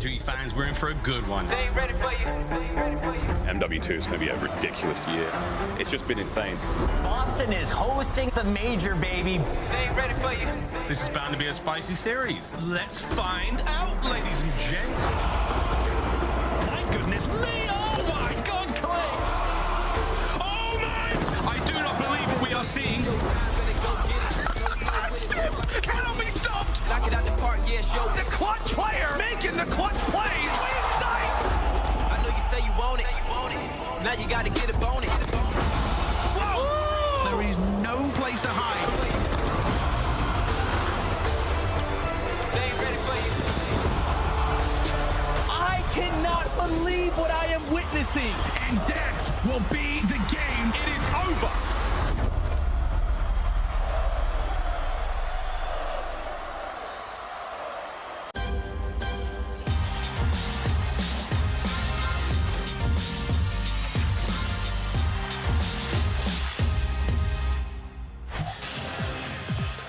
Duty fans, we're in for a good one. They ain't ready for you. They ain't ready for you. MW2 is going to be a ridiculous year. It's just been insane. Boston is hosting the major, baby. They ain't ready for you. This is bound to be a spicy series. Let's find out, ladies and gents. My goodness me! Oh my God, Clay! Oh man! I do not believe what we are seeing. Simp cannot be stopped! Knock it out the park, yeah, show. The clutch player making the clutch plays! Inside! I know you say you want it. Now you gotta get up on it. Whoa! There is no place to hide. They ain't ready for you. I cannot believe what I am witnessing. And that will be the game. It is over!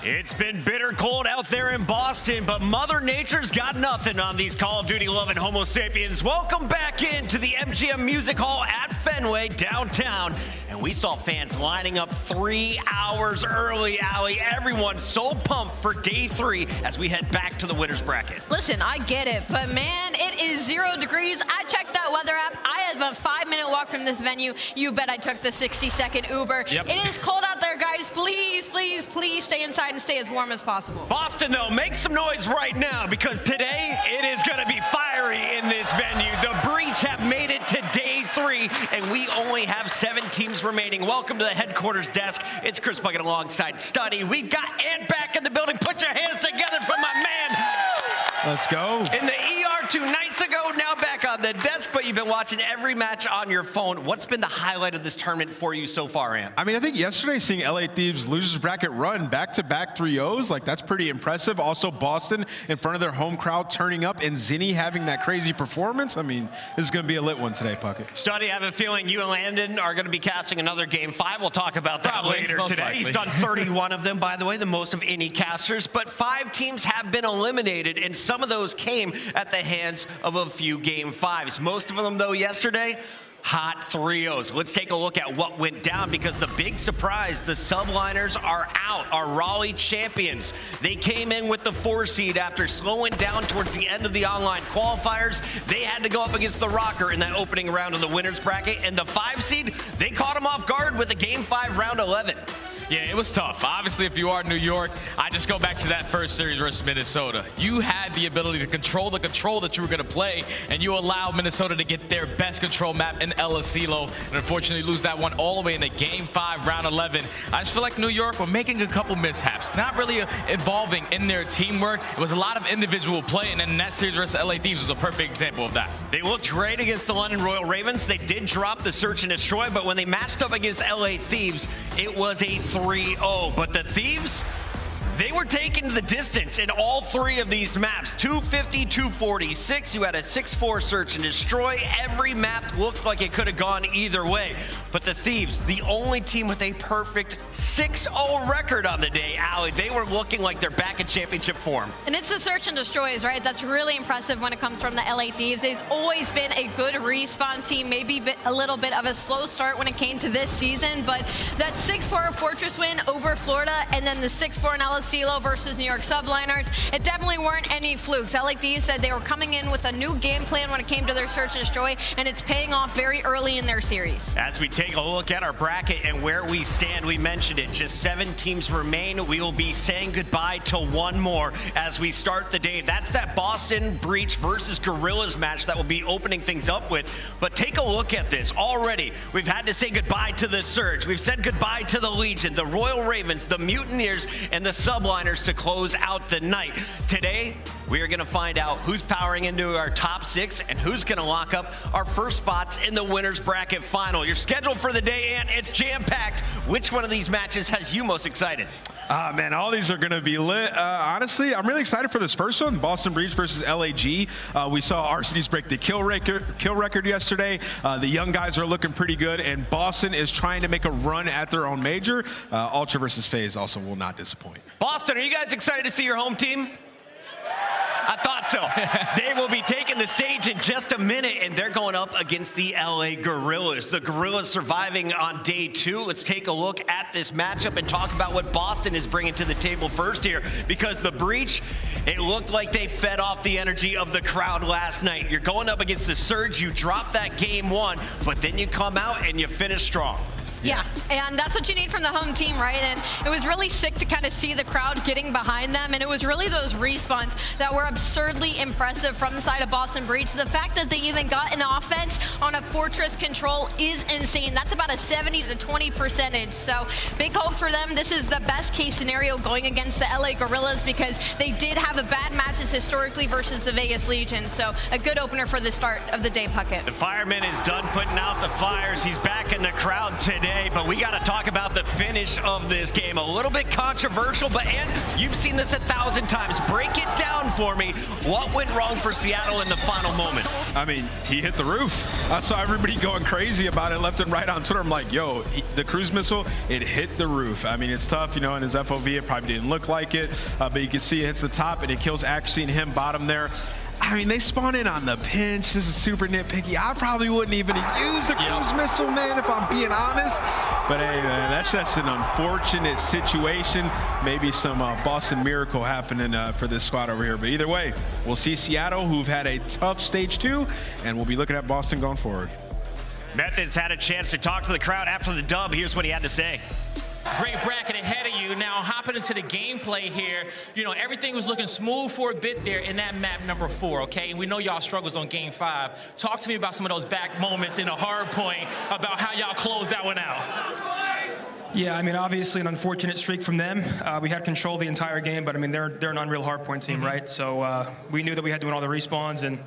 It's been bitter cold out there in Boston, but Mother Nature's got nothing on these Call of Duty loving Homo sapiens. Welcome back into the MGM Music Hall at Fenway downtown. And we saw fans lining up 3 hours early, aLLeY. Everyone so pumped for day 3 as we head back to the winner's bracket. Listen, I get it, but man, it is 0 degrees. I checked that weather app. I had a 5-minute walk from this venue. You bet I took the 60-second Uber. Yep. It is cold out there, guys. Please, please, please stay inside and stay as warm as possible. Boston, though, make some noise right now because today it is going to be fiery in this venue. The Breach have made it to day 3, and we only have 7 teams remaining. Welcome to the headquarters desk. It's Chris Bucket alongside Studdy. We've got Ant back in the building. Put your hands together for my man. Let's go. In the ER 2 nights ago, now back on the desk, but you've been watching every match on your phone. What's been the highlight of this tournament for you so far, Ant? I mean, I think yesterday seeing LA Thieves losers bracket run back-to-back 3-0s, like that's pretty impressive. Also Boston in front of their home crowd turning up and Zinni having that crazy performance. I mean, this is going to be a lit one today, Bucket. Studdy, I have a feeling you and Landon are going to be casting another Game 5. We'll talk about that Probably, later most today. likely. He's done 31 of them, by the way, the most of any casters. But 5 teams have been eliminated, and some of those came at the hands of a few Game 5s. Most of them, though, yesterday, hot 3-0s. Let's take a look at what went down because the big surprise, the Subliners are out, our Raleigh champions. They came in with the 4 seed after slowing down towards the end of the online qualifiers. They had to go up against the Røkkr in that opening round of the winner's bracket, and the 5 seed, they caught them off guard with a Game 5 round 11. Yeah, it was tough. Obviously, if you are New York, I just go back to that first series versus Minnesota. You had the ability to control the control that you were going to play, and you allowed Minnesota to get their best control map in aLLeY, and unfortunately lose that one all the way in the Game 5, round 11. I just feel like New York were making a couple mishaps, not really involving in their teamwork. It was a lot of individual play, and then that series versus LA Thieves was a perfect example of that. They looked great against the London Royal Ravens. They did drop the Search and Destroy, but when they matched up against LA Thieves, it was a 3-0. But the Thieves, they were taking the distance in all 3 of these maps. 250, 246. You had a 6-4 Search and Destroy. Every map looked like it could have gone either way. But the Thieves, the only team with a perfect 6-0 record on the day, aLLeY, they were looking like they're back in championship form. And it's the Search and Destroys, right? That's really impressive when it comes from the LA Thieves. They've always been a good respawn team, maybe a little bit of a slow start when it came to this season, but that 6-4 Fortress win over Florida and then the 6-4 in aLLeY versus New York Subliners, it definitely weren't any flukes. Like Thieves said, they were coming in with a new game plan when it came to their Search and Destroy, and it's paying off very early in their series. As we take a look at our bracket and where we stand, we mentioned it, just 7 teams remain. We will be saying goodbye to 1 more as we start the day. That's that Boston Breach versus Guerrillas match that we'll be opening things up with. But take a look at this. Already, we've had to say goodbye to the Surge. We've said goodbye to the Legion, the Royal Ravens, the Mutineers, and the Subliners to close out the night. Today, we are going to find out who's powering into our top 6 and who's going to lock up our first spots in the winner's bracket final. Your schedule for the day, and it's jam-packed. Which one of these matches has you most excited? Man, all these are going to be lit. Honestly, I'm really excited for this first one, Boston Breach versus LAG. We saw RCDs break the kill record yesterday. The young guys are looking pretty good, and Boston is trying to make a run at their own major. Ultra versus FaZe also will not disappoint. Boston, are you guys excited to see your home team? I thought so. They will be taking the stage in just a minute, and they're going up against the LA Guerrillas. The Guerrillas surviving on day 2. Let's take a look at this matchup and talk about what Boston is bringing to the table first here, because the Breach, it looked like they fed off the energy of the crowd last night. You're going up against the Surge. You drop that game 1, but then you come out and you finish strong. Yeah, and that's what you need from the home team, right? And it was really sick to kind of see the crowd getting behind them, and it was really those respawns that were absurdly impressive from the side of Boston Breach. The fact that they even got an offense on a Fortress control is insane. That's about a 70 to 20%. So big hopes for them. This is the best case scenario going against the LA Guerrillas, because they did have a bad matches historically versus the Vegas Legion. So a good opener for the start of the day, Puckett. The fireman is done putting out the fires. He's back in the crowd today. But we got to talk about the finish of this game. A little bit controversial, but and you've seen this 1,000 times. Break it down for me. What went wrong for Seattle in the final moments? I mean, he hit the roof. I saw everybody going crazy about it left and right on Twitter. I'm like, yo, the cruise missile, it hit the roof. I mean, it's tough, you know, in his FOV, it probably didn't look like it, but you can see it hits the top and it kills Accuracy and him bottom there. I mean, they spawn in on the pinch. This is super nitpicky. I probably wouldn't even use the cruise missile, man, if I'm being honest. But hey, man, that's just an unfortunate situation. Maybe some Boston miracle happening for this squad over here. But either way, we'll see Seattle, who've had a tough stage 2, and we'll be looking at Boston going forward. Methodz had a chance to talk to the crowd after the dub. Here's what he had to say. Great bracket ahead of you. Now, hopping into the gameplay here, you know, everything was looking smooth for a bit there in that map number 4, okay? And we know y'all struggles on game 5. Talk to me about some of those back moments in a hard point, about how y'all closed that one out. Yeah, I mean, obviously an unfortunate streak from them. We had control the entire game, but I mean, they're an unreal hardpoint team, right? So we knew that we had to win all the respawns, and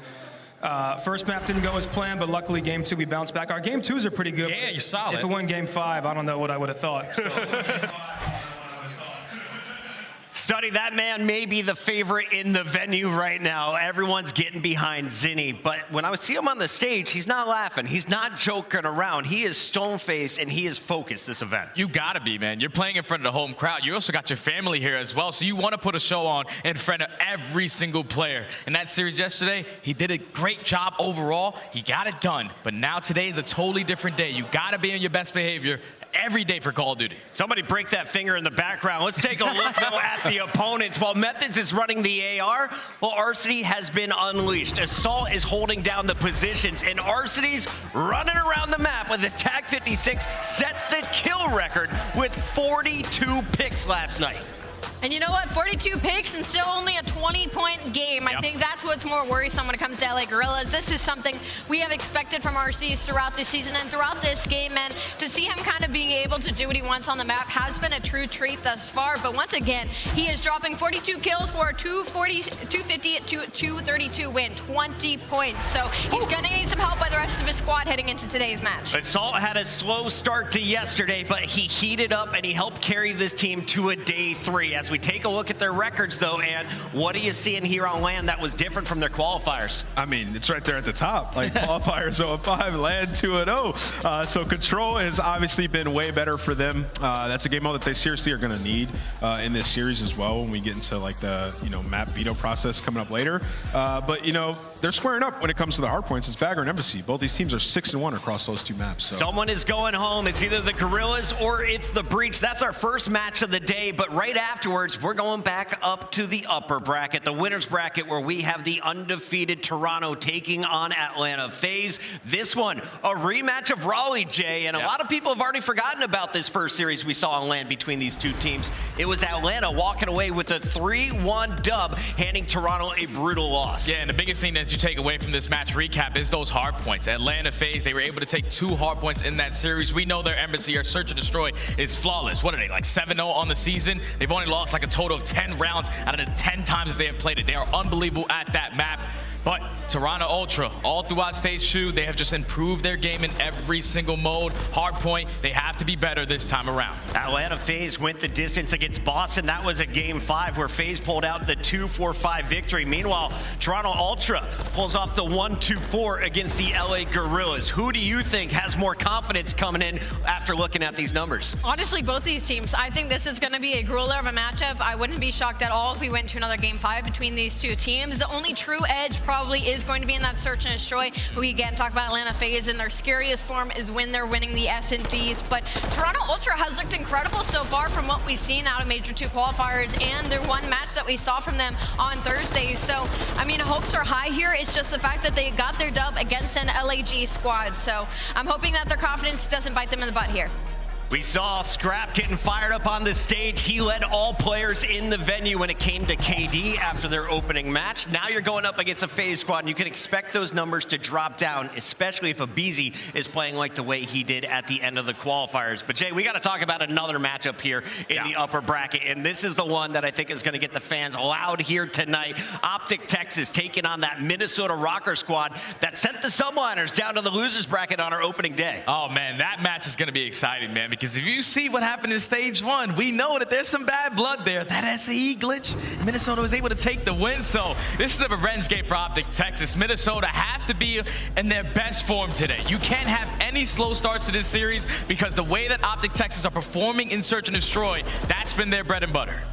first map didn't go as planned, but luckily game 2 we bounced back. Our game 2s are pretty good. Yeah, you're solid. If it won game 5, I don't know what I would have thought. So. Study, that man may be the favorite in the venue right now. Everyone's getting behind Zinni, but when I see him on the stage, he's not laughing. He's not joking around. He is stone-faced and he is focused this event. You gotta be, man. You're playing in front of the home crowd. You also got your family here as well, so you want to put a show on in front of every single player. In that series yesterday, he did a great job overall. He got it done, but now today is a totally different day. You gotta be on your best behavior every day for Call of Duty. Somebody break that finger in the background. Let's take a look though at the opponents. While Methodz is running the AR, well, aRSity has been unleashed. Assault is holding down the positions, and aRSity's running around the map with his Tag 56, sets the kill record with 42 picks last night. And you know what? 42 picks and still only a 20-point game. Yep. I think that's what's more worrisome when it comes to LA Guerrillas. This is something we have expected from RCs throughout this season and throughout this game. And to see him kind of being able to do what he wants on the map has been a true treat thus far. But once again, he is dropping 42 kills for a 250 to 232 win, 20 points. So he's going to need some help by the rest of his squad heading into today's match. Assault had a slow start to yesterday, but he heated up and he helped carry this team to a day 3. As we take a look at their records, though, and what are you seeing here on LAN that was different from their qualifiers? I mean, it's right there at the top. Like, qualifiers 0-5, LAN 2-0. So control has obviously been way better for them. That's a game mode that they seriously are going to need in this series as well when we get into like the map veto process coming up later. But they're squaring up when it comes to the hard points. It's Bagger and Embassy. Both these teams are 6-1 across those 2 maps. So. Someone is going home. It's either the Guerrillas or it's the Breach. That's our first match of the day. But right afterwards, we're going back up to the upper bracket, the winner's bracket, where we have the undefeated Toronto taking on Atlanta FaZe. This one, a rematch of Raleigh, Jay, and a lot of people have already forgotten about this first series we saw on LAN between these 2 teams. It was Atlanta walking away with a 3-1 dub, handing Toronto a brutal loss. Yeah, and the biggest thing that you take away from this match recap is those hard points. Atlanta FaZe, they were able to take 2 hard points in that series. We know their Embassy, or Search and Destroy, is flawless. What are they, like 7-0 on the season? They've only lost like a total of 10 rounds out of the 10 times that they have played it. They are unbelievable at that map. But Toronto Ultra, all throughout stage 2, they have just improved their game in every single mode. Hardpoint, they have to be better this time around. Atlanta FaZe went the distance against Boston. That was a game 5 where FaZe pulled out the 2-4-5 victory. Meanwhile, Toronto Ultra pulls off the 1-2-4 against the LA Guerrillas. Who do you think has more confidence coming in after looking at these numbers? Honestly, both these teams. I think this is going to be a grueler of a matchup. I wouldn't be shocked at all if we went to another game 5 between these two teams. The only true edge probably is going to be in that search and destroy. We again talk about Atlanta FaZe, and their scariest form is when they're winning the S&Ds. But Toronto Ultra has looked incredible so far from what we've seen out of Major 2 qualifiers and their one match that we saw from them on Thursday. So, I mean, hopes are high here. It's just the fact that they got their dub against an LAG squad. So I'm hoping that their confidence doesn't bite them in the butt here. We saw Scrapz getting fired up on the stage. He led all players in the venue when it came to KD after their opening match. Now you're going up against a FaZe squad, and you can expect those numbers to drop down, especially if aBeZy is playing like the way he did at the end of the qualifiers. But Jay, we got to talk about another matchup here in the upper bracket, and this is the one that I think is going to get the fans loud here tonight. OpTic Texas taking on that Minnesota Røkkr squad that sent the Subliners down to the losers bracket on our opening day. Oh man, that match is going to be exciting, man, because if you see what happened in stage 1, we know that there's some bad blood there. That SAE glitch, Minnesota was able to take the win. So this is a revenge game for OpTic Texas. Minnesota have to be in their best form today. You can't have any slow starts to this series because the way that OpTic Texas are performing in Search and Destroy, that's been their bread and butter.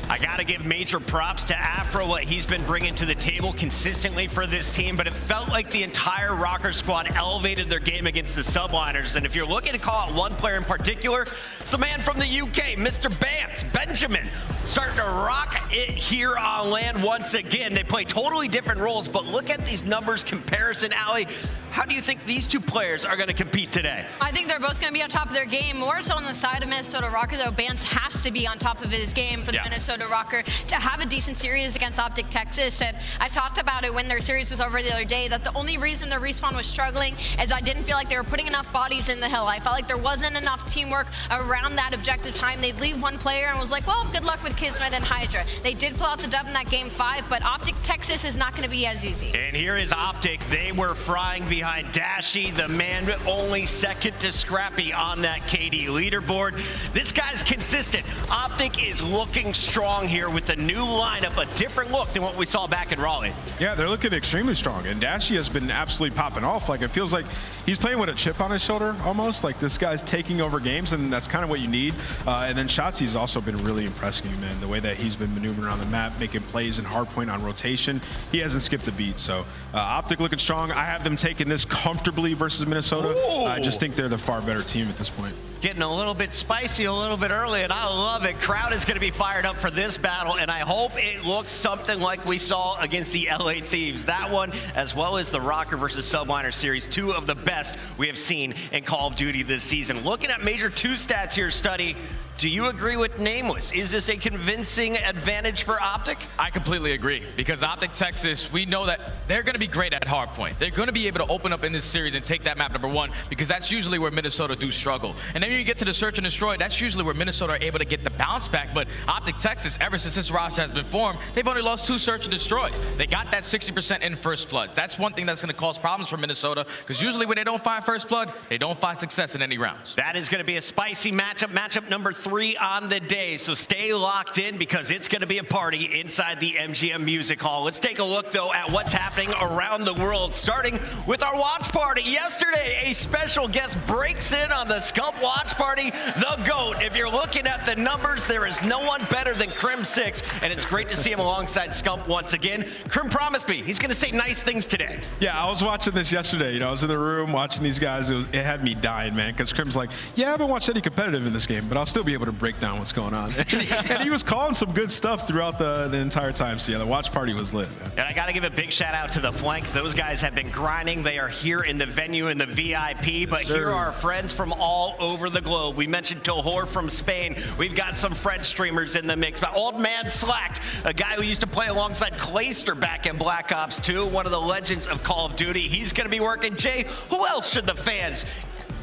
I gotta give major props to Afro, what he's been bringing to the table consistently for this team, but it felt like the entire Røkkr squad elevated their game against the Subliners. And if you're looking to call out one player in particular, it's the man from the UK, Mr. Bance, Benjamin, starting to rock it here on land once again. They play totally different roles, but look at these numbers comparison, aLLeY. How do you think these two players are gonna compete today? I think they're both going to be on top of their game. More so on the side of Minnesota Røkkr, though. Bance has to be on top of his game for the Minnesota Røkkr to have a decent series against OpTic Texas. And I talked about it when their series was over the other day, that the only reason their respawn was struggling is I didn't feel like they were putting enough bodies in the hill. I felt like there wasn't enough teamwork around that objective time. They'd leave one player and was like, well, good luck with KiSMET and HyDra. They did pull out the dub in that game 5, but OpTic Texas is not going to be as easy. And here is OpTic. They were frying behind Dashy, the man only second to Scrappy on that KD leaderboard. This guy's consistent. OpTic is looking strong here with the new lineup, a different look than what we saw back in Raleigh. Yeah, they're looking extremely strong, and Dashy has been absolutely popping off. Like, it feels like he's playing with a chip on his shoulder almost. Like, this guy's taking over games, and that's kind of what you need. And then Shotzzy's also been really impressing me, man. The way that he's been maneuvering around the map, making plays in hardpoint on rotation. He hasn't skipped a beat. So OpTic looking strong. I have them taking this comfortably versus Minnesota. I just think they're the far better team at this point. Getting a little bit spicy a little bit early, and I love it. Crowd is going to be fired up for this battle, and I hope it looks something like we saw against the LA Thieves. That one, as well as the Røkkr versus Subliner series, 2 of the best we have seen in Call of Duty this season. Looking at Major 2 stats here, Study, do you agree with Nameless? Is this a convincing advantage for OpTic? I completely agree, because OpTic Texas, we know that they're going to be great at hardpoint. They're going to be able to open up in this series and take that map number 1, because that's usually where Minnesota do struggle. And then when you get to the Search and Destroy, that's usually where Minnesota are able to get the bounce back. But OpTic Texas, ever since this roster has been formed, they've only lost 2 Search and Destroys. They got that 60% in first bloods. That's one thing that's going to cause problems for Minnesota, because usually when they don't find first blood, they don't find success in any rounds. That is going to be a spicy matchup, matchup number 3 on the day. So stay locked in, because it's going to be a party inside the MGM Music Hall. Let's take a look, though, at what's happening around the world, starting with our watch party. Yesterday, a special guest breaks in on the Scump watch party, the GOAT. If you're looking at the numbers, there is no one better than Crim6, and it's great to see him alongside Scump once again. Crim promised me he's going to say nice things today. Yeah, I was watching this yesterday. You know, I was in the room watching these guys. It had me dying, man, because Crim's like, yeah, I haven't watched any competitive in this game, but I'll still be able to break down what's going on. And he was calling some good stuff throughout the entire time. So yeah, the watch party was lit, man. And I got to give a big shout out to the flank. Those guys have been grinding. They are here in the venue in the VIP, but here are our friends from all over the globe. We mentioned Tohor from Spain. We've got some French streamers in the mix, but Old Man Slacked, a guy who used to play alongside Clayster back in Black Ops 2, one of the legends of Call of Duty. He's going to be working. Jay, who else should the fans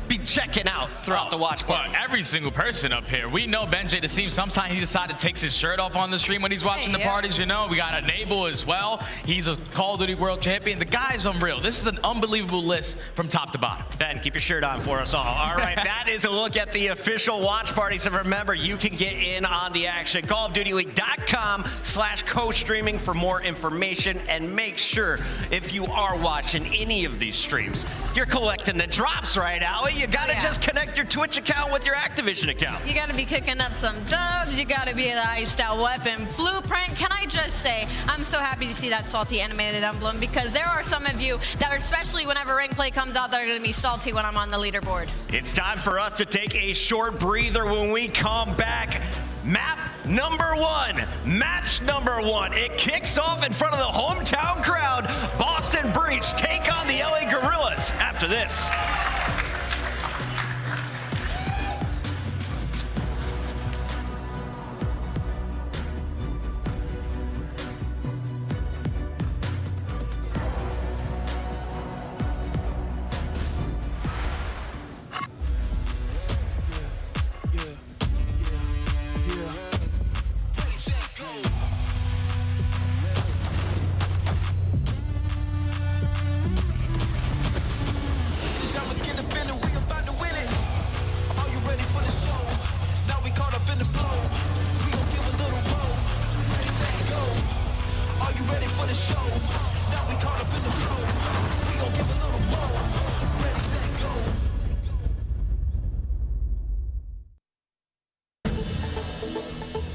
be checking out throughout the watch party? Well, every single person up here. We know Benjay the Seam, sometimes he decides to take his shirt off on the stream when he's watching the parties, you know. We got Enable as well. He's a Call of Duty World Champion. The guy's unreal. This is an unbelievable list from top to bottom. Ben, keep your shirt on for us all. All right, that is a look at the official watch parties. And remember, you can get in on the action. CallOfDutyLeague.com/co-streaming for more information. And make sure, if you are watching any of these streams, you're collecting the drops, right, aLLeY? You gotta just connect your Twitch account with your Activision account. You gotta be kicking up some dubs. You gotta be the iced out weapon blueprint. Can I just say, I'm so happy to see that salty animated emblem, because there are some of you that are, especially whenever rank play comes out, that are gonna be salty when I'm on the leaderboard. It's time for us to take a short breather. When we come back, map number 1, match number 1. It kicks off in front of the hometown crowd. Boston Breach take on the LA Guerrillas after this.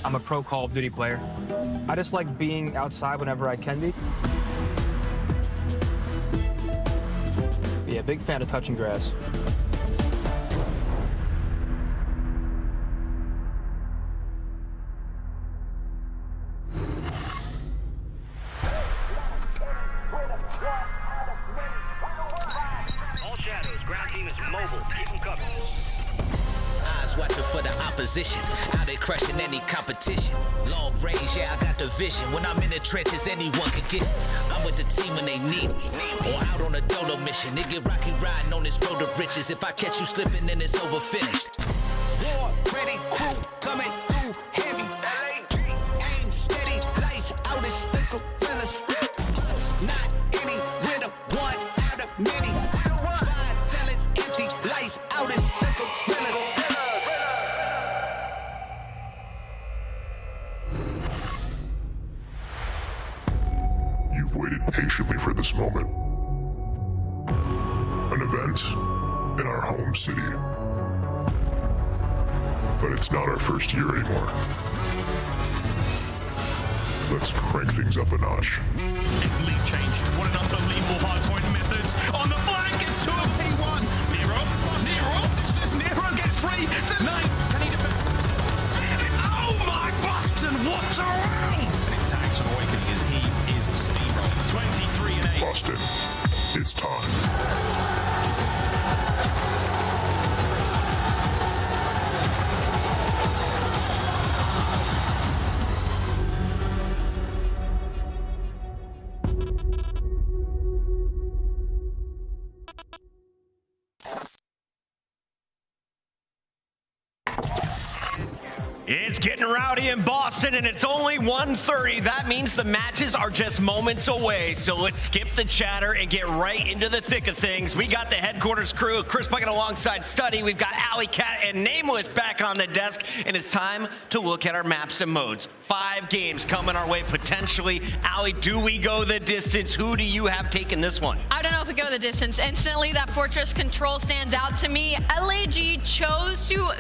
I'm a pro Call of Duty player. I just like being outside whenever I can be. Yeah, big fan of touching grass. All shadows, ground team is mobile. Keep them covered. Eyes watching for the opposition, out there crushing any competition. Long range, yeah, I got the vision. When I'm in the trenches, anyone can get it. I'm with the team when they need me, or out on a dolo mission. They get rocky riding on this road to riches. If I catch you slipping, then it's over finished. War ready, crew coming through heavy. Aim steady, lights out as the gorillas. Not any winner, one out of many. Five talents, empty lights out as the gorillas. You've waited patiently for this moment. An event in our home city. But it's not our first year anymore. Let's crank things up a notch. It's lead change. What an unbelievable hardpoint Methodz. On the flank, it's 2 of P1. Nero. Nero gets 3 to 9. Can he defend? Oh my Boston, what's around? And his tags from Awakening as he is steamrolled. 23 and 8. Boston, it's time. It's getting rowdy in Boston, and it's only 1:30. That means the matches are just moments away. So let's skip the chatter and get right into the thick of things. We got the headquarters crew, Chris Bucket alongside Study. We've got aLLeY, Cat, and Nameless back on the desk, and it's time to look at our maps and modes. 5 games coming our way potentially. aLLeY, do we go the distance? Who do you have taking this one? I don't know if we go the distance. Instantly, that Fortress Control stands out to me. LAG chose to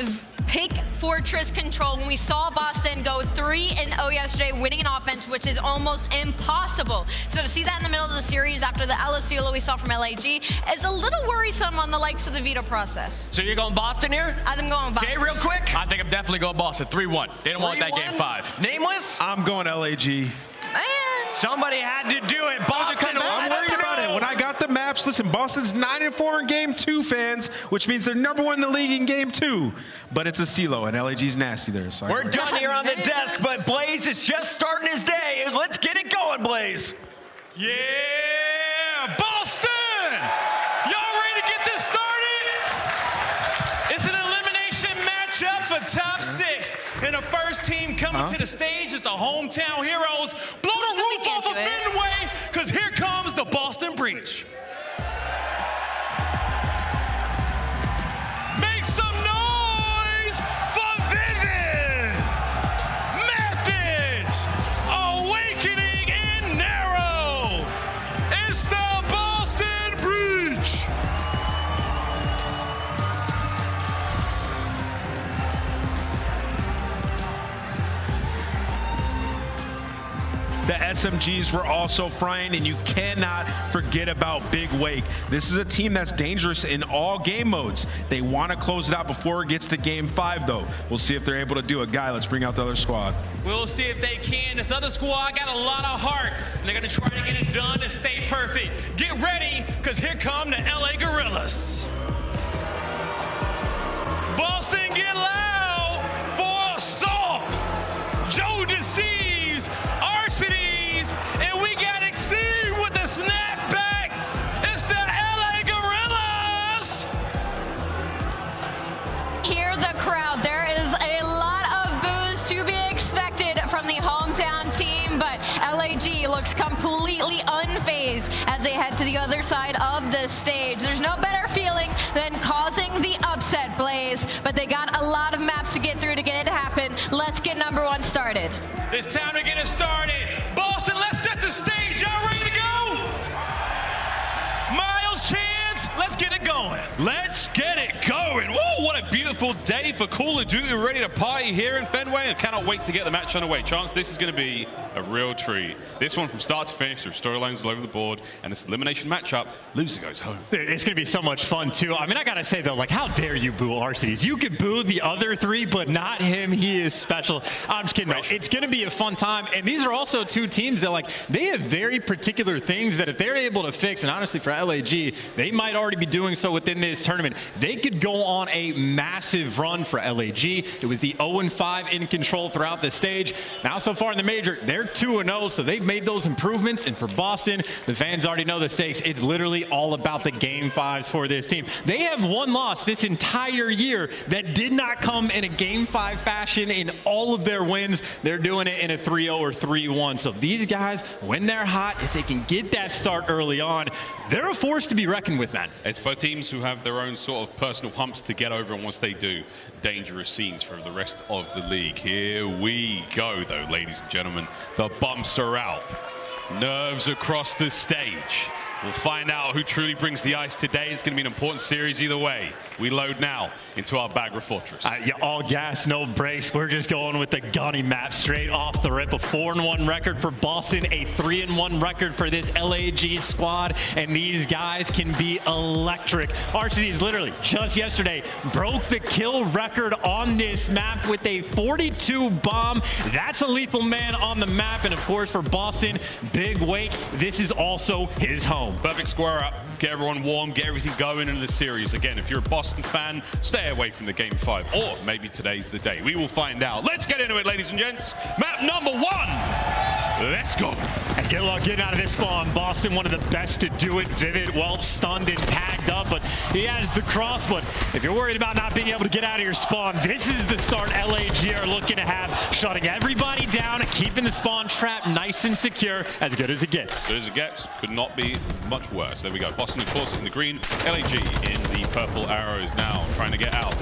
pick Fortress Control when we saw Boston go 3-0 yesterday, winning an offense, which is almost impossible. So to see that in the middle of the series after the LSU we saw from LAG is a little worrisome on the likes of the veto process. So you're going Boston here? I'm going Boston. Jay, real quick. I think I'm definitely going Boston. 3-1. They don't want that game 5. Nameless? I'm going LAG. Man. Somebody had to do it. Boston. I'm worried about it. When I got the maps, listen, Boston's 9-4 in game 2, fans, which means they're #1 in the league in game 2. But it's a CeeLo, and LAG's nasty there. So we're done here on the desk, but Blaze is just starting his day. Let's get it going, Blaze. Yeah, Boston! Y'all ready to get this started? And the first team coming to the stage is the hometown heroes. Blow the roof off of Fenway, because here comes the Boston Breach. Make some noise for Vivid, Methodz, Owakening, and Nero. It's the Boston Breach. The SMGs were also frying, and you cannot forget about Big Wake. This is a team that's dangerous in all game modes. They want to close it out before it gets to game 5, though. We'll see if they're able to do it. Guy, let's bring out the other squad. We'll see if they can. This other squad got a lot of heart, and they're going to try to get it done and stay perfect. Get ready, because here come the LA Guerrillas. Boston, get loud for Assault. Joe deceives. And we got Exceed with the snapback. It's the LA Guerrillas. Hear the crowd. There is a lot of boos to be expected from the hometown team, but LAG looks completely unfazed as they head to the other side of the stage. There's no better feeling than causing the upset, Blaze, but they got a lot of maps to get through to get it to happen. Let's get number 1 started. It's time to get it started. Boston, let's set the stage. Y'all ready to go? Miles, Chance, let's get it going. Let's get it going. Whoa, what a beautiful day for Call of Duty. We're ready to party here in Fenway and cannot wait to get the match underway. Chance, this is going to be a real treat. This one from start to finish, there's storylines all over the board, and this elimination matchup, loser goes home. It's going to be so much fun, too. I mean, I got to say, though, like, how dare you boo RCDs? You could boo the other 3, but not him. He is special. I'm just kidding, though. It's going to be a fun time, and these are also 2 teams that, like, they have very particular things that if they're able to fix, and honestly, for LAG, they might already be doing so within this tournament. They could go on a massive run for LAG. It was the 0-5 in control throughout the stage. Now, so far in the major, they're 2-0, so they've made those improvements. And for Boston, the fans already know the stakes. It's literally all about the game 5s for this team. They have 1 loss this entire year that did not come in a game 5 fashion in all of their wins. They're doing it in a 3-0 or 3-1. So these guys, when they're hot, if they can get that start early on, they're a force to be reckoned with, man. It's both teams who have their own sort of personal humps to get over, and once they do, dangerous scenes for the rest of the league. Here we go, though, ladies and gentlemen. The bumps are out. Nerves across the stage. We'll find out who truly brings the ice today. It's going to be an important series either way. We load now into our Bagra Fortress. Yeah, all gas, no brakes. We're just going with the gunny map straight off the rip. A 4-1 record for Boston, a 3-1 record for this LAG squad, and these guys can be electric. RCDs literally just yesterday broke the kill record on this map with a 42 bomb. That's a lethal man on the map, and of course for Boston, Big Wake, this is also his home. Perfect square up, get everyone warm, get everything going in the series. Again, if you're a Boston fan, stay away from the game 5, or maybe today's the day. We will find out. Let's get into it, ladies and gents. Map number 1. Let's go. And good luck getting out of this spawn. Boston, one of the best to do it. Vivid, well stunned and tagged up, but he has the cross. But if you're worried about not being able to get out of your spawn, this is the start LAG are looking to have, shutting everybody down and keeping the spawn trap nice and secure, as good as it gets. Good as it gets. Could not be much worse. There we go. Boston, of course, in the green. LAG in the purple arrows now, trying to get out.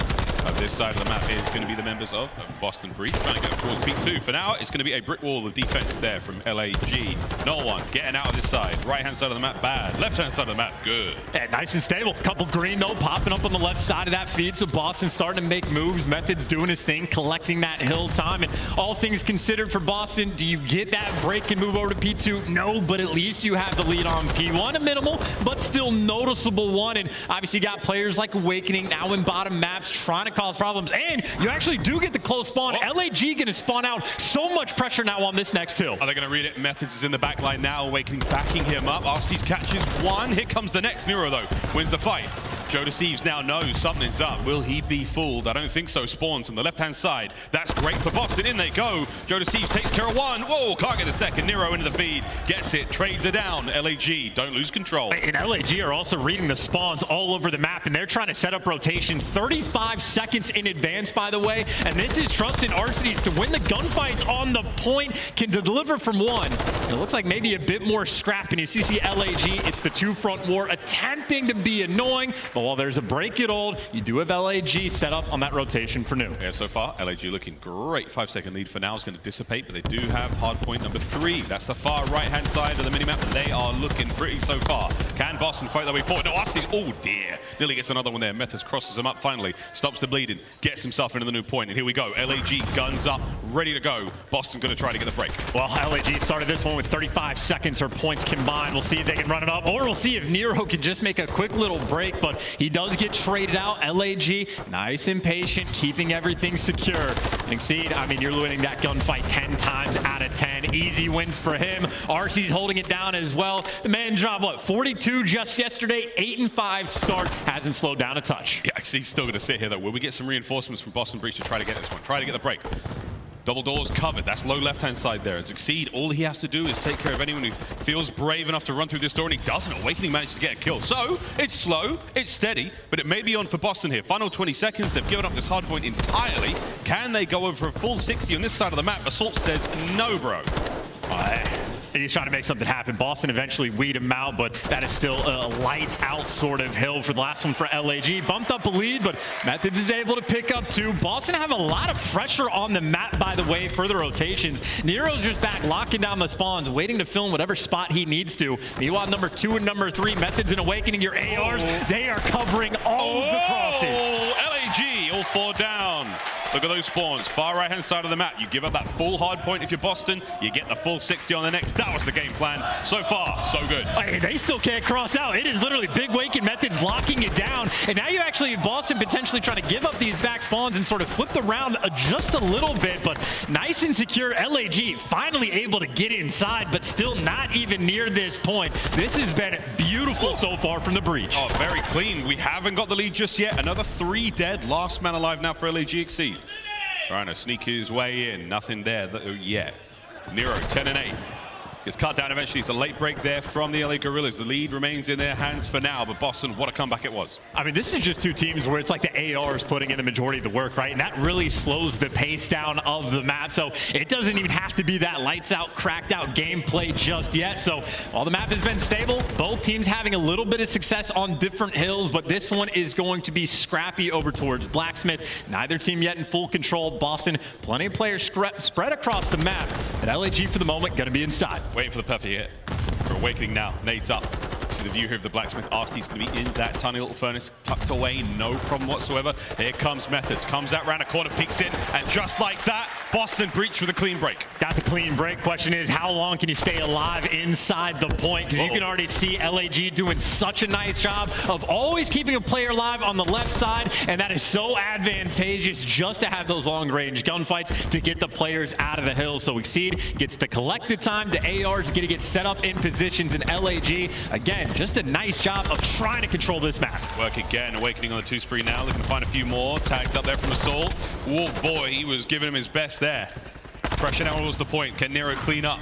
This side of the map is going to be the members of Boston Breach, trying to get towards P2. For now, it's going to be a brick wall of defense there from LAG. No one getting out of this side. Right-hand side of the map, bad. Left-hand side of the map, good. Yeah, nice and stable. Couple green, though, popping up on the left side of that feed. So Boston starting to make moves. Methodz doing his thing, collecting that hill time. And all things considered for Boston, do you get that break and move over to P2? No, but at least you have the lead on P1. A minimal, but still noticeable one. And obviously you got players like Owakening now in bottom maps trying to cause problems, and you actually do get the close spawn. LAG gonna spawn out. So much pressure now on this next hill. Are they gonna read it? Methodz is in the back line now. Awakening backing him up. Arstees catches one. Here comes the next. Nero, though, wins the fight. Thieves now knows something's up. Will he be fooled? I don't think so. Spawns on the left-hand side. That's great for Boston. In they go. Thieves takes care of one. Whoa, can't get the second. Nero into the feed. Gets it. Trades it down. LAG, don't lose control. And LAG are also reading the spawns all over the map, and they're trying to set up rotation 35 seconds in advance, by the way. And this is trusting Arcity to win the gunfights on the point, can deliver from one. It looks like maybe a bit more scrap, and you see LAG, it's the two-front war attempting to be annoying, but while there's a break it old, you do have LAG set up on that rotation for new. Yeah, so far, LAG looking great. 5-second lead for now is going to dissipate, but they do have hard point number 3. That's the far right-hand side of the minimap. They are looking pretty so far. Can Boston fight their way forward? No, Arcity's, oh dear. Nearly gets another one there. Methodz crosses him up finally, stops the bleeding, gets himself into the new point, and here we go. LAG guns up, ready to go. Boston going to try to get the break. Well, LAG started this one with 35 seconds or points combined. We'll see if they can run it up, or we'll see if Nero can just make a quick little break, but he does get traded out. LAG, nice and patient, keeping everything secure. And Exceed, I mean, you're winning that gunfight 10 times out of 10. Easy wins for him. RC's holding it down as well. The man dropped, what, 42 just yesterday? 8-5 start. Hasn't slowed down a touch. Yeah, he's still going to sit here, though. Will we get some reinforcements from Boston Breach to try to get this one? Try to get the break. Double doors covered. That's low left-hand side there. As Exceed, all he has to do is take care of anyone who feels brave enough to run through this door, and he doesn't. Awakening managed to get a kill. So, it's slow, it's steady, but it may be on for Boston here. Final 20 seconds. They've given up this hard point entirely. Can they go over for a full 60 on this side of the map? Assault says no, bro. He's trying to make something happen. Boston eventually weed him out, but that is still a lights out sort of hill for the last one for LAG. Bumped up a lead, but Methodz is able to pick up 2. Boston have a lot of pressure on the map, by the way, for the rotations. Nero's just back, locking down the spawns, waiting to fill in whatever spot he needs to. Meanwhile, number 2 and number 3, Methodz and Awakening, your ARs, they are covering all of the crosses. LAG, all 4 down. Look at those spawns, far right-hand side of the map. You give up that full hard point if you're Boston, you get the full 60 on the next. That was the game plan. So far, so good. Hey, they still can't cross out. It is literally Big Wake and Methodz locking it down. And now you actually have Boston potentially trying to give up these back spawns and sort of flip the round just a little bit, but nice and secure. LAG finally able to get inside, but still not even near this point. This has been beautiful so far from the breach. Oh, very clean. We haven't got the lead just yet. Another 3 dead. Last man alive now for LAG Exceed. Trying to sneak his way in. Nothing there yet. Nero, 10-8. Gets cut down eventually. It's a late break there from the LA Guerrillas. The lead remains in their hands for now, but Boston, what a comeback it was. I mean, this is just 2 teams where it's like the ARs putting in the majority of the work, right? And that really slows the pace down of the map. So it doesn't even have to be that lights out, cracked out gameplay just yet. So while the map has been stable, both teams having a little bit of success on different hills, but this one is going to be scrappy over towards Blacksmith. Neither team yet in full control. Boston, plenty of players spread across the map. And LAG for the moment, gonna be inside. Waiting for the perfect hit. For Awakening now. Nades up. See the view here of the Blacksmith. Arcity's going to be in that tiny little furnace, tucked away, no problem whatsoever. Here comes Methodz. Comes out around a corner, peeks in, and just like that, Boston breach with a clean break. Got the clean break. Question is, how long can you stay alive inside the point? Because you can already see LAG doing such a nice job of always keeping a player alive on the left side, and that is so advantageous just to have those long-range gunfights to get the players out of the hill. So Exceed gets to collect the time. The ARs get to get set up in positions, and LAG, again, just a nice job of trying to control this map. Work again. Awakening on the 2 spree now. Looking to find a few more. Tags up there from Assault. Oh boy, he was giving him his best there. Pressure now was the point. Can Nero clean up?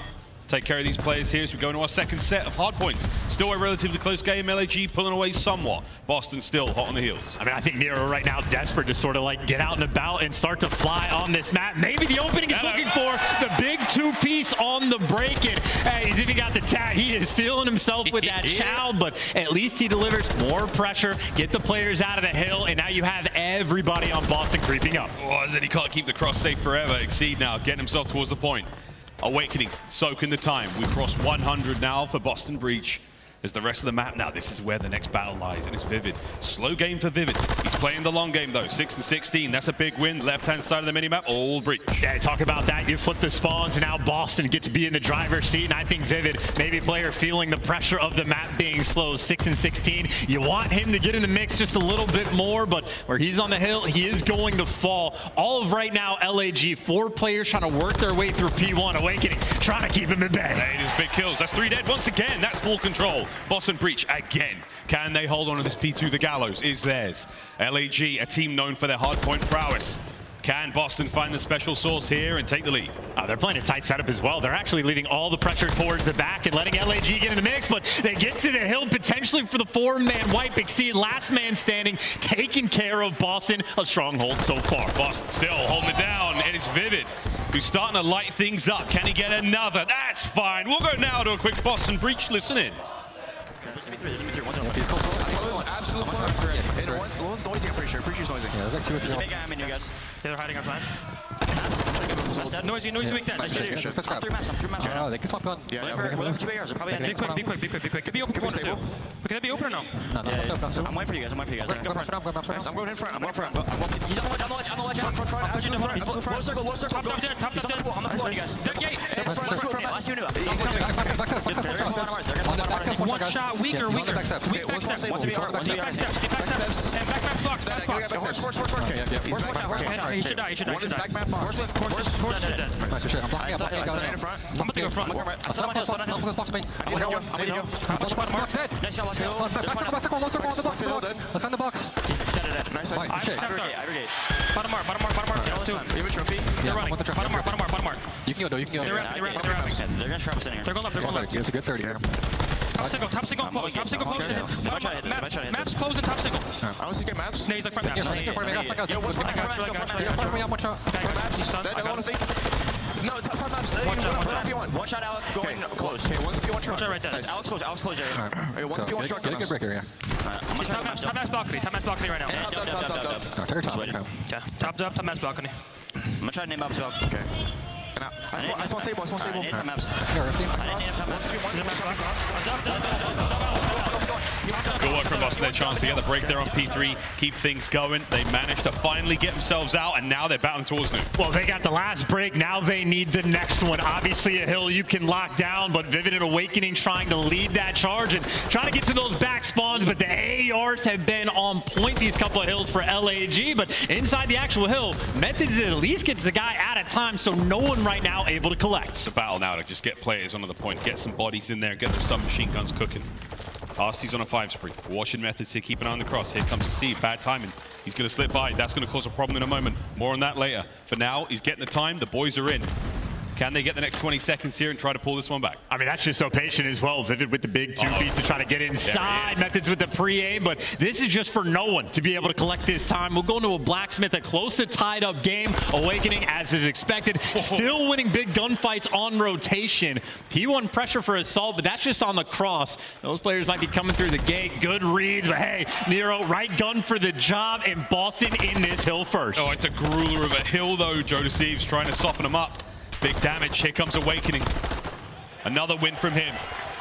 Take care of these players here as we go into our second set of hard points. Still a relatively close game. LAG pulling away somewhat. Boston still hot on the heels. I mean, I think Nero right now desperate to sort of like get out and about and start to fly on this map. Maybe the opening is looking for the big 2-piece on the break-in. As if he got the tag, he is feeling himself with that chow, but at least he delivers more pressure, get the players out of the hill, and now you have everybody on Boston creeping up. Oh, as in he can't keep the cross safe forever. Exceed now, getting himself towards the point. Awakening, soaking the time. We cross 100 now for Boston Breach. As the rest of the map now, this is where the next battle lies, and it's Vivid. Slow game for Vivid. He He's playing the long game though. 6-16. That's a big win. Left-hand side of the minimap, all breach. Yeah, talk about that. You flip the spawns, and now Boston get to be in the driver's seat. And I think Vivid, maybe player feeling the pressure of the map being slow. 6-16. You want him to get in the mix just a little bit more, but where he's on the hill, he is going to fall. All of right now, LAG, 4 players trying to work their way through P1. Awakening, trying to keep him in bed. Hey, there's big kills. That's 3 dead once again. That's full control. Boston breach again. Can they hold on to this P2? The Gallows is theirs. LAG, a team known for their hardpoint prowess. Can Boston find the special sauce here and take the lead? They're playing a tight setup as well. They're actually leaving all the pressure towards the back and letting LAG get in the mix, but they get to the hill potentially for the 4-man wipe. Exceed last man standing, taking care of Boston. A stronghold so far. Boston still holding it down, and it's Vivid who's starting to light things up. Can he get another? That's fine. We'll go now to a quick Boston breach. Listen in. Absolute close. One's noisy, I'm pretty sure. Pretty sure he's noisy. Yeah, there's a big guy in you guys. They're hiding outside. Noisy, weak dead. I'm 3 maps. Oh, they can swap on. Yeah, we're looking for 2 ARs. They're probably Be quick. Could be open for one or two. Could that be open or no? I'm waiting for you guys. Go front. I'm going in front. I'm going front. He's on the ledge. Front. Low circle. Top dead. I'm not blowing you guys. Front. Last unit up. One shot, weaker. Back steps. And back maps box. He should die. Back map box. I'm about to go front. Let's find the box. Nice. Aggregate. Bottom mark. You have a trophy? They're running. Bottom mark. You can go. They're wrapping. They're gonna trap us in here. They're going left. It's a good 30 here. Top single close. Maps close and top single. I don't see good maps. No, he's like front maps. No, top maps. One shot out going close. Okay, one's P1 truck. Right there. Alex close area. One's P1 truck. Get a good break area. Top maps balcony right now. Top maps balcony. I'm gonna try to name up as well. Okay. I small sable. Top maps. Good work from Boston. Their chance to get the break there on P3, keep things going. They managed to finally get themselves out, and now they're battling towards new. Well, they got the last break. Now they need the next one. Obviously, a hill you can lock down, but Vivid and Awakening trying to lead that charge and trying to get to those back spawns, but the ARs have been on point these couple of hills for LAG, but inside the actual hill, Methodz at least gets the guy out of time, so no one right now able to collect. It's a battle now to just get players onto the point, get some bodies in there, get their submachine guns cooking. Nastie's on a 5 spree. Watching Methodz here, keep an eye on the cross. Here comes Asim. Bad timing. He's going to slip by. That's going to cause a problem in a moment. More on that later. For now, he's getting the time. The boys are in. Can they get the next 20 seconds here and try to pull this one back? I mean, that's just so patient as well. Vivid with the big 2 feet to try to get inside. Methodz with the pre-aim, but this is just for no one to be able to collect this time. We'll go into a Blacksmith, a close to tied up game. Awakening, as is expected, still winning big gunfights on rotation. P1 pressure for Assault, but that's just on the cross. Those players might be coming through the gate. Good reads, but hey, Nero, right gun for the job, and Boston in this hill first. Oh, it's a grueler of a hill, though. Joe Thieves trying to soften him up. Big damage. Here comes Awakening. Another win from him.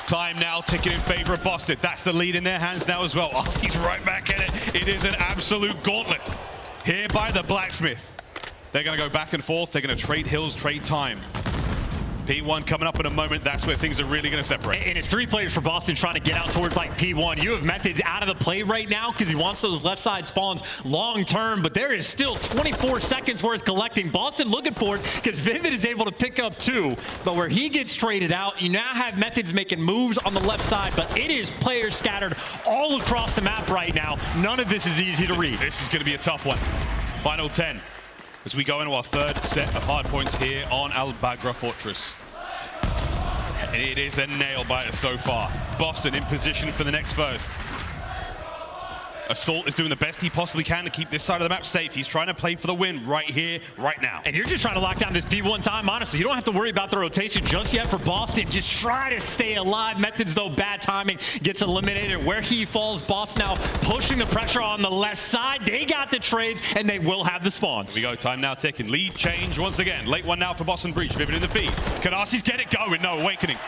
Time now ticking in favor of Boston. That's the lead in their hands now as well. Nastie's right back in it. It is an absolute gauntlet here by the Blacksmith. They're going to go back and forth. They're going to trade hills, trade time. P1 coming up in a moment. That's where things are really going to separate. And it's 3 players for Boston trying to get out towards like P1. You have Methodz out of the play right now because he wants those left side spawns long term, but there is still 24 seconds worth collecting. Boston looking for it because Vivid is able to pick up 2, but where he gets traded out, you now have Methodz making moves on the left side, but it is players scattered all across the map right now. None of this is easy to read. This is going to be a tough one. Final 10. As we go into our 3rd set of hard points here on aBeZy Fortress. And it is a nail biter so far. Boston in position for the next first. Assault is doing the best he possibly can to keep this side of the map safe. He's trying to play for the win right here, right now. And you're just trying to lock down this P1 time, honestly. You don't have to worry about the rotation just yet for Boston. Just try to stay alive. Methodz, though, bad timing, gets eliminated. Where he falls, Boston now pushing the pressure on the left side. They got the trades, and they will have the spawns. Here we go, time now ticking. Lead change once again. Late one now for Boston Breach. Vivid in the feed. Can Nastie's get it going? No, Awakening.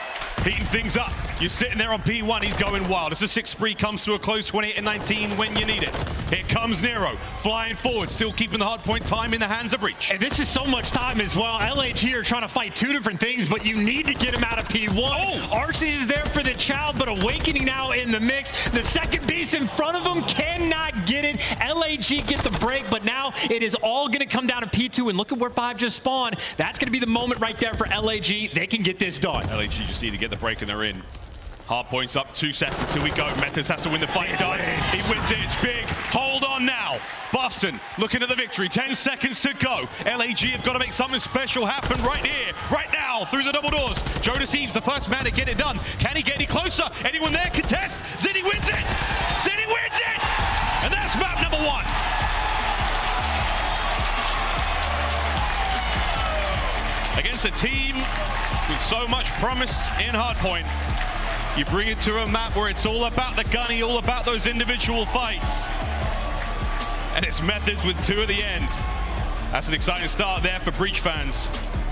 Heating things up. You're sitting there on P1. He's going wild. As the 6th spree comes to a close, 28 and 19 when you need it. Here comes Nero, flying forward, still keeping the hard point time in the hands of Breach. And this is so much time as well. LHG are trying to fight two different things, but you need to get him out of P1. Oh. Arcee is there for the child, but Owakening now in the mix. The second beast in front of him cannot get it. LHG get the break, but now it is all going to come down to P2, and look at where 5 just spawned. That's going to be the moment right there for LHG. They can get this done. LHG just need to get the break, and they're in. Hard points up, 2 seconds. Here we go. Methodz has to win the fight. He does. He wins it. It's big. Hold on now. Boston looking at the victory. 10 seconds to go. LAG have got to make something special happen right here, right now, through the double doors. Thieves, the first man to get it done. Can he get any closer? Anyone there? Contest. Ziddy wins it. Ziddy wins it. And that's map number 1. Against a team with so much promise in hardpoint. You bring it to a map where it's all about the gunny, all about those individual fights. And it's Methodz with 2 at the end. That's an exciting start there for Breach fans.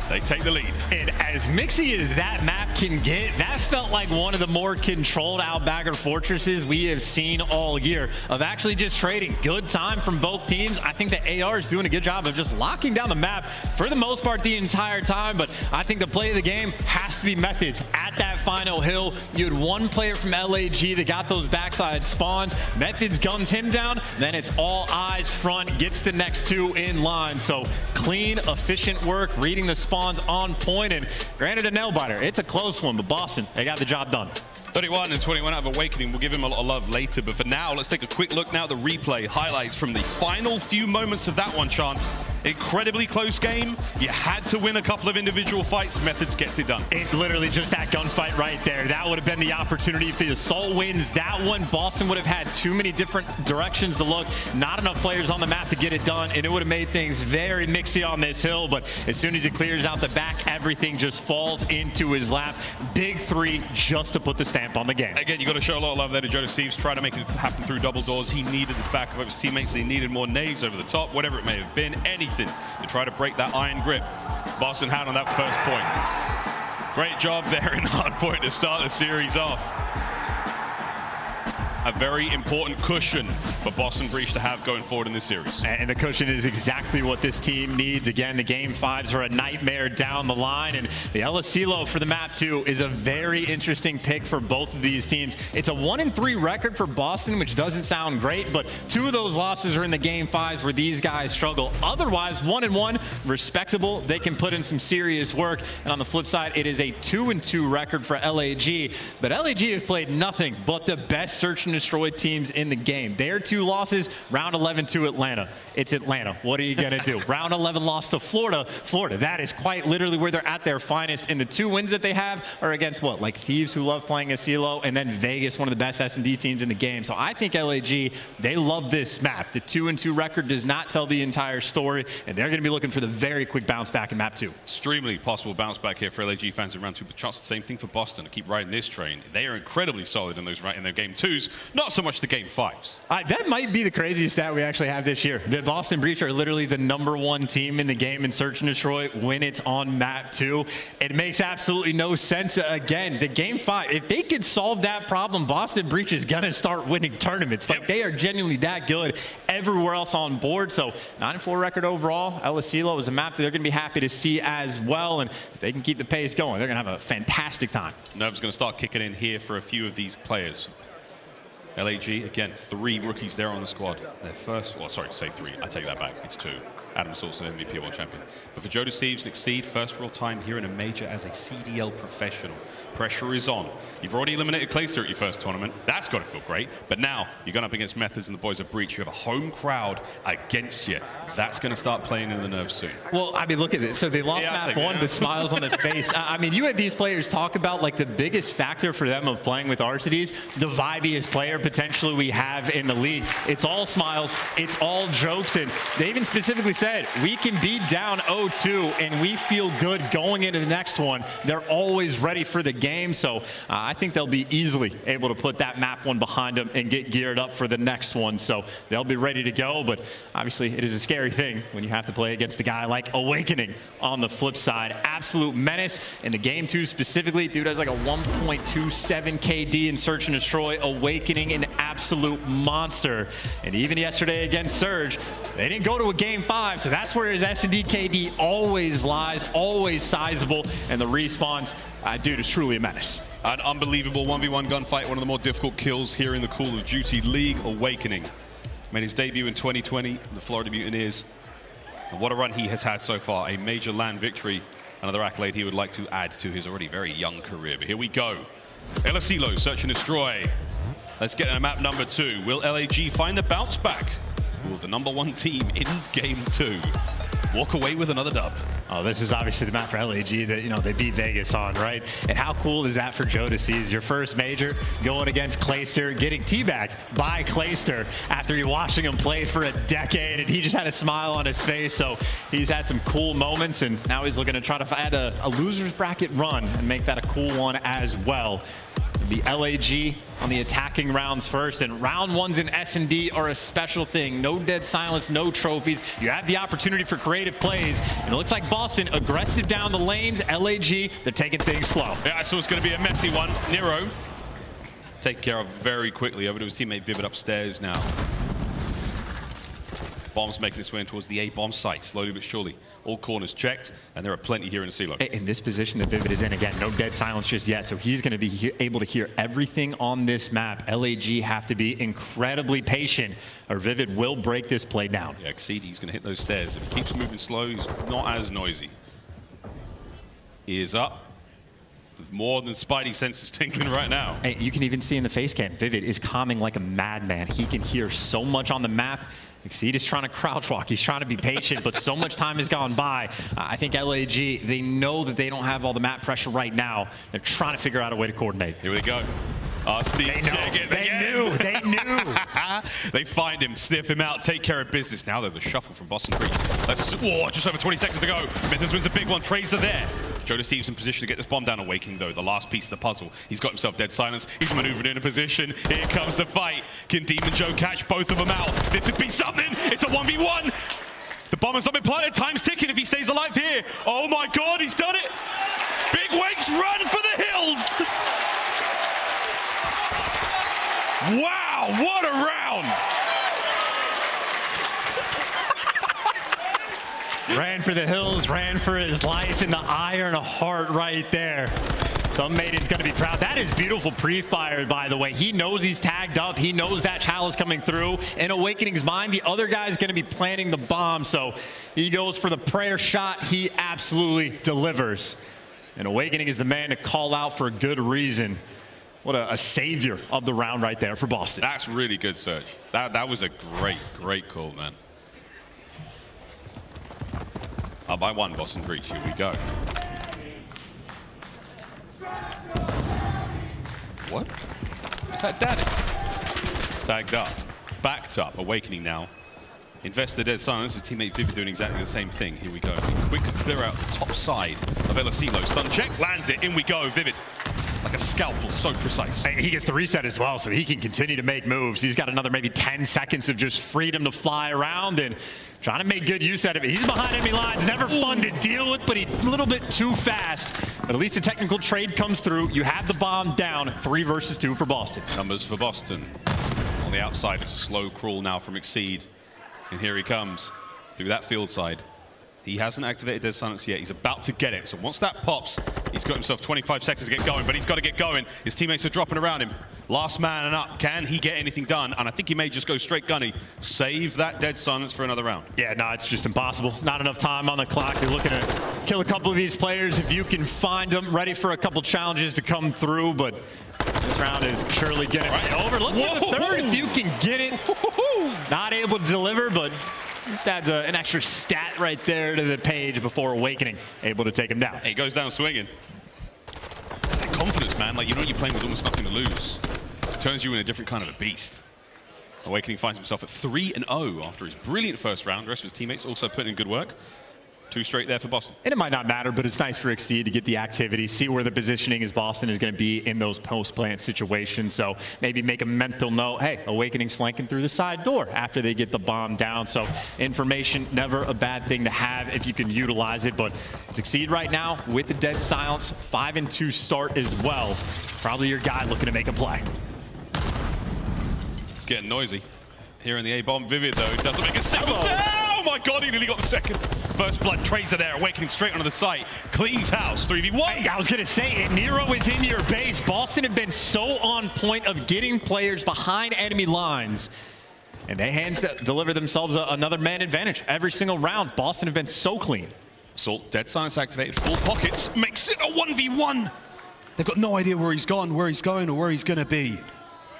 They take the lead. And as mixy as that map can get, that felt like one of the more controlled Outbagger fortresses we have seen all year of actually just trading. Good time from both teams. I think the AR is doing a good job of just locking down the map for the most part the entire time, but I think the play of the game has to be Methodz at that final hill. You had one player from LAG that got those backside spawns. Methodz guns him down, then it's all eyes front, gets the next 2 in line. So clean, efficient work, reading the spawn on point, and granted a nail biter. It's a close one, but Boston, they got the job done. 31 and 21 out of Awakening. We'll give him a lot of love later, but for now, let's take a quick look now at the replay. Highlights from the final few moments of that one, Chance. Incredibly close game. You had to win a couple of individual fights. Methodz gets it done. It's literally just that gunfight right there. That would have been the opportunity. If the Assault wins that one, Boston would have had too many different directions to look. Not enough players on the map to get it done, and it would have made things very mixy on this hill, but as soon as he clears out the back, everything just falls into his lap. Big 3 just to put the stamp on the game. Again, you got to show a lot of love there to Thieves. Try to make it happen through double doors. He needed the backup of his teammates. He needed more nades over the top, whatever it may have been, anything to try to break that iron grip. Boston had on that first point. Great job there in hard point to start the series off. A very important cushion for Boston Breach to have going forward in this series. And the cushion is exactly what this team needs. Again, the game 5s are a nightmare down the line, and the iLLeY for the map 2 is a very interesting pick for both of these teams. It's a 1-3 record for Boston, which doesn't sound great, but 2 of those losses are in the game 5s where these guys struggle. Otherwise, 1-1, respectable. They can put in some serious work. And on the flip side, it is a 2-2 record for LAG. But LAG have played nothing but the best search and destroy teams in the game. Their 2 losses, round 11 to Atlanta. It's Atlanta. What are you going to do? Round 11 loss to Florida. Florida, that is quite literally where they're at their finest. And the 2 wins that they have are against what? Like Thieves, who love playing aBeZy, and then Vegas, one of the best S&D teams in the game. So I think LAG, they love this map. The 2-2 record does not tell the entire story, and they're going to be looking for the very quick bounce back in map 2. Extremely possible bounce back here for LAG fans in round 2, but Chance, the same thing for Boston to keep riding this train. They are incredibly solid in those in their game 2s, not so much the game 5s. That might be the craziest stat we actually have this year. The Boston Breach are literally the #1 team in the game in search and destroy when it's on map 2. It makes absolutely no sense. Again, the game 5, if they could solve that problem, Boston Breach is going to start winning tournaments. Like, they are genuinely that good everywhere else on board. So 9-4 record overall. aBeZy is a map that they're going to be happy to see as well. And if they can keep the pace going, they're going to have a fantastic time. Nerves going to start kicking in here for a few of these players. LAG, again, 3 rookies there on the squad. Their first, well, sorry to say 3, I take that back, it's 2. Adam Source, an MVP World Champion. But for Thieves and Exceed, first real time here in a major as a CDL professional. Pressure is on. You've already eliminated Clayster at your first tournament. That's got to feel great. But now, you're going up against Methodz and the boys of Breach. You have a home crowd against you. That's going to start playing in the nerves soon. Well, I mean, look at this. So they lost map 1, the smiles on the face. I mean, you had these players talk about, like, the biggest factor for them of playing with Arcee, the vibiest player potentially we have in the league. It's all smiles. It's all jokes. And they even specifically said, we can be down 0-2 and we feel good going into the next one. They're always ready for the game. So I think they'll be easily able to put that map 1 behind them and get geared up for the next one. So they'll be ready to go. But obviously, it is a scary thing when you have to play against a guy like Owakening on the flip side. Absolute menace. In the game 2 specifically, dude has like a 1.27 KD in search and destroy. Owakening being an absolute monster. And even yesterday against Surge, they didn't go to a game 5, so that's where his S&D KD always lies, always sizable, and the respawns, dude, is truly a menace. An unbelievable 1v1 gunfight, one of the more difficult kills here in the Call of Duty League. Owakening made his debut in 2020, the Florida Mutineers. And what a run he has had so far, a major land victory. Another accolade he would like to add to his already very young career. But here we go. aBeZy, search and destroy. Let's get into map number 2. Will LAG find the bounce back? Will the #1 team in game 2 walk away with another dub? Oh, this is obviously the map for LAG that, you know, they beat Vegas on, right? And how cool is that for Joe to see? Is your first major going against Clayster, getting teabagged by Clayster after you watching him play for a decade, and he just had a smile on his face. So he's had some cool moments, and now he's looking to try to add a loser's bracket run and make that a cool one as well. The LAG on the attacking rounds first, and round 1s in S&D are a special thing. No dead silence, no trophies. You have the opportunity for creative plays, and it looks like Boston aggressive down the lanes. LAG, they're taking things slow. Yeah, so it's going to be a messy one. Nero taken care of very quickly. Over to his teammate Vivid upstairs now. Bombs making its way in towards the A-bomb site, slowly but surely. All corners checked, and there are plenty here in the CDL. In this position that Vivid is in, again, no dead silence just yet, so he's going to be able to hear everything on this map. LAG have to be incredibly patient, or Vivid will break this play down. Yeah, he's going to hit those stairs. If he keeps moving slow, he's not as noisy. He is up. There's more than Spidey senses tingling right now. Hey, you can even see in the face cam, Vivid is calming like a madman. He can hear so much on the map. Exceed is trying to crouch walk. He's trying to be patient, but so much time has gone by. I think LAG, they know that they don't have all the map pressure right now. They're trying to figure out a way to coordinate. Here we go. Steve, they knew. They find him, sniff him out, take care of business. Now they're the shuffle from Boston Creek. Just over 20 seconds to go. Methodz wins a big one. Trades are there. Joe Deceives in position to get this bomb down. Awakening, though, the last piece of the puzzle. He's got himself dead silence. He's maneuvering in a position. Here comes the fight. Can Demon Joe catch both of them out? This would be something. It's a 1v1. The bomb has not been planted. Time's ticking if he stays alive here. Oh my God, he's done it. Big Wakes run for the hills. Wow, what a round. Ran for the hills, ran for his life, in the iron heart right there. Some maiden's gonna be proud. That is beautiful pre-fire, by the way. He knows he's tagged up. He knows that chalice coming through. In Awakening's mind, the other guy's gonna be planting the bomb, so he goes for the prayer shot. He absolutely delivers. And Awakening is the man to call out for a good reason. What a savior of the round right there for Boston. That's really good, Serge. That was a great call, man. Up by 1, Boston Breach. Here we go. What? Is that Danny? Tagged up. Backed up. Awakening now. Invest the dead silence. His teammate Vivid doing exactly the same thing. Here we go. Quick clear out the top side of aBeZy. Stun check. Lands it. In we go. Vivid. Like a scalpel, so precise. And he gets the reset as well, so he can continue to make moves. He's got another maybe 10 seconds of just freedom to fly around and trying to make good use out of it. He's behind enemy lines, never fun to deal with, but he's a little bit too fast. But at least the technical trade comes through. You have the bomb down, 3 versus 2 for Boston. Numbers for Boston. On the outside, it's a slow crawl now from Exceed. And here he comes through that field side. He hasn't activated Dead Silence yet. He's about to get it. So once that pops, he's got himself 25 seconds to get going, but he's got to get going. His teammates are dropping around him. Last man and up. Can he get anything done? And I think he may just go straight gunny. Save that Dead Silence for another round. Yeah, no, it's just impossible. Not enough time on the clock. You're looking to kill a couple of these players if you can find them, ready for a couple challenges to come through, but this round is surely getting over. Look at the third if you can get it. Not able to deliver, but just adds an extra stat right there to the page before Awakening, able to take him down. He goes down swinging. It's that confidence, man. Like, you know, you're playing with almost nothing to lose. It turns you in a different kind of a beast. Awakening finds himself at 3-0 after his brilliant first round. The rest of his teammates also putting in good work. 2 straight there for Boston. And it might not matter, but it's nice for Exceed to get the activity, see where the positioning is Boston is going to be in those post-plant situations. So maybe make a mental note, hey, Awakening's flanking through the side door after they get the bomb down. So information, never a bad thing to have if you can utilize it. But it's Exceed right now with the Dead Silence, 5-2 start as well. Probably your guy looking to make a play. getting noisy. Here in the A-bomb, Vivid though doesn't make a single. Oh my god, he nearly got the second. First blood, Drazah there, Awakening straight onto the site. Cleans house, 3v1. Hey, I was gonna say, Nero is in your base. Boston have been so on point of getting players behind enemy lines. And they deliver themselves another man advantage every single round. Boston have been so clean. Assault, dead silence activated, full pockets, makes it a 1v1. They've got no idea where he's gone, where he's going, or where he's gonna be.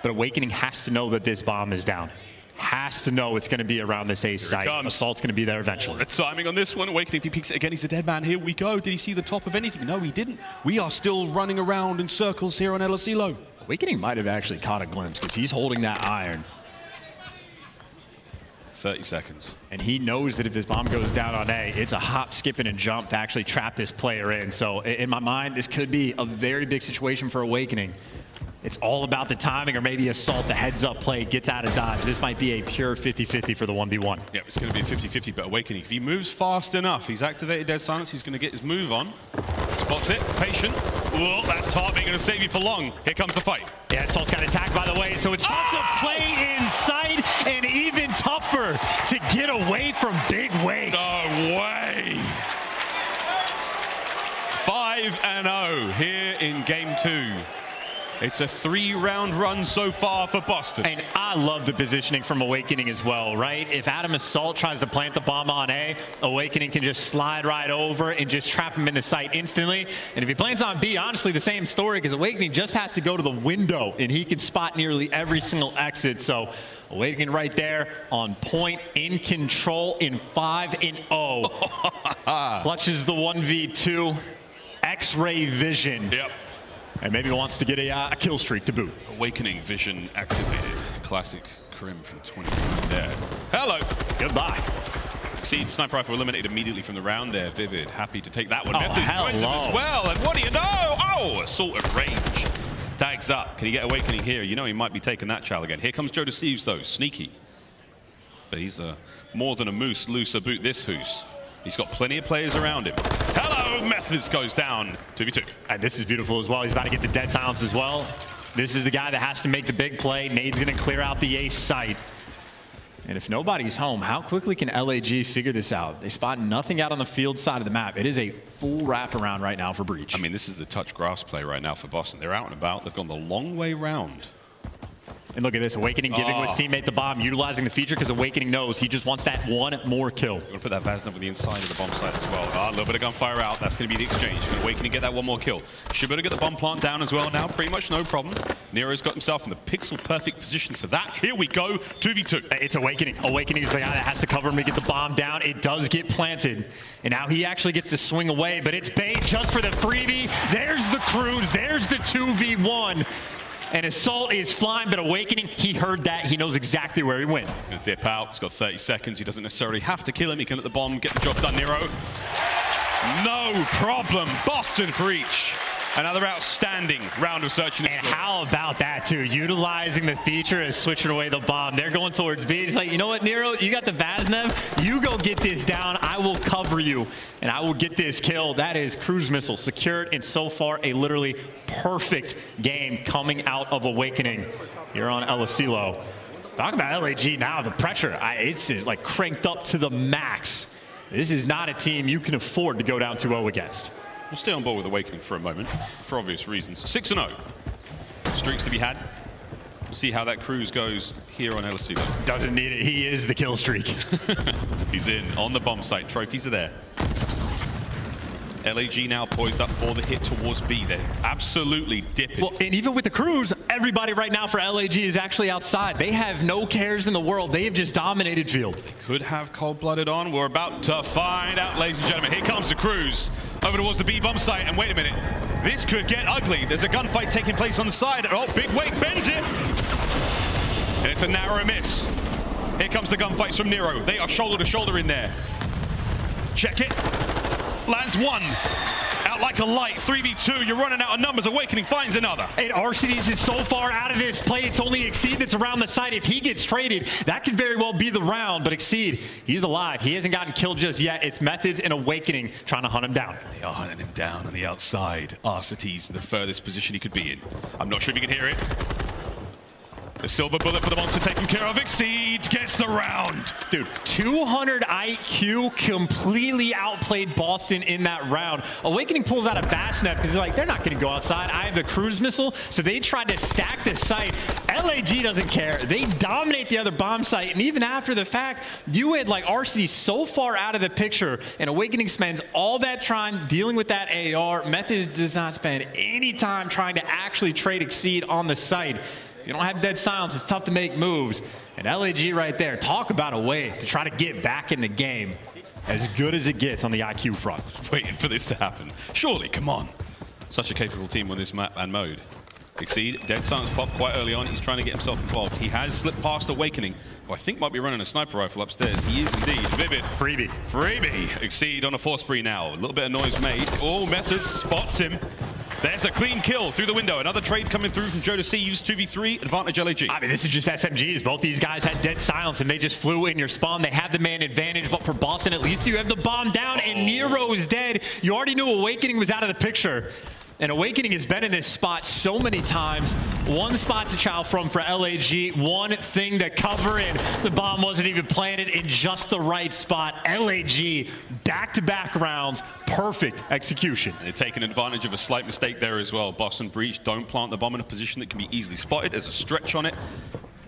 But Awakening has to know that this bomb is down. Has to know it's going to be around this A site. Assault's going to be there eventually. The timing on this one. Awakening, he peeks it again. He's a dead man. Here we go. Did he see the top of anything? No, he didn't. We are still running around in circles here on aLLeY. Awakening might have actually caught a glimpse because he's holding that iron. 30 seconds. And he knows that if this bomb goes down on A, it's a hop, skip, and a jump to actually trap this player in. So in my mind, this could be a very big situation for Awakening. It's all about the timing, or maybe Assault, the heads-up play, gets out of dodge. This might be a pure 50-50 for the 1v1. Yeah, it's going to be a 50-50, but Awakening, if he moves fast enough, he's activated Dead Silence, he's going to get his move on. Spots it, patient. Whoa, that tarp ain't going to save you for long. Here comes the fight. Yeah, Assault's got attacked, by the way, so it's tough to play inside, and even tougher to get away from Big Wake. No way. 5-0 here in game 2. It's a 3-round run so far for Boston. And I love the positioning from Awakening as well, right? If Adam Assault tries to plant the bomb on A, Awakening can just slide right over and just trap him in the site instantly. And if he plants on B, honestly, the same story, because Awakening just has to go to the window, and he can spot nearly every single exit. So Awakening right there on point, in control, in 5-0. Clutches the 1v2. X-ray vision. Yep. And maybe wants to get a kill streak to boot. Awakening vision activated. Classic Crim from 20 there. Hello. Goodbye. Exceed sniper rifle eliminated immediately from the round there. Vivid happy to take that one. Oh, Methodz joins him as well. And what do you know? Oh, Assault at range. Tags up. Can he get Awakening here? You know he might be taking that chow again. Here comes Joe to Thieves though. Sneaky. But he's more than a moose loose about this hoose. He's got plenty of players around him. Hello, Methodz goes down. 2v2. And this is beautiful as well. He's about to get the dead silence as well. This is the guy that has to make the big play. Nade's going to clear out the ace site. And if nobody's home, how quickly can LAG figure this out? They spot nothing out on the field side of the map. It is a full wraparound right now for Breach. I mean, this is the touch grass play right now for Boston. They're out and about. They've gone the long way round. And look at this, Awakening giving his teammate the bomb, utilizing the feature because Awakening knows he just wants that one more kill. We're going to put that Vaz over the inside of the bomb site as well. A little bit of gunfire out. That's going to be the exchange. Can Awakening get that one more kill? Should be able to get the bomb plant down as well now. Pretty much no problem. Nero's got himself in the pixel-perfect position for that. Here we go, 2v2. It's Awakening. Awakening is the guy that has to cover him to get the bomb down. It does get planted. And now he actually gets to swing away, but it's bait just for the freebie. There's the cruise. There's the 2v1. And Assault is flying, but Awakening, he heard that. He knows exactly where he went. He's going to dip out. He's got 30 seconds. He doesn't necessarily have to kill him. He can let the bomb get the job done. Nero. No problem. Boston Breach. Another outstanding round of search and destroy. And how about that, too? Utilizing the feature and switching away the bomb. They're going towards B. He's like, you know what, Nero? You got the Vaznev. You go get this down. I will cover you, and I will get this kill. That is cruise missile secured, and so far, a literally perfect game coming out of Awakening here on aLLeY. Talk about LAG now. The pressure, it's like cranked up to the max. This is not a team you can afford to go down 2-0 against. We'll stay on board with Awakening for a moment, for obvious reasons. 6-0. Streaks to be had. We'll see how that cruise goes here on aLLeY. Doesn't need it. He is the kill streak. He's in on the bomb site. Trophies are there. LAG now poised up for the hit towards B. They're absolutely dipping. Well, and even with the cruise, everybody right now for LAG is actually outside. They have no cares in the world. They have just dominated field. They could have cold-blooded on. We're about to find out, ladies and gentlemen. Here comes the cruise over towards the B bomb site. And wait a minute. This could get ugly. There's a gunfight taking place on the side. Oh, Big Wake bends it. And it's a narrow miss. Here comes the gunfights from Nero. They are shoulder to shoulder in there. Check it. Lands one. Out like a light. 3v2. You're running out of numbers. Awakening finds another. And Arcades is so far out of this play. It's only Exceed that's around the site. If he gets traded, that could very well be the round. But Exceed, he's alive. He hasn't gotten killed just yet. It's Methodz and Awakening trying to hunt him down. They are hunting him down on the outside. Arcades, the furthest position he could be in. I'm not sure if you can hear it. The silver bullet for the monster taken care of. Exceed gets the round. Dude, 200 IQ completely outplayed Boston in that round. Owakening pulls out a Bassnet because they're like, they're not going to go outside. I have the cruise missile, so they tried to stack the site. LAG doesn't care. They dominate the other bomb site, and even after the fact, you had like RC so far out of the picture, and Owakening spends all that time dealing with that AR. Methodz does not spend any time trying to actually trade Exceed on the site. If you don't have dead silence, it's tough to make moves. And LAG right there, talk about a way to try to get back in the game. As good as it gets on the IQ front. Waiting for this to happen. Surely, come on. Such a capable team on this map and mode. Exceed, dead silence pop quite early on. He's trying to get himself involved. He has slipped past Owakening, who I think might be running a sniper rifle upstairs. He is indeed. Vivid. Freebie. Freebie. Exceed on a force spree now. A little bit of noise made. Oh, Methodz spots him. There's a clean kill through the window. Another trade coming through from Joe to Thieves. 2v3, advantage LAG. I mean, this is just SMGs. Both these guys had dead silence, and they just flew in your spawn. They had the man advantage, but for Boston, at least you have the bomb down, and Nero is dead. You already knew Owakening was out of the picture. And Owakening has been in this spot so many times. One spot to chow from for LAG, one thing to cover in. The bomb wasn't even planted in just the right spot. LAG, back-to-back rounds, perfect execution. They're taking advantage of a slight mistake there as well. Boss and Breach don't plant the bomb in a position that can be easily spotted. There's a stretch on it.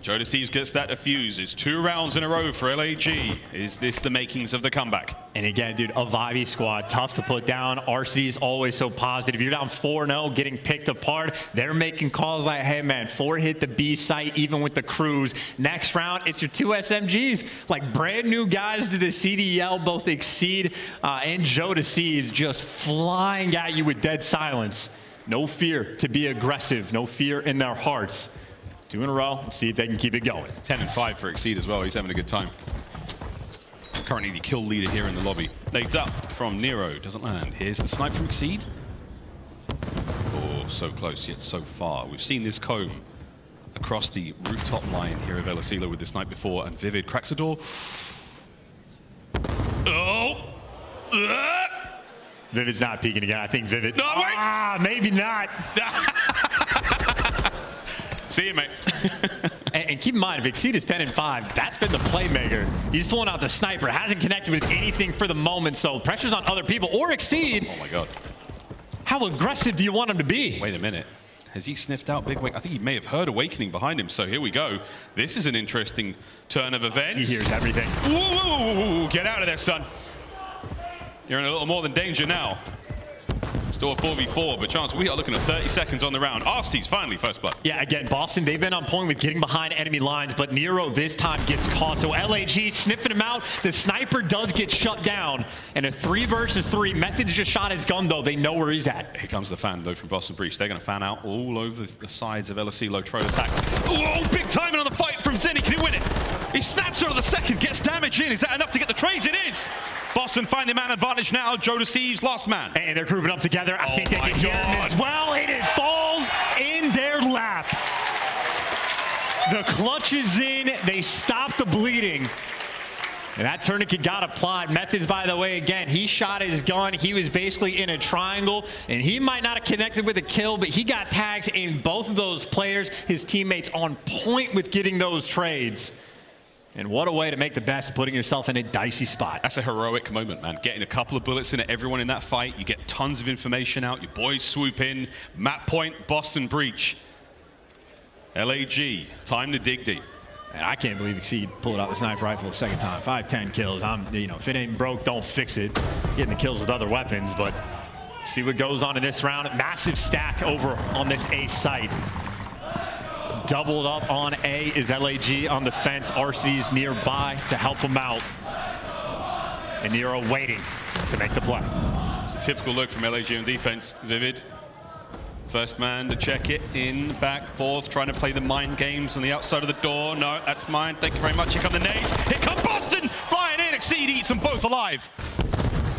Joe to Thieves gets that defuse. It's 2 rounds in a row for LAG. Is this the makings of the comeback? And again, dude, a vibey squad, tough to put down. RC is always so positive. You're down 4-0, getting picked apart. They're making calls like, hey man, 4 hit the B site, even with the crews. Next round, it's your 2 SMGs. Like brand new guys to the CDL, both Exceed and Joe to Thieves, just flying at you with dead silence. No fear to be aggressive, no fear in their hearts. 2 in a row. Let's see if they can keep it going. It's 10-5 for Exceed as well. He's having a good time. Currently the kill leader here in the lobby. Nades up from Nero. Doesn't land. Here's the snipe from Exceed. Oh, so close yet so far. We've seen this comb across the rooftop line here of aBeZy with the snipe before, and Vivid cracks a door. Oh! Vivid's not peeking again. I think Vivid. No, wait! Ah, maybe not. See you, mate. and keep in mind, if Exceed is 10-5, that's been the playmaker. He's pulling out the sniper, hasn't connected with anything for the moment, so pressure's on other people. Or Exceed. Oh my God. How aggressive do you want him to be? Wait a minute. Has he sniffed out Big Wing? I think he may have heard Owakening behind him, so here we go. This is an interesting turn of events. He hears everything. Whoa, whoa, whoa, whoa. Get out of there, son. You're in a little more than danger now. Still a 4v4, but chance we are looking at 30 seconds on the round. Arstie's finally first blood. Yeah, again, Boston, they've been on point with getting behind enemy lines, but Nero this time gets caught. So LAG sniffing him out. The sniper does get shut down. And a 3 versus 3. Methodz just shot his gun, though. They know where he's at. Here comes the fan, though, from Boston Breach. They're going to fan out all over the sides of aLLeY. Troll attack. Oh, big timing on the fight from Zenny. Can he win it? He snaps her on the second, gets damage in. Is that enough to get the trades? It is. Boston find the man advantage now. Joe to Thieves, last man. And they're grouping up together. I think they can hear him as well. And it falls in their lap. The clutch is in. They stop the bleeding. And that tourniquet got applied. Methodz, by the way, again, he shot his gun. He was basically in a triangle, and he might not have connected with a kill, but he got tags in both of those players. His teammates on point with getting those trades. And what a way to make the best of putting yourself in a dicey spot. That's a heroic moment, man. Getting a couple of bullets into everyone in that fight. You get tons of information out. Your boys swoop in. Map point, Boston Breach. LAG, time to dig deep. And I can't believe Exceed pulled out the sniper rifle a second time. 5-10 kills. If it ain't broke, don't fix it. Getting the kills with other weapons, but see what goes on in this round. Massive stack over on this A site. Doubled up on A is LAG on the fence. RC's nearby to help him out. And Nero waiting to make the play. It's a typical look from LAG on defense. Vivid. First man to check it in, back, forth, trying to play the mind games on the outside of the door. No, that's mine. Thank you very much. Here come the nades. Here come Boston! Flying in. Exceed eats them both alive.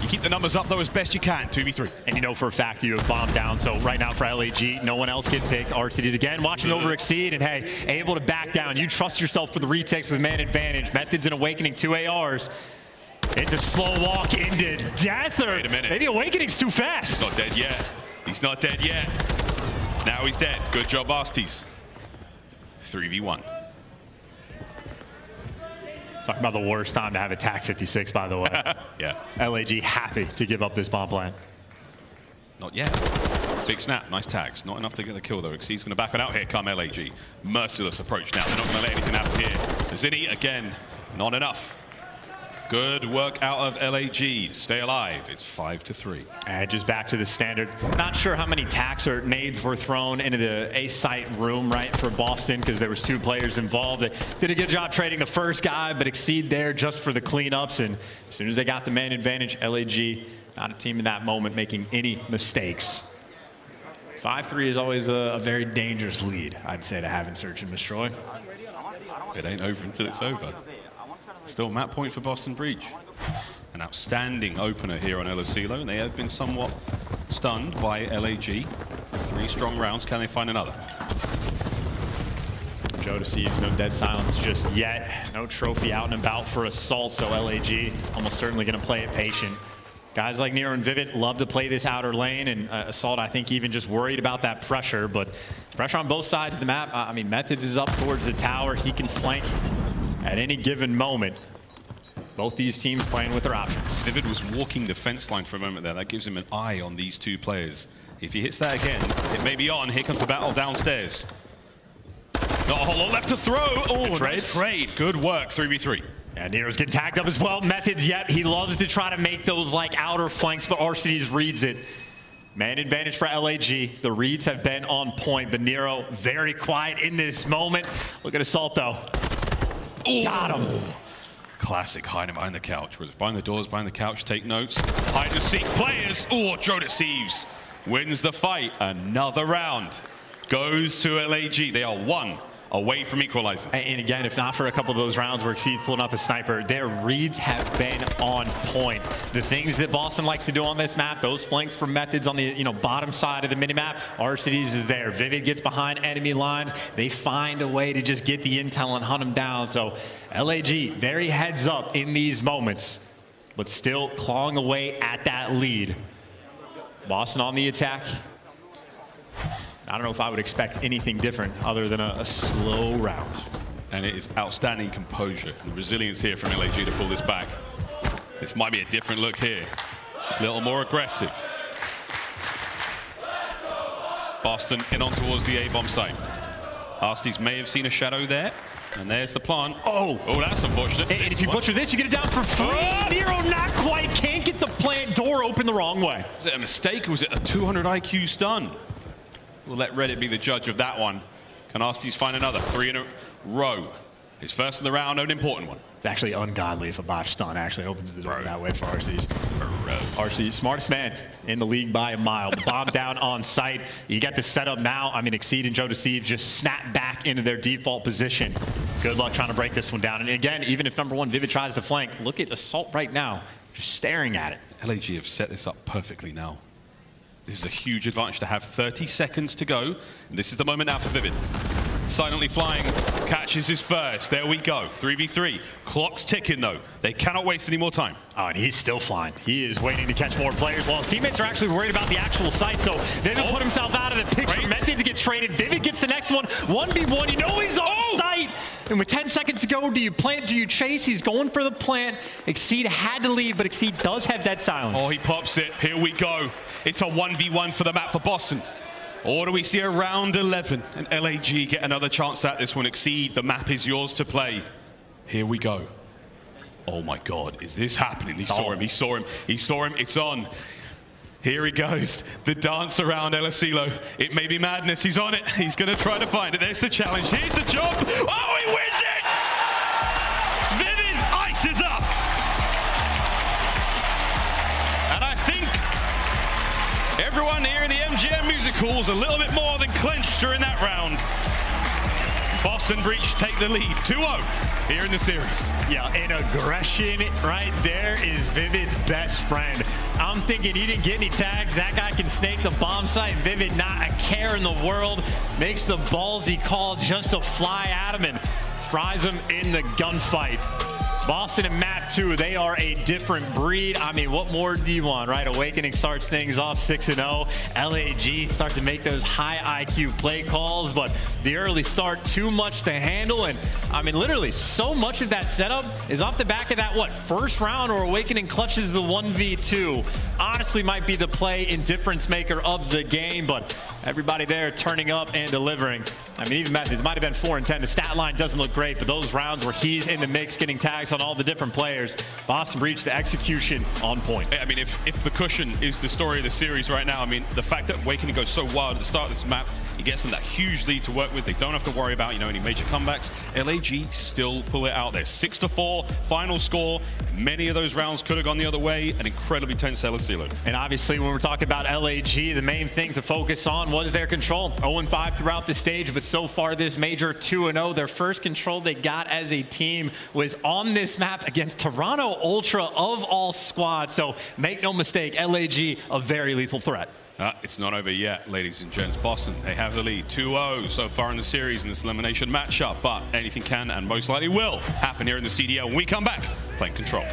You keep the numbers up, though, as best you can. 2v3. And you know for a fact you have bombed down. So right now for LAG, no one else get picked. RCD's again watching over Exceed. And hey, able to back down. You trust yourself for the retakes with man advantage. Methodz and Owakening, 2 ARs. It's a slow walk into death. Or wait a minute. Maybe Awakening's too fast. He's not dead yet. He's not dead yet. Now he's dead. Good job, Asties. 3v1. Talk about the worst time to have attack 56, by the way. Yeah. LAG happy to give up this bomb plant. Not yet. Big snap, nice tags. Not enough to get the kill though. He's going to back it out here. Come LAG. Merciless approach now. They're not going to let anything happen here. aBeZy again, not enough. Good work out of LAG. Stay alive. It's 5-3. And just back to the standard. Not sure how many tacks or nades were thrown into the A site room, right, for Boston, because there was 2 players involved. They did a good job trading the first guy, but exceed there just for the cleanups. And as soon as they got the man advantage, LAG, not a team in that moment making any mistakes. 5-3 is always a very dangerous lead, I'd say, to have in Search and Destroy. It ain't over until it's over. Still map point for Boston Breach. An outstanding opener here on aLLeY, and they have been somewhat stunned by LAG. 3 strong rounds. Can they find another? Joe deceives, no dead silence just yet. No trophy out and about for Assault, so LAG almost certainly going to play it patient. Guys like Nero and Vivid love to play this outer lane, and Assault, I think, even just worried about that pressure, but pressure on both sides of the map. I mean, Methodz is up towards the tower. He can flank at any given moment. Both these teams playing with their options. Vivid was walking the fence line for a moment there. That gives him an eye on these 2 players. If he hits that again, it may be on. Here comes the battle downstairs. Not a whole lot left to throw. Oh, nice trade. Good work, 3v3. And Nero's getting tagged up as well. Methodz, yep, he loves to try to make those like outer flanks, but Arcitys reads it. Man advantage for LAG. The reads have been on point, but Nero very quiet in this moment. Look at Assault though. Ooh. Got him. Classic hiding behind the couch. Was behind the doors, behind the couch, take notes. Hide and seek players. Oh, Joe deceives. Wins the fight. Another round goes to LAG. They are 1 away from equalizing. And again, if not for a couple of those rounds where Xyz pulling out the sniper, their reads have been on point. The things that Boston likes to do on this map, those flanks for Methodz on the bottom side of the minimap, Arcitys is there. Vivid gets behind enemy lines. They find a way to just get the intel and hunt them down. So LAG very heads up in these moments, but still clawing away at that lead. Boston on the attack. I don't know if I would expect anything different other than a slow round. And it is outstanding composure and resilience here from LAG to pull this back. This might be a different look here. A little more aggressive. Boston in on towards the A-bomb site. Arcitys may have seen a shadow there. And there's the plant. Oh, that's unfortunate. And if you butcher this, you get it down for free. Oh! Nero not quite, can't get the plant door open the wrong way. Was it a mistake or was it a 200 IQ stun? We'll let Reddit be the judge of that one. Can Arcitys find another? 3 in a row. His first in the round, an important one. It's actually ungodly if a botch stun actually opens the door that way for Arcitys. Arcitys, smartest man in the league by a mile. Bomb down on site. You got the setup now. I mean, Exceed and Joe Deceive just snap back into their default position. Good luck trying to break this one down. And again, even if number 1 Vivid tries to flank, look at Assault right now, just staring at it. LAG have set this up perfectly now. This is a huge advantage to have 30 seconds to go. And this is the moment now for Vivid. Silently flying, catches his first. There we go, 3v3. Clock's ticking though. They cannot waste any more time. Oh, and he's still flying. He is waiting to catch more players while his teammates are actually worried about the actual site. So Vivid put himself out of the picture. Methodz gets traded. Vivid gets the next one. 1v1, you know he's on site. And with 10 seconds to go, do you plant, do you chase? He's going for the plant. Exceed had to leave, but Exceed does have dead silence. Oh, he pops it. Here we go. It's a 1v1 for the map for Boston. Or do we see a round 11 and LAG get another chance at this one? Exceed, the map is yours to play. Here we go. Oh my God, is this happening? He saw him, he saw him, he saw him, it's on. Here he goes, the dance around aLLeY. It may be madness, he's on it. He's gonna try to find it. There's the challenge, here's the jump. Oh, he wins it! Vivid ices up. And I think everyone here in the MGM Music Hall is a little bit more than clenched during that round. Boston Breach take the lead, 2-0 here in the series. Yeah, and aggression right there is Vivid's best friend. I'm thinking he didn't get any tags. That guy can snake the bomb site. Vivid, not a care in the world, makes the ballsy call just to fly at him and fries him in the gunfight. Boston and Map 2, they are a different breed. I mean, what more do you want, right? Awakening starts things off 6-0. LAG start to make those high IQ play calls, but the early start, too much to handle. And I mean, literally, so much of that setup is off the back of that, first round, or Awakening clutches the 1v2. Honestly, might be the play and difference maker of the game, but everybody there turning up and delivering. I mean, even Methodz might have been 4-10. The stat line doesn't look great, but those rounds where he's in the mix, getting tags on all the different players, Boston Breach, the execution on point. I mean, if the cushion is the story of the series right now, I mean, the fact that Awakening goes so wild at the start of this map, it gets them that huge lead to work with. They don't have to worry about, any major comebacks. LAG still pull it out there. 6-4, final score. Many of those rounds could have gone the other way. An incredibly tense LSC. And obviously, when we're talking about LAG, the main thing to focus on was their control. 0-5 throughout the stage, but so far this major 2-0. Their first control they got as a team was on this map against Toronto Ultra of all squads. So make no mistake, LAG, a very lethal threat. It's not over yet, ladies and gents. Boston, they have the lead 2-0 so far in the series in this elimination matchup, but anything can and most likely will happen here in the CDL when we come back playing Control.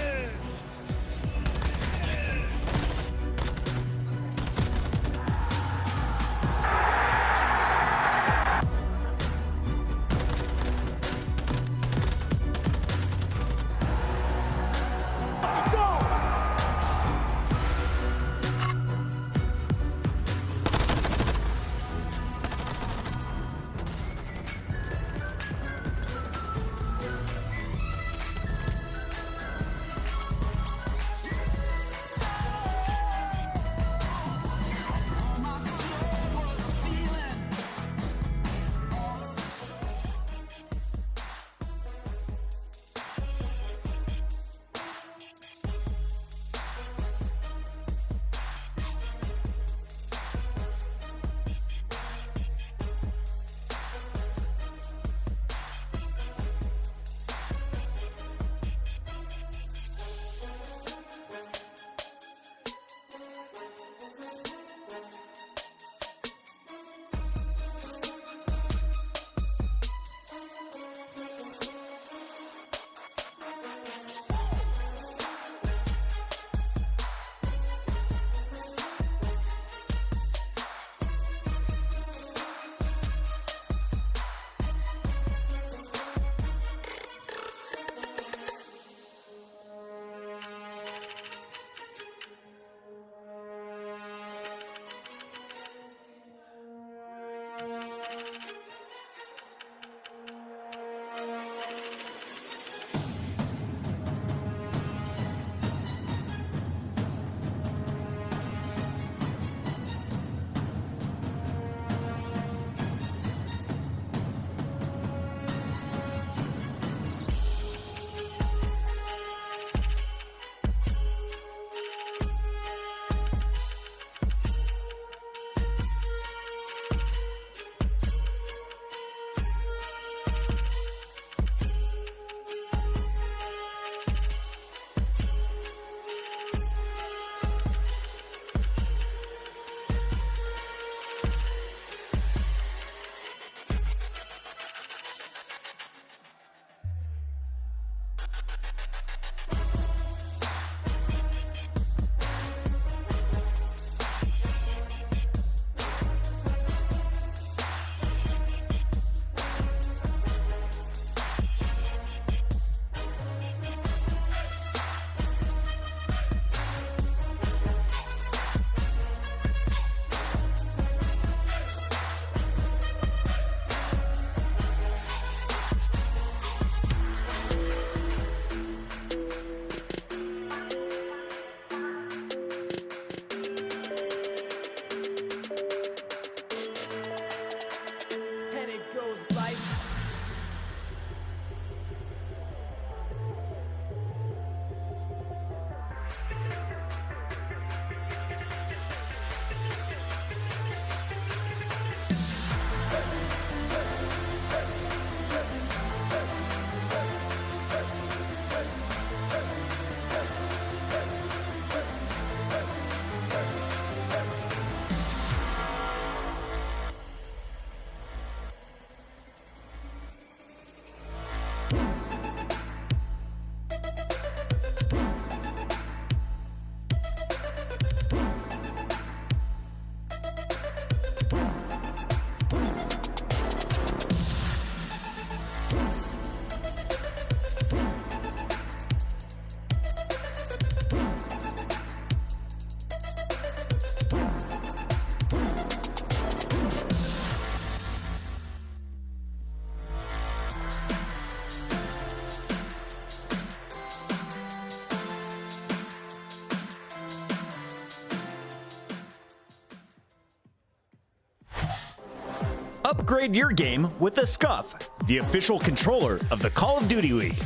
Upgrade your game with the Scuff, the official controller of the Call of Duty League.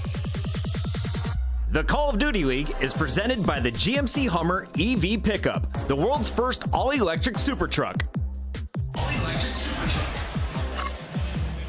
The Call of Duty League is presented by the GMC Hummer EV Pickup, the world's first all-electric super truck.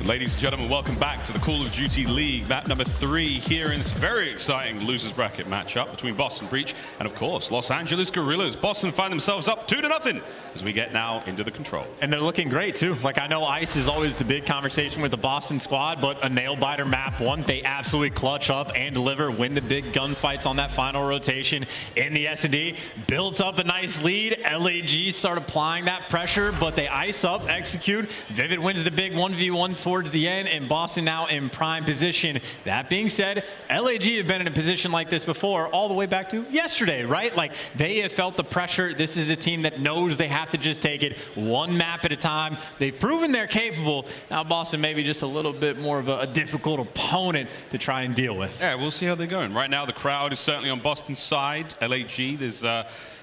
Ladies and gentlemen, welcome back to the Call of Duty League, map number 3 here in this very exciting losers bracket matchup between Boston Breach and, of course, Los Angeles Guerrillas. Boston find themselves up 2-0 as we get now into the control. And they're looking great, too. Like, I know Ice is always the big conversation with the Boston squad, but a nail-biter map 1, they absolutely clutch up and deliver, win the big gunfights on that final rotation in the S&D. Built up a nice lead. LAG start applying that pressure, but they ice up, execute. Vivid wins the big 1v1 towards the end, and Boston now in prime position. That being said, LAG have been in a position like this before all the way back to yesterday, right? Like, they have felt the pressure. This is a team that knows they have to just take it one map at a time. They've proven they're capable. Now Boston maybe just a little bit more of a difficult opponent to try and deal with. Yeah, we'll see how they're going. Right now, the crowd is certainly on Boston's side. LAG, there's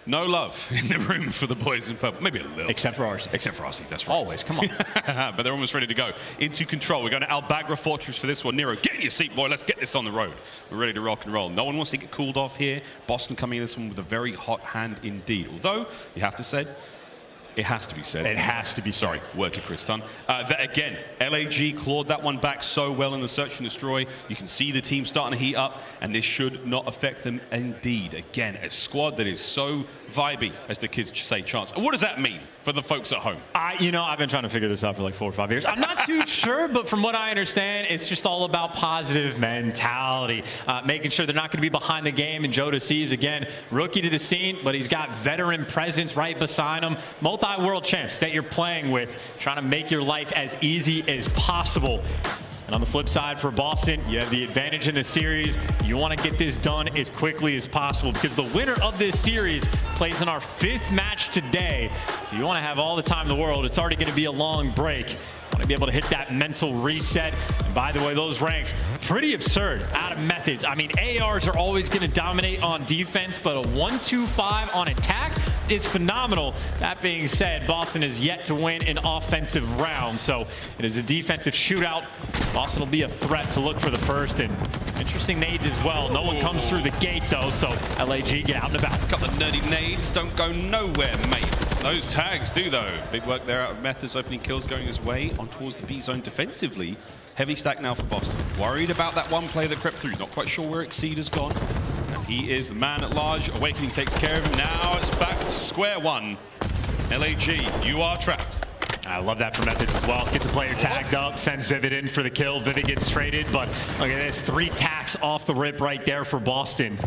no love in the room for the boys in purple. Maybe a little. Except for RC. Except for RC, that's right. Always, come on. But they're almost ready to go into control. We're going to aBeZy Fortress for this one. Nero, get in your seat, boy. Let's get this on the road. We're ready to rock and roll. No one wants to get cooled off here. Boston coming in this one with a very hot hand indeed. Although, you have to say, it has to be said. It has to be said. Sorry, word to Chris Dunn. That again, LAG clawed that one back so well in the search and destroy. You can see the team starting to heat up, and this should not affect them indeed. Again, a squad that is so vibey, as the kids say, Chance. What does that mean for the folks at home? You know, I've been trying to figure this out for like 4 or 5 years. I'm not too sure, but from what I understand, it's just all about positive mentality. Making sure they're not going to be behind the game. And Joe Thieves, again, rookie to the scene, but he's got veteran presence right beside him. Multi-world champs that you're playing with, trying to make your life as easy as possible. And on the flip side for Boston, you have the advantage in the series. You want to get this done as quickly as possible because the winner of this series plays in our 5th match today. So you want to have all the time in the world. It's already going to be a long break. Want to be able to hit that mental reset. And by the way, those ranks, pretty absurd out of Methodz. I mean, ARs are always going to dominate on defense, but a 1-2-5 on attack is phenomenal. That being said, Boston is yet to win an offensive round, so it is a defensive shootout. Boston will be a threat to look for the first, and interesting nades as well. No one comes through the gate, though, so LAG get out and about. Got the nerdy nades, don't go nowhere, mate. Those tags do, though. Big work there out of Methodz, opening kills going his way on towards the B zone defensively. Heavy stack now for Boston. Worried about that one play that crept through. Not quite sure where Exceed has gone. And he is the man at large. Awakening takes care of him. Now it's back to square one. LAG, you are trapped. I love that for Methodz as well. Gets a player tagged up, sends Vivid in for the kill. Vivid gets traded, but look at this. 3 tacks off the rip right there for Boston.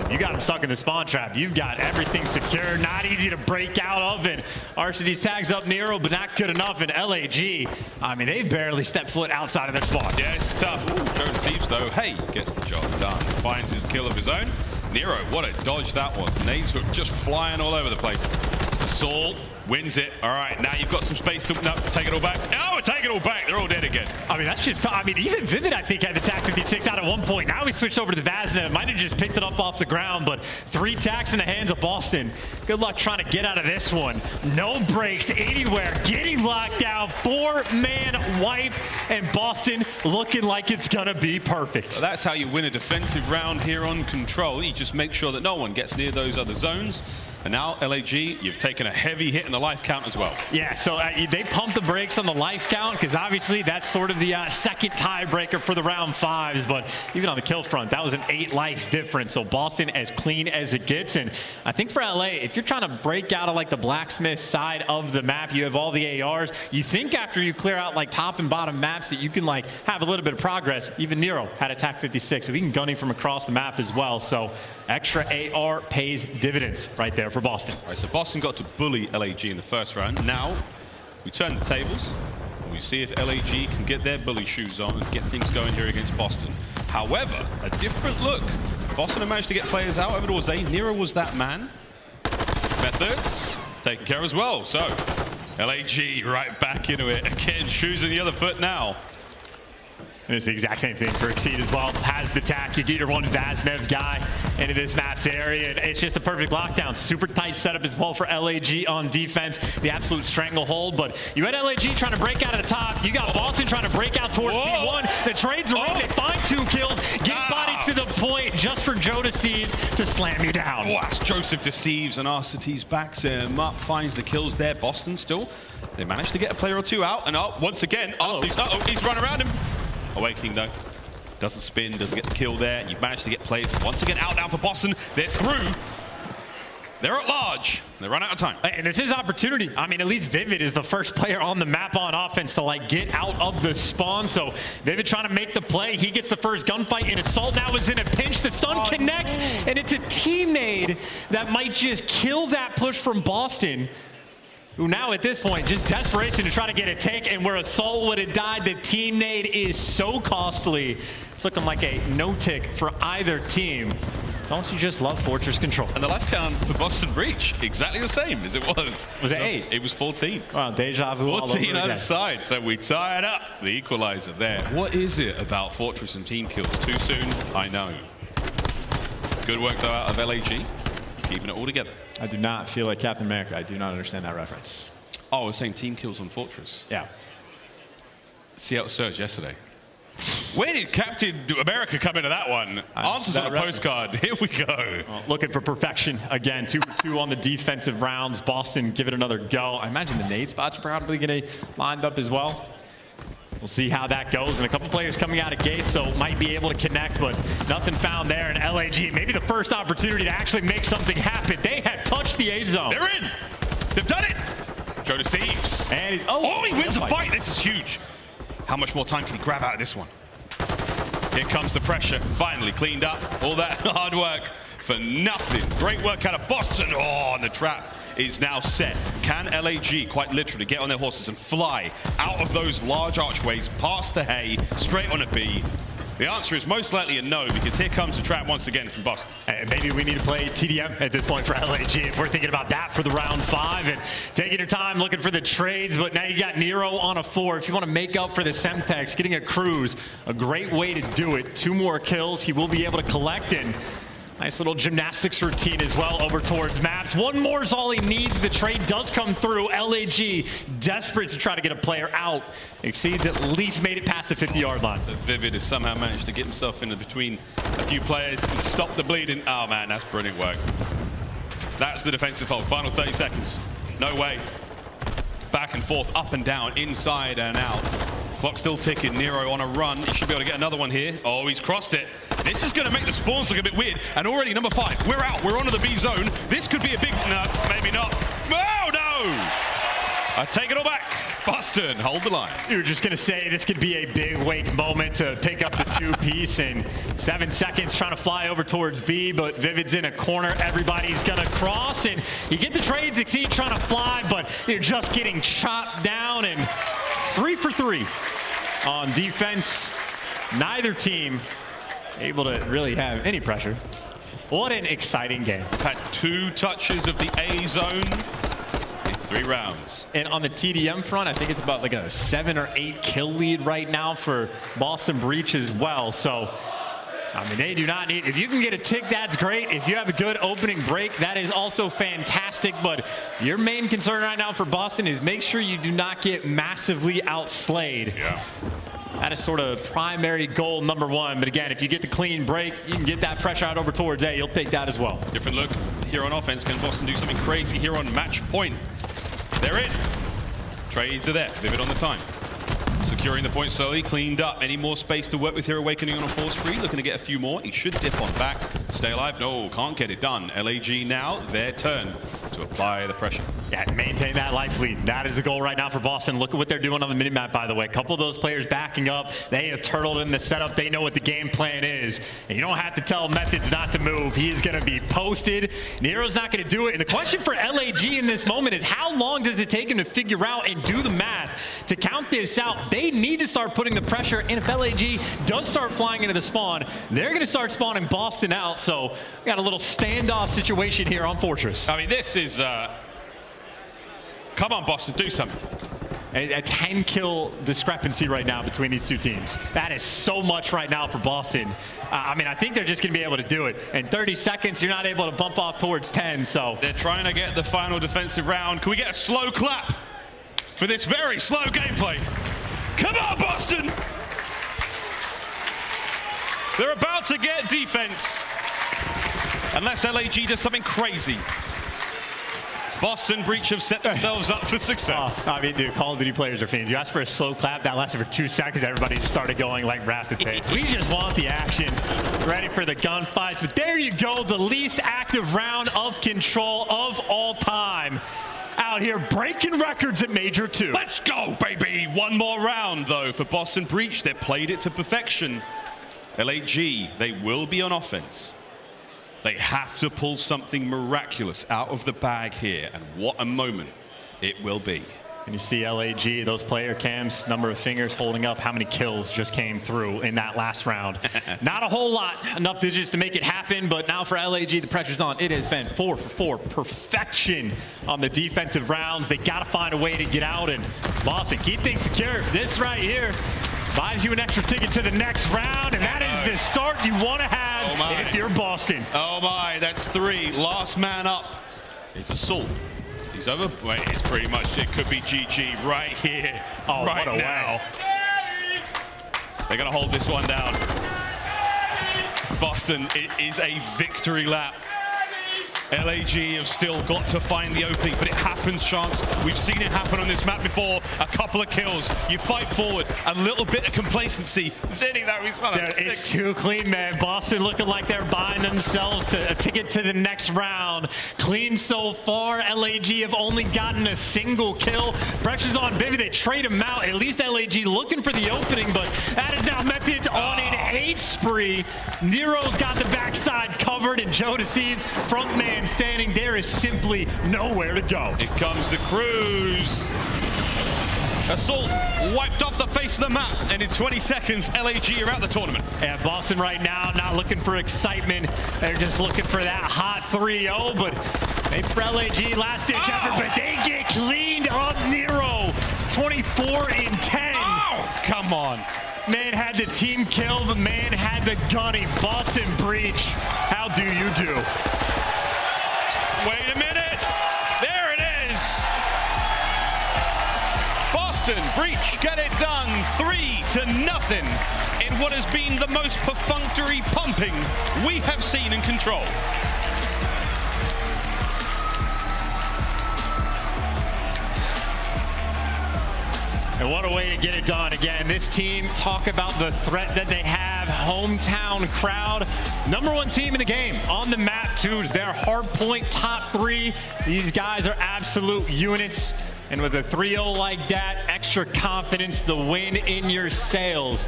You got him stuck in the spawn trap. You've got everything secure. Not easy to break out of. And RCD's tags up Nero, but not good enough. And LAG, I mean, they've barely stepped foot outside of their spawn. Yeah, it's tough. Ooh, Joe Thieves, though, hey, gets the job done. Finds his kill of his own. Nero, what a dodge that was. Nades were just flying all over the place. Assault wins it. All right, now you've got some space to take it all back. Oh, take it all back. They're all dead again. I mean, that's just, I mean, even Vivid, I think, had the tack 56 out at one point. Now he switched over to the Vazna. Might have just picked it up off the ground, but 3 tacks in the hands of Boston. Good luck trying to get out of this one. No breaks anywhere. Getting locked down. 4-man wipe, and Boston looking like it's going to be perfect. So that's how you win a defensive round here on Control. You just make sure that no one gets near those other zones. And now, LAG, you've taken a heavy hit in the life count as well. Yeah, so they pumped the brakes on the life count because obviously that's sort of the second tiebreaker for the round 5s. But even on the kill front, that was an 8 life difference. So Boston as clean as it gets. And I think for LA, if you're trying to break out of like the blacksmith side of the map, you have all the ARs. You think after you clear out like top and bottom maps that you can like have a little bit of progress. Even Nero had attack 56, so he can gun him from across the map as well. So extra AR pays dividends right there for Boston. All right, so Boston got to bully LAG in the first round. Now we turn the tables and we see if LAG can get their bully shoes on and get things going here against Boston. However, a different look. Boston have managed to get players out over towards A. Nero was that man. Methodz taken care of as well. So LAG right back into it again. Shoes on the other foot now. And it's the exact same thing for Exceed as well. Has the tack, you get your one Vaznev guy into this map's area, and it's just a perfect lockdown. Super tight setup as well for LAG on defense. The absolute stranglehold, but you had LAG trying to break out at the top. You got Boston trying to break out towards B1. The trades are in, they find 2 kills, get bodied to the point just for Joe Thieves to slam you down. Oh, that's Joseph Thieves, and Arcites backs him up, finds the kills there. Boston still, they managed to get a player or 2 out, and once again, Arcites, he's run around him. Awakening though, doesn't spin, doesn't get the kill there. You've managed to get players once again out now for Boston. They're through. They're at large. They run out of time. And this is opportunity. I mean, at least Vivid is the first player on the map on offense to like get out of the spawn. So Vivid trying to make the play. He gets the first gunfight, and Assault now is in a pinch. The stun connects, and it's a team nade that might just kill that push from Boston, who now at this point, just desperation to try to get a take, and where Assault would have died, the team nade is so costly. It's looking like a no tick for either team. Don't you just love Fortress control? And the life count for Boston Breach, exactly the same as it was. Was it 8? It was 14. Wow, deja vu. 14 either side, so we tie it up. The equalizer there. What is it about Fortress and team kills? Too soon? I know. Good work though out of LAG, keeping it all together. I do not feel like Captain America. I do not understand that reference. Oh, I was saying team kills on Fortress. Yeah. Seattle Surge yesterday. Where did Captain America come into that one? Answers on a postcard. Here we go. Well, looking for perfection again. 2 for 2 on the defensive rounds. Boston, give it another go. I imagine the nade spots are probably going to lined up as well. We'll see how that goes. And a couple players coming out of gate, so might be able to connect, but nothing found there. And LAG, maybe the first opportunity to actually make something happen. They have touched the A zone. They're in. They've done it. Joe Thieves. And he wins the fight. This is huge. How much more time can he grab out of this one? Here comes the pressure. Finally cleaned up. All that hard work for nothing. Great work out of Boston. Oh, and the trap is now set. Can LAG quite literally get on their horses and fly out of those large archways, past the hay, straight on a B? The answer is most likely a no, because here comes the trap once again from Boston. And maybe we need to play TDM at this point for LAG if we're thinking about that for the round 5 and taking your time looking for the trades. But now you got Nero on a 4. If you want to make up for the Semtex, getting a cruise, a great way to do it. 2 more kills he will be able to collect, and nice little gymnastics routine as well over towards maps. 1 more is all he needs. The trade does come through. LAG desperate to try to get a player out. Exceeds at least made it past the 50-yard line. Vivid has somehow managed to get himself into between a few players and stop the bleeding. Oh man, that's brilliant work. That's the defensive hold. Final 30 seconds. No way. Back and forth, up and down, inside and out. Clock still ticking. Nero on a run. He should be able to get another one here. Oh, he's crossed it. This is going to make the spawns look a bit weird. And already number 5, we're out. We're onto the B zone. This could be a big, no, maybe not. Oh, no. I take it all back. Boston, hold the line. You were just going to say this could be a big wake moment to pick up the 2-piece in 7 seconds, trying to fly over towards B, but Vivid's in a corner. Everybody's going to cross, and you get the trades. Exceed trying to fly, but you're just getting chopped down, and 3 for 3 on defense. Neither team able to really have any pressure. What an exciting game. Had 2 touches of the A zone in 3 rounds. And on the TDM front, I think it's about like a 7 or 8 kill lead right now for Boston Breach as well. So, I mean, they do not need, if you can get a tick, that's great. If you have a good opening break, that is also fantastic. But your main concern right now for Boston is make sure you do not get massively outslayed. Yeah. That is sort of primary goal number 1. But again, if you get the clean break, you can get that pressure out over towards A. You'll take that as well. Different look here on offense. Can Boston do something crazy here on match point? They're in. Trades are there. Vivid on the time. Securing the point slowly, cleaned up. Any more space to work with here? Awakening on a force free, looking to get a few more. He should dip on back. Stay alive. No, can't get it done. LAG now, their turn to apply the pressure. Yeah, maintain that life lead. That is the goal right now for Boston. Look at what they're doing on the minimap, by the way. A couple of those players backing up. They have turtled in the setup. They know what the game plan is. And you don't have to tell Methodz not to move. He is going to be posted. Nero's not going to do it. And the question for LAG in this moment is how long does it take him to figure out and do the math to count this out? They need to start putting the pressure. And if LAG does start flying into the spawn, they're going to start spawning Boston out. So we got a little standoff situation here on Fortress. I mean, this is... come on, Boston, do something. A 10-kill discrepancy right now between these two teams. That is so much right now for Boston. I mean, I think they're just going to be able to do it. In 30 seconds, you're not able to bump off towards 10, so. They're trying to get the final defensive round. Can we get a slow clap for this very slow gameplay? Come on, Boston! They're about to get defense. Unless LAG does something crazy. Boston Breach have set themselves up for success. Oh, I mean, dude, Call of Duty players are fiends. You asked for a slow clap, that lasted for 2 seconds. Everybody just started going like rapid pace. We just want the action, ready for the gunfights. But there you go, the least active round of Control of all time. Out here breaking records at Major 2. Let's go, baby! One more round, though, for Boston Breach. They played it to perfection. LAG, they will be on offense. They have to pull something miraculous out of the bag here, and what a moment it will be. And you see LAG, those player cams, number of fingers holding up, how many kills just came through in that last round. Not a whole lot, enough digits to make it happen, but now for LAG, the pressure's on. It has been 4 for 4, perfection on the defensive rounds. They gotta find a way to get out, and Boston, keep things secure. This right here buys you an extra ticket to the next round, and that is the start you want to have if you're Boston. Oh my, that's 3. Last man up. It's Assault. He's over. Wait, it's pretty much, it could be GG right here, right now. They're going to hold this one down. Boston, it is a victory lap. LAG have still got to find the opening, but it happens, Chance. We've seen it happen on this map before. A couple of kills, you fight forward, a little bit of complacency. Zinni, that was one of 6. It's too clean, man. Boston looking like they're buying themselves a ticket to the next round. Clean so far. LAG have only gotten a single kill. Pressure's on aBeZy. They trade him out. At least LAG looking for the opening, but that is now Methodz on an 8 spree. Nero's got the backside covered, and Joe Deceives, front man standing there, is simply nowhere to go. Here comes the cruise. Assault wiped off the face of the map, and in 20 seconds, LAG are out the tournament. Yeah, Boston right now not looking for excitement. They're just looking for that hot 3-0, but they for LAG last-ditch effort, but they get cleaned up. Nero, 24 in 10. Oh, come on. Man had the team kill, but man had the gunny. Boston Breach, how do you do? Wait a minute. There it is. Boston Breach get it done 3-0 in what has been the most perfunctory pumping we have seen in Control. And what a way to get it done. Again, this team, talk about the threat that they have. Hometown crowd. #1 team in the game on the map, too. Is their hard point top 3. These guys are absolute units. And with a 3-0 like that, extra confidence, the win in your sails.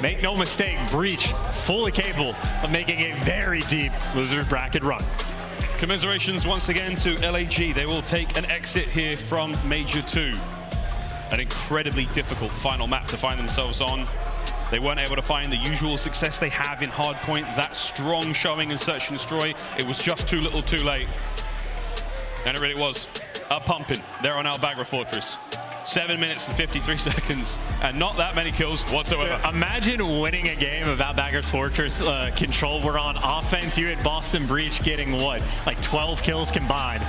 Make no mistake, Breach fully capable of making a very deep loser bracket run. Commiserations once again to LAG. They will take an exit here from Major 2. An incredibly difficult final map to find themselves on. They weren't able to find the usual success they have in Hardpoint. That strong showing in Search and Destroy. It was just too little too late. And it really was. A pumping. They're on aBeZy Fortress. 7 minutes and 53 seconds, and not that many kills whatsoever. Imagine winning a game of aBeZy Fortress Control. We're on offense. You had Boston Breach getting what, like 12 kills combined.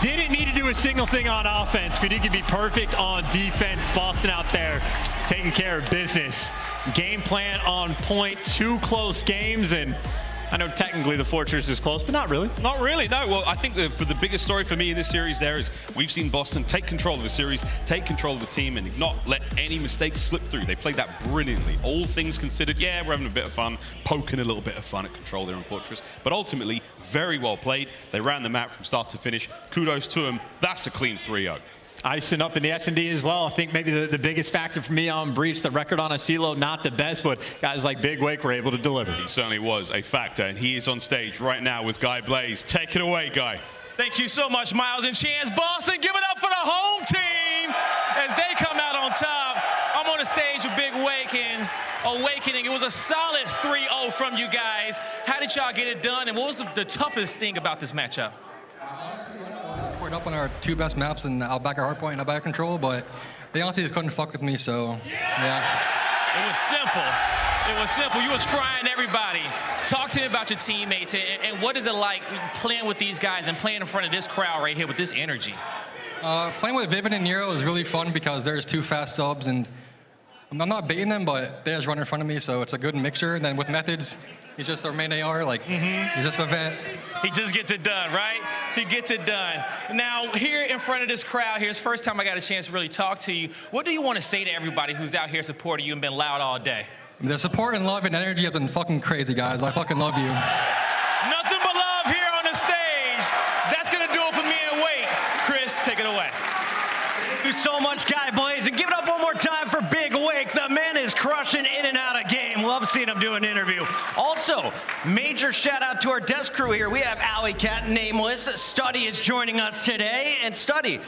Didn't need to do a single thing on offense, but he could be perfect on defense. Boston out there taking care of business. Game plan on point. 2 close games, and I know technically the Fortress is close, but not really. Not really, no. Well, I think the biggest story for me in this series there is we've seen Boston take control of the series, take control of the team, and not let any mistakes slip through. They played that brilliantly. All things considered, yeah, we're having a bit of fun, poking a little bit of fun at control there in Fortress, but ultimately, very well played. They ran the map from start to finish. Kudos to them. That's a clean 3-0. Icing up in the S&D as well. I think maybe the biggest factor for me on Breach, the record on iLLeY, not the best, but guys like Big Wake were able to deliver. He certainly was a factor, and he is on stage right now with Guy Blaze. Take it away, Guy. Thank you so much, Miles and Chance. Boston, give it up for the home team as they come out on top. I'm on the stage with Big Wake and Owakening. It was a solid 3-0 from you guys. How did y'all get it done, and what was the toughest thing about this matchup? Scored up on our 2 best maps in aBeZy Hardpoint and aBeZy Control, but they honestly just couldn't fuck with me, so yeah. It was simple. It was simple. You was frying everybody. Talk to me about your teammates and what is it like playing with these guys and playing in front of this crowd right here with this energy? Playing with Vivid and Nero is really fun because there's 2 fast subs, and I'm not baiting them, but they just run in front of me, so it's a good mixture. And then with Methodz, he's just our main AR, like, he's just a vet. He just gets it done, right? He gets it done. Now, here in front of this crowd here, it's the first time I got a chance to really talk to you. What do you want to say to everybody who's out here supporting you and been loud all day? The support and love and energy have been fucking crazy, guys. I fucking love you. Nothing but love here on the stage. That's going to do it for me and Wade. Chris, take it away. Thank you so much, Guy Blaze. And give it up one more time for Big Wake. The man is crushing in and out of game. Love seeing him do an interview. Also, major shout out to our desk crew here. We have Alley Cat, Nameless. Study is joining us today. And Study,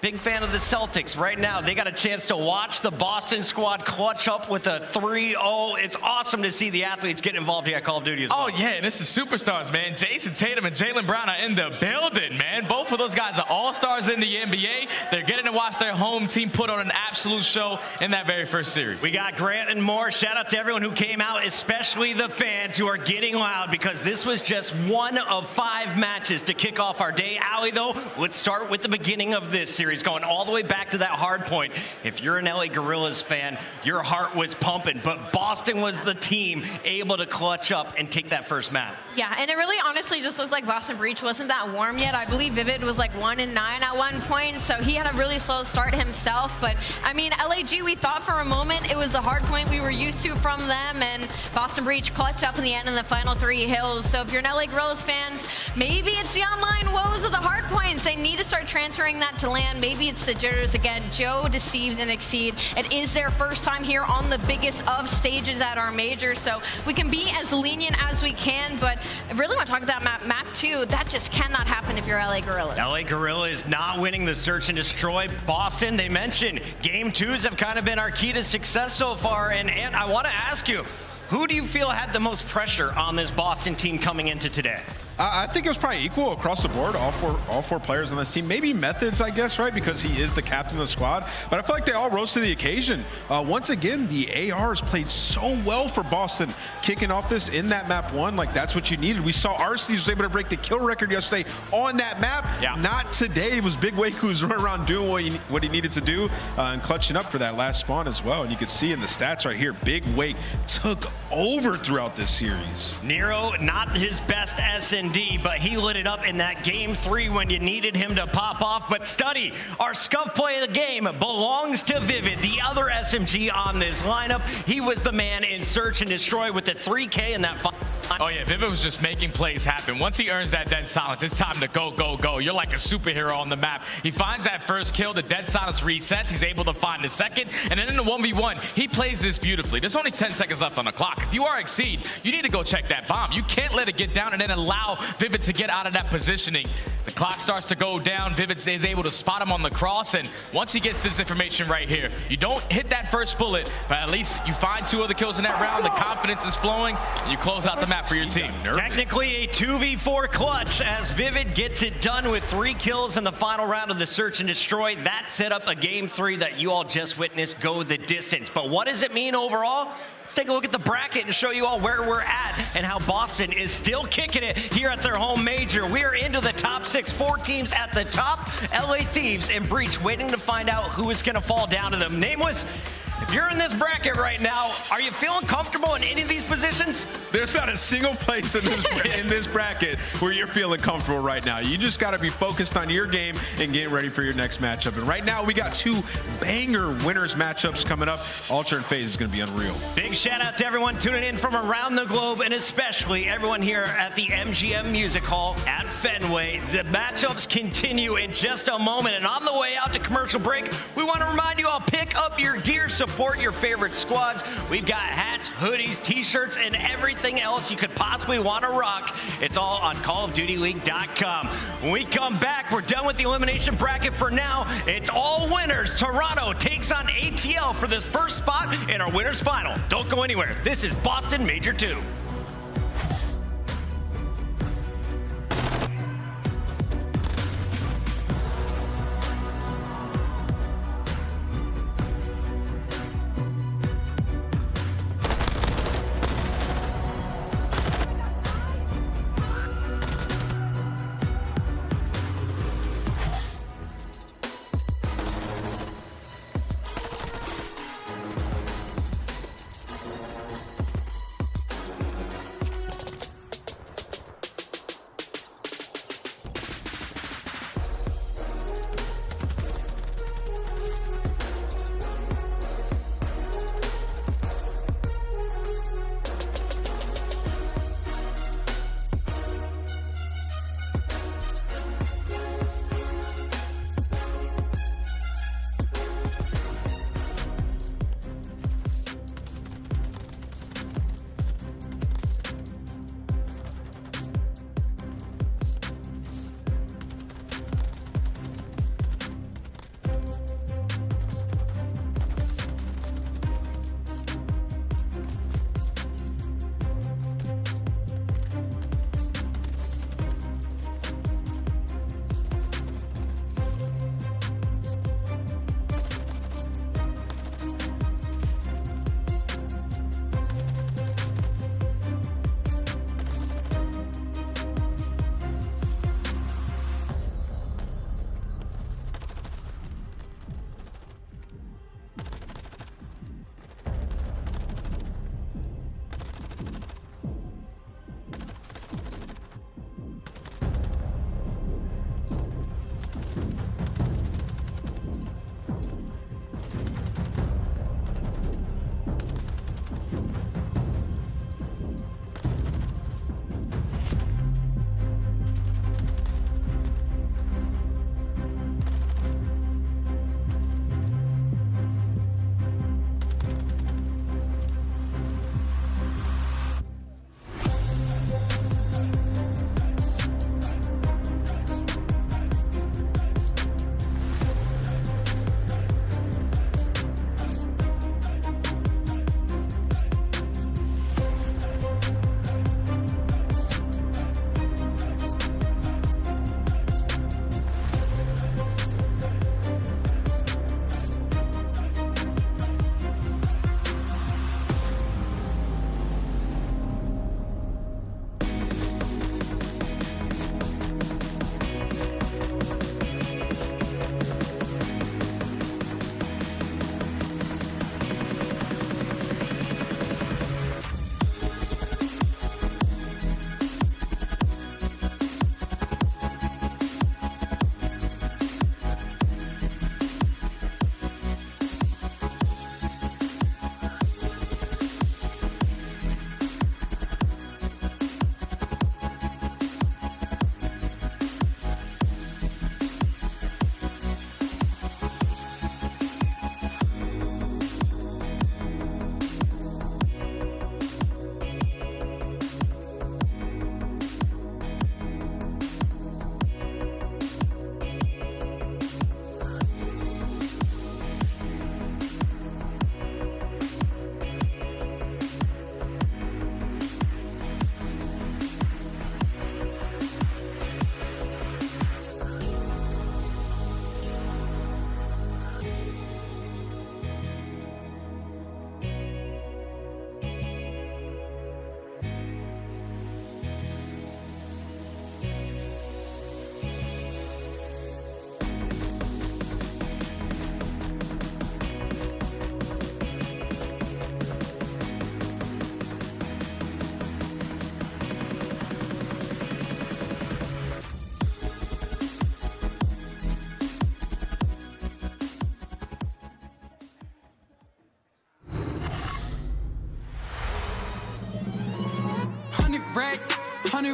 big fan of the Celtics. Right now, they got a chance to watch the Boston squad clutch up with a 3-0. It's awesome to see the athletes get involved here at Call of Duty as well. Oh, yeah, and this is superstars, man. Jason Tatum and Jaylen Brown are in the building, man. Both of those guys are all-stars in the NBA. They're getting to watch their home team put on an absolute show in that very first series. We got Grant and more. Shout out to everyone who came out, especially the fans who are getting loud because this was just one of 5 matches to kick off our day. Allie, though, let's start with the beginning of this series, going all the way back to that hard point. If you're an LA Guerrillas fan, your heart was pumping, but Boston was the team able to clutch up and take that first map. Yeah, and it really honestly just looked like Boston Breach wasn't that warm yet. I believe Vivid was like 1-9 at one point, so he had a really slow start himself. But I mean, LAG, we thought for a moment it was the hard point we were used to from them, and Boston Breach clutched up in the end in the final 3 hills. So if you're an LA Guerrillas fans, maybe it's the online woes of the hard points. They need to start transferring that to land. Maybe it's the jitters again. Joe deceives and exceed. It is their first time here on the biggest of stages at our major, so we can be as lenient as we can, but I really want to talk about map 2. That just cannot happen if you're LA Guerrillas. LA Guerrillas not winning the search and destroy. Boston, they mentioned game 2s have kind of been our key to success so far, and I want to ask you, who do you feel had the most pressure on this Boston team coming into today? I think it was probably equal across the board, all four players on this team. Maybe Methodz, I guess, right? Because he is the captain of the squad. But I feel like they all rose to the occasion. Once again, the ARs played so well for Boston, kicking off this in that map 1. Like, that's what you needed. We saw aRSNY was able to break the kill record yesterday on that map. Yeah. Not today. It was Big Wake who was running around doing what he needed to do and clutching up for that last spawn as well. And you can see in the stats right here, Big Wake took over throughout this series. Nero, not his best S&D, but he lit it up in that game 3 when you needed him to pop off. But Study, our scuff play of the game belongs to Vivid, the other SMG on this lineup. He was the man in search and destroy with the 3K in that final. Oh yeah, Vivid was just making plays happen. Once he earns that dead silence, it's time to go, go, go. You're like a superhero on the map. He finds that first kill, the dead silence resets, he's able to find the second, and then in the 1v1, he plays this beautifully. There's only 10 seconds left on the clock. If you are Exceed, you need to go check that bomb. You can't let it get down and then allow Vivid to get out of that positioning. The clock starts to go down, Vivid is able to spot him on the cross, and once he gets this information right here, you don't hit that first bullet, but at least you find 2 other kills in that round, the confidence is flowing, and you close out the map for your team. Technically a 2v4 clutch as Vivid gets it done with 3 kills in the final round of the search and destroy. That set up a game 3 that you all just witnessed go the distance. But what does it mean overall? Let's take a look at the bracket and show you all where we're at and how Boston is still kicking it here at their home major. We are into the top 6, 4 teams at the top. LA Thieves and Breach waiting to find out who is going to fall down to them. Nameless, if you're in this bracket right now, are you feeling comfortable in any of these positions? There's not a single place in this bracket where you're feeling comfortable right now. You just got to be focused on your game and getting ready for your next matchup. And right now, we got 2 banger winners matchups coming up. Ultra and FaZe is going to be unreal. Big shout out to everyone tuning in from around the globe, and especially everyone here at the MGM Music Hall at Fenway. The matchups continue in just a moment. And on the way out to commercial break, we want to remind you all, pick up your gear, support your favorite squads. We've got hats, hoodies, t-shirts, and everything else you could possibly want to rock. It's all on CallOfDutyLeague.com. When we come back, we're done with the elimination bracket for now. It's all winners. Toronto takes on ATL for this first spot in our winners final. Don't go anywhere. This is Boston Major 2.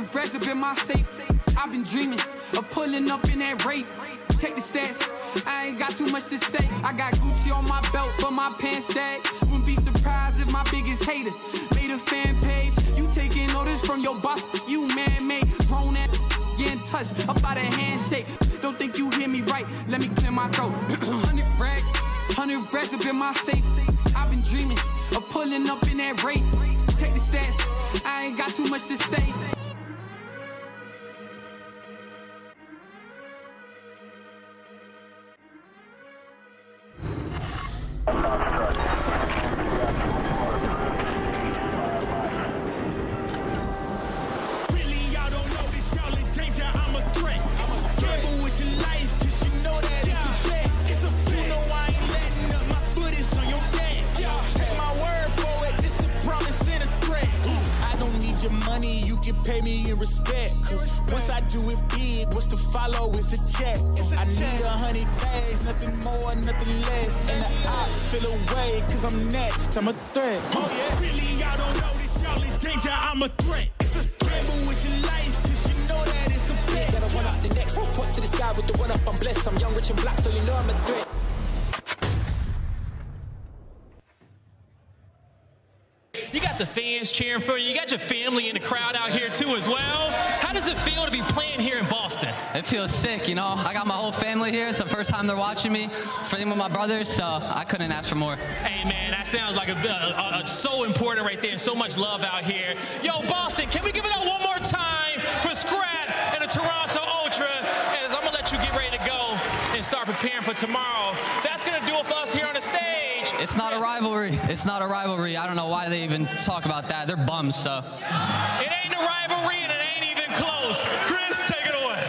100 racks up in my safe. I've been dreaming of pulling up in that Wraith. Check the stats, I ain't got too much to say. I got Gucci on my belt, but my pants sag. Wouldn't be surprised if my biggest hater made a fan page. You taking orders from your boss, you man-made. Grown at getting touched up by the handshake. Don't think you hear me right, let me clear my throat. 100 racks up in my safe. I've been dreaming of pulling up in that Wraith. Check the stats, I ain't got too much to say. Pay me in respect, cause once I do it big, what's to follow is a check. I need 100 bags, nothing more, nothing less. And the ops feel away, cause I'm next, I'm a threat. Oh yeah, really y'all don't know this, y'all in danger, I'm a threat. It's a gamble with your life, cause you know that it's a bet. Gotta one up the next, point to the sky with the one up, I'm blessed. I'm young, rich and black, so you know I'm a threat. You got the fans cheering for you. You got your family in the crowd out here too as well. How does it feel to be playing here in Boston? It feels sick, you know. I got my whole family here. It's the first time they're watching me. Playing with my brothers, so I couldn't ask for more. Hey man, that sounds like so important right there. So much love out here. Yo, Boston, can we give it up one more time for Scrapz and the Toronto Ultra? As I'm gonna let you get ready to go and start preparing for tomorrow. That's gonna do it for us here on the stage. It's not a rivalry. It's not a rivalry. I don't know why they even talk about that. They're bums, so. It ain't a rivalry and it ain't even close. Chris, take it away.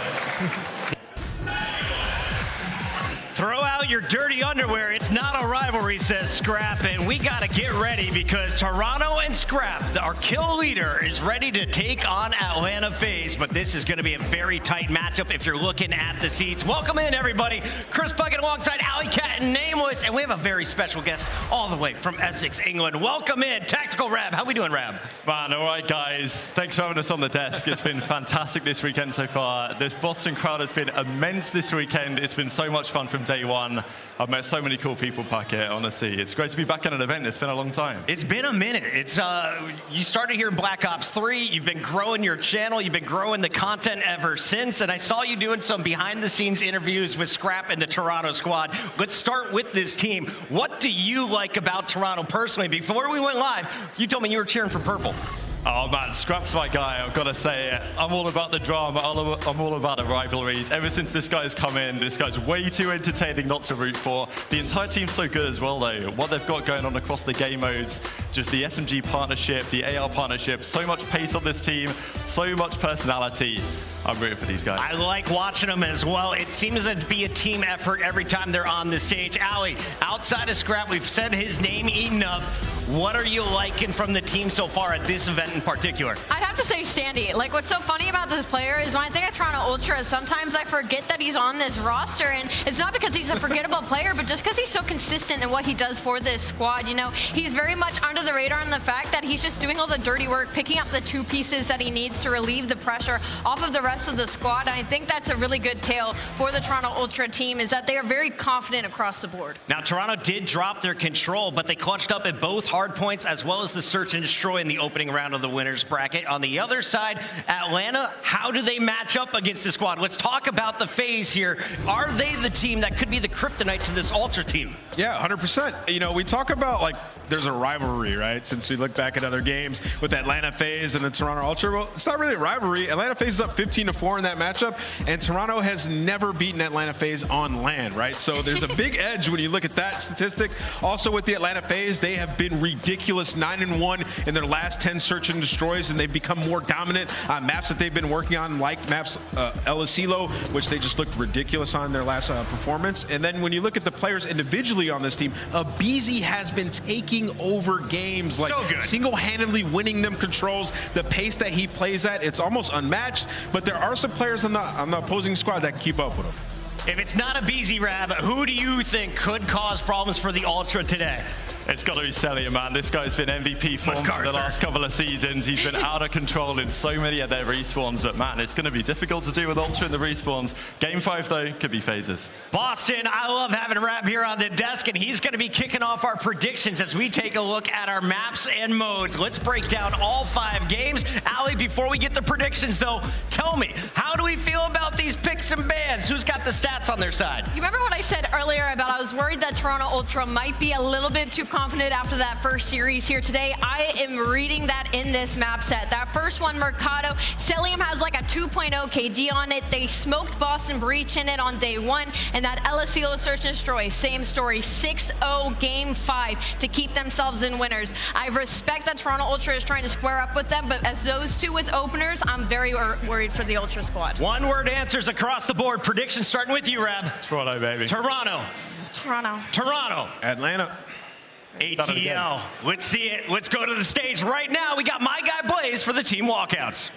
Throw out your dirty underwear. It's not a rivalry, says Scrapz, and we gotta get ready because Toronto and Scrapz, our kill leader, is ready to take on Atlanta FaZe, but this is gonna be a very tight matchup if you're looking at the seats. Welcome in, everybody. Chris Puckett alongside Alley Cat and Nameless, and we have a very special guest all the way from Essex, England. Welcome in, Tactical Rab. How we doing, Rab? Man, all right, guys. Thanks for having us on the desk. It's been fantastic this weekend so far. This Boston crowd has been immense this weekend. It's been so much fun from day one. I've met so many cool people, Puckett, honestly. It's great to be back at an event. It's been a long time. It's been a minute. It's you started here in Black Ops 3. You've been growing your channel. You've been growing the content ever since. And I saw you doing some behind-the-scenes interviews with Scrapz and the Toronto squad. Let's start with this team. What do you like about Toronto personally? Before we went live, you told me you were cheering for purple. Oh man, Scrapz my guy, I've got to say it. I'm all about the drama, I'm all about the rivalries. Ever since this guy's come in, this guy's way too entertaining not to root for. The entire team's so good as well though. What they've got going on across the game modes, just the SMG partnership, the AR partnership, so much pace on this team, so much personality. I'm rooting for these guys. I like watching them as well. It seems to be a team effort every time they're on the stage. Alley, outside of Scrapz, we've said his name enough. What are you liking from the team so far at this event in particular? I'd have to say Standy. Like, what's so funny about this player is when I think of Toronto Ultra, sometimes I forget that he's on this roster, and it's not because he's a forgettable player, but just because he's so consistent in what he does for this squad. You know, he's very much under the radar in the fact that he's just doing all the dirty work, picking up the two pieces that he needs to relieve the pressure off of the rest of the squad. And I think that's a really good tale for the Toronto Ultra team, is that they are very confident across the board. Now, Toronto did drop their control, but they clutched up at both hard points as well as the search and destroy in the opening round of the winners bracket. On the other side, Atlanta, how do they match up against the squad? Let's talk about the FaZe here. Are they the team that could be the kryptonite to this Ultra team? Yeah, 100%. You know, we talk about like there's a rivalry, right? Since we look back at other games with Atlanta FaZe and the Toronto Ultra. Well, it's not really a rivalry. Atlanta FaZe is up 15-4 in that matchup, and Toronto has never beaten Atlanta FaZe on land, right? So there's a big edge when you look at that statistic. Also with the Atlanta FaZe, they have been ridiculous 9-1 in their last 10 search and destroys, and they've become more dominant on maps that they've been working on, like maps iLLeY, which they just looked ridiculous on their last performance. And then when you look at the players individually on this team, aBeZy has been taking over games, like single-handedly winning them controls. The pace that he plays at, it's almost unmatched, but there are some players on the opposing squad that can keep up with him. If it's not aBeZy, Rab, who do you think could cause problems for the Ultra today? It's got to be Cellium, man. This guy's been MVP form for the last couple of seasons. He's been out of control in so many of their respawns, but man, it's going to be difficult to do with Ultra in the respawns. Game 5, though, could be FaZe's. Boston, I love having Rab here on the desk, and he's going to be kicking off our predictions as we take a look at our maps and modes. Let's break down all 5 games. aLLeY, before we get the predictions, though, tell me, how do we feel about these picks and bans? Who's got the stats on their side? You remember what I said earlier about I was worried that Toronto Ultra might be a little bit too confident after that first series here today? I am reading that in this map set. That first one, Mercado, Cellium has like a 2.0 KD on it. They smoked Boston Breach in it on day 1, and that LSELO Search and Destroy, same story, 6-0 game 5 to keep themselves in winners. I respect that Toronto Ultra is trying to square up with them, but as those two with openers, I'm very worried for the Ultra squad. One-word answers across the board. Predictions starting with you, Rab. Toronto, baby. Toronto. Toronto. Atlanta. ATL. Let's see it. Let's go to the stage right now. We got my guy Blaze for the team walkouts.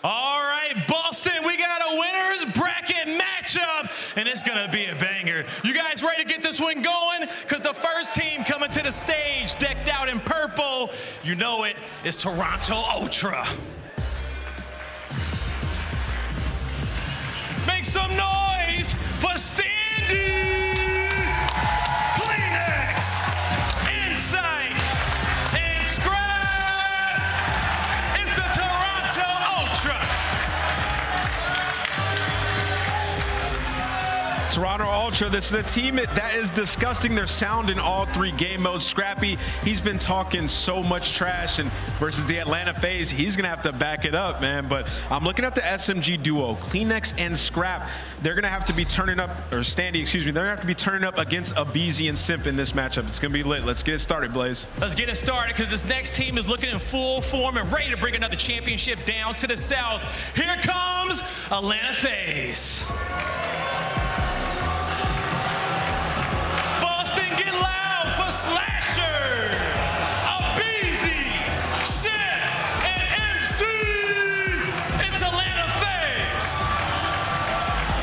All right, Boston, we got a winners bracket matchup, and it's gonna be a banger. You guys ready to get this one going? Because the first team coming to the stage, decked out in purple, you know it, is Toronto Ultra. Make some noise for Standy, Kleenex, Insight, and Scrapz. It's the Toronto Ultra. Toronto Ultra, this is a team that is disgusting their sound in all 3 game modes. Scrappy, he's been talking so much trash, and versus the Atlanta FaZe, he's gonna have to back it up, man. But I'm looking at the SMG duo, Kleenex and Scrapz. They're gonna have to be turning up, or Standy, excuse me, they're gonna have to be turning up against aBeZy and Simp in this matchup. It's gonna be lit. Let's get it started, Blaze. Let's get it started, because this next team is looking in full form and ready to bring another championship down to the south. Here comes Atlanta FaZe. Boston, get loud for Slasher, aBeZy, Simp, and MC. It's Atlanta FaZe.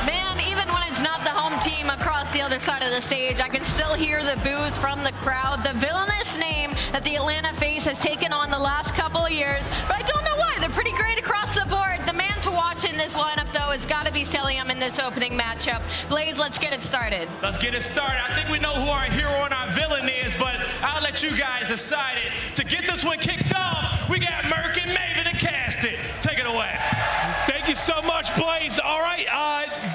Man, even when it's not the home team across the other side of the stage, I can still hear the boos from the crowd. The villainous name that the Atlanta FaZe has taken on the last couple of years, but I don't know why. They're pretty great across the board. The man to watch in this lineup, though, has got to be Cellium in this opening matchup. Blaze, let's get it started. Let's get it started. I think we know who our hero and our villain is, but I'll let you guys decide it. To get this one kicked off, we got Merc and Maven to cast it. Take it away. Thank you so much, Blaze. All right,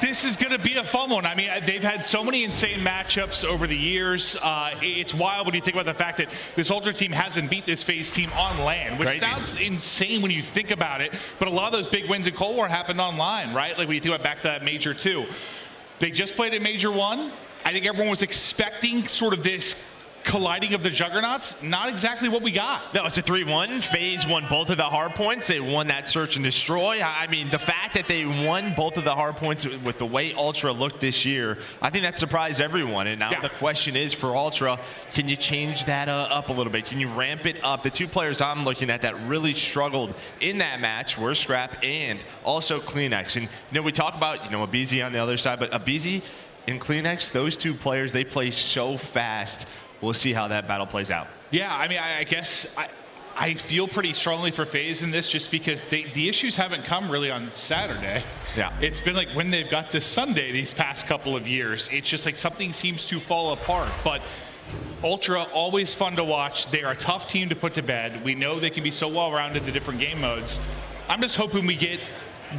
this is going to be a fun one. I mean, they've had so many insane matchups over the years. It's wild when you think about the fact that this Ultra team hasn't beat this FaZe team on LAN, which sounds insane when you think about it. But a lot of those big wins in Cold War happened online, right? Like when you think about back to that Major 2. They just played at Major 1. I think everyone was expecting sort of this colliding of the juggernauts. Not exactly what we got. No, it's a 3-1. FaZe won both of the hard points. They won that search and destroy. I mean, the fact that they won both of the hard points with the way Ultra looked this year, I think that surprised everyone. And now the question is for Ultra, can you change that up a little bit? Can you ramp it up? The 2 players I'm looking at that really struggled in that match were Scrapz and also Kleenex. And, you know, we talk about, you know, aBeZy on the other side, but aBeZy and Kleenex, those 2 players, they play so fast. We'll see how that battle plays out. Yeah, I mean, I guess I feel pretty strongly for FaZe in this just because the issues haven't come really on Saturday. Yeah. It's been like when they've got to Sunday these past couple of years, it's just like something seems to fall apart. But Ultra, always fun to watch. They're a tough team to put to bed. We know they can be so well-rounded in the different game modes. I'm just hoping we get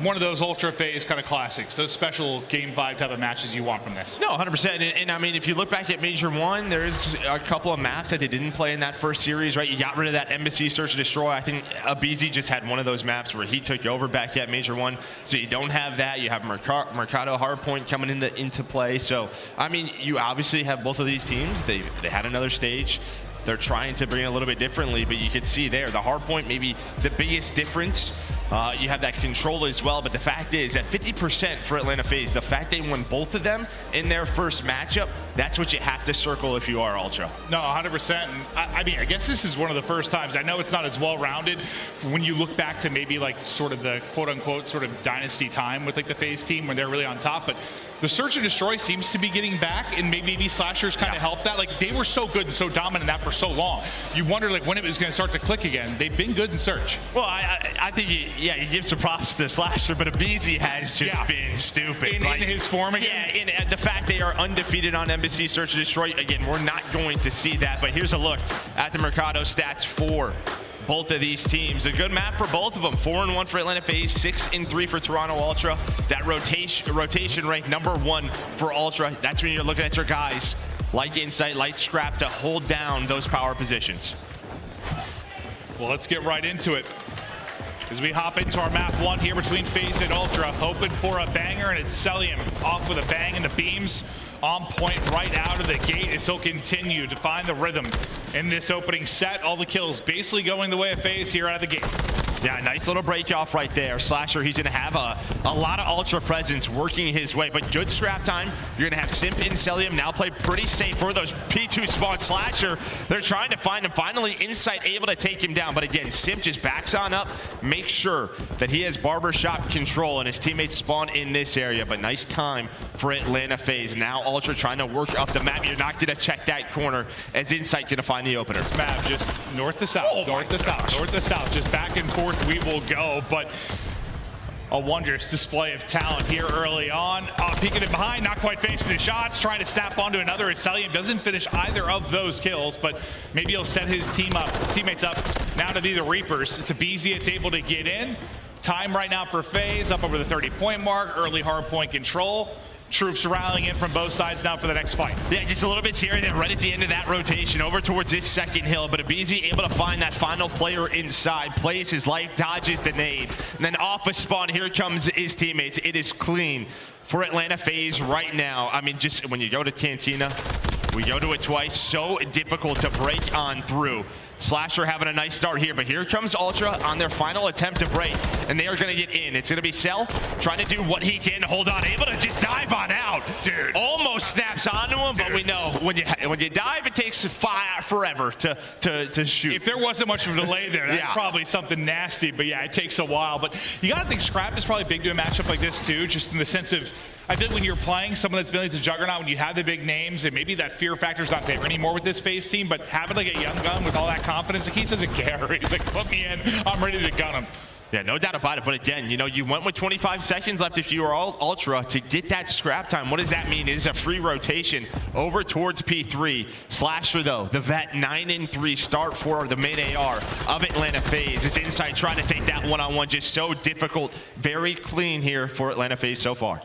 one of those Ultra FaZe kind of classics, those special Game 5 type of matches you want from this. No, 100%. And I mean, if you look back at Major 1, there's a couple of maps that they didn't play in that first series, right? You got rid of that Embassy Search and Destroy. I think aBeZy just had one of those maps where he took you over back at Major 1. So you don't have that. You have Mercado Hardpoint coming into play. So, I mean, you obviously have both of these teams. They had another stage. They're trying to bring it a little bit differently, but you could see there, the hardpoint maybe the biggest difference. You have that control as well, but the fact is at 50% for Atlanta FaZe, the fact they won both of them in their first matchup, that's what you have to circle if you are Ultra. No, 100%. I mean, I guess this is one of the first times. I know it's not as well-rounded when you look back to maybe like sort of the quote-unquote sort of dynasty time with like the FaZe team when they're really on top, but the Search and Destroy seems to be getting back, and maybe Slashers kind of helped that. Like, they were so good and so dominant in that for so long. You wonder, like, when it was going to start to click again. They've been good in Search. Well, I think, you give some props to Slasher, but aBeZy has just been stupid. In his form again? Yeah, in the fact they are undefeated on Embassy Search and Destroy. Again, we're not going to see that, but here's a look at the Mercado stats for both of these teams. A good map for both of them. 4-1 for Atlanta FaZe, 6-3 for Toronto Ultra. That rotation rank #1 for Ultra. That's when you're looking at your guys like Insight, like Scrapz to hold down those power positions. Well, let's get right into it. As we hop into our map 1 here between FaZe and Ultra, hoping for a banger, and it's Cellium off with a bang, and the beams on point right out of the gate as he'll continue to find the rhythm in this opening set. All the kills basically going the way of FaZe here out of the gate. Yeah, nice little break off right there. Slasher, he's going to have a lot of Ultra presence working his way, but good scrap time. You're going to have Simp and Cellium now play pretty safe for those P2 spawn. Slasher, they're trying to find him. Finally, Insight able to take him down, but again, Simp just backs on up, makes sure that he has barbershop control, and his teammates spawn in this area, but nice time for Atlanta FaZe. Now Ultra trying to work up the map. You're not going to check that corner as Insight going to find the opener. Map just north to south, north to south, north to south, just back and forth we will go, but a wondrous display of talent here early on. Peeking it behind, not quite finishing the shots, trying to snap onto another. Cellium doesn't finish either of those kills, but maybe he'll set his teammates up now to be the Reapers. It's aBeZy that's able to get in. Time right now for FaZe, up over the 30-point mark, early hard point control. Troops rallying in from both sides now for the next fight. Yeah, just a little bit here and then right at the end of that rotation over towards this second hill, but aBeZy able to find that final player inside, plays his life, dodges the nade, and then off a spawn, here comes his teammates. It is clean for Atlanta FaZe right now. I mean, just when you go to Cantina, we go to it twice, so difficult to break on through. Slasher having a nice start here, but here comes Ultra on their final attempt to break, and they are going to get in. It's going to be Cell trying to do what he can, hold on, able to just dive on out. Dude. Almost snaps onto him, but we know when you dive, it takes forever to shoot. If there wasn't much of a delay there, that's probably something nasty, but yeah, it takes a while. But you got to think Scrapz is probably big to a matchup like this too, just in the sense of, I think when you're playing someone that's been like the Juggernaut, when you have the big names, and maybe that fear factor's not there anymore with this FaZe team, but having like a young gun with all that confidence, like he doesn't care. He's like, put me in, I'm ready to gun him. Yeah, no doubt about it. But again, you know, you went with 25 seconds left if you are Ultra to get that scrap time. What does that mean? It is a free rotation over towards P3. Slasher, though, the vet 9-3 start for the main AR of Atlanta FaZe. It's Insight trying to take that one-on-one. Just so difficult. Very clean here for Atlanta FaZe so far.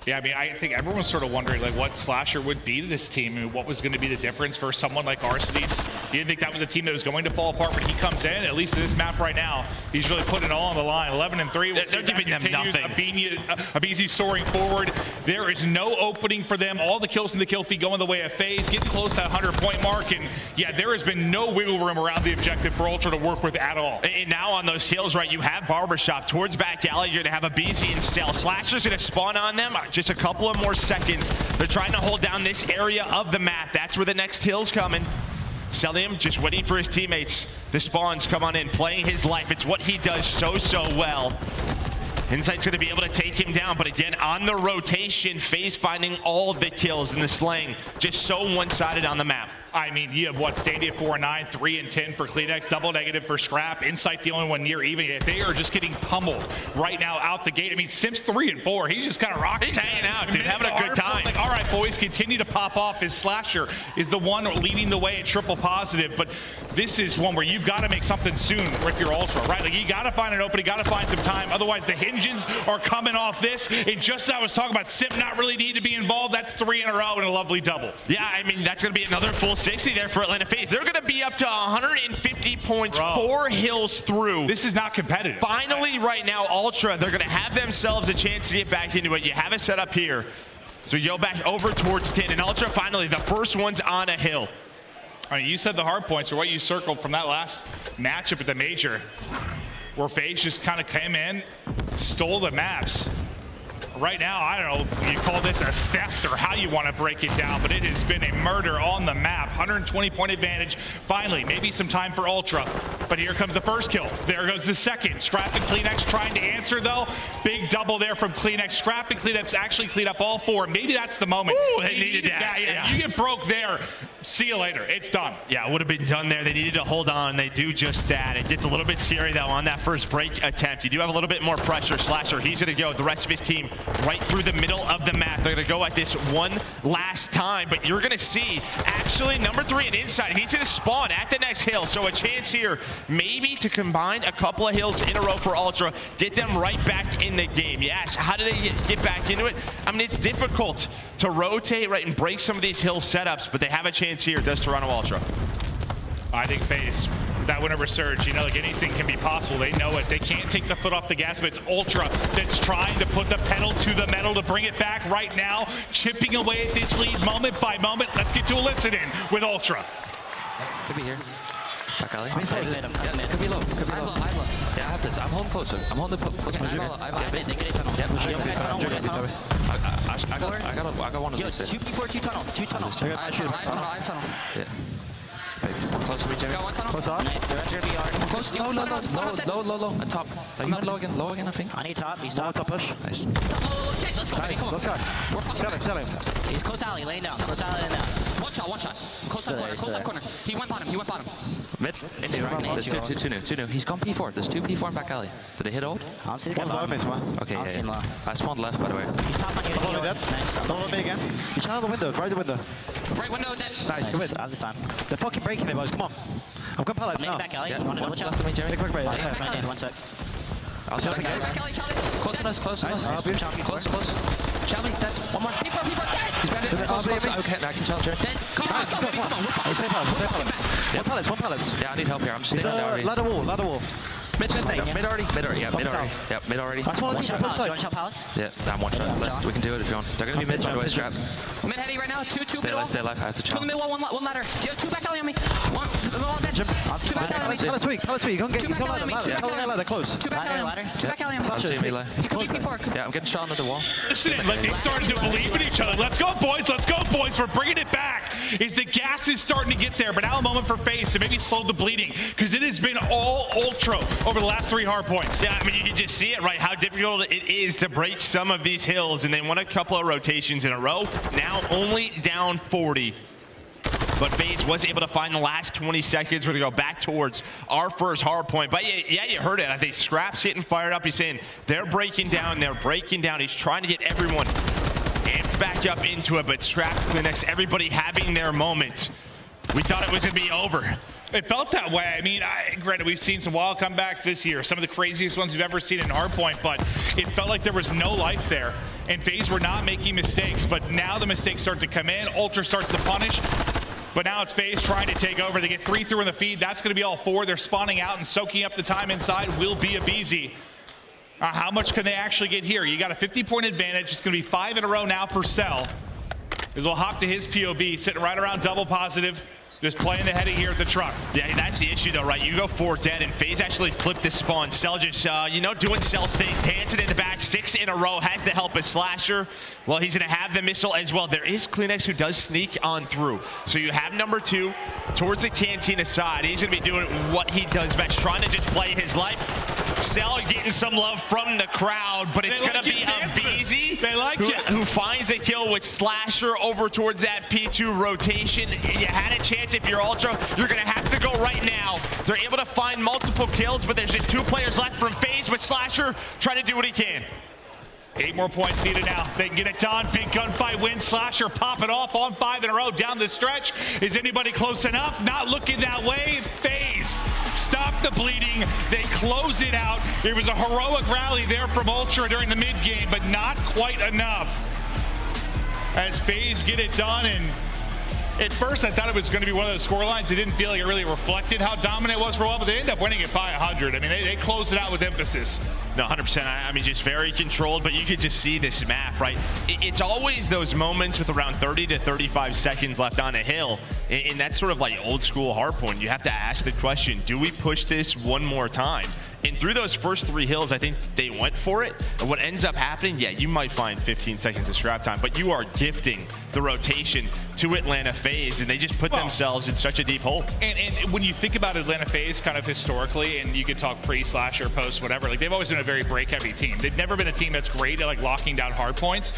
Yeah, I mean, I think everyone's sort of wondering like what Slasher would be to this team and what was going to be the difference for someone like Arcitys. You didn't think that was a team that was going to fall apart, but he comes in, at least in this map right now, he's really putting it all on the line. 11-3. They're giving them nothing. aBeZy soaring forward. There is no opening for them. All the kills in the kill feed going the way of FaZe, getting close to that 100-point mark, and yeah, there has been no wiggle room around the objective for Ultra to work with at all. And now on those kills, right, you have Barbershop towards back alley. You're going to have aBeZy and Cell. Slasher's going to spawn on them. Just a couple of more seconds. They're trying to hold down this area of the map. That's where the next hill's coming. Cellium just waiting for his teammates. The spawns come on in, playing his life. It's what he does so well. Insight's going to be able to take him down, but again, on the rotation, FaZe finding all of the kills in the slaying. Just so one-sided on the map. I mean, you have what, Stadia 4-9, 3-10 for Kleenex, double negative for Scrap. Insight the only one near even. They are just getting pummeled right now out the gate. I mean, Simp's 3-4. He's just kind of rocking. He's hanging out, dude, having a good time. Like, all right, boys, continue to pop off. His Slasher is the one leading the way at triple positive, but this is one where you've got to make something soon with your Ultra, right? Like, you got to find an opening, got to find some time. Otherwise, the hinges are coming off this. And just as I was talking about Simp not really need to be involved, that's 3 in a row and a lovely double. Yeah, I mean, that's going to be another full 60 there for Atlanta FaZe. They're going to be up to 150 points, 4 hills through. This is not competitive. Finally, right now, Ultra, they're going to have themselves a chance to get back into it. You have it set up here. So you go back over towards 10, and Ultra, finally, the first one's on a hill. I mean, you said the hard points are what you circled from that last matchup at the Major, where FaZe just kind of came in, stole the maps. Right now, I don't know if you call this a theft or how you want to break it down, but it has been a murder on the map. 120-point advantage. Finally, maybe some time for Ultra. But here comes the first kill. There goes the second. Scrapz and CleanX trying to answer, though. Big double there from CleanX. Scrapz and CleanX actually cleaned up all 4. Maybe that's the moment. Ooh, they needed that. Yeah. You get broke there, see you later. It's done. Yeah, it would have been done there. They needed to hold on. They do just that. It gets a little bit scary, though, on that first break attempt. You do have a little bit more pressure. Slasher, he's going to go, the rest of his team, right through the middle of the map. They're going to go at this one last time, but you're going to see, actually, number 3 and inside, he's going to spawn at the next hill. So a chance here, maybe to combine a couple of hills in a row for Ultra, get them right back in the game. Yes, how do they get back into it? I mean, it's difficult to rotate, right, and break some of these hill setups, but they have a chance here. Does Toronto Ultra? I think FaZe, that win over Surge, you know, like anything can be possible. They know it. They can't take the foot off the gas, but it's Ultra that's trying to put the pedal to the metal to bring it back right now, chipping away at this lead moment by moment. Let's get to a listen in with Ultra. Could be here. Back alley. Yeah, could be low. Could be low. Yeah, I have this. I'm holding closer. I'm holding the close position. I got one of these. 2p4, 2 tunnel. 2 tunnel. I have tunnel. Yeah. Close to me, Jimmy. Close off. Nice. The rest are gonna be hard. Close. Low. And top. You went low again, I think. I need top. He's top. Top push. Nice. Let's go. Sell him. He's close alley, laying down. Close alley, laying down. One shot. Close left corner. He went bottom. Mid. There's two new. He's gone P4. There's 2 P4 in back alley. Did they hit old? I don't see the guy. Okay, yeah. I spawned left, by the way. He's top on you. Nice. Don't me again. You channel the window. Right the window. Right window. Nice. Good win. I have this time. They're fucking breaking it, boys. Come on. I'm going pallets now. Back alley. Yeah. You want to One double left of me, Jerry. Quick break. One sec. I'll second guys. Close on us. Close. Charlie, dead. One more. P4, dead. He's better. Okay, I can tell, Jerry. Dead. Come on. Stay pallets. One pallets. Yeah, I need help here. I'm staying on there. Ladder wall. Mid already. Yep, mid already. That's one shot. Yeah, I'm one shot. We can do it if you want. They're gonna be mid, by the way, Scrapz. Mid heavy right now. Two stay middle. Stay alive. I have to challenge. 2 in the middle, one ladder. 2 back alley on me. One dead. 2 back alley on me. Pallet tweak. Go get Two back alley on me. ladder close. 2 back alley on me. 2 back alley on me. I'll see him, aBeZy. He could be P4. Yeah, I'm getting shot under the wall. Listen, like they started to believe in each other. Let's go, boys. We're bringing it back. Is the gas is starting to get there, but now a moment for FaZe to maybe slow the bleeding, because it has been all Ultra over the last 3 hard points. Yeah, I mean, you can just see it, right? How difficult it is to break some of these hills, and they won a couple of rotations in a row. Now only down 40. But FaZe was able to find the last 20 seconds. We're going to go back towards our first hard point. But yeah, you heard it. I think Scrapz getting fired up. He's saying they're breaking down. He's trying to get everyone amped back up into it. But Scrapz, CleanX, everybody having their moment. We thought it was going to be over. It felt that way. I mean, granted, we've seen some wild comebacks this year, some of the craziest ones we've ever seen in Hardpoint, but it felt like there was no life there, and FaZe were not making mistakes, but now the mistakes start to come in. Ultra starts to punish, but now it's FaZe trying to take over. They get 3 through in the feed. That's going to be all 4. They're spawning out and soaking up the time inside will be aBeZy. How much can they actually get here? You got a 50-point advantage. It's going to be 5 in a row now for Cell. As we'll hop to his POV, sitting right around double positive. Just playing the heady here at the truck. Yeah, that's the issue though, right? You go 4 dead, and FaZe actually flipped the spawn. Cell just, doing Cell's thing, dancing in the back, 6 in a row, has the help of Slasher. Well, he's gonna have the missile as well. There is CleanX who does sneak on through. So you have number 2 towards the cantina side. He's gonna be doing what he does best, trying to just play his life. Cell getting some love from the crowd, but it's gonna be aBeZy who finds a kill with Slasher over towards that P2 rotation. You had a chance. If you're Ultra, you're gonna have to go right now. They're able to find multiple kills, but there's just 2 players left from FaZe, with Slasher trying to do what he can. 8 more points needed now. They can get it done. Big gunfight win. Slasher pop it off on 5 in a row down the stretch. Is anybody close enough? Not looking that way. FaZe stop the bleeding. They close it out. There was a heroic rally there from Ultra during the mid game, but not quite enough. As FaZe get it done, and at first, I thought it was going to be one of those scorelines. It didn't feel like it really reflected how dominant it was for a while, but they ended up winning it by 100. I mean, they closed it out with emphasis. No, 100%. I mean, just very controlled, but you could just see this map, right? It's always those moments with around 30 to 35 seconds left on a hill, and that's sort of like old school hardpoint. You have to ask the question, do we push this one more time? And through those first 3 hills, I think they went for it. And what ends up happening, yeah, you might find 15 seconds of scrap time, but you are gifting the rotation to Atlanta FaZe, and they just put themselves in such a deep hole. And when you think about Atlanta FaZe kind of historically, and you could talk pre/slash or post, whatever, like they've always been a very break-heavy team. They've never been a team that's great at like locking down hard points.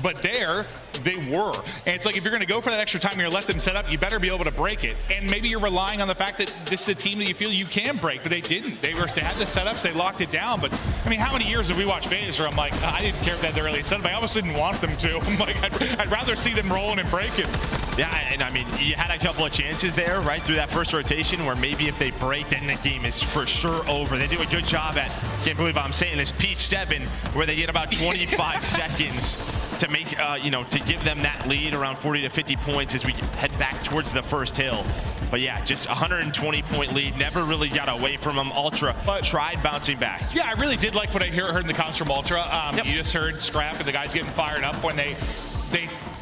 But there, they were. And it's like, if you're going to go for that extra time, you're going to let them set up, you better be able to break it. And maybe you're relying on the fact that this is a team that you feel you can break, but they didn't. They had the setups, they locked it down. But, I mean, how many years have we watched FaZe where I'm like, I didn't care if they had the early setup. I almost didn't want them to. I'm like, I'd rather see them rolling and breaking. Yeah, and I mean, you had a couple of chances there, right, through that first rotation where maybe if they break, then the game is for sure over. They do a good job at, can't believe I'm saying this, Peach 7, where they get about 25 seconds to make, to give them that lead around 40 to 50 points as we head back towards the first hill. But yeah, just 120-point lead, never really got away from them. Ultra tried bouncing back. Yeah, I really did like what I heard in the comments from Ultra. You just heard Scrap and the guys getting fired up when they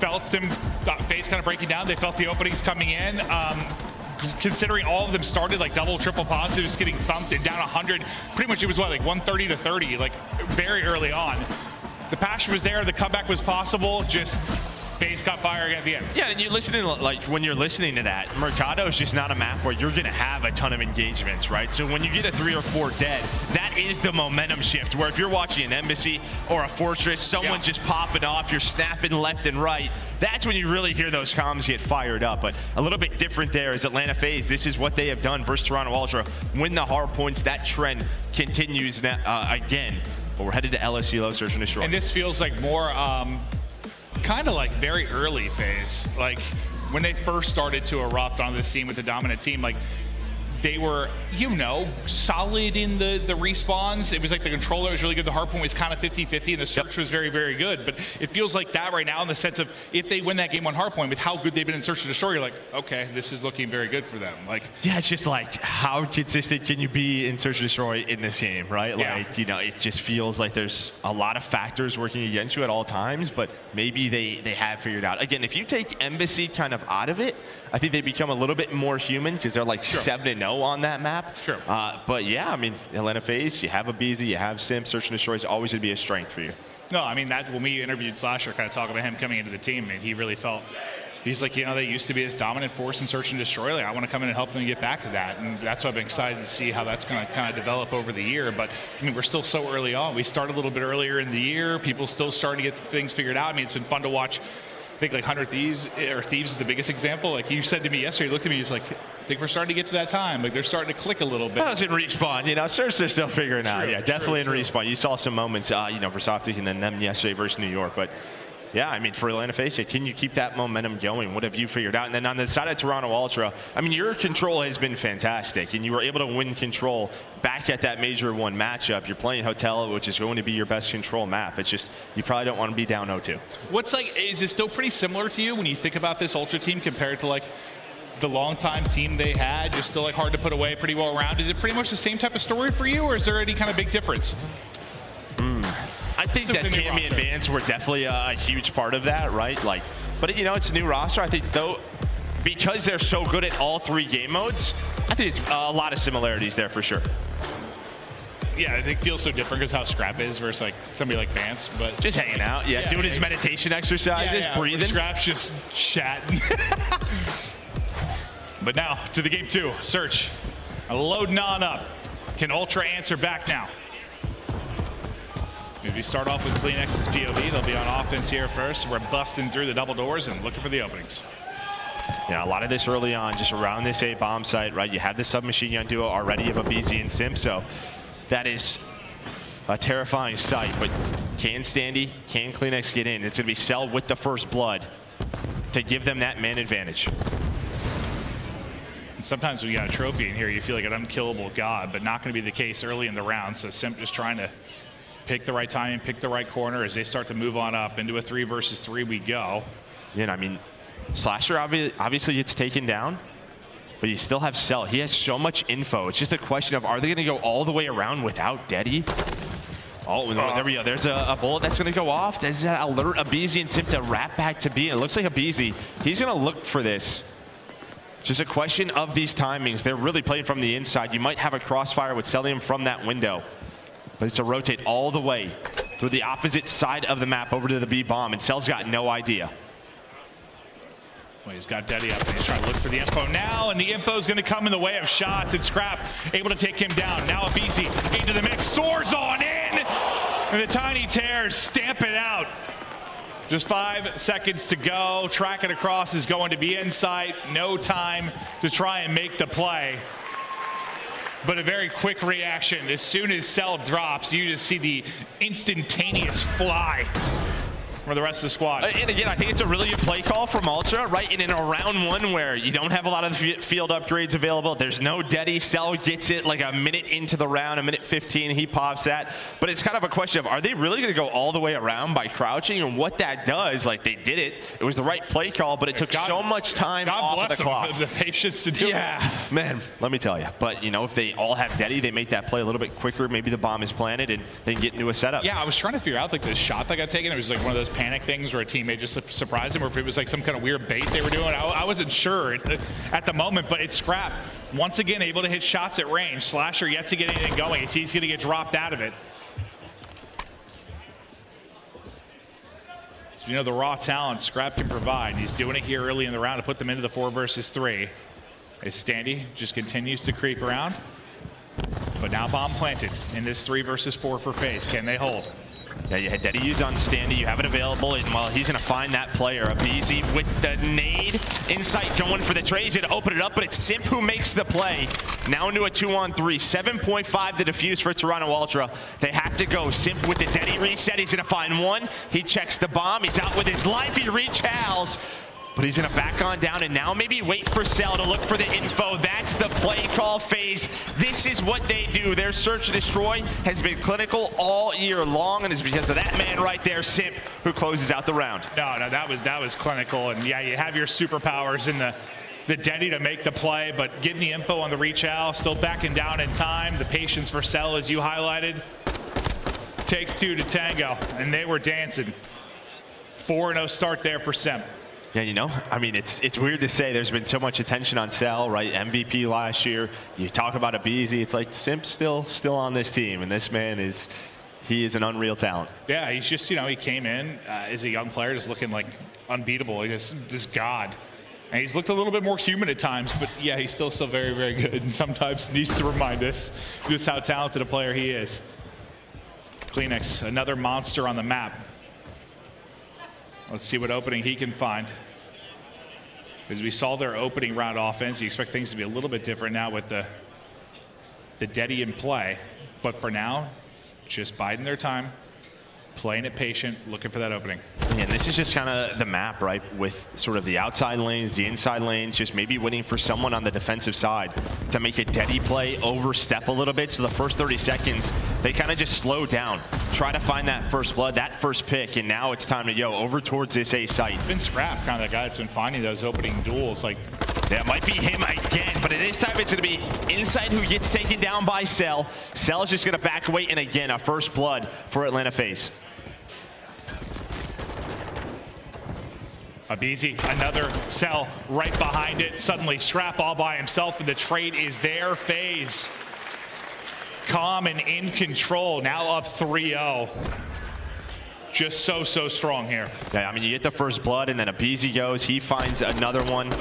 felt them, FaZe kind of breaking down. They felt the openings coming in. Considering all of them started like double, triple positives, getting thumped and down 100. Pretty much it was what, like 130 to 30, like very early on. The passion was there, the comeback was possible, just FaZe got fired at the end. Yeah, and you're listening, like when you're listening to that, Mercado is just not a map where you're gonna have a ton of engagements, right? So when you get a 3 or 4 dead, that is the momentum shift, where if you're watching an Embassy or a Fortress, someone's just popping off, you're snapping left and right, that's when you really hear those comms get fired up. But a little bit different there is Atlanta FaZe. This is what they have done versus Toronto Ultra. Win the hard points, that trend continues now, again. But we're headed to LSC Low Search and Destroy. And this feels like more kind of like very early FaZe. Like when they first started to erupt on this team with the dominant team, like they were, solid in the respawns. It was like the controller was really good. The hardpoint was kind of 50-50, and the search was very, very good. But it feels like that right now in the sense of if they win that game on hardpoint with how good they've been in search and destroy, you're like, okay, this is looking very good for them. Like, yeah, it's just like how consistent can you be in search and destroy in this game, right? Yeah. Like, it just feels like there's a lot of factors working against you at all times, but maybe they have figured out. Again, if you take Embassy kind of out of it, I think they become a little bit more human because they're like 7-0 on that map. Sure. But yeah, I mean, Atlanta FaZe, you have aBeZy, you have Simp, search and destroy is always going to be a strength for you. No, I mean, that when we interviewed Slasher, kind of talking about him coming into the team, and he really felt, he's like, they used to be this dominant force in search and destroy. Like, I want to come in and help them get back to that. And that's why I've been excited to see how that's going to kind of develop over the year. But, I mean, we're still so early on. We started a little bit earlier in the year. People still starting to get things figured out. I mean, it's been fun to watch. I think like 100 Thieves, or Thieves is the biggest example. Like you said to me yesterday, you looked at me, he was like, I think we're starting to get to that time. Like they're starting to click a little bit. That was in respawn, search they're still figuring out. Yeah, definitely in true. respawn. You saw some moments, for OpTic and then them yesterday versus New York. But yeah, I mean, for Atlanta FaZe, can you keep that momentum going? What have you figured out? And then on the side of Toronto Ultra, I mean, your control has been fantastic, and you were able to win control back at that Major 1 matchup. You're playing Hotel, which is going to be your best control map. It's just, you probably don't want to be down 0-2. Is it still pretty similar to you when you think about this Ultra team compared to like the longtime team they had, just still like hard to put away, pretty well around? Is it pretty much the same type of story for you, or is there any kind of big difference? I think that Cammy and Bance were definitely a huge part of that, right? Like, but it's a new roster. I think though, because they're so good at all 3 game modes, I think it's a lot of similarities there for sure. Yeah, I think it feels so different because how Scrap is versus like somebody like Bance, but just hanging out, doing his meditation exercises, breathing. Scrap's just chatting. But now to the game 2, Search, loading on up. Can Ultra answer back now? If we start off with CleanX's POV, they'll be on offense here first. We're busting through the double doors and looking for the openings. Yeah, a lot of this early on, just around this A bomb site, right? You have the submachine gun duo already of aBeZy and Simp, so that is a terrifying sight. But can Standy, can CleanX get in? It's going to be Cell with the first blood to give them that man advantage. And sometimes when you got a trophy in here, you feel like an unkillable god, but not going to be the case early in the round. So Simp just trying to pick the right timing, pick the right corner as they start to move on up into a 3 versus 3 we go. Yeah, I mean, Slasher obviously gets taken down, but you still have Cell. He has so much info. It's just a question of, are they going to go all the way around without Deddy? Oh, there we go. There's a bullet that's going to go off. Does that alert aBeZy and Simp to wrap back to B? It looks like aBeZy, he's going to look for this. Just a question of these timings. They're really playing from the inside. You might have a crossfire with Cellium from that window, but it's a rotate all the way through the opposite side of the map over to the B bomb, and Cell's got no idea. Well, he's got Daddy up, and he's trying to look for the info now, and the info is going to come in the way of shots, and Scrapz able to take him down. Now aBeZy into the mix, soars on in, and the tiny tears stamp it out. Just 5 seconds to go. Track it across is going to be in sight. No time to try and make the play. But a very quick reaction. As soon as Cell drops, you just see the instantaneous fly for the rest of the squad. And again, I think it's a really good play call from Ultra, right? In a round one where you don't have a lot of field upgrades available. There's no Deddy. Cell gets it like a minute into the round, a minute 15, he pops that. But it's kind of a question of, are they really going to go all the way around by crouching? And what that does, like they did it. It was the right play call, but it took so much time off of the clock. God bless them, the patience to do it. Yeah, man, let me tell you. But, you know, if they all have Deddy, they make that play a little bit quicker. Maybe the bomb is planted and they can get into a setup. Yeah, I was trying to figure out like the shot that got taken. It was like one of those panic things where a teammate just surprised him, or if it was like some kind of weird bait they were doing. I wasn't sure at the moment, but it's Scrapz once again able to hit shots at range. Slasher yet to get anything going. He's going to get dropped out of it. So, you know, the raw talent Scrapz can provide. He's doing it here early in the round to put them into the 4 versus 3. As Standy just continues to creep around, but now bomb planted in this 3 versus 4 for FaZe. Can they hold? Yeah, you had Deddy used on Standy, you have it available, and well, he's gonna find that player. aBeZy with the nade, Insight going for the trade, he's gonna open it up, but it's Simp who makes the play. Now into a 2-on-3, 7.5 to defuse for Toronto Ultra. They have to go. Simp with the Deddy reset, he's gonna find one, he checks the bomb, he's out with his life, he recals. But he's gonna back on down and now maybe wait for Cell to look for the info. That's the play call FaZe. This is what they do. Their search and destroy has been clinical all year long, and it's because of that man right there, Simp, who closes out the round. No, that was clinical, and yeah, you have your superpowers in the Deddy to make the play, but getting the info on the reach out, still backing down in time. The patience for Cell, as you highlighted, takes 2 to tango, and they were dancing. 4-0 start there for Simp. Yeah, you know, I mean, it's weird to say there's been so much attention on Cell, right? MVP last year. You talk about aBeZy, it's like Simp's still on this team, and this man is an unreal talent. Yeah, he's just, you know, he came in as a young player just looking like unbeatable, like this god. And he's looked a little bit more human at times, but yeah, he's still very, very good, and sometimes needs to remind us just how talented a player he is. Kleenex, another monster on the map. Let's see what opening he can find. As we saw their opening round offense, you expect things to be a little bit different now with the Deddy in play. But for now, just biding their time, playing it patient, looking for that opening. And this is just kind of the map, right? With sort of the outside lanes, the inside lanes, just maybe waiting for someone on the defensive side to make a Deddy play, overstep a little bit. So the first 30 seconds, they kind of just slow down, try to find that first blood, that first pick, and now it's time to go over towards this A site. It's been Scrapz, kind of that guy that's been finding those opening duels. Like, yeah, it might be him again, but this time it's going to be Insight who gets taken down by Cell. Cell is just going to back away, and again, a first blood for Atlanta FaZe. aBeZy, another Cell right behind it. Suddenly Scrapz all by himself, and the trade is there. FaZe calm and in control, now up 3-0. Just so strong here. Yeah, I mean, you get the first blood, and then aBeZy goes. He finds another one.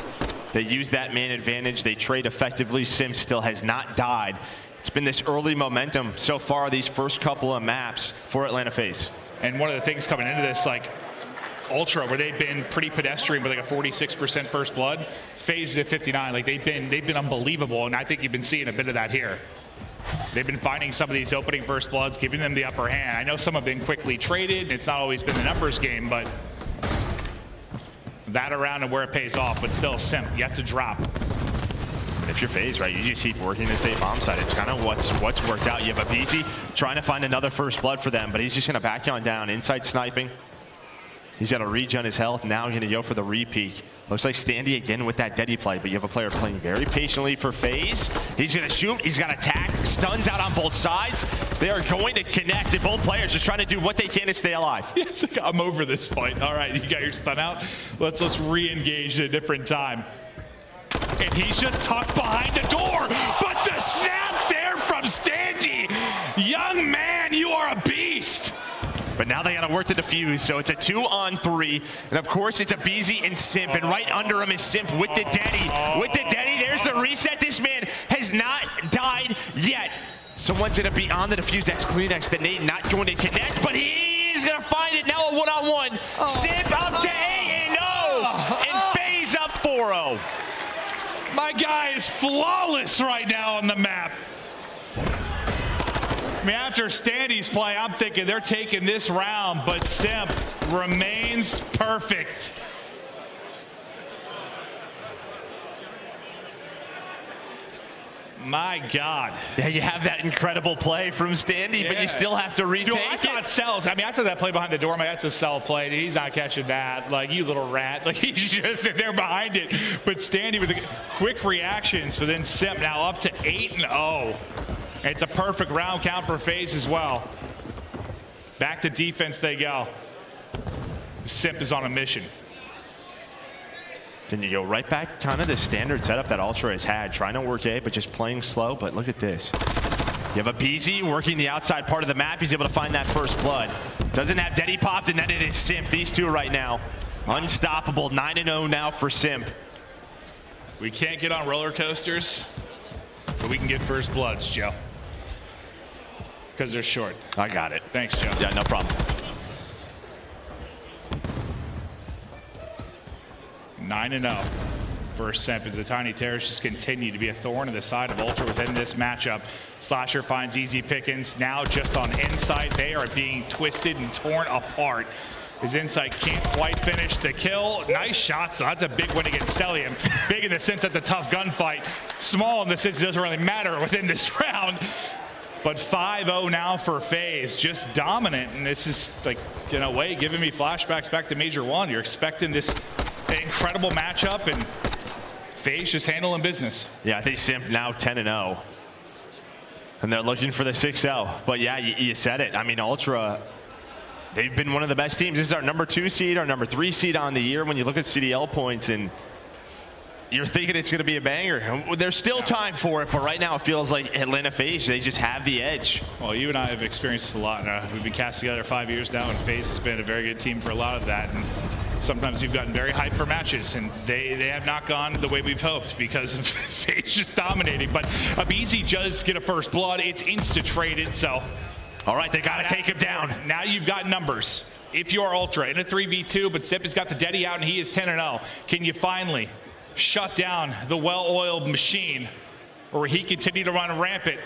They use that man advantage. They trade effectively. Simp still has not died. It's been this early momentum so far, these first couple of maps for Atlanta FaZe. And one of the things coming into this, like, Ultra, where they've been pretty pedestrian with like a 46% first blood, FaZe is at 59. Like they've been unbelievable, and I think you've been seeing a bit of that here. They've been finding some of these opening first bloods, giving them the upper hand. I know some have been quickly traded, and it's not always been the numbers game, but that around and where it pays off. But still, Simp yet to drop. But if you're FaZe, right, you just keep working this A bomb side. It's kind of what's worked out. You have aBeZy trying to find another first blood for them, but he's just going to back you on down, inside sniping. He's got a regen his health. Now he's going to go for the re-peek. Looks like Standy again with that Deddy play, but you have a player playing very patiently for FaZe. He's going to shoot. He's got attack. Stuns out on both sides. They are going to connect, and both players just trying to do what they can to stay alive. It's like, I'm over this fight. All right, you got your stun out. Let's re-engage at a different time. And he's just tucked behind the door. But the snap there from Standy. Young man, you are a beast. But now they got to work the defuse, so it's a 2-on-3. And of course, it's aBeZy and Simp. And right under him is Simp with the Daddy. With the Daddy, there's the reset. This man has not died yet. Someone's going to be on the defuse. That's Kleenex. The nade not going to connect, but he's going to find it. Now a one-on-one. Simp up to 8-0. And FaZe up 4-0. My guy is flawless right now on the map. I mean, after Standy's play, I'm thinking they're taking this round, but Simp remains perfect. My God. Yeah, you have that incredible play from Standy, but you still have to retake I thought Cells, I mean, after that play behind the door, that's a Cell play. He's not catching that. Like, you little rat. Like, he's just there behind it. But Standy with the quick reactions, but then Simp now up to 8-0. It's a perfect round count for FaZe as well. Back to defense they go. Simp is on a mission. Then you go right back kind of the standard setup that Ultra has had, trying to work A, but just playing slow. But look at this. You have aBeZy working the outside part of the map. He's able to find that first blood. Doesn't have Daddy popped, and then it is Simp. These two right now. Unstoppable. 9-0 now for Simp. We can't get on roller coasters, but we can get first bloods, Joe. Because they're short. I got it. Thanks, Joe. Yeah, no problem. 9-0 for Simp as the Tiny Terrorists continue to be a thorn in the side of Ultra within this matchup. Slasher finds easy pickings. Now just on Insight, they are being twisted and torn apart. His Insight can't quite finish the kill. Nice shot, so that's a big win against Cellium. Big in the sense that's a tough gunfight. Small in the sense it doesn't really matter within this round. But 5-0 now for FaZe, just dominant. And this is, like, in a way, giving me flashbacks back to Major 1. You're expecting this incredible matchup, and FaZe just handling business. Yeah, I think Simp now 10-0. And they're looking for the 6-0. But yeah, you said it. I mean, Ultra, they've been one of the best teams. This is our number 2 seed, our number 3 seed on the year when you look at CDL points, and you're thinking it's going to be a banger. There's still time for it, but right now it feels like Atlanta FaZe, they just have the edge. Well, you and I have experienced a lot. We've been cast together 5 years now, and FaZe has been a very good team for a lot of that. And sometimes we've gotten very hyped for matches, and they have not gone the way we've hoped because of FaZe just dominating. But aBeZy does get a first blood. It's insta-traded, so. All right, they got to take him down. Now you've got numbers. If you are Ultra in a 3v2, but Simp has got the Daddy out, and he is 10-0. Can you finally shut down the well-oiled machine, or will he continue to run rampant?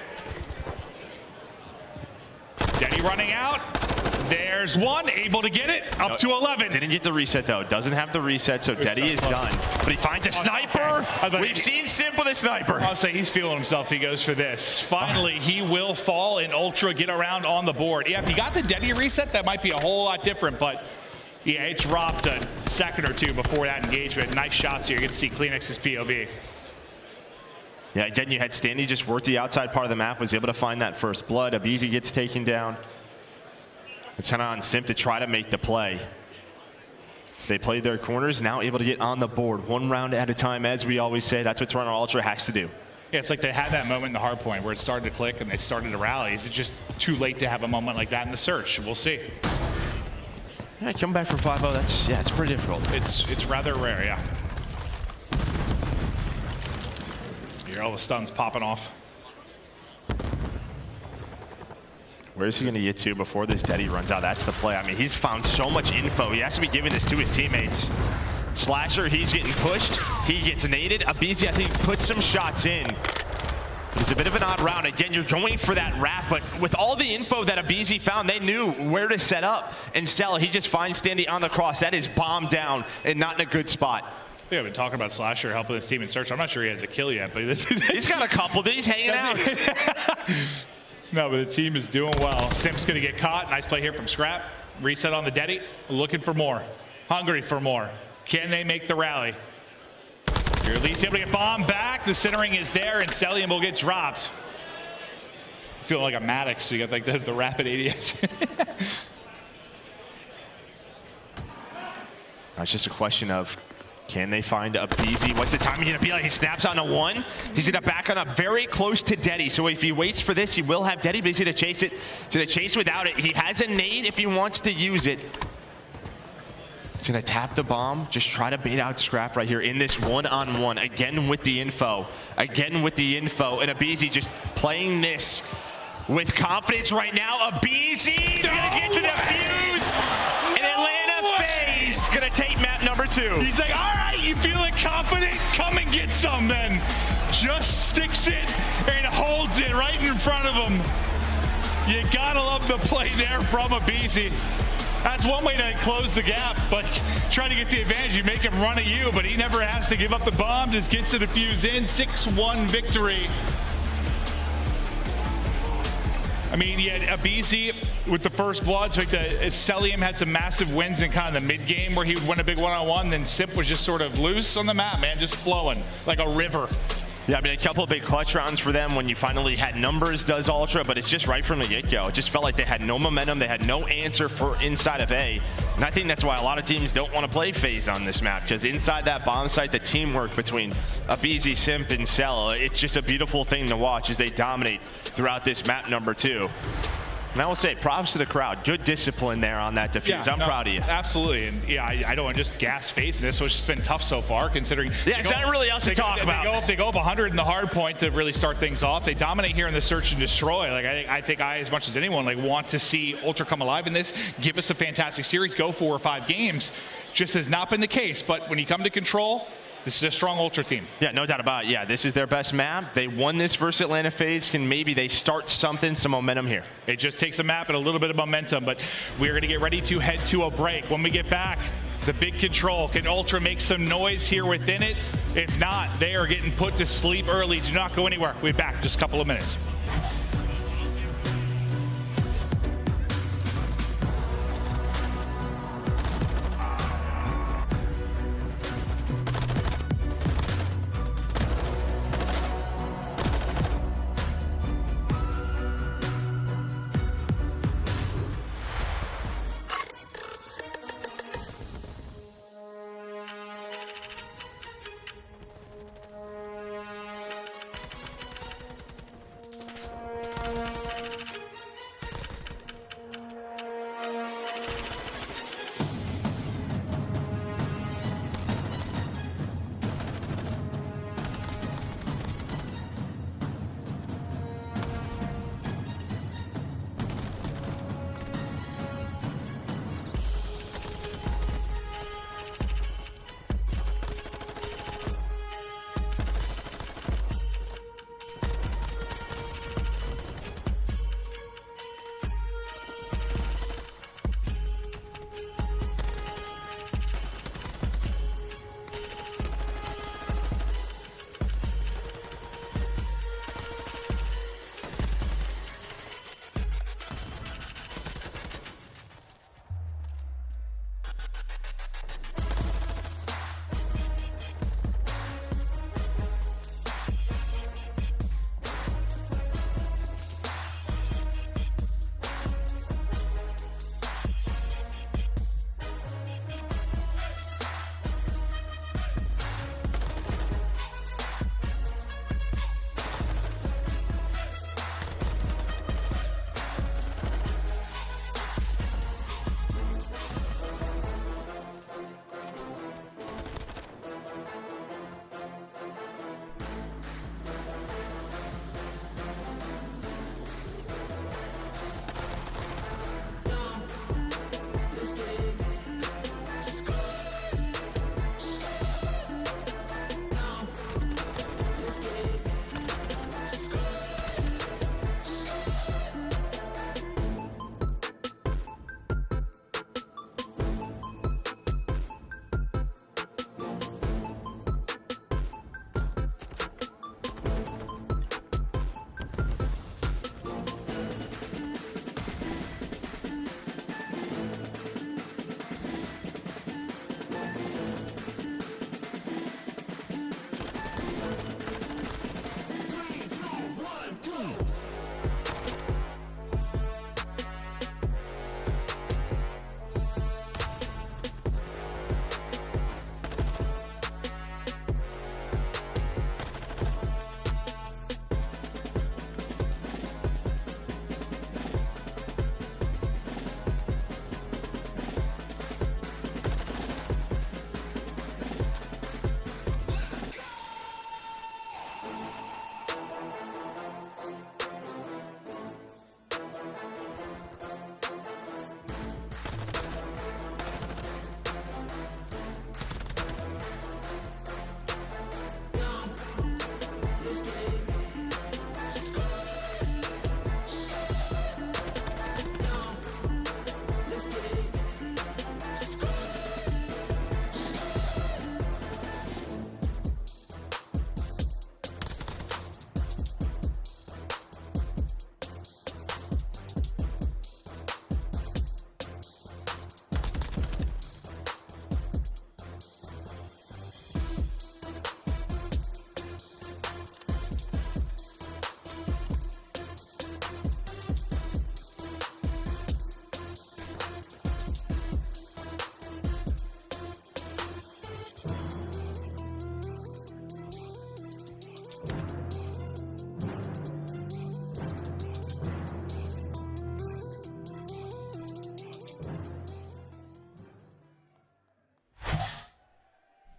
Daddy running out. There's one, able to get it, up to 11. Didn't get the reset, though. Doesn't have the reset, so Daddy is done. But he finds a sniper. We've seen Simp with a sniper. I'll say he's feeling himself. He goes for this. Finally, he will fall, and Ultra get around on the board. Yeah, if you got the Daddy reset, that might be a whole lot different, but yeah, it dropped a second or two before that engagement. Nice shots here. You get to see Kleenex's POV. Yeah, again, you had Standy just work the outside part of the map, was able to find that first blood. aBeZy gets taken down. It's kind of on Simp to try to make the play. They played their corners, now able to get on the board. 1 round at a time, as we always say. That's what Toronto Ultra has to do. Yeah, it's like they had that moment in the hard point where it started to click and they started to rally. Is it just too late to have a moment like that in the search? We'll see. Yeah, come back from 5-0, it's pretty difficult. It's rather rare, yeah. You hear all the stuns popping off. Where is he going to get to before this Daddy runs out? That's the play. I mean, he's found so much info. He has to be giving this to his teammates. Slasher, he's getting pushed. He gets naded. aBeZy, I think, puts some shots in. It's a bit of an odd round. Again, you're going for that wrap, but with all the info that aBeZy found, they knew where to set up and sell. He just finds Standy on the cross. That is bombed down and not in a good spot. Yeah, I've been talking about Slasher helping this team in search. I'm not sure he has a kill yet, but he's got a couple. He's hanging out. No, but the team is doing well. Simp's going to get caught. Nice play here from Scrapz. Reset on the Daddy. Looking for more. Hungry for more. Can they make the rally? You're at least able to get bombed back. The centering is there, and Cellium will get dropped. Feeling like a Maddox, so you got like the rapid ADS. It's just a question of Can they find aBeZy? What's the timing gonna be like? He snaps on a 1. He's gonna back on up very close to Deddy. So if he waits for this, he will have Deddy, but he's gonna chase it. He's gonna chase without it. He has a nade if he wants to use it. He's gonna tap the bomb, just try to bait out Scrapz right here in this one-on-one. Again with the info. Again with the info. And aBeZy just playing this with confidence right now. aBeZy is gonna get to the fuse. And Atlanta FaZe gonna take map number 2. He's like, all right, you feeling confident? Come and get some then. Just sticks it and holds it right in front of him. You gotta love the play there from aBeZy. That's one way to close the gap, but try to get the advantage. You make him run at you, but he never has to give up the bomb. Just gets the defuse in. 6-1 victory. I mean, yeah, aBeZy with the first bloods, like Cellium had some massive wins in kind of the mid game where he would win a big one-on-one. Then Simp was just sort of loose on the map, man, just flowing like a river. Yeah, I mean, a couple of big clutch rounds for them when you finally had numbers, does Ultra, but it's just right from the get-go. It just felt like they had no momentum. They had no answer for inside of A. And I think that's why a lot of teams don't want to play FaZe on this map, because inside that bomb site, the teamwork between aBeZy, Simp, and Cell, it's just a beautiful thing to watch as they dominate throughout this map number 2. And I will say, props to the crowd. Good discipline there on that defuse. Yeah, I'm proud of you. Absolutely. And yeah, I don't want to just gas FaZe in this, which has been tough so far, considering. Yeah, there's not really else to talk about. They go up 100 in the hard point to really start things off. They dominate here in the search and destroy. Like I think as much as anyone, like want to see Ultra come alive in this, give us a fantastic series, go 4 or 5 games. Just has not been the case. But when you come to control, this is a strong Ultra team. Yeah, no doubt about it. Yeah, this is their best map. They won this versus Atlanta FaZe. Can maybe they start some momentum here? It just takes a map and a little bit of momentum, but we're going to get ready to head to a break. When we get back, the big control. Can Ultra make some noise here within it? If not, they are getting put to sleep early. Do not go anywhere. We'll be back in just a couple of minutes.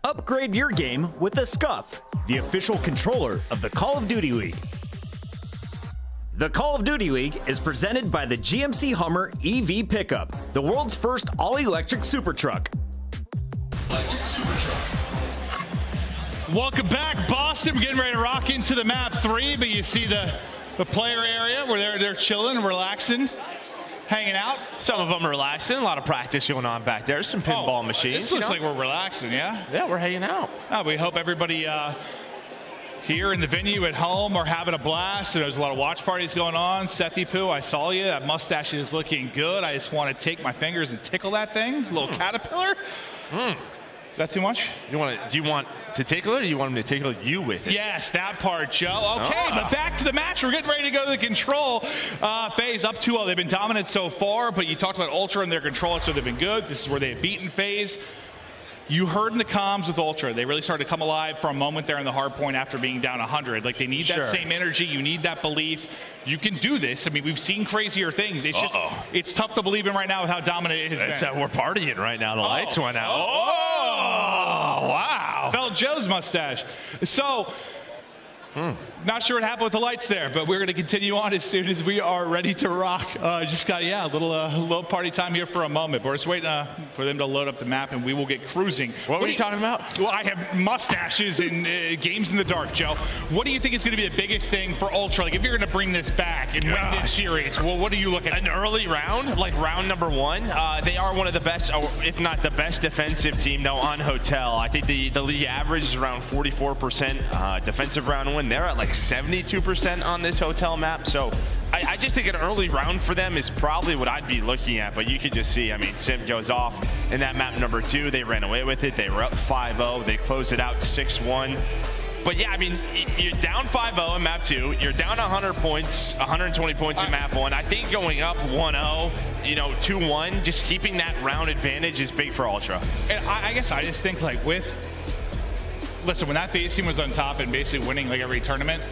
Upgrade your game with the Scuff, the official controller of the Call of Duty League. The Call of Duty League is presented by the GMC Hummer EV Pickup, the world's first all-electric super truck. Welcome back, Boston. We're getting ready to rock into the map 3, but you see the player area where they're chilling, relaxing, hanging out. Some of them are relaxing. A lot of practice going on back there. Some pinball machines. This looks like we're relaxing, yeah? Yeah, we're hanging out. We hope everybody here in the venue at home are having a blast. There's a lot of watch parties going on. Sethy Poo, I saw you. That mustache is looking good. I just want to take my fingers and tickle that thing. A little caterpillar. Is that too much? Do you want to tickle it, or do you want him to tickle you with it? Yes, that part, Joe. Okay, but back to the match. We're getting ready to go to the control. FaZe up 2-0. They've been dominant so far, but you talked about Ultra and their control, so they've been good. This is where they've beaten FaZe. You heard in the comms with Ultra, they really started to come alive for a moment there in the hard point after being down 100. Like, they need that same energy. You need that belief. You can do this. I mean, we've seen crazier things. It's just, it's tough to believe in right now with how dominant it has been. We're partying right now. The lights went out. Wow. Felt Joe's mustache. So, not sure what happened with the lights there, but we're going to continue on as soon as we are ready to rock. Just got, a little party time here for a moment. But we're just waiting for them to load up the map, and we will get cruising. What were you talking about? Well, I have mustaches and games in the dark, Joe. What do you think is going to be the biggest thing for Ultra? Like, if you're going to bring this back and win this series, well, what are you looking at? An early round, like round number 1. They are one of the best, or if not the best defensive team, though, on Hotel. I think the league average is around 44% defensive round win. They're at like 72% on this Hotel map. So I just think an early round for them is probably what I'd be looking at. But you can just see, I mean, Simp goes off in that map number 2. They ran away with it. They were up 5-0. They closed it out 6-1. But yeah, I mean, you're down 5-0 in map 2. You're down 100 points, 120 points in map 1. I think going up 1-0, 2-1, just keeping that round advantage is big for Ultra. And I guess I just think, like, listen, when that FaZe team was on top and basically winning like every tournament,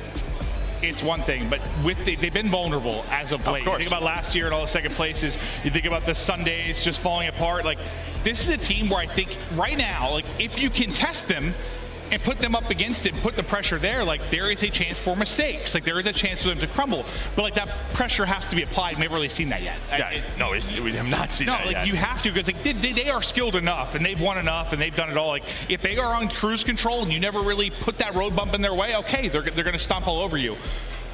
it's one thing, but they've been vulnerable as of late. You think about last year and all the second places. You think about the Sundays just falling apart. Like, this is a team where I think right now, like, if you can test them and put them up against it, put the pressure there, like, there is a chance for mistakes. Like, there is a chance for them to crumble. But, like, that pressure has to be applied. We haven't really seen that yet. No, we have not seen that yet. You have to, because like, they are skilled enough, and they've won enough, and they've done it all. Like, if they are on cruise control and you never really put that road bump in their way, okay, they're going to stomp all over you.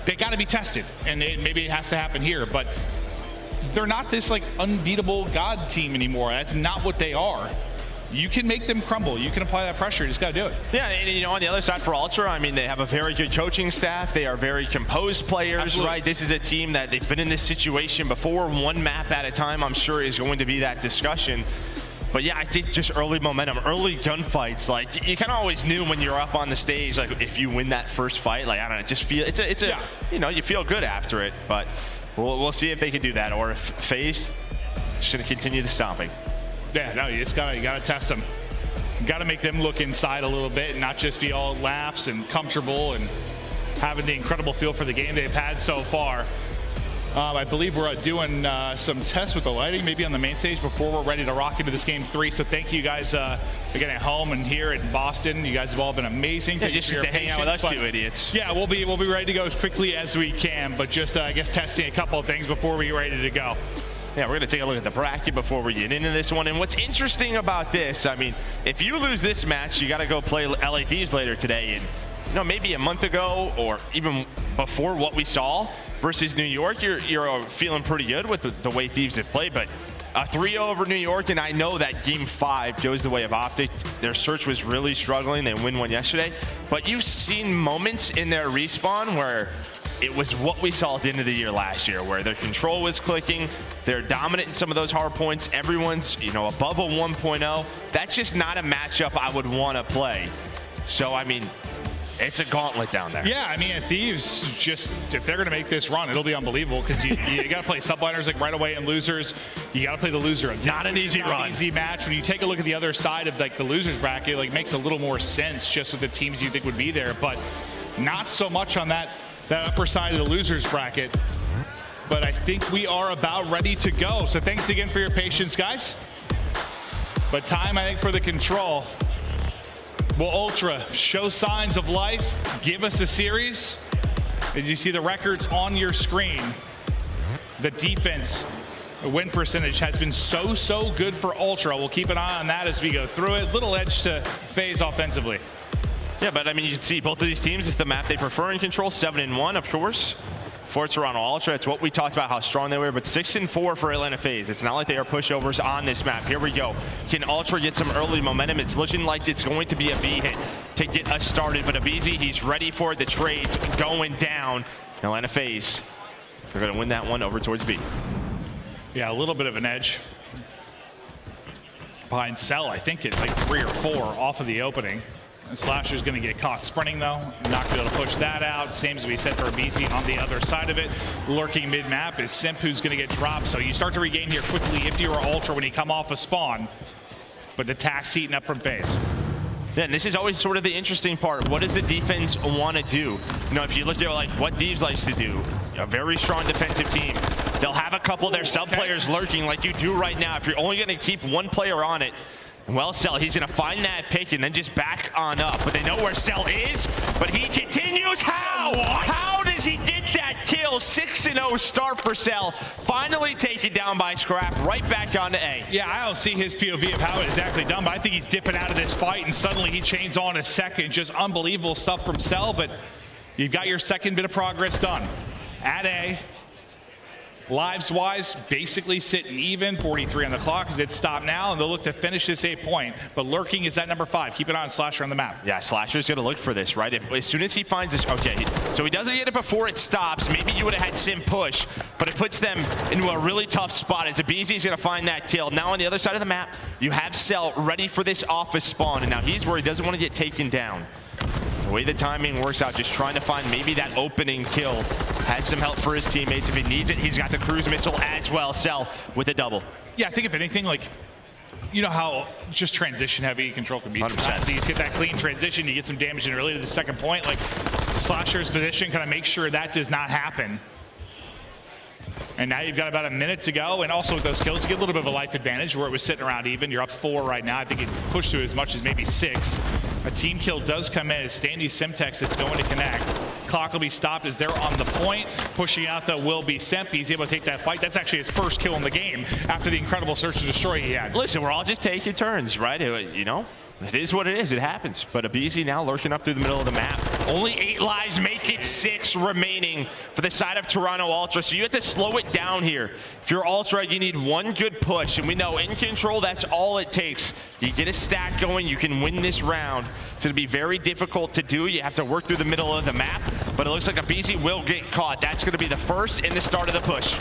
They got to be tested, and maybe it has to happen here. But they're not this, like, unbeatable God team anymore. That's not what they are. You can make them crumble. You can apply that pressure. You just got to do it. Yeah, and on the other side for Ultra, I mean, they have a very good coaching staff. They are very composed players, right? This is a team that they've been in this situation before. One map at a time, I'm sure, is going to be that discussion. But yeah, I think just early momentum, early gunfights. Like, you kind of always knew when you're up on the stage, like, if you win that first fight, like, I don't know, just feel you feel good after it. But we'll see if they can do that, or if FaZe should continue the stomping. Yeah, no, you gotta test them. You gotta make them look inside a little bit and not just be all laughs and comfortable and having the incredible feel for the game they've had so far. I believe we're doing some tests with the lighting, maybe on the main stage before we're ready to rock into this game 3. So thank you guys again at home and here in Boston. You guys have all been amazing. Yeah, just to hang out with us two idiots. Yeah, we'll be ready to go as quickly as we can, but just I guess testing a couple of things before we get ready to go. Yeah, we're going to take a look at the bracket before we get into this one. And what's interesting about this, I mean, if you lose this match, you got to go play LA Thieves later today. And, maybe a month ago or even before what we saw versus New York, you're feeling pretty good with the way Thieves have played. But a 3-0 over New York, and I know that Game 5 goes the way of OpTic. Their search was really struggling. They win one yesterday. But you've seen moments in their respawn where it was what we saw at the end of the year last year, where their control was clicking. They're dominant in some of those hard points. Everyone's, above a 1.0. That's just not a matchup I would want to play. So, I mean, it's a gauntlet down there. Yeah, I mean, Thieves, just if they're going to make this run, it'll be unbelievable because you got to play Subliners like right away and losers. You got to play the loser. Not an easy run. Easy match. When you take a look at the other side of like the losers bracket, like makes a little more sense just with the teams you think would be there, but not so much on that upper side of the losers bracket. But I think we are about ready to go. So thanks again for your patience, guys. But time, I think, for the control. Will Ultra show signs of life? Give us a series? As you see the records on your screen, the defense win percentage has been so good for Ultra. We'll keep an eye on that as we go through it. Little edge to FaZe offensively. Yeah, but I mean, you can see both of these teams, it's the map they prefer in control. 7-1, of course, for Toronto Ultra. It's what we talked about, how strong they were, but 6-4 for Atlanta FaZe. It's not like they are pushovers on this map. Here we go. Can Ultra get some early momentum? It's looking like it's going to be a B hit to get us started, but aBeZy, he's ready for it. The trade's going down. Atlanta FaZe, they're going to win that one over towards B. Yeah, a little bit of an edge behind Cell. I think it's like 3 or 4 off of the opening. And Slasher's going to get caught sprinting though. Not going to be able to push that out. Same as we said for aBeZy on the other side of it. Lurking mid-map is Simp, who's going to get dropped. So you start to regain here quickly if you're Ultra when you come off a spawn. But the tack's heating up from FaZe. Yeah, and this is always sort of the interesting part. What does the defense want to do? You know, if you look at like what Thieves likes to do, a very strong defensive team. They'll have a couple of their sub players lurking like you do right now. If you're only going to keep one player on it, well, Cell, he's going to find that pick and then just back on up. But they know where Cell is, but he continues. How? How does he get that kill? 6-0 start for Cell. Finally taken down by Scrapz. Right back onto A. Yeah, I don't see his POV of how it's exactly done, but I think he's dipping out of this fight and suddenly he chains on a second. Just unbelievable stuff from Cell, but you've got your second bit of progress done. At A. Lives-wise, basically sitting even, 43 on the clock as it stopped now, and they'll look to finish this 8-point. But lurking is that number 5. Keep it on Slasher on the map. Yeah, Slasher's going to look for this, right? As soon as he finds this, okay, so he doesn't get it before it stops. Maybe you would have had Simp push, but it puts them into a really tough spot as aBeZy's going to find that kill. Now on the other side of the map, you have Cell ready for this office spawn, and now he's where he doesn't want to get taken down. The way the timing works out, just trying to find maybe that opening kill. Has some help for his teammates if he needs it. He's got the cruise missile as well. Cell with a double. Yeah, I think if anything, like, you know how just transition heavy control can be. 100%. So you just get that clean transition, you get some damage in early to the second point. Like, Slasher's position, kind of make sure that does not happen. And now you've got about a minute to go, and also with those kills, you get a little bit of a life advantage where it was sitting around even. You're up 4 right now. I think it pushed to as much as maybe 6. A team kill does come in. It's Standy Simtex that's going to connect. Clock will be stopped as they're on the point. Pushing out though will be Simp. He's able to take that fight. That's actually his first kill in the game after the incredible search and destroy he had. Listen, we're all just taking turns, right? You know, it is what it is. It happens. But aBeZy now lurking up through the middle of the map. Only 8 lives, make it 6 remaining for the side of Toronto Ultra. So you have to slow it down here. If you're Ultra, you need one good push. And we know in control, that's all it takes. You get a stack going, you can win this round. It's going to be very difficult to do. You have to work through the middle of the map. But it looks like aBeZy will get caught. That's going to be the first and the start of the push.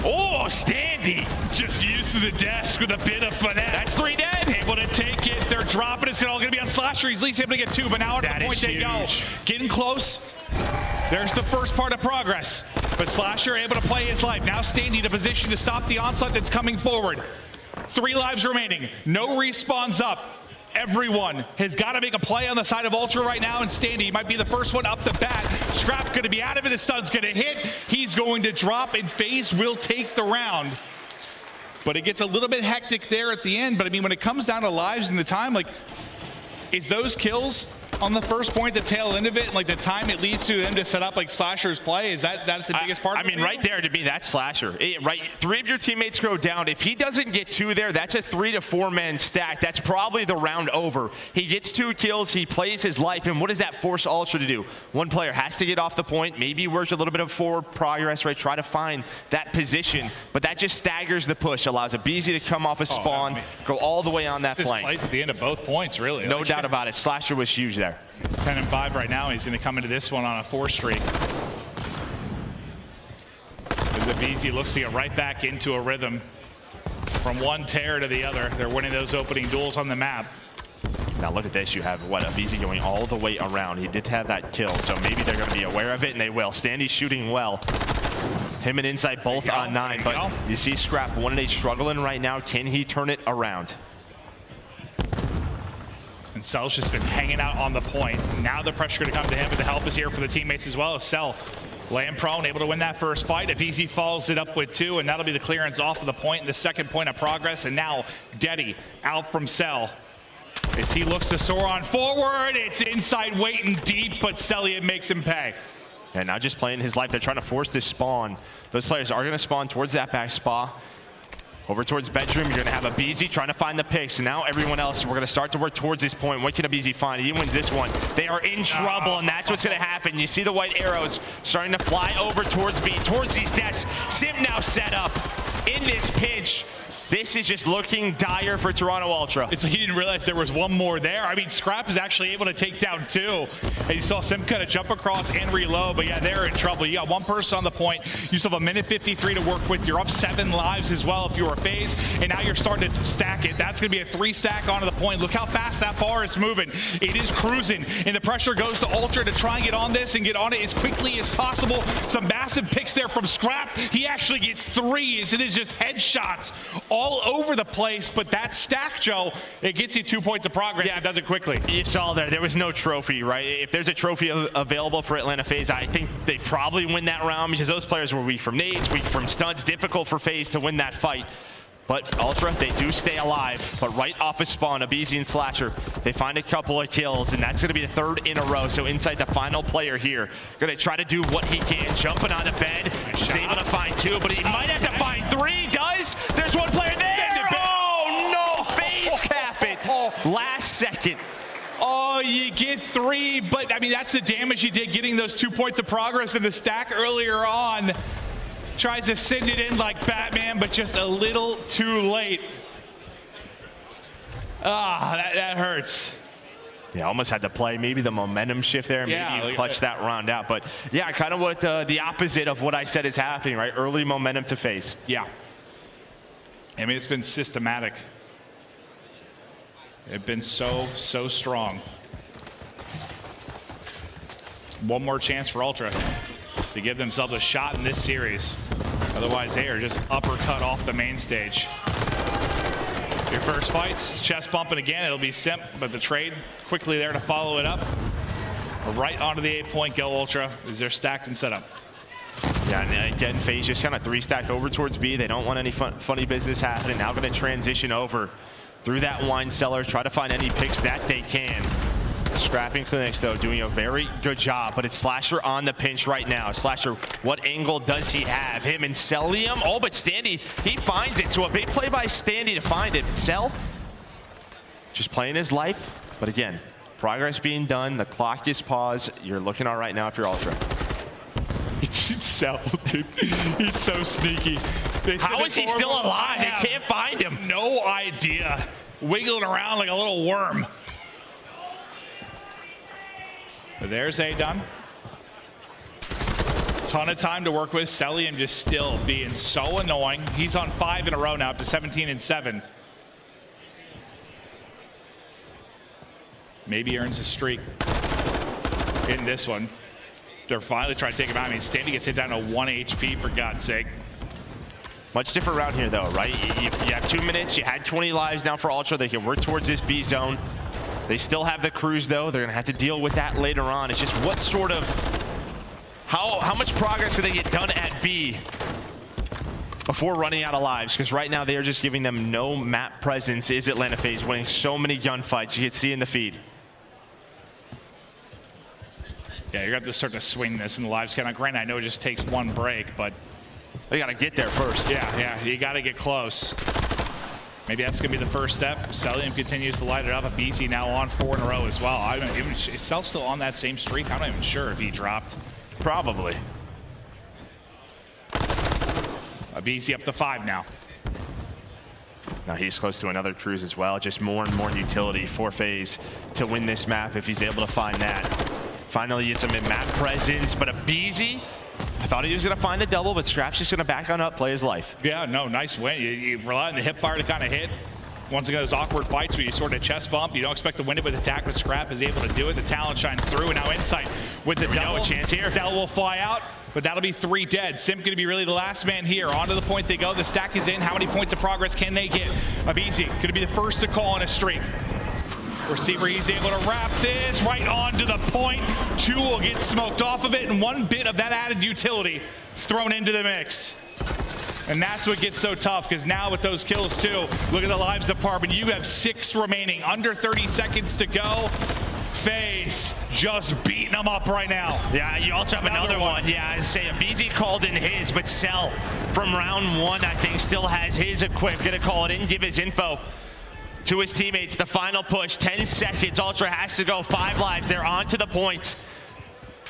Oh, Standy just used to the desk with a bit of finesse. That's 3 dead. Able to take it. They're dropping. It's all going to be on Slasher. He's at least able to get 2, but now at the point they go. Getting close. There's the first part of progress. But Slasher able to play his life. Now Standy in a position to stop the onslaught that's coming forward. 3 lives remaining. No respawns up. Everyone has got to make a play on the side of Ultra right now, and Standy might be the first one up the bat. Scrapz going to be out of it. The stun's going to hit. He's going to drop, and FaZe will take the round. But it gets a little bit hectic there at the end. But I mean, when it comes down to lives and the time, like, is those kills on the first point, the tail end of it, and like the time it leads to them to set up like Slasher's play, is that's the biggest part? I mean, right there to me, that's Slasher. Right, 3 of your teammates go down. If he doesn't get 2 there, that's a 3 to 4 man stack. That's probably the round over. He gets 2 kills, he plays his life, and what does that force Ultra to do? One player has to get off the point, maybe work a little bit of forward progress, right? Try to find that position, but that just staggers the push, allows aBeZy to come off a spawn, go all the way on that flank. This plays at the end of both points, really. No doubt about it. Slasher was huge there. It's 10-5 right now. He's going to come into this one on a 4 streak. As aBeZy looks to get right back into a rhythm from one tear to the other. They're winning those opening duels on the map. Now look at this. You have what, aBeZy going all the way around. He did have that kill, so maybe they're going to be aware of it, and they will. Standy's shooting well. Him and Insight both on 9, but you see Scrapz 1-8 struggling right now. Can he turn it around? And Cell's just been hanging out on the point. Now the pressure going to come to him, but the help is here for the teammates as well. Cell laying prone, able to win that first fight. aBeZy follows it up with 2, and that'll be the clearance off of the point and the second point of progress. And now Deddy out from Cell. As he looks to soar on forward, it's inside waiting deep, but Cellium makes him pay. And now just playing his life. They're trying to force this spawn. Those players are going to spawn towards that back spa. Over towards bedroom, you're going to have aBeZy trying to find the picks. And now everyone else, we're going to start to work towards this point. What can aBeZy find? He wins this one. They are in trouble, and that's what's going to happen. You see the white arrows starting to fly over towards B, towards these desks. Simp now set up in this pinch. This is just looking dire for Toronto Ultra. It's like he didn't realize there was one more there. I mean, Scrapz is actually able to take down 2. And you saw Simp kind of jump across and reload, but yeah, they're in trouble. You got one person on the point. You still have 1:53 to work with. You're up 7 lives as well if you're a FaZe, and now you're starting to stack it. That's going to be a 3 stack onto the point. Look how fast that bar is moving. It is cruising, and the pressure goes to Ultra to try and get on this and get on it as quickly as possible. Some massive picks there from Scrapz. He actually gets 3, and it's just headshots all over the place, but that stack, Joe, it gets you 2 points of progress. Yeah, it does it quickly. You saw there was no trophy, right? If there's a trophy available for Atlanta FaZe, I think they probably win that round because those players were weak from nades, weak from stuns. Difficult for FaZe to win that fight. But Ultra, they do stay alive. But right off of spawn, aBeZy and Slasher, they find a couple of kills, and that's going to be the 3rd in a row. So inside the final player here, going to try to do what he can. Jumping on the bed, he's able to find 2, but he might have to find 3. Does? There's one player there. Oh, no, FaZe cap it. Last second. Oh, you get 3, but I mean, that's the damage you did getting those 2 points of progress in the stack earlier on. Tries to send it in like Batman, but just a little too late. That hurts. Yeah, almost had to play maybe the momentum shift there. Maybe you clutch that round out. But yeah, kind of what the opposite of what I said is happening, right? Early momentum to FaZe. Yeah. I mean, it's been systematic. It's been so strong. One more chance for Ultra to give themselves a shot in this series. Otherwise, they are just uppercut off the main stage. Your first fights, chest bumping again. It'll be Simp, but the trade quickly there to follow it up. Right onto the 8-point go, Ultra, as they're stacked and set up. Yeah, and again, FaZe just kind of 3-stacked over towards B. They don't want any funny business happening. Now going to transition over through that wine cellar, try to find any picks that they can. Scrapping Clinics, though, doing a very good job, but it's Slasher on the pinch right now. Slasher, what angle does he have? Him and Cellium. Oh, but Standy, he finds it. So a big play by Standy to find it. Cell, just playing his life. But again, progress being done. The clock is paused. You're looking all right now if you're Ultra. Cell, dude. He's so sneaky. How is he still alive? They can't find him. No idea. Wiggling around like a little worm. But there's A done. Ton of time to work with. Cellium just still being so annoying. He's on 5 in a row now, up to 17 and 7. Maybe earns a streak in this one. They're finally trying to take him out. I mean, Standy gets hit down to 1 HP, for God's sake. Much different round here, though, right? You have 2 minutes. You had 20 lives now for Ultra. They can work towards this B zone. They still have the cruise, though. They're going to have to deal with that later on. It's just what sort of... How much progress do they get done at B before running out of lives? Because right now, they are just giving them no map presence. Is Atlanta FaZe winning so many gunfights? You can see in the feed. Yeah, you're going to have to start to swing this in the lives count. Granted, I know it just takes 1 break, but... They got to get there first. Yeah, you got to get close. Maybe that's going to be the first step. Cellium continues to light it up. aBeZy now on 4 in a row as well. I don't even, is Cell still on that same streak? I'm not even sure if he dropped. Probably. aBeZy up to 5 now. Now he's close to another cruise as well. Just more and more utility for FaZe to win this map if he's able to find that. Finally gets him in map presence, but aBeZy, I thought he was going to find the double, but Scrapz just going to back on up, play his life. Yeah, no, nice win. You rely on the hip fire to kind of hit. Once again, those awkward fights where you sort of chest bump. You don't expect to win it with attack, but Scrapz is able to do it. The talent shines through, and now Insight with the double. A chance here. Cell will fly out, but that'll be 3 dead. Simp going to be really the last man here. Onto the point they go. The stack is in. How many points of progress can they get? aBeZy going to be the first to call on a streak. Receiver, he's able to wrap this right onto the point. 2 will get smoked off of it, and 1 bit of that added utility thrown into the mix. And that's what gets so tough, because now with those kills too, look at the lives department. You have 6 remaining, under 30 seconds to go. FaZe just beating them up right now. Yeah, you also have another one. Yeah, I say aBeZy called in his, but Cell from round 1, I think, still has his equipped. Gonna call it in, give his info to his teammates. The final push, 10 seconds. Ultra has to go, 5 lives. They're on to the point.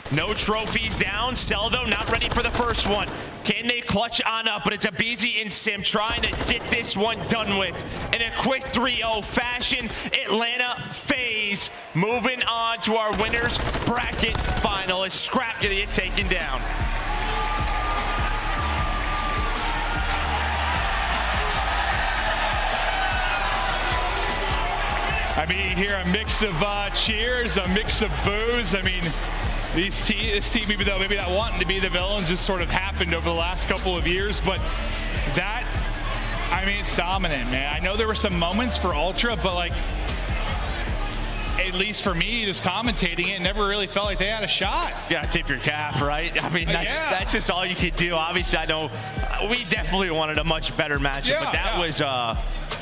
No trophies down. Cell, though, not ready for the first one. Can they clutch on up? But it's aBeZy and Simp trying to get this one done with in a quick 3-0 fashion. Atlanta FaZe moving on to our winners bracket final as Scrapz gonna get taken down. I mean, you hear a mix of cheers, a mix of boos. I mean, this team, even though maybe not wanting to be the villains, just sort of happened over the last couple of years. But that, I mean, it's dominant, man. I know there were some moments for Ultra, but like, at least for me, just commentating it, never really felt like they had a shot. You gotta tip your cap, right? I mean, that's just all you could do. Obviously, I know we definitely wanted a much better matchup, but that was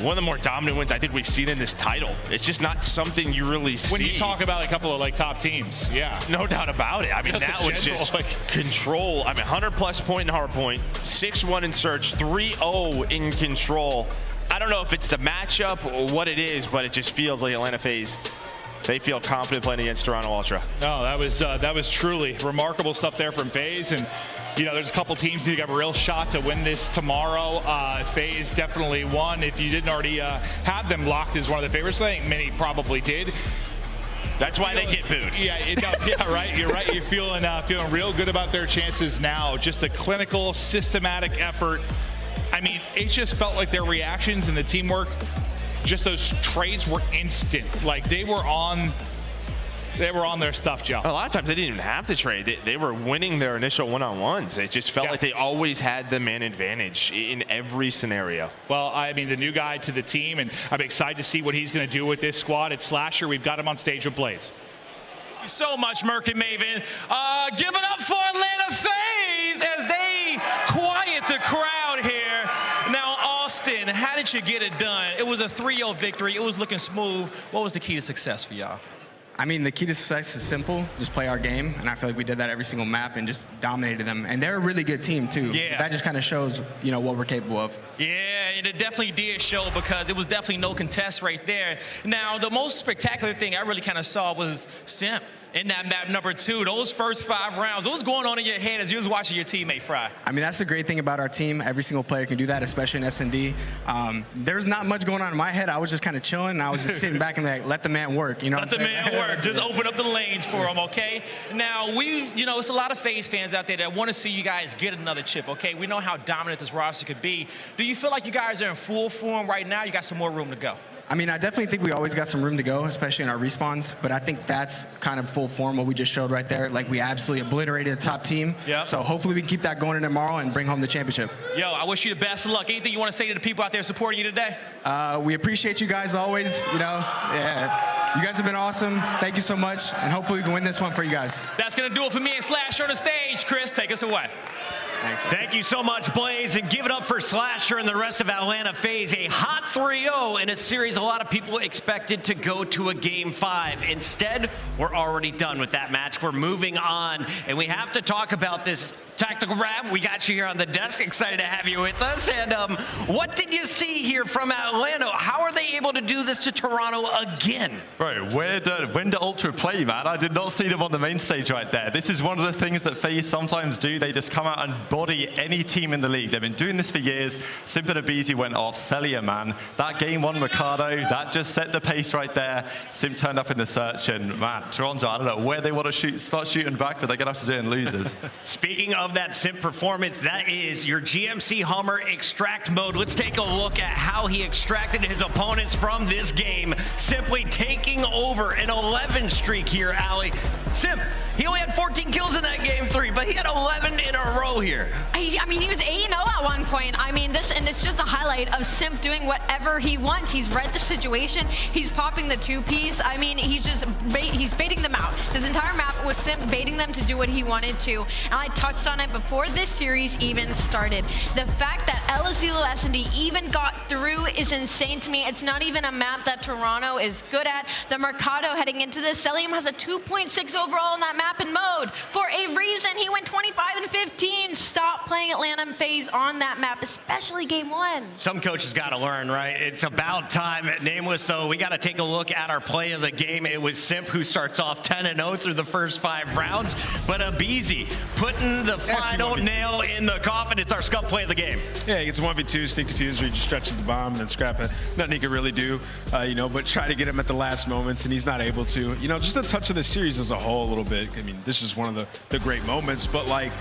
one of the more dominant wins I think we've seen in this title. It's just not something you really see. When you talk about a couple of like top teams, yeah. No doubt about it. I mean, Just that in was general, just like control. I mean, 100+ point in hardpoint, 6-1 in search, 3-0 in control. I don't know if it's the matchup or what it is, but it just feels like Atlanta FaZe, they feel confident playing against Toronto Ultra. No, that was truly remarkable stuff there from FaZe. And you know, there's a couple teams that have a real shot to win this tomorrow. FaZe definitely won. If you didn't already have them locked as one of the favorites, I think many probably did. That's why they get booed. Yeah, right. You're right. You're feeling real good about their chances now. Just a clinical, systematic effort. I mean, it just felt like their reactions and the teamwork, just those trades were instant. Like they were on their stuff, Joe. A lot of times they didn't even have to trade. They were winning their initial one-on-ones. It just felt like they always had the man advantage in every scenario. Well, I mean, the new guy to the team, and I'm excited to see what he's going to do with this squad. It's Slasher. We've got him on stage with Blaze. Thank you so much, Merc and Maven. Give it up for Atlanta FaZe as they quiet the crowd here. Now, Austin, how did you get it done? It was a 3-0 victory. It was looking smooth. What was the key to success for y'all? I mean, the key to success is simple. Just play our game, and I feel like we did that every single map and just dominated them. And they're a really good team, too. Yeah. That just kind of shows, you know, what we're capable of. Yeah, and it definitely did show because it was definitely no contest right there. Now, the most spectacular thing I really kind of saw was Simp in that map number 2. Those first 5 rounds, what was going on in your head as you was watching your teammate fry? I mean, that's the great thing about our team. Every single player can do that, especially in S&D. There's not much going on in my head. I was just kind of chilling, and I was just sitting back and like, let the man work. You know Let the man work. Just open up the lanes for him, okay? Now, you know, it's a lot of FaZe fans out there that want to see you guys get another chip, okay? We know how dominant this roster could be. Do you feel like you guys are in full form right now? You got some more room to go? I mean, I definitely think we always got some room to go, especially in our respawns, but I think that's kind of full form, what we just showed right there. Like, we absolutely obliterated the top team. Yeah. So hopefully we can keep that going in tomorrow and bring home the championship. Yo, I wish you the best of luck. Anything you want to say to the people out there supporting you today? We appreciate you guys always, you know. Yeah. You guys have been awesome. Thank you so much, and hopefully we can win this one for you guys. That's going to do it for me and Slasher on the stage. Chris, take us away. Thank you so much, Blaze, and give it up for Slasher and the rest of Atlanta FaZe. A hot 3-0 in a series a lot of people expected to go to a Game 5. Instead, we're already done with that match. We're moving on, and we have to talk about this Tactical Rab. We got you here on the desk. Excited to have you with us. And what did you see here from Atlanta? How are they able to do this to Toronto again? Bro, when did Ultra play, man? I did not see them on the main stage right there. This is one of the things that FaZe sometimes do. They just come out and body any team in the league. They've been doing this for years. Simp and aBeZy went off. Cellium, man. That game 1 Ricardo, that just set the pace right there. Simp turned up in the search, and man, Toronto, I don't know where they want to start shooting back, but they're going to have to do it in losers. Speaking of that Simp performance, that is your GMC Hummer extract mode. Let's take a look at how he extracted his opponents from this game, simply taking over an 11 streak here, aLLeY. Simp, he only had 14 kills in that game 3, but he had 11 in a row here. I mean, he was 8-0 at one point. I mean, and it's just a highlight of Simp doing whatever he wants. He's read the situation. He's popping the 2-piece. I mean, he's baiting them out. This entire map was Simp baiting them to do what he wanted to. And I touched on it before this series even started. The fact that aLLeY S&D even got through is insane to me. It's not even a map that Toronto is good at. The Mercado heading into this, Cellium has a 2.6 overall on that map in mode. For a reason, he went 25 and 15. Stop playing Atlanta and FaZe on that map, especially game 1. Some coaches got to learn, right? It's about time. Nameless, though, we got to take a look at our play of the game. It was Simp who starts off 10-0 through the first 5 rounds, but abeZy putting the final nail in the coffin. It's our scuff play of the game. Yeah, he gets a 1v2, sneak defuse, where he just stretches the bomb, and then Scrapz. Nothing he could really do, but try to get him at the last moments, and he's not able to. Just a touch of the series as a whole a little bit. I mean, this is one of the great moments, but like,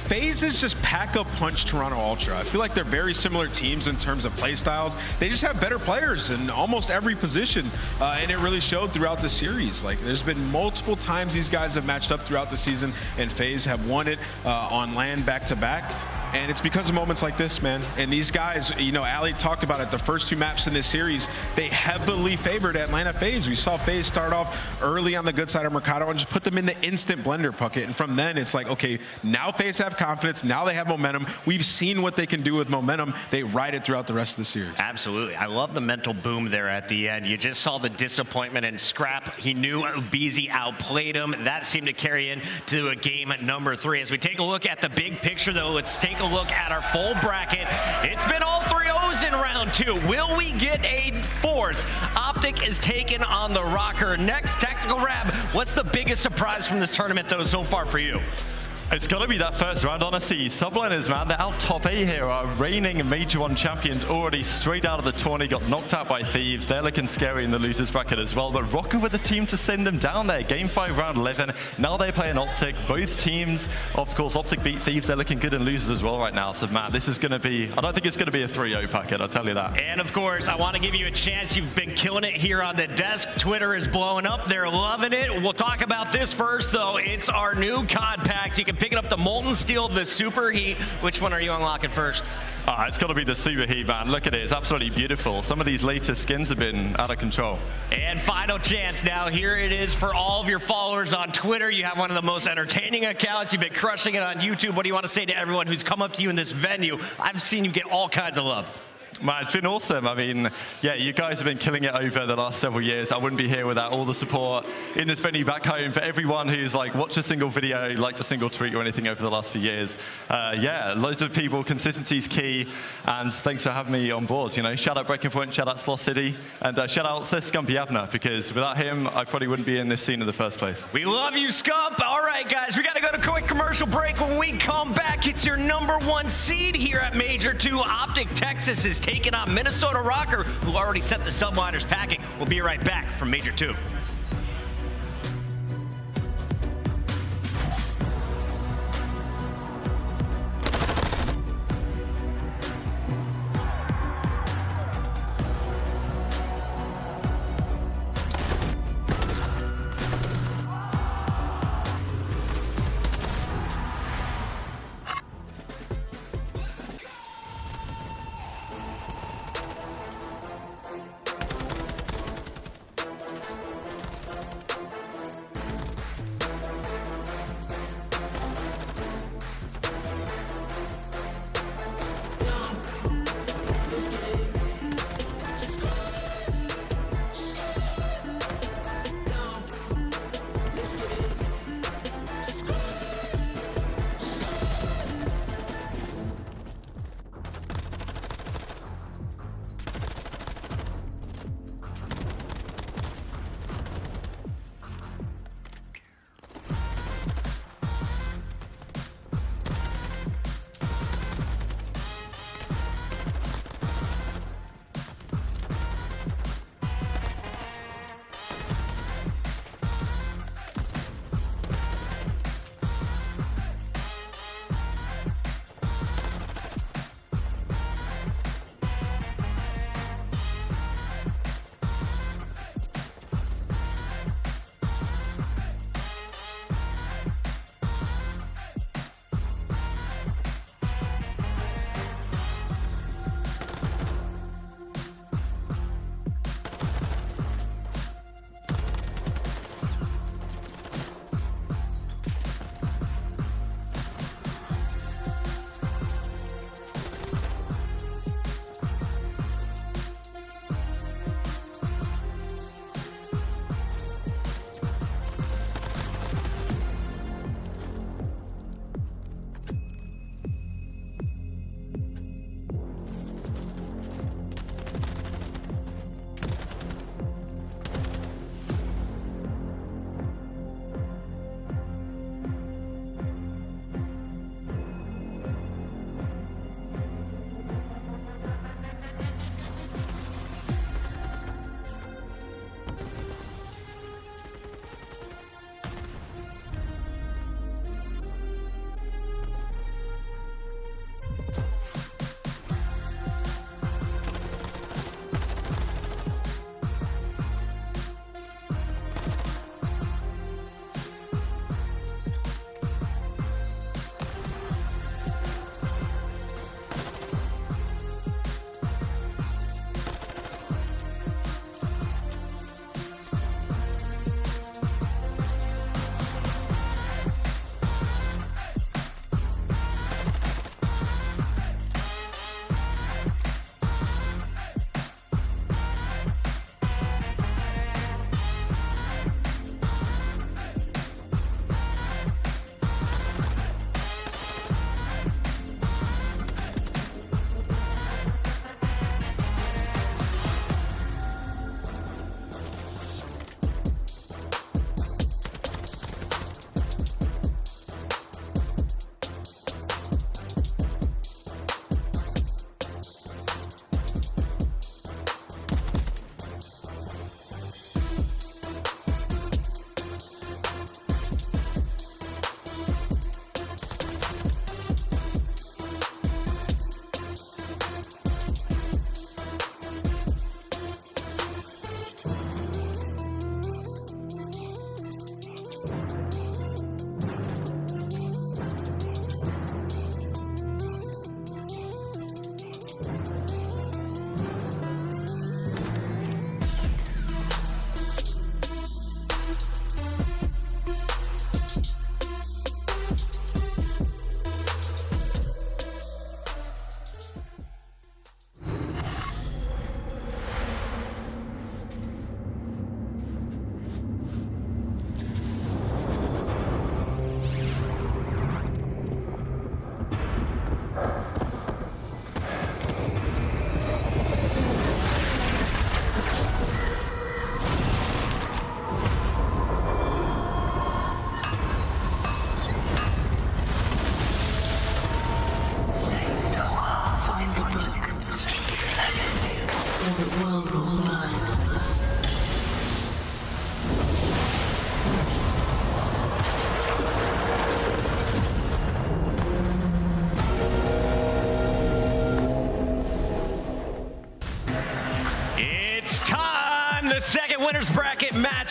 FaZe is just pack-a-punch Toronto Ultra. I feel like they're very similar teams in terms of play styles. They just have better players in almost every position, and it really showed throughout the series. Like, there's been multiple times these guys have matched up throughout the season, and FaZe have won it on land back-to-back. And it's because of moments like this, man. And these guys, aLLeY talked about it, the first 2 maps in this series, they heavily favored Atlanta FaZe. We saw FaZe start off early on the good side of Mercado and just put them in the instant blender bucket. And from then, it's like, okay, now FaZe have confidence. Now they have momentum. We've seen what they can do with momentum. They ride it throughout the rest of the series. Absolutely. I love the mental boom there at the end. You just saw the disappointment in Scrapz. He knew abeZy outplayed him. That seemed to carry into a game at number 3. As we take a look at the big picture, though, let's take a look at our full bracket. It's been all 3 O's in round 2. Will we get a 4th? OpTic is taking on the Røkkr. Next, Technical Rab, what's the biggest surprise from this tournament, though, so far for you? It's got to be that first round, honestly. Subliners, man, they're out top 8 here. Our reigning Major 1 champions already straight out of the tourney, got knocked out by Thieves. They're looking scary in the losers bracket as well. But Røkkr with the team to send them down there. Game 5, round 11. Now they play an OpTic. Both teams, of course, OpTic beat Thieves. They're looking good in losers as well right now. So, man, this is going to be, I don't think it's going to be a 3-0 packet, I'll tell you that. And, of course, I want to give you a chance. You've been killing it here on the desk. Twitter is blowing up. They're loving it. We'll talk about this first, though. It's our new COD packs. You can pick it up the Molten Steel, the Super Heat. Which one are you unlocking first? It's got to be the Super Heat, man. Look at it. It's absolutely beautiful. Some of these latest skins have been out of control. And final chance now. Here it is for all of your followers on Twitter. You have one of the most entertaining accounts. You've been crushing it on YouTube. What do you want to say to everyone who's come up to you in this venue? I've seen you get all kinds of love. Man, it's been awesome. I mean, yeah, you guys have been killing it over the last several years. I wouldn't be here without all the support in this venue back home for everyone who's like watched a single video, liked a single tweet or anything over the last few years. Yeah, loads of people. Consistency's key, and thanks for having me on board. Shout out Breaking Point, shout out Sloth City, and shout out Scumpy Avner, because without him, I probably wouldn't be in this scene in the first place. We love you, Scump. All right, guys, we got to go to a quick commercial break. When we come back, it's your #1 seed here at Major 2. OpTic Texas is taking on Minnesota Røkkr, who already sent the Subliners packing. We'll be right back from Major 2.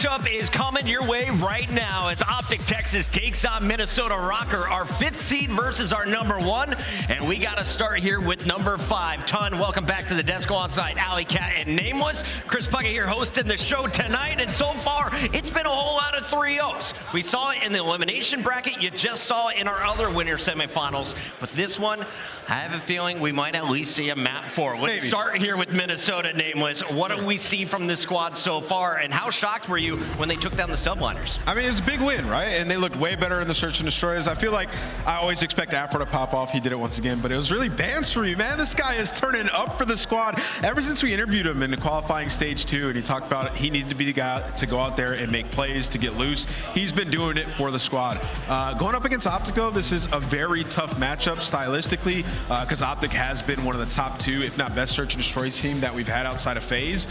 matchup is coming your way right now as OpTic Texas takes on Minnesota Røkkr, our 5th seed versus our number 1. And we got to start here with number 5. Ton, welcome back to the desk alongside aLLeY, Cat, and Nameless. Chris Puckett here hosting the show tonight. And so far, it's been a whole lot of 3-0s. We saw it in the elimination bracket. You just saw it in our other winter semifinals. But this one, I have a feeling we might at least see a map for. Let's start here with Minnesota, Nameless. What do we see from this squad so far, and how shocked were you when they took down the Subliners? I mean, it was a big win, right? And they looked way better in the Search and Destroys. I feel like I always expect Afro to pop off. He did it once again, but it was really Bance for me, man. This guy is turning up for the squad. Ever since we interviewed him in the qualifying stage 2, and he talked about he needed to be the guy to go out there and make plays to get loose, he's been doing it for the squad. Going up against OpTic, though, this is a very tough matchup stylistically, because OpTic has been one of the top 2, if not best Search and Destroy team that we've had outside of FaZe.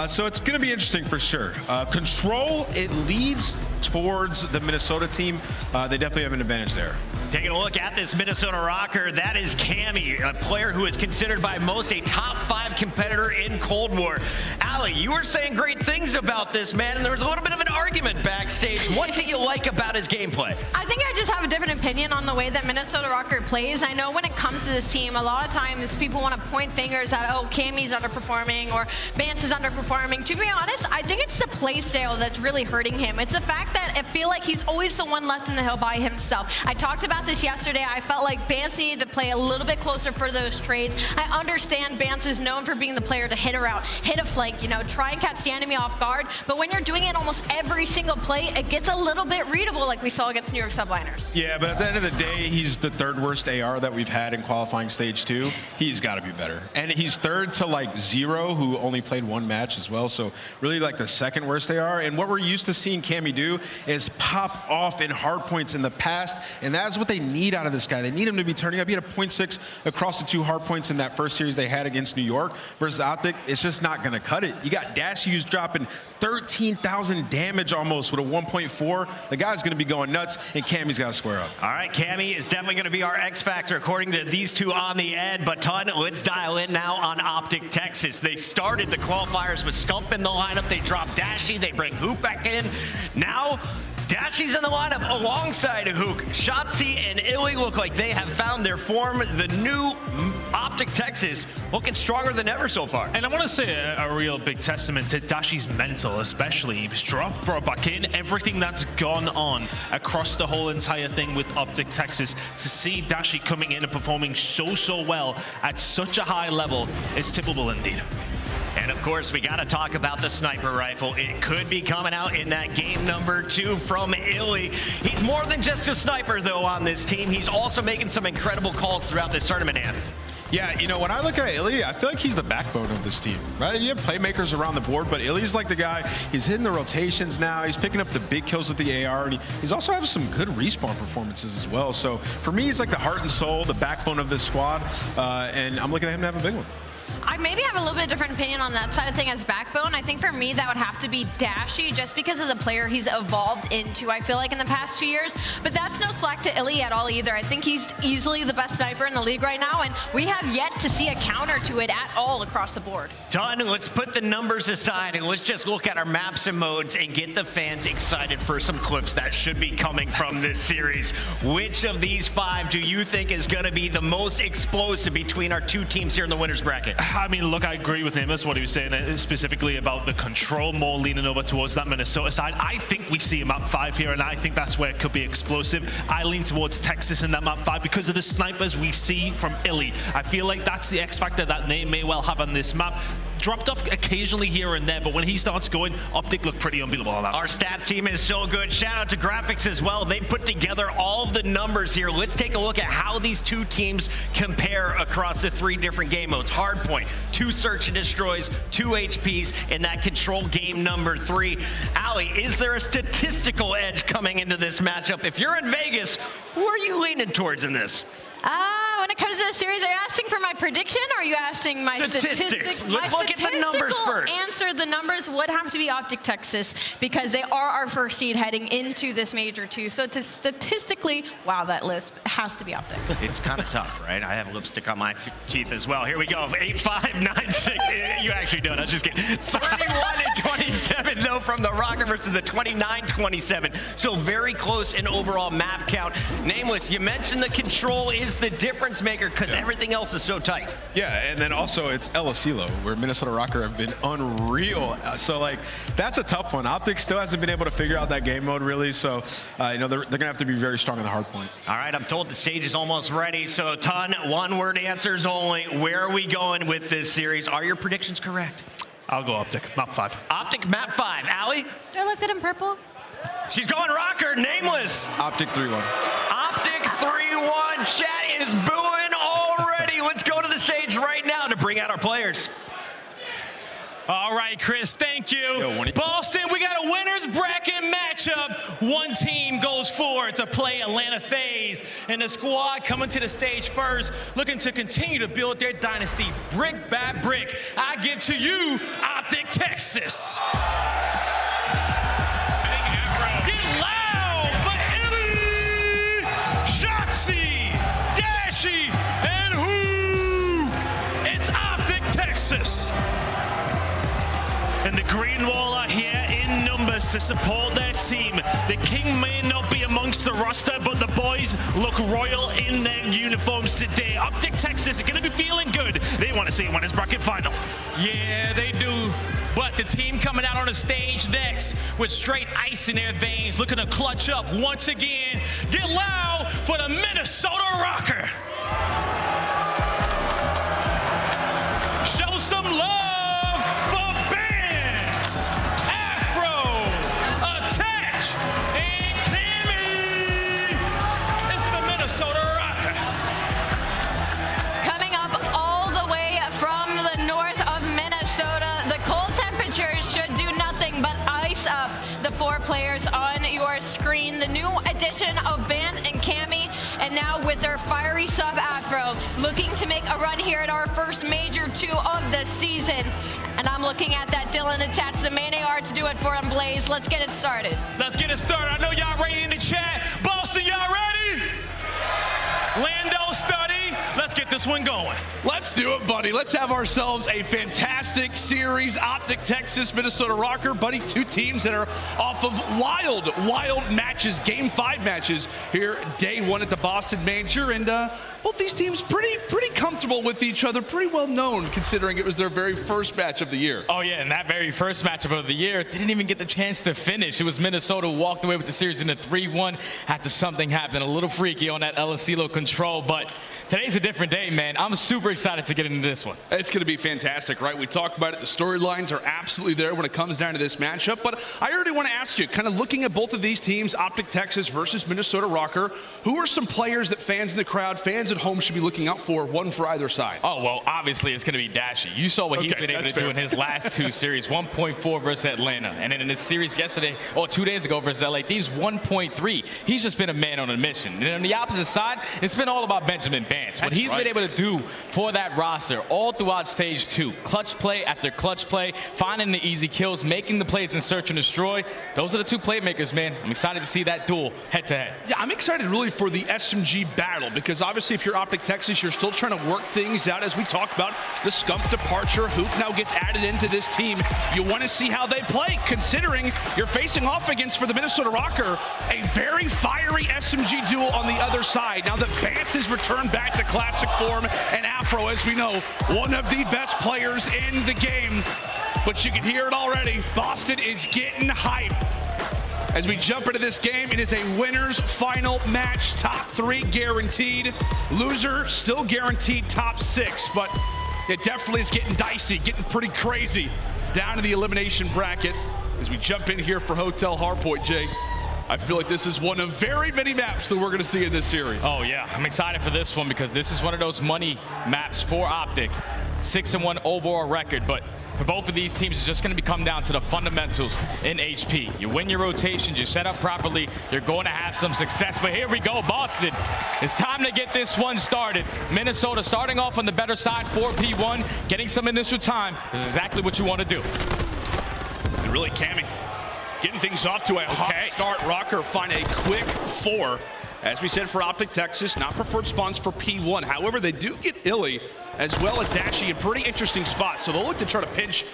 So it's going to be interesting for sure. Control, it leads towards the Minnesota team. They definitely have an advantage there. Taking a look at this Minnesota Røkkr, that is Cammy, a player who is considered by most a top 5 competitor in Cold War. aLLeY, you were saying great things about this man, and there was a little bit of an argument backstage. What do you like about his gameplay? I think I just have a different opinion on the way that Minnesota Røkkr plays. I know when it comes to this team, a lot of times people want to point fingers at, oh, Cammy's underperforming or Bance is underperforming. To be honest, I think it's the play style that's really hurting him. It's the fact that I feel like he's always the one left in the hill by himself. I talked about this yesterday. I felt like Bance needed to play a little bit closer for those trades. I understand Bance is known for being the player to hit a route, hit a flank, you know, try and catch the enemy off guard. But when you're doing it almost every single play, it gets a little bit readable like we saw against New York Subliners. Yeah, but at the end of the day, he's the 3rd worst AR that we've had in qualifying stage 2. He's got to be better. And he's 3rd to like Zero, who only played 1 match as well. So really like the 2nd worst AR. And what we're used to seeing Cammy do is pop off in hard points in the past. And that's what they need out of this guy. They need him to be turning up. He had a 0.6 across the 2 hard points in that first series they had against New York versus OpTic. It's just not going to cut it. You got Dashy who's dropping 13,000 damage almost with a 1.4. The guy's going to be going nuts, and Cammy's got to square up. All right, Cammy is definitely going to be our X factor according to these 2 on the end. But Ton, let's dial in now on OpTic Texas. They started the qualifiers with Scump in the lineup. They dropped Dashy. They bring Huke back in. Now, Dashy's in the lineup alongside Huke. Shotzzy and iLLeY look like they have found their form. The new OpTic Texas looking stronger than ever so far. And I want to say a real big testament to Dashy's mental, especially. He was dropped, brought back in, everything that's gone on across the whole entire thing with OpTic Texas. To see Dashy coming in and performing so well at such a high level is tippable indeed. And of course, we got to talk about the sniper rifle. It could be coming out in that game number 2 from iLLeY. He's more than just a sniper, though, on this team. He's also making some incredible calls throughout this tournament, Ann. Yeah, you know, when I look at iLLeY, I feel like he's the backbone of this team, right? You have playmakers around the board, but iLLeY's like the guy. He's hitting the rotations now. He's picking up the big kills with the AR, and he's also having some good respawn performances as well. So for me, he's like the heart and soul, the backbone of this squad, and I'm looking at him to have a big one. I maybe have a little bit different opinion on that side of thing as backbone. I think for me that would have to be Dashy just because of the player he's evolved into, I feel like, in the past 2 years. But that's no slack to iLLeY at all either. I think he's easily the best sniper in the league right now, and we have yet to see a counter to it at all across the board. Done. Let's put the numbers aside and let's just look at our maps and modes and get the fans excited for some clips that should be coming from this series. Which of these 5 do you think is going to be the most explosive between our 2 teams here in the winners bracket? I mean, look, I agree with him. That's what he was saying, specifically about the control more leaning over towards that Minnesota side. I think we see a map 5 here, and I think that's where it could be explosive. I lean towards Texas in that map 5 because of the snipers we see from iLLeY. I feel like that's the X factor that they may well have on this map. Dropped off occasionally here and there, but when he starts going, OpTic look pretty unbeatable on that. Our stats team is so good. Shout out to Graphics as well. They put together all of the numbers here. Let's take a look at how these 2 teams compare across the 3 different game modes. Hardpoint, 2 search and destroys, 2 HPs, and that control game number 3. aLLeY, is there a statistical edge coming into this matchup? If you're in Vegas, who are you leaning towards in this? When it comes to this series, are you asking for my prediction or are you asking my statistics? Let's look at the numbers first. Answer, the numbers would have to be OpTic Texas because they are our first seed heading into this major too. So to statistically, wow, that list has to be OpTic. It's kind of tough, right? I have lipstick on my teeth as well. Here we go. 8-5, 9-6. You actually don't. I was just kidding. 31-27 though from the Røkkr versus the 29-27. So very close in overall map count. Nameless, you mentioned the control is the difference maker because everything else is so tight. Yeah, and then also it's aLLeY, where Minnesota Røkkr have been unreal. So like that's a tough one. OpTic still hasn't been able to figure out that game mode really. So you know they're gonna have to be very strong on the hard point. All right, I'm told the stage is almost ready. So ton one-word answers only. Where are we going with this series? Are your predictions correct? I'll go OpTic, map 5. OpTic, map 5. aLLeY? Do I look good in purple? She's going Røkkr, Nameless. OpTic 3-1. OpTic 3-1. Chat is booing already. Let's go to the stage right now to bring out our players. All right, Chris, thank you. Boston, we got a winner's bracket matchup. One team goes forward to play Atlanta FaZe, and the squad coming to the stage first, looking to continue to build their dynasty brick by brick. I give to you OpTic Texas. Get loud for aBeZy, Shotzzy, Dashy, and Huke. It's OpTic Texas. And the green wall are here in numbers to support their team. The king may not be amongst the roster, but the boys look royal in their uniforms today. OpTic Texas are going to be feeling good. They want to see a winners bracket final. Yeah, they do. But the team coming out on the stage next with straight ice in their veins, looking to clutch up once again. Get loud for the Minnesota Røkkr. Show some love for Bance, Afro, and Cammy. It's the Minnesota Røkkr. Coming up all the way from the north of Minnesota, the cold temperatures should do nothing but ice up the 4 players on your screen. The new addition of Bance and Cammy, and now with their fiery sub Afro, looking to make a run here at our first major 2 of the season. And I'm looking at that Dylan attached the main AR to do it for him, Blaze. Let's get it started. Let's get it started. I know y'all ready in the chat. Boston, y'all ready? Lando, Study, let's get this one going. Let's do it, buddy. Let's have ourselves a fantastic series. OpTic Texas, Minnesota Røkkr, buddy. 2 teams that are off of wild matches, game 5 matches here, day 1 at the Boston Major. And both these teams pretty comfortable with each other, pretty well known considering it was their very first match of the year. Oh yeah, and that very first matchup of the year didn't even get the chance to finish. It was Minnesota who walked away with the series in a 3-1 after something happened. A little freaky on that aLLeY control, but today's a different day, man. I'm super excited to get into this one. It's going to be fantastic, right? We talked about it. The storylines are absolutely there when it comes down to this matchup. But I already want to ask you, kind of looking at both of these teams, OpTic Texas versus Minnesota Røkkr, who are some players that fans in the crowd, fans at home should be looking out for, one for either side? Oh, well, obviously it's going to be Dashy. You saw what he's been able to do in his last 2 series, 1.4 versus Atlanta. And then in his series yesterday, or 2 days ago versus LA Thieves, 1.3. He's just been a man on a mission. And on the opposite side, it's been all about Benjamin Bance. What he's been able to do for that roster all throughout stage 2, clutch play after clutch play, finding the easy kills, making the plays in search and destroy. Those are the 2 playmakers, man. I'm excited to see that duel head to head. Yeah, I'm excited really for the SMG battle because obviously if you're OpTic Texas, you're still trying to work things out as we talked about. The Scump departure, Huke now gets added into this team. You want to see how they play considering you're facing off against, for the Minnesota Røkkr, a very fiery SMG duel on the other side. Now that Bance has returned back to classic form, and Afro, as we know, one of the best players in the game. But you can hear it already. Boston is getting hype. As we jump into this game, it is a winner's final match. Top 3 guaranteed. Loser still guaranteed top 6, but it definitely is getting dicey, getting pretty crazy down to the elimination bracket. As we jump in here for Hotel Hardpoint, Jay, I feel like this is one of very many maps that we're going to see in this series. Oh yeah, I'm excited for this one because this is one of those money maps for OpTic. 6-1 overall record, but for both of these teams is just going to come down to the fundamentals in HP. You win your rotations, you set up properly, you're going to have some success. But here we go, Boston. It's time to get this one started. Minnesota starting off on the better side for P1, getting some initial time is exactly what you want to do. And really, Cammy getting things off to a hot start. Røkkr find a quick 4. As we said for OpTic Texas, not preferred spawns for P1. However, they do get iLLeY as well as Dashy in pretty interesting spots. So they'll look to try to pinch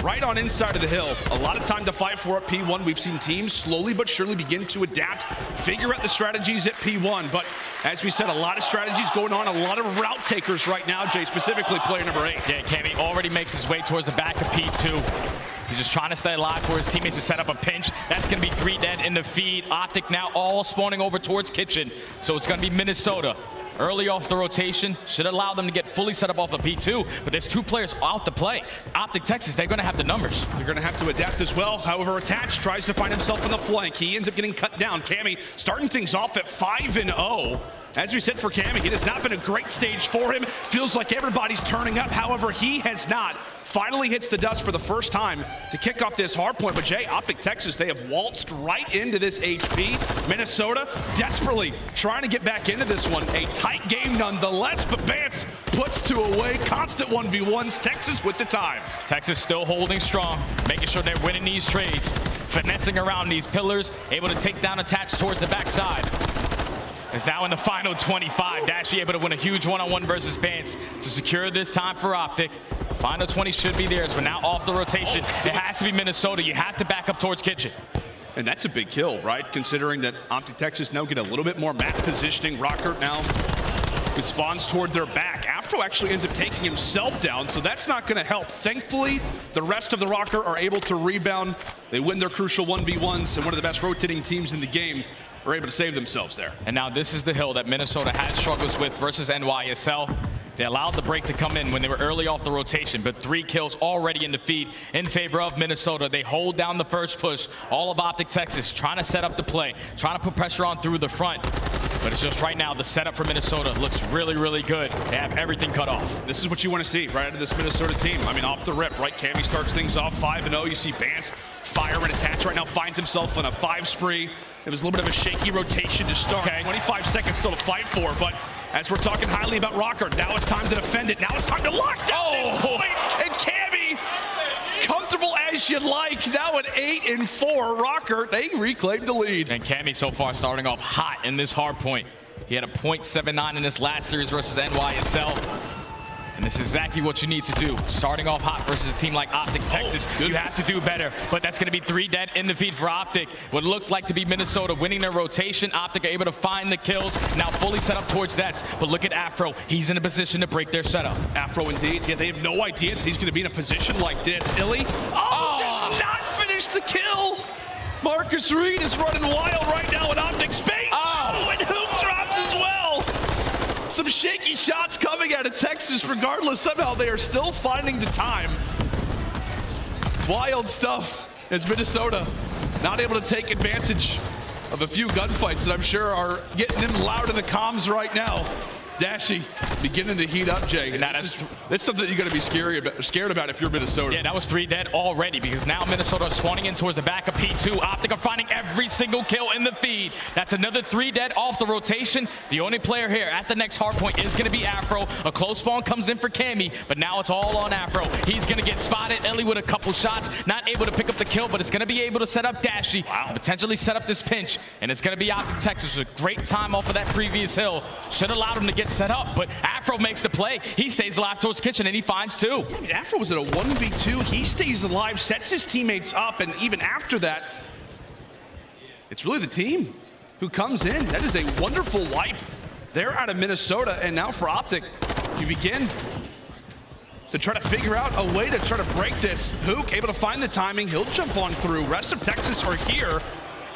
right on inside of the hill. A lot of time to fight for at P1. We've seen teams slowly but surely begin to adapt, figure out the strategies at P1. But as we said, a lot of strategies going on, a lot of route takers right now, Jay, specifically player number 8. Yeah, Cammy already makes his way towards the back of P2. He's just trying to stay alive for his teammates to set up a pinch. That's going to be 3 dead in the feed. OpTic now all spawning over towards Kitchen. So it's going to be Minnesota. Early off the rotation, should allow them to get fully set up off of P2, but there's 2 players out to play. OpTic Texas, they're going to have the numbers. They're going to have to adapt as well. However, Attach tries to find himself on the flank. He ends up getting cut down. Cammy starting things off at 5-0. As we said for Cammy, it has not been a great stage for him. Feels like everybody's turning up. However, he has not. Finally hits the dust for the first time to kick off this hard point. But Jay, OpTic Texas, they have waltzed right into this HP. Minnesota desperately trying to get back into this one. A tight game nonetheless, but Bance puts 2 away. Constant 1v1s. Texas with the time. Texas still holding strong, making sure they're winning these trades, finessing around these pillars, able to take down Attach towards the backside. Is now in the final 25. Dashy able to win a huge one-on-one versus Bance to secure this time for OpTic. Final 20 should be theirs. We're now off the rotation. It has to be Minnesota. You have to back up towards Kitchen. And that's a big kill, right? Considering that OpTic Texas now get a little bit more map positioning. Røkkr now spawns toward their back. Afro actually ends up taking himself down, so that's not going to help. Thankfully, the rest of the Røkkr are able to rebound. They win their crucial 1v1s, and one of the best rotating teams in the game are able to save themselves there. And now this is the hill that Minnesota had struggles with versus NYSL. They allowed the break to come in when they were early off the rotation, but 3 kills already in the feed in favor of Minnesota. They hold down the first push. All of OpTic Texas trying to set up the play, trying to put pressure on through the front. But it's just right now, the setup for Minnesota looks really, really good. They have everything cut off. This is what you want to see right out of this Minnesota team. I mean, off the rip, right? Cammy starts things off 5-0. You see Bance fire and Attach right now, finds himself on a 5 spree. It was a little bit of a shaky rotation to start. 25 seconds still to fight for, but as we're talking highly about Røkkr, now it's time to defend it. Now it's time to lock down this point. And Cammy, comfortable as you like. Now at 8-4, Røkkr, they reclaimed the lead. And Cammy so far starting off hot in this hard point. He had a .79 in this last series versus NYSL. And this is exactly what you need to do. Starting off hot versus a team like OpTic Texas, you have to do better. But that's going to be 3 dead in the feed for OpTic. What looked like to be Minnesota winning their rotation. OpTic are able to find the kills. Now fully set up towards that. But look at Afro. He's in a position to break their setup. Afro indeed. Yeah, they have no idea that he's going to be in a position like this. iLLeY, does not finish the kill. Marcus Reed is running wild right now in OpTic space. And Huke drops as well. Some shaky shots coming out of Texas. Regardless, somehow they are still finding the time. Wild stuff as Minnesota not able to take advantage of a few gunfights that I'm sure are getting them loud in the comms right now. Dashy beginning to heat up, Jay. And that's something that you're going to be scared about if you're Minnesota. Yeah, that was 3 dead already because now Minnesota is spawning in towards the back of P2. OpTic are finding every single kill in the feed. That's another 3 dead off the rotation. The only player here at the next hard point is going to be Afro. A close spawn comes in for Cammy, but now it's all on Afro. He's going to get spotted. iLLeY with a couple shots, not able to pick up the kill, but it's going to be able to set up Dashy, potentially set up this pinch, and it's going to be OpTic Texas with a great time off of that previous hill. Should have allowed him to get set up, but Afro makes the play. He stays alive towards Kitchen, and he finds 2. Yeah, I mean, Afro was at a 1v2. He stays alive, sets his teammates up, and even after that, it's really the team who comes in. That is a wonderful wipe. They're out of Minnesota, and now for OpTic, you begin to try to figure out a way to try to break this. Huke able to find the timing. He'll jump on through. Rest of Texas are here.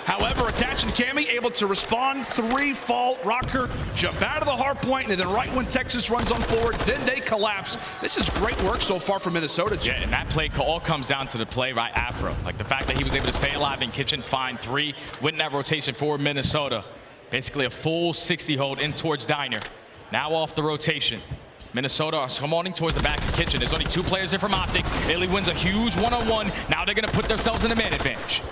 However, Attach and Cammy able to respond. 3 fall. Røkkr jump out of the hard point, and then right when Texas runs on forward, then they collapse. This is great work so far from Minnesota. Yeah, and that play all comes down to the play by Afro. Like the fact that he was able to stay alive in Kitchen, find 3, win that rotation for Minnesota. Basically a full 60 hold in towards Diner. Now off the rotation. Minnesota are swarming towards the back of the kitchen. There's only 2 players here from OpTic. iLLeY wins a huge one-on-one. Now they're going to put themselves in a man advantage.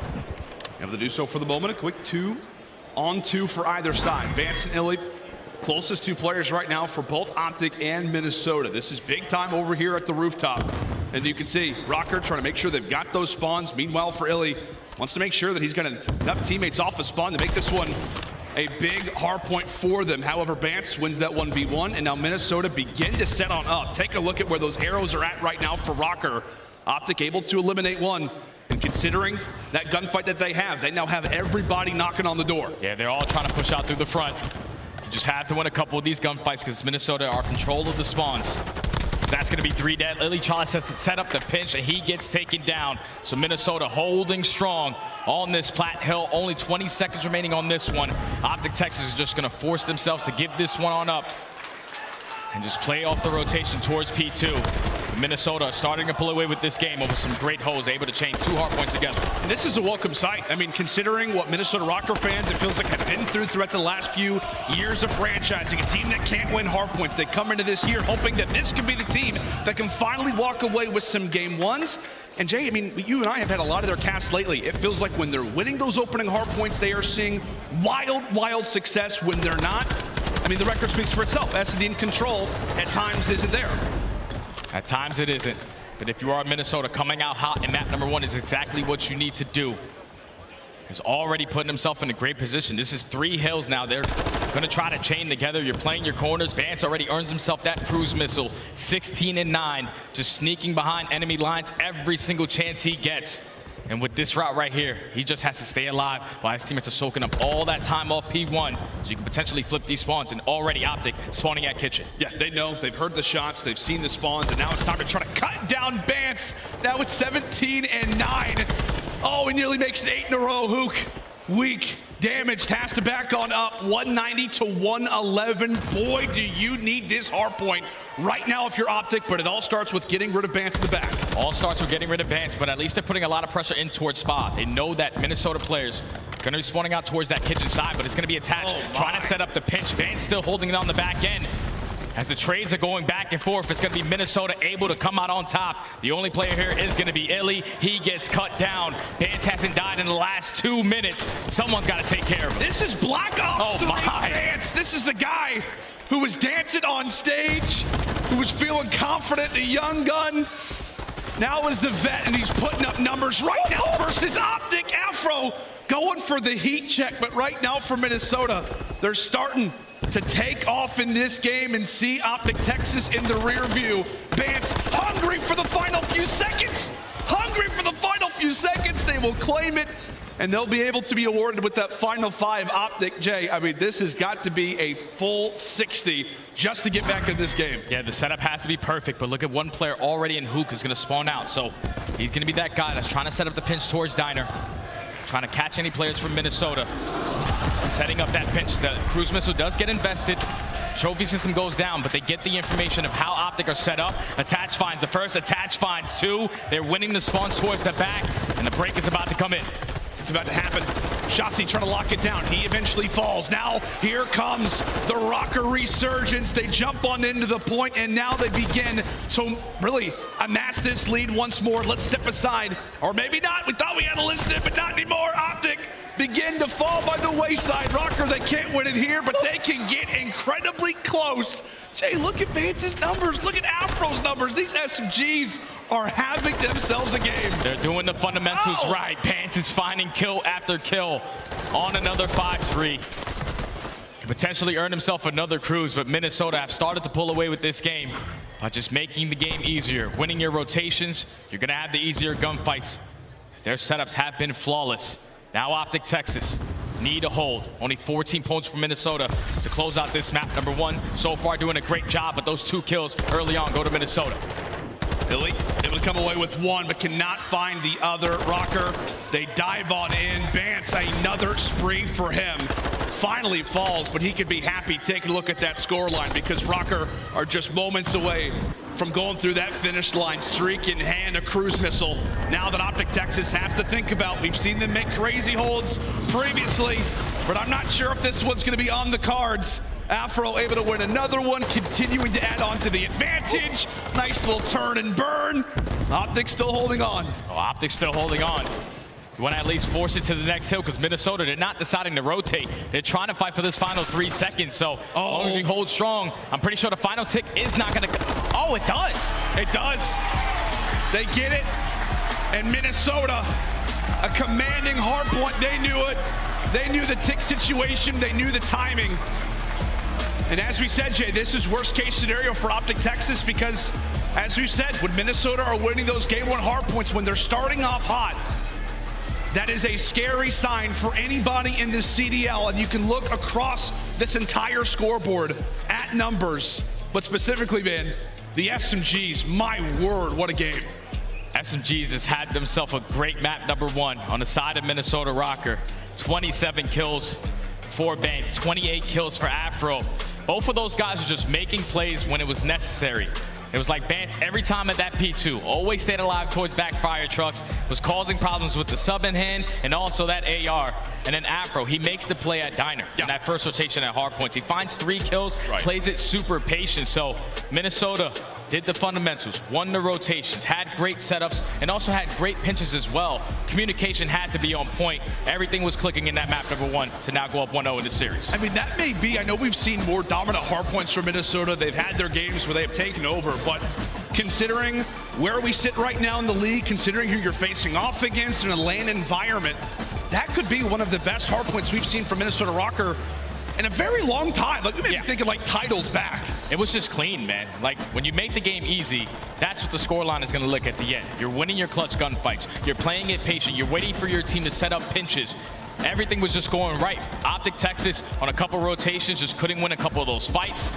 Able to do so for the moment. A quick 2-on-2 for either side. Bance and iLLeY, closest 2 players right now for both OpTic and Minnesota. This is big time over here at the rooftop. And you can see Røkkr trying to make sure they've got those spawns. Meanwhile, for iLLeY, wants to make sure that he's got enough teammates off a spawn to make this one a big hard point for them. However, Bance wins that 1v1, and now Minnesota begin to set on up. Take a look at where those arrows are at right now for Røkkr. OpTic able to eliminate one, and considering that gunfight that they now have everybody knocking on the door. Yeah, they're all trying to push out through the front. You just have to win a couple of these gunfights because Minnesota are in control of the spawns. That's going to be 3 dead. iLLeY tries to set up the pinch, and he gets taken down. So Minnesota holding strong on this plat hill. Only 20 seconds remaining on this one. OpTic Texas is just going to force themselves to give this one on up and just play off the rotation towards P2. Minnesota starting to pull away with this game over some great holes, able to chain 2 hard points together. This is a welcome sight. I mean, considering what Minnesota Røkkr fans, it feels like, have been throughout the last few years of franchising, a team that can't win hard points. They come into this year hoping that this could be the team that can finally walk away with some game 1s. And Jay, I mean, you and I have had a lot of their casts lately. It feels like when they're winning those opening hard points, they are seeing wild success. When they're not, I mean, the record speaks for itself. S&D in control at times isn't there. At times it isn't. But if you are Minnesota, coming out hot in map number 1 is exactly what you need to do. He's already putting himself in a great position. This is 3 hills now. They're going to try to chain together. You're playing your corners. Bance already earns himself that cruise missile. 16 and 9, just sneaking behind enemy lines every single chance he gets. And with this route right here, he just has to stay alive while his teammates are soaking up all that time off P1. So you can potentially flip these spawns, and already OpTic spawning at kitchen. Yeah, they know. They've heard the shots. They've seen the spawns, and now it's time to try to cut down Bance. Now it's 17 and 9. Oh, he nearly makes it 8 in a row. Huke, weak, damaged, has to back on up. 190 to 111. Boy, do you need this hard point right now if you're OpTic, but it all starts with getting rid of Bance in the back. All starts with getting rid of Bance, but at least they're putting a lot of pressure in towards Spa. They know that Minnesota players are going to be spawning out towards that kitchen side, but it's going to be attached, trying to set up the pinch. Bance still holding it on the back end. As the trades are going back and forth, it's going to be Minnesota able to come out on top. The only player here is going to be iLLeY. He gets cut down. Bance hasn't died in the last 2 minutes. Someone's got to take care of him. This is Black Ops 3 Bance. This is the guy who was dancing on stage, who was feeling confident, the young gun. Now is the vet, and he's putting up numbers right now versus OpTic. Afro going for the heat check, but right now for Minnesota, they're starting to take off in this game and see OpTic Texas in the rear view. Bance hungry for the final few seconds. Hungry for the final few seconds. They will claim it, and they'll be able to be awarded with that final 5. OpTic, Jay, I mean, this has got to be a full 60 just to get back in this game. Yeah, the setup has to be perfect, but look at one player already in Huke is going to spawn out. So he's going to be that guy that's trying to set up the pinch towards Diner, trying to catch any players from Minnesota. Setting up that pinch. The cruise missile does get invested. Trophy system goes down, but they get the information of how OpTic are set up. Attach finds the first, attach finds 2. They're winning the spawns towards the back, and the break is about to come in. It's about to happen. Shotzzy trying to lock it down. He eventually falls. Now here comes the Røkkr resurgence. They jump on into the point, and now they begin to really amass this lead once more. Let's step aside, or maybe not. We thought we had to listen to it, but not anymore. OpTic begin to fall by the wayside. Røkkr, they can't win it here, but they can get incredibly close. Jay, look at Bance's numbers. Look at Afro's numbers. These SMGs are having themselves a game. They're doing the fundamentals right. Bance is finding kill after kill on another 5-3. Could potentially earn himself another cruise, but Minnesota have started to pull away with this game by just making the game easier. Winning your rotations, you're going to have the easier gunfights. Their setups have been flawless. Now OpTic Texas need a hold. Only 14 points for Minnesota to close out this map number 1. So far doing a great job, but those 2 kills early on go to Minnesota. iLLeY able to come away with 1, but cannot find the other. Røkkr, they dive on in. Bance, another spree for him. Finally falls, but he could be happy taking a look at that scoreline because Røkkr are just moments away from going through that finish line, streak in hand, a cruise missile. Now that OpTic Texas has to think about, we've seen them make crazy holds previously, but I'm not sure if this one's going to be on the cards. Afro able to win another one, continuing to add on to the advantage. Nice little turn and burn. OpTic still holding on. Oh, OpTic still holding on. You want to at least force it to the next hill because Minnesota, they're not deciding to rotate. They're trying to fight for this final 3 seconds. So as long as you hold strong, I'm pretty sure the final tick is not going to... Oh, it does. It does. They get it. And Minnesota, a commanding hard point. They knew it. They knew the tick situation. They knew the timing. And as we said, Jay, this is worst case scenario for OpTic Texas because, as we said, when Minnesota are winning those game 1 hard points, when they're starting off hot, that is a scary sign for anybody in this CDL, and you can look across this entire scoreboard at numbers, but specifically, man, the SMGs, my word, what a game. SMGs has had themselves a great map number 1 on the side of Minnesota Røkkr. 27 kills for Bance, 28 kills for Afro. Both of those guys are just making plays when it was necessary. It was like Bance every time at that P2, always stayed alive towards backfire trucks, was causing problems with the sub in hand and also that AR. And then Afro, he makes the play at Diner in that first rotation at hard points. He finds 3 kills, plays it super patient. So Minnesota did the fundamentals, won the rotations, had great setups, and also had great pinches as well. Communication had to be on point. Everything was clicking in that map number 1 to now go up 1-0 in the series. I mean, that may be, I know we've seen more dominant hard points from Minnesota. They've had their games where they have taken over, but considering where we sit right now in the league, considering who you're facing off against in a LAN environment, that could be one of the best hard points we've seen from Minnesota Røkkr in a very long time. Like, we may be thinking like titles back. It was just clean, man. Like, when you make the game easy, that's what the scoreline is going to look at the end. You're winning your clutch gunfights. You're playing it patient. You're waiting for your team to set up pinches. Everything was just going right. OpTic Texas on a couple rotations just couldn't win a couple of those fights.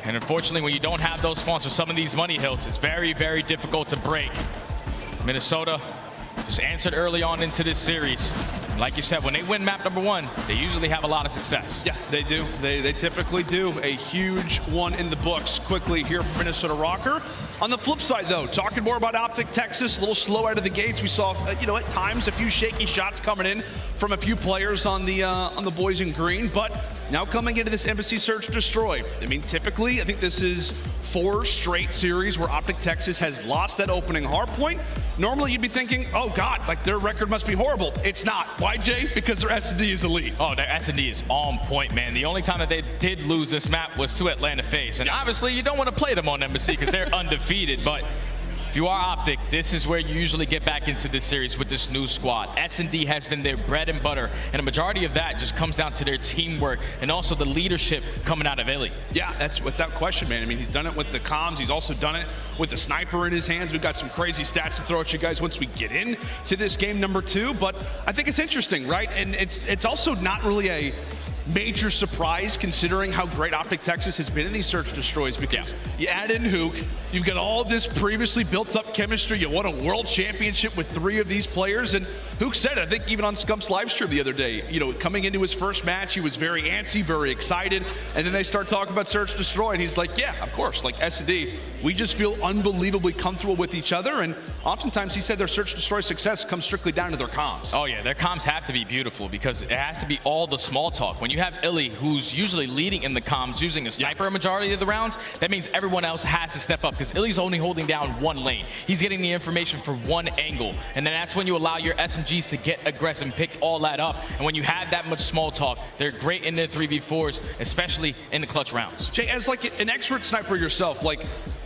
And unfortunately, when you don't have those spawns for some of these money hills, it's very, very difficult to break. Minnesota just answered early on into this series. Like you said, when they win map number 1, they usually have a lot of success. Yeah, they do. They typically do. A huge one in the books quickly here for Minnesota Røkkr. On the flip side, though, talking more about OpTic Texas, a little slow out of the gates. We saw, at times a few shaky shots coming in from a few players on the boys in green, but now coming into this Embassy Search Destroy. I mean, typically, I think this is 4 straight series where OpTic Texas has lost that opening hard point. Normally, you'd be thinking, oh God, like their record must be horrible. It's not. Why, Jay? Because their S&D is elite. Oh, their S&D is on point, man. The only time that they did lose this map was to Atlanta FaZe. And obviously, you don't want to play them on Embassy because they're undefeated. But if you are OpTic, this is where you usually get back into this series with this new squad. S&D has been their bread and butter. And a majority of that just comes down to their teamwork and also the leadership coming out of iLLeY. Yeah, that's without question, man. I mean, he's done it with the comms. He's also done it with the sniper in his hands. We've got some crazy stats to throw at you guys once we get into this game number 2. But I think it's interesting, right? And it's also not really a major surprise considering how great OpTic Texas has been in these search destroys, because you add in Huke, you've got all this previously built up chemistry, you won a world championship with 3 of these players, and Huke said, I think even on Scump's live stream the other day, coming into his first match, he was very antsy, very excited, and then they start talking about search destroy, and he's like, yeah, of course, like S&D, we just feel unbelievably comfortable with each other, and oftentimes he said their search destroy success comes strictly down to their comms. Oh yeah, their comms have to be beautiful because it has to be all the small talk. When you have iLLeY, who's usually leading in the comms using a sniper a majority of the rounds, that means everyone else has to step up because iLLeY's only holding down 1 lane. He's getting the information from 1 angle, and then that's when you allow your SMGs to get aggressive and pick all that up. And when you have that much small talk, they're great in their 3v4s, especially in the clutch rounds. Jay, as like an expert sniper yourself, like,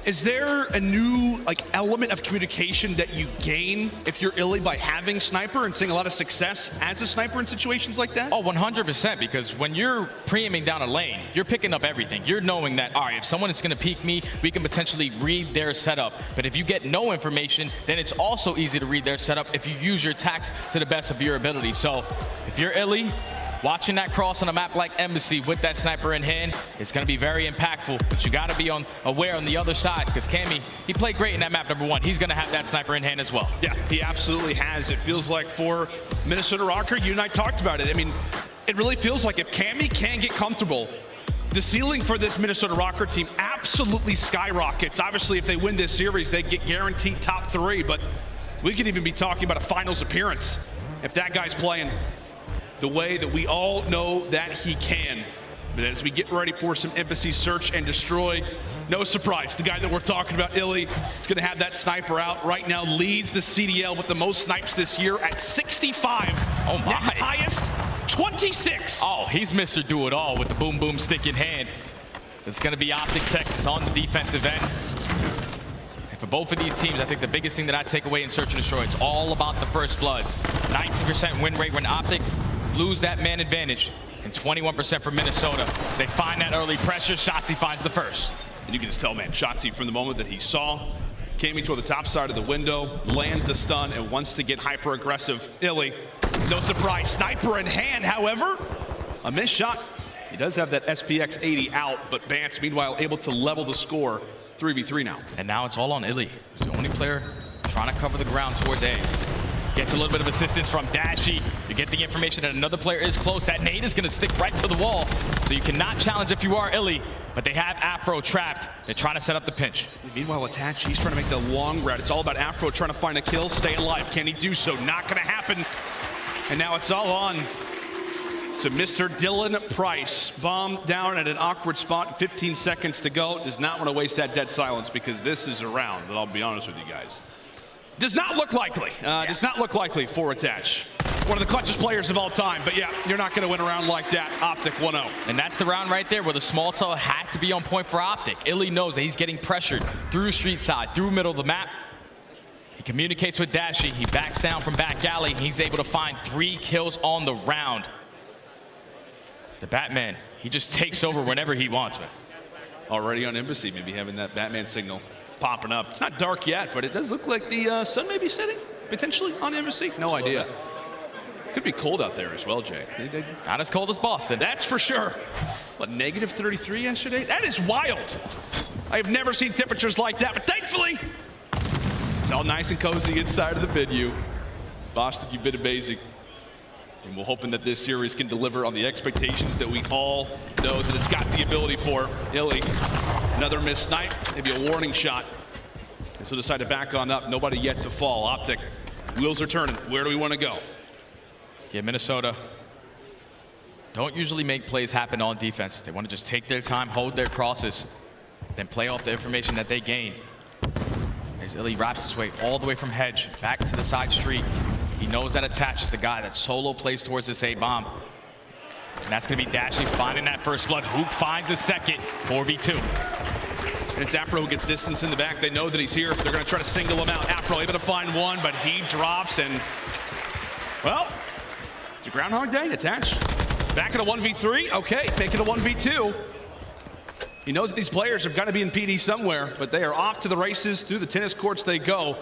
is there a new element of communication that you gain if you're iLLeY by having sniper and seeing a lot of success as a sniper in situations like that? Oh, 100%, because when you're pre-aiming down a lane, you're picking up everything. You're knowing that, all right, if someone is going to peek me, we can potentially read their setup. But if you get no information, then it's also easy to read their setup if you use your attacks to the best of your ability. So if you're iLLeY, watching that cross on a map like Embassy with that sniper in hand, it's going to be very impactful, but you got to be aware on the other side because Cammy, he played great in that map number 1. He's going to have that sniper in hand as well. Yeah, he absolutely has. It feels like for Minnesota Røkkr, you and I talked about it. I mean, it really feels like if Cammy can get comfortable, the ceiling for this Minnesota Røkkr team absolutely skyrockets. Obviously, if they win this series, they get guaranteed top 3, but we could even be talking about a finals appearance if that guy's playing the way that we all know that he can. But as we get ready for some aBeZy search and destroy, no surprise, the guy that we're talking about, iLLeY, is going to have that sniper out. Right now leads the CDL with the most snipes this year at 65. Oh my. Next highest, 26. Oh, he's Mr. Do-It-All with the boom boom stick in hand. It's going to be OpTic Texas on the defensive end. And for both of these teams, I think the biggest thing that I take away in Search and Destroy, it's all about the first bloods. 90% win rate when OpTic lose that man advantage, and 21% for Minnesota. They find that early pressure. Shotzzy finds the first. And you can just tell, man, Shotzzy from the moment that he saw Cammy toward the top side of the window, lands the stun, and wants to get hyper aggressive. iLLeY, no surprise, sniper in hand. However, a missed shot. He does have that SPX 80 out, but Bance, meanwhile, able to level the score. 3v3 now. And now it's all on iLLeY. He's the only player trying to cover the ground towards A. Gets a little bit of assistance from Dashy. You get the information that another player is close. That nade is going to stick right to the wall. So you cannot challenge if you are iLLeY. But they have Afro trapped. They're trying to set up the pinch. Meanwhile, Attach, he's trying to make the long route. It's all about Afro trying to find a kill, stay alive. Can he do so? Not going to happen. And now it's all on to Mr. Dylan Price. Bomb down at an awkward spot. 15 seconds to go. Does not want to waste that dead silence because this is a round that I'll be honest with you guys. Does not look likely. Does not look likely for Attach. One of the clutchest players of all time. But yeah, you're not going to win a round like that. OpTic 1-0. And that's the round right there where the small cell had to be on point for OpTic. iLLeY knows that he's getting pressured through street side, through middle of the map. He communicates with Dashy. He backs down from back alley. He's able to find 3 kills on the round. The Batman, he just takes over whenever he wants, man. Already on aBeZy, maybe having that Batman signal popping up. It's not dark yet, but it does look like the sun may be setting, potentially, on aBeZy. No idea. Could be cold out there as well, Jay. Not as cold as Boston. That's for sure. What, negative 33 yesterday? That is wild. I have never seen temperatures like that, but thankfully, it's all nice and cozy inside of the venue. Boston, you've been amazing. And we're hoping that this series can deliver on the expectations that we all know that it's got the ability for. iLLeY, another missed snipe, maybe a warning shot. And so decide to back on up. Nobody yet to fall. OpTic, wheels are turning. Where do we want to go? Yeah, Minnesota don't usually make plays happen on defense. They want to just take their time, hold their crosses, then play off the information that they gain. As iLLeY wraps his way all the way from hedge back to the side street. He knows that Attach is the guy that solo plays towards this A-bomb. And that's going to be Dashy finding that first blood. Huke finds the second, 4v2. And it's Afro who gets distance in the back. They know that he's here. They're going to try to single him out. Afro able to find one, but he drops and, well, it's a Groundhog Day. Attach. Back at a 1v3. Okay, make it a 1v2. He knows that these players have got to be in PD somewhere, but they are off to the races. Through the tennis courts they go.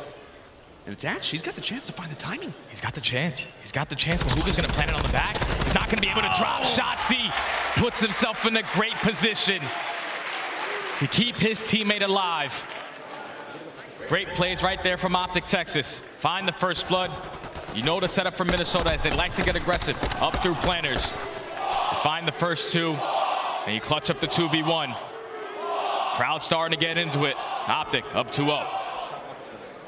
And Attach, he's got the chance to find the timing. He's got the chance. He's got the chance, but Huke's going to plant it on the back. He's not going to be able to drop. Shotzzy puts himself in a great position to keep his teammate alive. Great plays right there from OpTic Texas. Find the first blood. You know the setup from Minnesota as they like to get aggressive up through planters. You find the first 2, and you clutch up the 2v1. Crowd starting to get into it. OpTic up 2-0.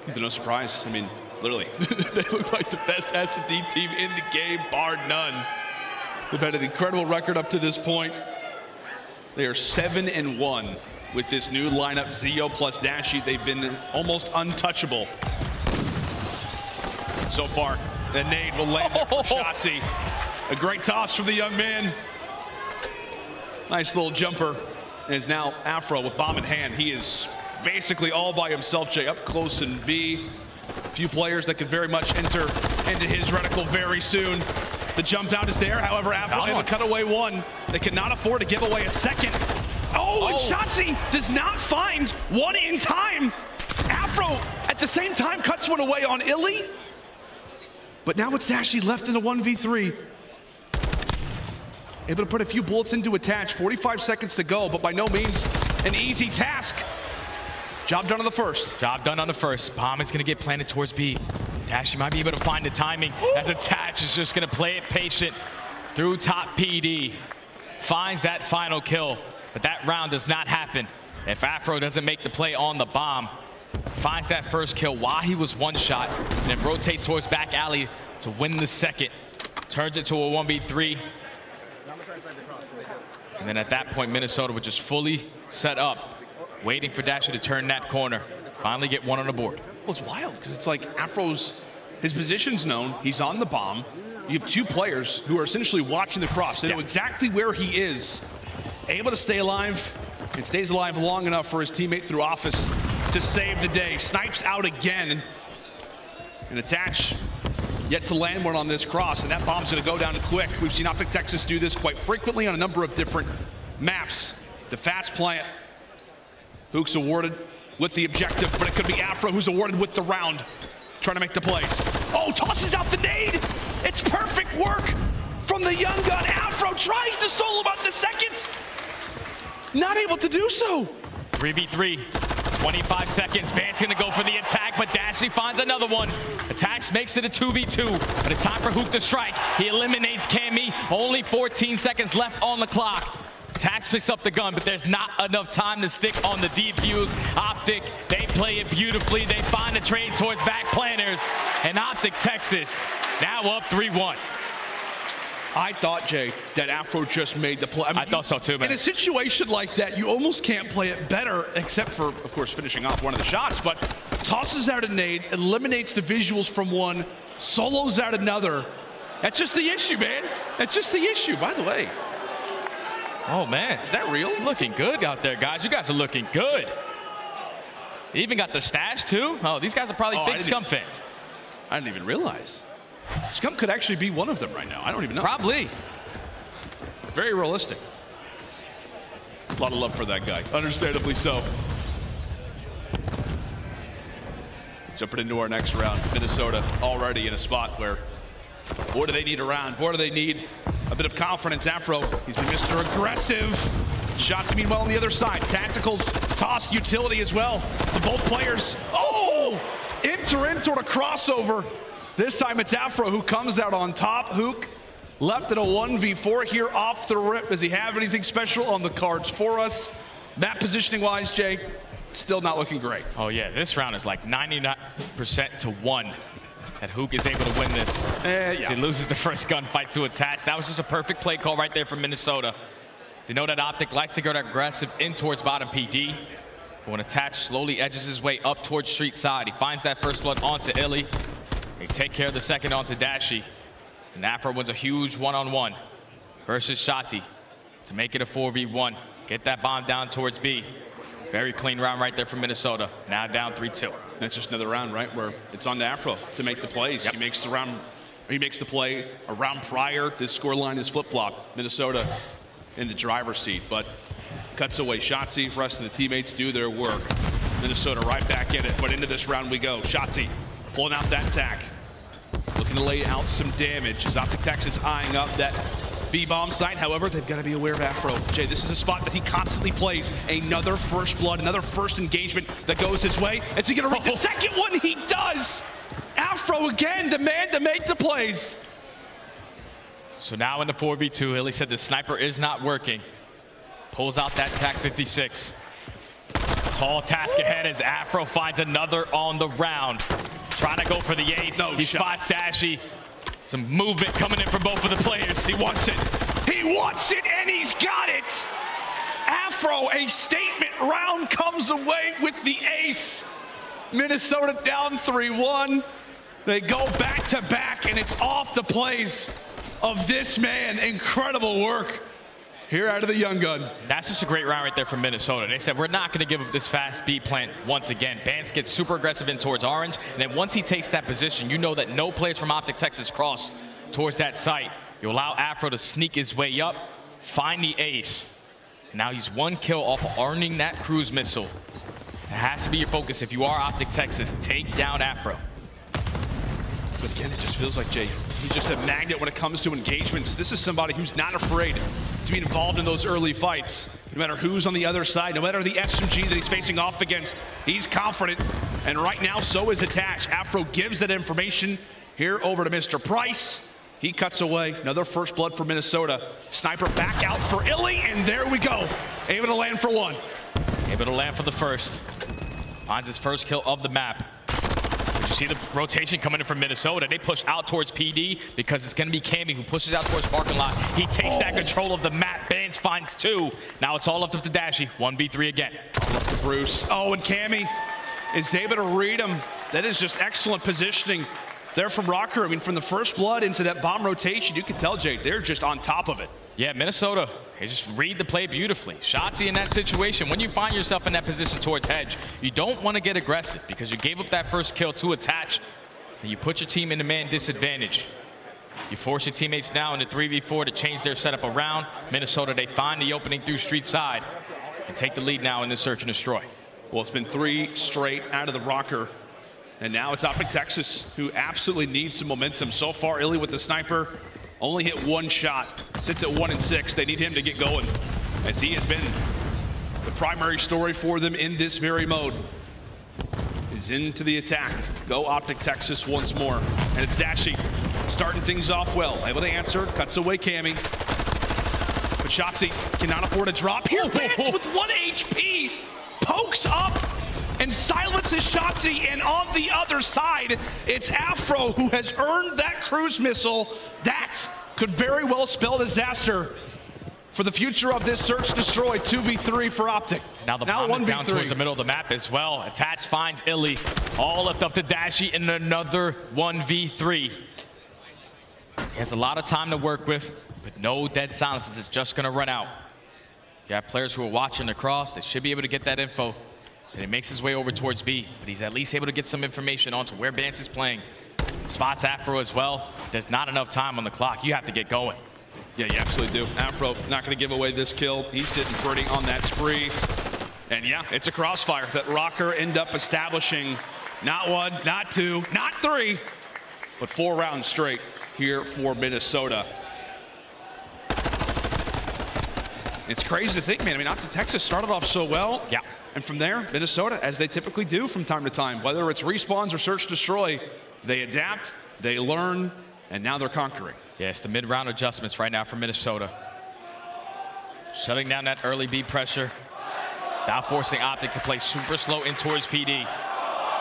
It's no surprise. I mean, literally, they look like the best S&D team in the game, bar none. They've had an incredible record up to this point. They are 7-1 with this new lineup, Zeo plus Dashy. They've been almost untouchable so far. The nade will land there for Shotzzy. A great toss from the young man. Nice little jumper. And is now Afro with bomb in hand. He is basically all by himself, Jay, up close in B. A few players that could very much enter into his reticle very soon. The jump down is there. However, Afro able to cut away one. They cannot afford to give away a second. Oh, and Shotzzy does not find one in time. Afro, at the same time, cuts one away on iLLeY. But now it's Dashy left in a 1v3. Able to put a few bullets into Attach. 45 seconds to go, but by no means an easy task. Job done on the first. Job done on the first. Bomb is going to get planted towards B. Dashy might be able to find the timing as Attach is just going to play it patient through top PD. Finds that final kill, but that round does not happen if Afro doesn't make the play on the bomb. Finds that first kill while he was one shot, and then rotates towards back alley to win the second. Turns it to a 1v3. And then at that point, Minnesota would just fully set up, waiting for Dashy to turn that corner. Finally get one on the board. Well, it's wild because it's like Afro's, his position's known. He's on the bomb. You have two players who are essentially watching the cross. They know exactly where he is, able to stay alive, and stays alive long enough for his teammate through office to save the day. Snipes out again, and attach yet to land one on this cross, and that bomb's gonna go down quick. We've seen OpTic Texas do this quite frequently on a number of different maps. The fast plant, Huke's awarded with the objective, but it could be Afro who's awarded with the round, trying to make the plays. Oh, tosses out the nade! It's perfect work from the young gun. Afro tries to solo about the second. Not able to do so. 3v3, 25 seconds. Bance gonna go for the attack, but Dashy finds another one. Attacks makes it a 2v2, but it's time for Huke to strike. He eliminates Cammy. Only 14 seconds left on the clock. Tax picks up the gun, but there's not enough time to stick on the defuse. OpTic, they play it beautifully. They find the trade towards back planners, and OpTic Texas now up 3-1. I thought, Jay, that Afro just made the play. I thought so too, man. In a situation like that, you almost can't play it better, except for, of course, finishing off one of the shots, but tosses out a nade, eliminates the visuals from one, solos out another. That's just the issue, man. That's just the issue, by the way. Oh, man. Is that real? Looking good out there, guys. You guys are looking good. They even got the stash, too. Oh, these guys are probably big Scum fans. I didn't even realize. Scum could actually be one of them right now. I don't even know. Probably. Very realistic. A lot of love for that guy. Understandably so. Jumping into our next round. Minnesota already in a spot where, boy, do they need a round. Boy, do they need a bit of confidence. Afro, he's been Mr. Aggressive. Shotzzy, meanwhile, on the other side. Tacticals, tossed utility as well. The both players. Oh! Enter toward a crossover. This time it's Afro who comes out on top. Huke left in a 1v4 here off the rip. Does he have anything special on the cards for us? Map positioning-wise, Jay, still not looking great. Oh, yeah. This round is like 99% to 1. That Huke is able to win this. He loses the first gunfight to attach. That was just a perfect play call right there from Minnesota. They know that OpTic likes to go aggressive in towards bottom PD. But when attach slowly edges his way up towards street side, he finds that first blood onto iLLeY. They take care of the second onto Dashy. And Afro wins a huge one-on-one versus Shotzzy to make it a 4v1. Get that bomb down towards B. Very clean round right there from Minnesota. Now down 3-2. That's just another round, right, where it's on to Afro to make the plays. He makes the round, he makes the play a round prior. This scoreline is flip-flop. Minnesota in the driver's seat, but cuts away Shotzzy. Rest of the teammates do their work. Minnesota right back in it, but into this round we go. Shotzzy pulling out that tack, looking to lay out some damage. As OpTic Texas eyeing up that B-bomb site. However, they've got to be aware of Afro. Jay, this is a spot that he constantly plays. Another first blood, another first engagement that goes his way. Is he going to read the second one? He does! Afro again, the man to make the plays. So now in the 4v2, iLLeY said the sniper is not working. Pulls out that TAC 56. Tall task ahead as Afro finds another on the round. Trying to go for the ace. He spots Dashy. Some movement coming in from both of the players. He wants it. He wants it, and he's got it. Afro, a statement round comes away with the ace. Minnesota down 3-1. They go back to back, and it's off the plays of this man. Incredible work here out of the young gun. That's just a great round right there from Minnesota. They said, we're not going to give up this fast B plant once again. Bance gets super aggressive in towards orange, and then once he takes that position, you know that no players from OpTic Texas cross towards that site. You allow Afro to sneak his way up, find the ace. Now he's one kill off of earning that cruise missile. It has to be your focus if you are OpTic Texas. Take down Afro. But again, it just feels like, Jay, he's just a magnet when it comes to engagements. This is somebody who's not afraid to be involved in those early fights. No matter who's on the other side, no matter the SMG that he's facing off against, he's confident. And right now, so is Attach. Afro gives that information here over to Mr. Price. He cuts away. Another first blood for Minnesota. Sniper back out for iLLeY, and there we go. Able to land for one. Able to land for the first. Finds his first kill of the map. But you see the rotation coming in from Minnesota. They push out towards PD because it's going to be Cammy who pushes out towards parking lot. He takes that control of the map. Bance finds 2. Now it's all left up to Dashy. 1v3 again. Up to Bruce. Oh, and Cammy is able to read him. That is just excellent positioning there from Røkkr. I mean, from the first blood into that bomb rotation, you can tell, Jay, they're just on top of it. Yeah, Minnesota, they just read the play beautifully. Shotzzy in that situation, when you find yourself in that position towards hedge, you don't want to get aggressive because you gave up that first kill to attach, and you put your team in a man disadvantage. You force your teammates now into 3v4 to change their setup around. Minnesota, they find the opening through street side and take the lead now in this search and destroy. Well, it's been 3 straight out of the Røkkr. And now it's OpTic Texas, who absolutely needs some momentum. So far, iLLeY with the sniper only hit 1 shot. Sits at 1 and 6. They need him to get going, as he has been the primary story for them in this very mode. Is into the attack. Go OpTic Texas once more. And it's Dashy starting things off well. Able to answer, cuts away Cammy. But Shotzzy cannot afford a drop. Here, Bance with 1 HP pokes up and silences Shotzzy, and on the other side, it's Afro who has earned that cruise missile. That could very well spell disaster for the future of this search destroy. 2v3 for OpTic. Now the bomb is down towards the middle of the map as well. Attach finds iLLeY. All left up to Dashy in another 1v3. He has a lot of time to work with, but no dead silences. It's just going to run out. You have players who are watching across. They should be able to get that info. And he makes his way over towards B, but he's at least able to get some information onto where Bance is playing. Spots Afro as well. There's not enough time on the clock. You have to get going. Yeah, you absolutely do. Afro not going to give away this kill. He's sitting pretty on that spree. And yeah, it's a crossfire that Røkkr end up establishing. Not 1, not 2, not 3, but 4 rounds straight here for Minnesota. It's crazy to think, man. I mean, OpTic Texas started off so well. Yeah. And from there, Minnesota, as they typically do from time to time, whether it's respawns or search destroy, they adapt, they learn, and now they're conquering. Yeah, it's the mid-round adjustments right now for Minnesota. Shutting down that early B pressure. It's now forcing OpTic to play super slow in towards PD.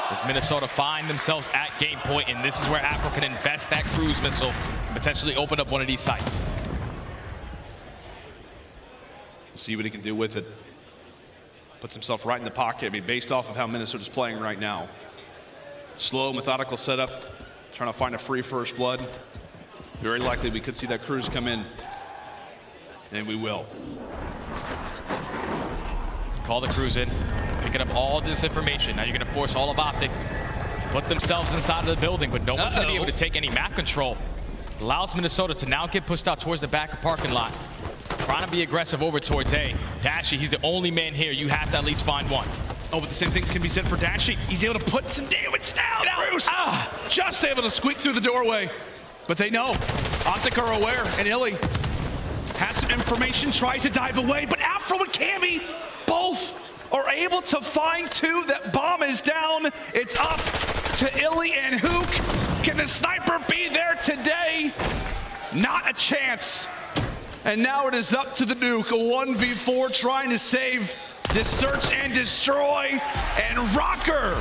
As Minnesota find themselves at game point, and this is where Afro can invest that cruise missile and potentially open up one of these sites. See what he can do with it. Puts himself right in the pocket. I mean, based off of how Minnesota's playing right now. Slow, methodical setup. Trying to find a free first blood. Very likely we could see that cruise come in. And we will. Call the cruise in. Picking up all this information. Now you're going to force all of OpTic to put themselves inside of the building, but no one's going to be able to take any map control. Allows Minnesota to now get pushed out towards the back of parking lot. Trying to be aggressive over towards A. Dashy, he's the only man here. You have to at least find 1. Oh, but the same thing can be said for Dashy. He's able to put some damage down. Bruce, just able to squeak through the doorway. But they know. OpTic are aware, and iLLeY has some information, tries to dive away, but Afro and Cammy both are able to find 2. That bomb is down. It's up to iLLeY and Huke. Can the sniper be there today? Not a chance. And now it is up to the Nuke, a 1v4 trying to save this search and destroy. And Røkkr,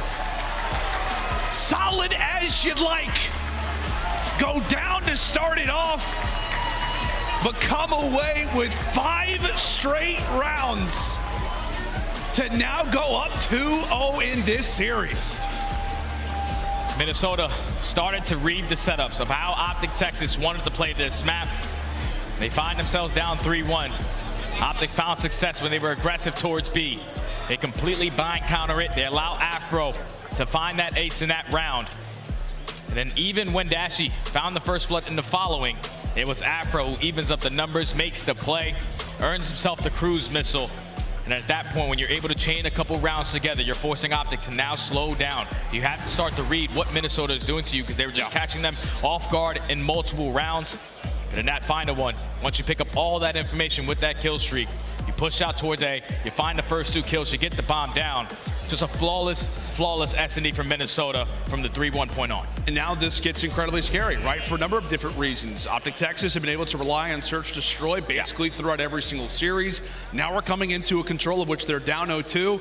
solid as you'd like, go down to start it off, but come away with 5 straight rounds to now go up 2-0 in this series. Minnesota started to read the setups of how OpTic Texas wanted to play this map. They find themselves down 3-1. OpTic found success when they were aggressive towards B. They completely bind counter it. They allow Afro to find that ace in that round. And then even when Dashy found the first blood in the following, it was Afro who evens up the numbers, makes the play, earns himself the cruise missile. And at that point, when you're able to chain a couple rounds together, you're forcing OpTic to now slow down. You have to start to read what Minnesota is doing to you because they were just catching them off guard in multiple rounds. And in that final one, once you pick up all that information with that kill streak, you push out towards A, you find the first 2 kills, you get the bomb down. Just a flawless S&D from Minnesota from the 3-1 point on. And now this gets incredibly scary, right? For a number of different reasons. OpTic Texas have been able to rely on search destroy basically throughout every single series. Now we're coming into a control of which they're down 0-2.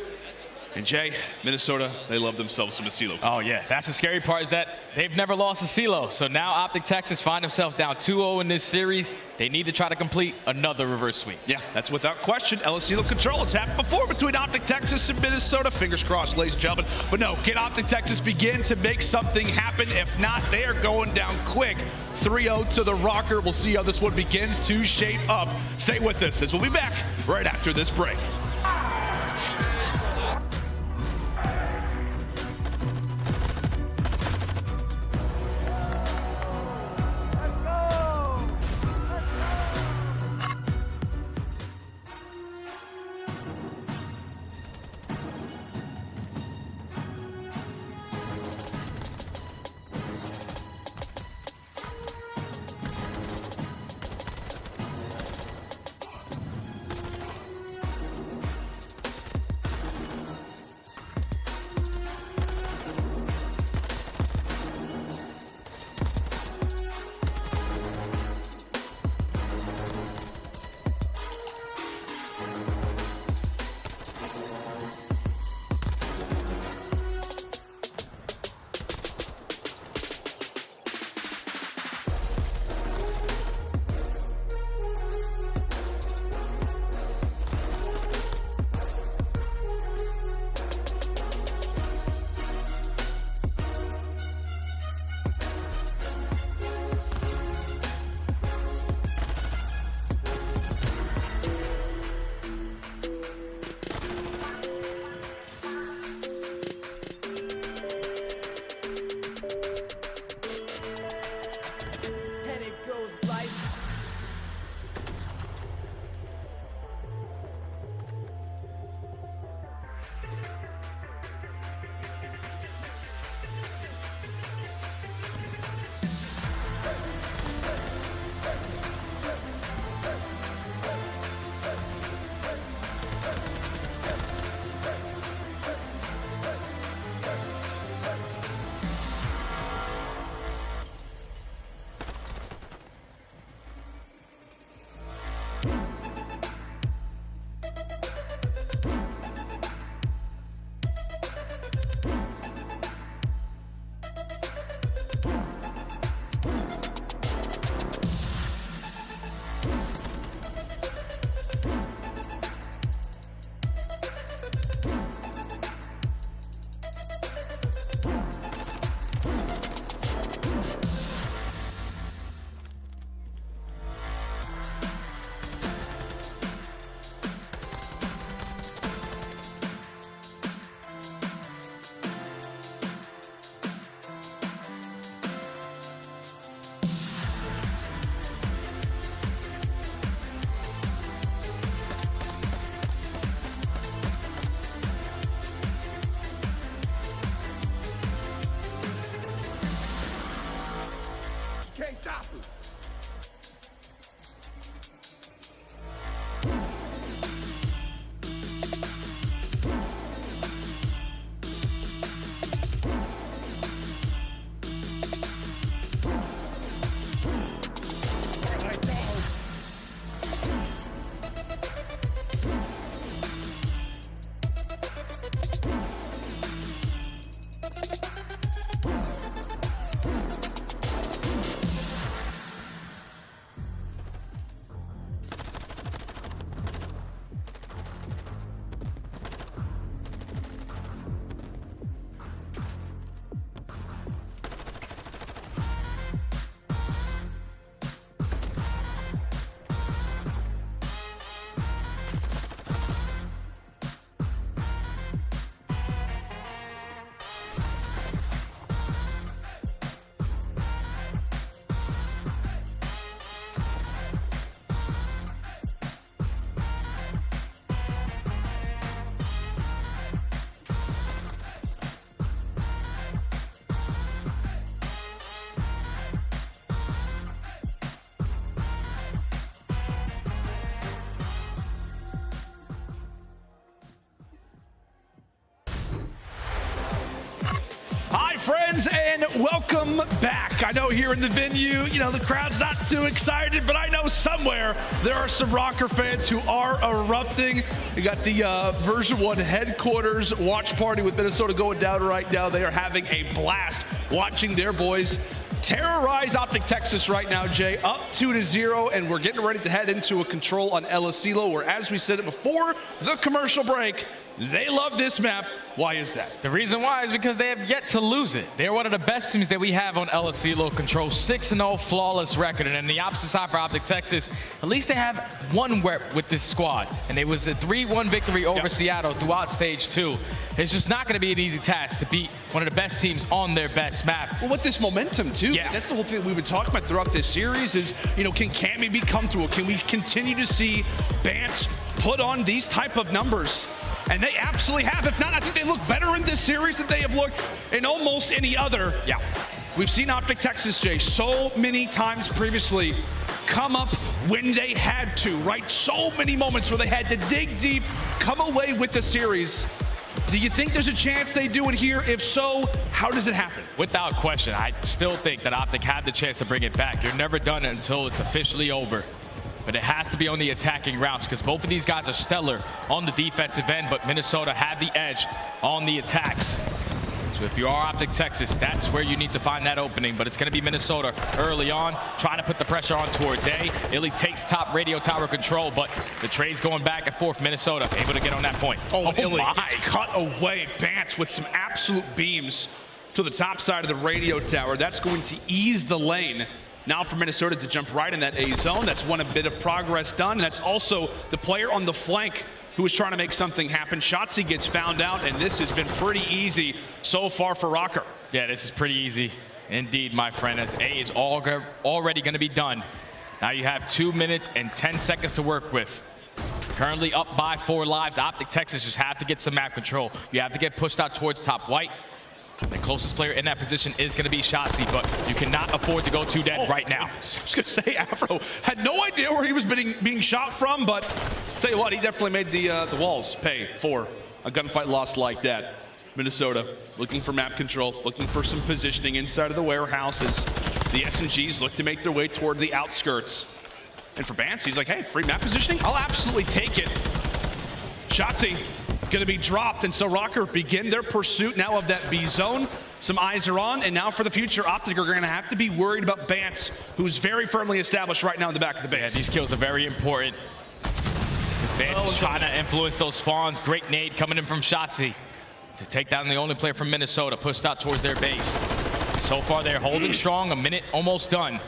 And Jay, Minnesota, they love themselves some CeeLo. Oh yeah, that's the scary part is that they've never lost a CeeLo. So now OpTic Texas find themselves down 2-0 in this series. They need to try to complete another reverse sweep. Yeah, that's without question. CeeLo control. It's happened before between OpTic Texas and Minnesota. Fingers crossed, ladies and gentlemen. But no, can OpTic Texas begin to make something happen? If not, they are going down quick. 3-0 to the Røkkr. We'll see how this one begins to shape up. Stay with us as we'll be back right after this break. and welcome back. I know here in the venue, you know, the crowd's not too excited, but I know somewhere there are some Røkkr fans who are erupting. You got the version 1 headquarters watch party with Minnesota going down right now. They are having a blast watching their boys terrorize OpTic Texas right now, Jay, up 2-0, and we're getting ready to head into a control on aBeZy, where, as we said it before the commercial break, they love this map. Why is that? The reason why is because they have yet to lose it. They're one of the best teams that we have on aBeZy. Control 6-0 flawless record. And on the opposite side for OpTic Texas, at least they have one rep with this squad. And it was a 3-1 victory over Seattle throughout stage 2. It's just not going to be an easy task to beat one of the best teams on their best map. Well, with this momentum, too. Yeah. That's the whole thing we've been talking about throughout this series is, you know, can Cammy be comfortable? Can we continue to see Bance put on these type of numbers? And they absolutely have. If not, I think they look better in this series than they have looked in almost any other. Yeah. We've seen OpTic Texas, Jay, so many times previously come up when they had to, right? So many moments where they had to dig deep, come away with the series. Do you think there's a chance they do it here? If so, how does it happen? Without question, I still think that OpTic had the chance to bring it back. You're never done until it's officially over. But it has to be on the attacking routes because both of these guys are stellar on the defensive end, but Minnesota had the edge on the attacks. So if you are OpTic Texas, that's where you need to find that opening, but it's going to be Minnesota early on, trying to put the pressure on towards iLLeY takes top radio tower control, but the trade's going back and forth. Minnesota able to get on that point. Oh iLLeY gets cut away. Bance with some absolute beams to the top side of the radio tower. That's going to ease the lane. Now for Minnesota to jump right in that A zone. That's one a bit of progress done. And that's also the player on the flank who is trying to make something happen. Shotzzy gets found out, and this has been pretty easy so far for Røkkr. Yeah, this is pretty easy indeed, my friend, as A is already going to be done. Now you have 2 minutes and 10 seconds to work with. Currently up by 4 lives. OpTic Texas just have to get some map control. You have to get pushed out towards top white. The closest player in that position is going to be Shotzzy, but you cannot afford to go too dead right now. I was going to say, Afro had no idea where he was being shot from, but tell you what, he definitely made the walls pay for a gunfight loss like that. Minnesota looking for map control, looking for some positioning inside of the warehouses. The SMGs look to make their way toward the outskirts. And for Bance, he's like, hey, free map positioning? I'll absolutely take it. Shotzzy going to be dropped, and so Røkkr begin their pursuit now of that B zone. Some eyes are on, and now for the future, OpTic are going to have to be worried about Bance, who's very firmly established right now in the back of the base. Yeah, these kills are very important. Bance is trying to influence those spawns. Great nade coming in from Shotzzy to take down the only player from Minnesota, pushed out towards their base. So far, they're holding strong, a minute almost done.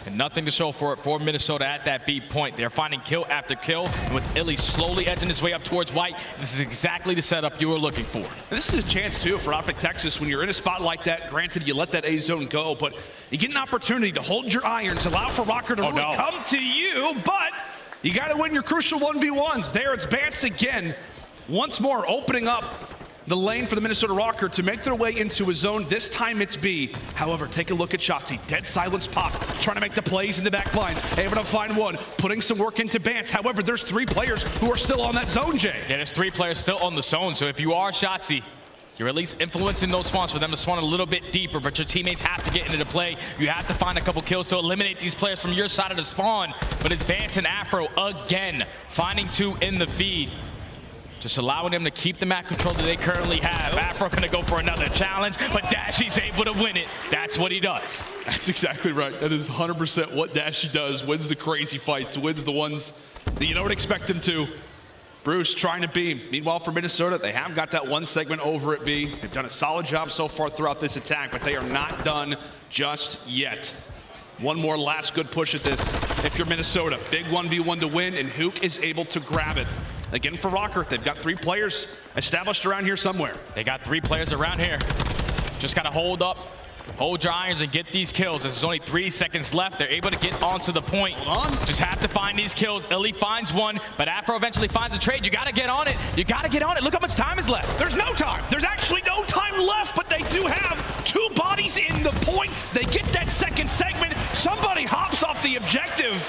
And nothing to show for it for Minnesota at that B point. They're finding kill after kill, and with iLLeY slowly edging his way up towards white, this is exactly the setup you were looking for. And this is a chance, too, for OpTic Texas when you're in a spot like that. Granted, you let that A zone go, but you get an opportunity to hold your irons, allow for Røkkr to really come to you, but you got to win your crucial 1v1s. There, it's Bance again, once more opening up the lane for the Minnesota Røkkr to make their way into a zone. This time it's B. However, take a look at Shotzzy. Dead silence pop, trying to make the plays in the back lines. Able to find one, putting some work into Bance. However, there's 3 players who are still on that zone, Jay. Yeah, there's 3 players still on the zone. So if you are Shotzzy, you're at least influencing those spawns for them to spawn a little bit deeper, but your teammates have to get into the play. You have to find a couple kills to eliminate these players from your side of the spawn. But it's Bance and Afro again, finding 2 in the feed. Just allowing them to keep the map control that they currently have. Afro gonna go for another challenge, but Dashy's able to win it. That's what he does. That's exactly right. That is 100% what Dashy does. Wins the crazy fights, wins the ones that you don't expect him to. Bruce trying to beam. Meanwhile, for Minnesota, they have got that one segment over at B. They've done a solid job so far throughout this attack, but they are not done just yet. One more last good push at this. If you're Minnesota, big 1v1 to win, and Huke is able to grab it. Again, for Røkkr, they've got 3 players established around here somewhere. They got 3 players around here. Just got to hold up, hold your irons, and get these kills. There's only 3 seconds left. They're able to get onto the point. Just have to find these kills. iLLeY finds one, but Afro eventually finds a trade. You got to get on it. You got to get on it. Look how much time is left. There's no time. There's actually no time left, but they do have 2 bodies in the point. They get that second segment. Somebody hops off the objective.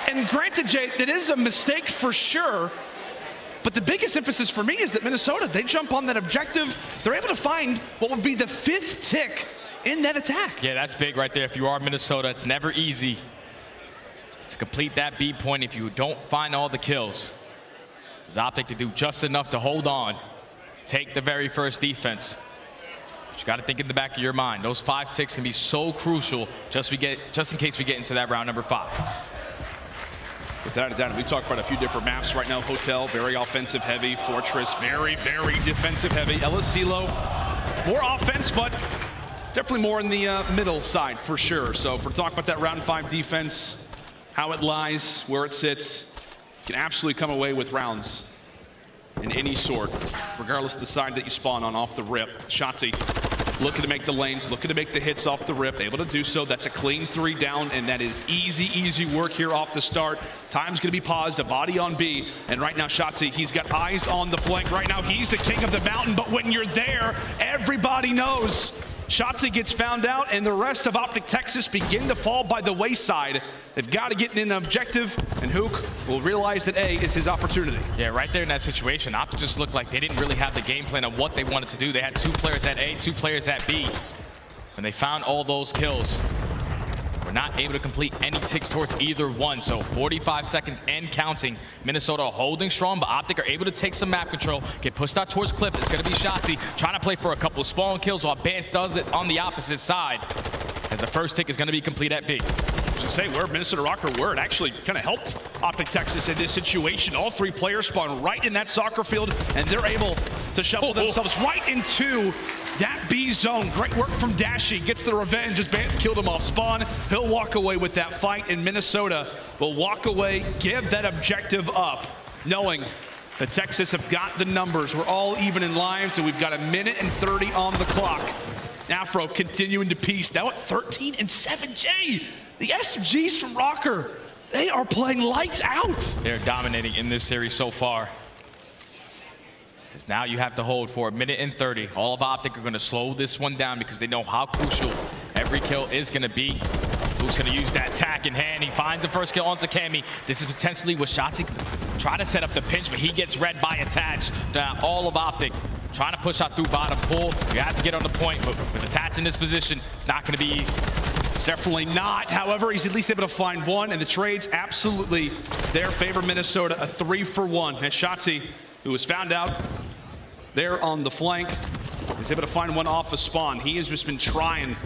And granted, Jay, that is a mistake for sure, But the biggest emphasis for me is that Minnesota, they jump on that objective. They're able to find what would be the 5th tick in that attack. Yeah, that's big right there. If you are Minnesota, it's never easy to complete that B point if you don't find all the kills. It's OpTic to do just enough to hold on, take the very first defense. But you got to think in the back of your mind, those 5 ticks can be so crucial just in case we get into that round number 5. Without a doubt, we talked about a few different maps right now. Hotel, very offensive heavy. Fortress, very, very defensive heavy. Elasilo, more offense, but it's definitely more in the middle side for sure. So if we're talking about that round 5 defense, how it lies, where it sits, you can absolutely come away with rounds in any sort, regardless of the side that you spawn on off the rip. Shotzzy looking to make the lanes, looking to make the hits off the rip, able to do so. That's a clean 3 down, and that is easy work here off the start. Time's gonna be paused, a body on B, and right now Shotzzy, he's got eyes on the flank. Right now he's the king of the mountain, but when you're there, everybody knows. Shotzzy gets found out, and the rest of OpTic Texas begin to fall by the wayside. They've got to get in an objective, and Huke will realize that A is his opportunity. Yeah, right there in that situation, OpTic just looked like they didn't really have the game plan of what they wanted to do. They had 2 players at A, 2 players at B. When they found all those kills, we're not able to complete any ticks towards either one. So 45 seconds and counting. Minnesota holding strong, but OpTic are able to take some map control, get pushed out towards Cliff. It's going to be Shotzzy trying to play for a couple of spawn kills while Bance does it on the opposite side, as the first tick is going to be complete at B. To say where Minnesota Røkkr were, it actually kind of helped OpTic Texas in this situation. All 3 players spawn right in that soccer field, and they're able to shovel themselves right into that B zone. Great work from Dashy. Gets the revenge as Bance killed him off spawn. He'll walk away with that fight, and Minnesota will walk away, give that objective up, knowing that Texas have got the numbers. We're all even in lives, and we've got 1 minute and 30 on the clock. Afro continuing to piece, now at 13 and 7. Jay, the SMGs from Røkkr, they are playing lights out. They're dominating in this series so far. As now you have to hold for 1 minute and 30. All of OpTic are going to slow this one down because they know how crucial every kill is going to be. Who's going to use that tack in hand? He finds the first kill onto Cammy. This is potentially what Shotzzy try to set up the pinch, but he gets read by attach. All of OpTic trying to push out through bottom pull. You have to get on the point, but with attach in this position, it's not going to be easy. It's definitely not. However, he's at least able to find one, and the trades absolutely there favor Minnesota. A 3-for-1. As Shotzzy, who was found out there on the flank, is able to find one off a spawn. He has just been trying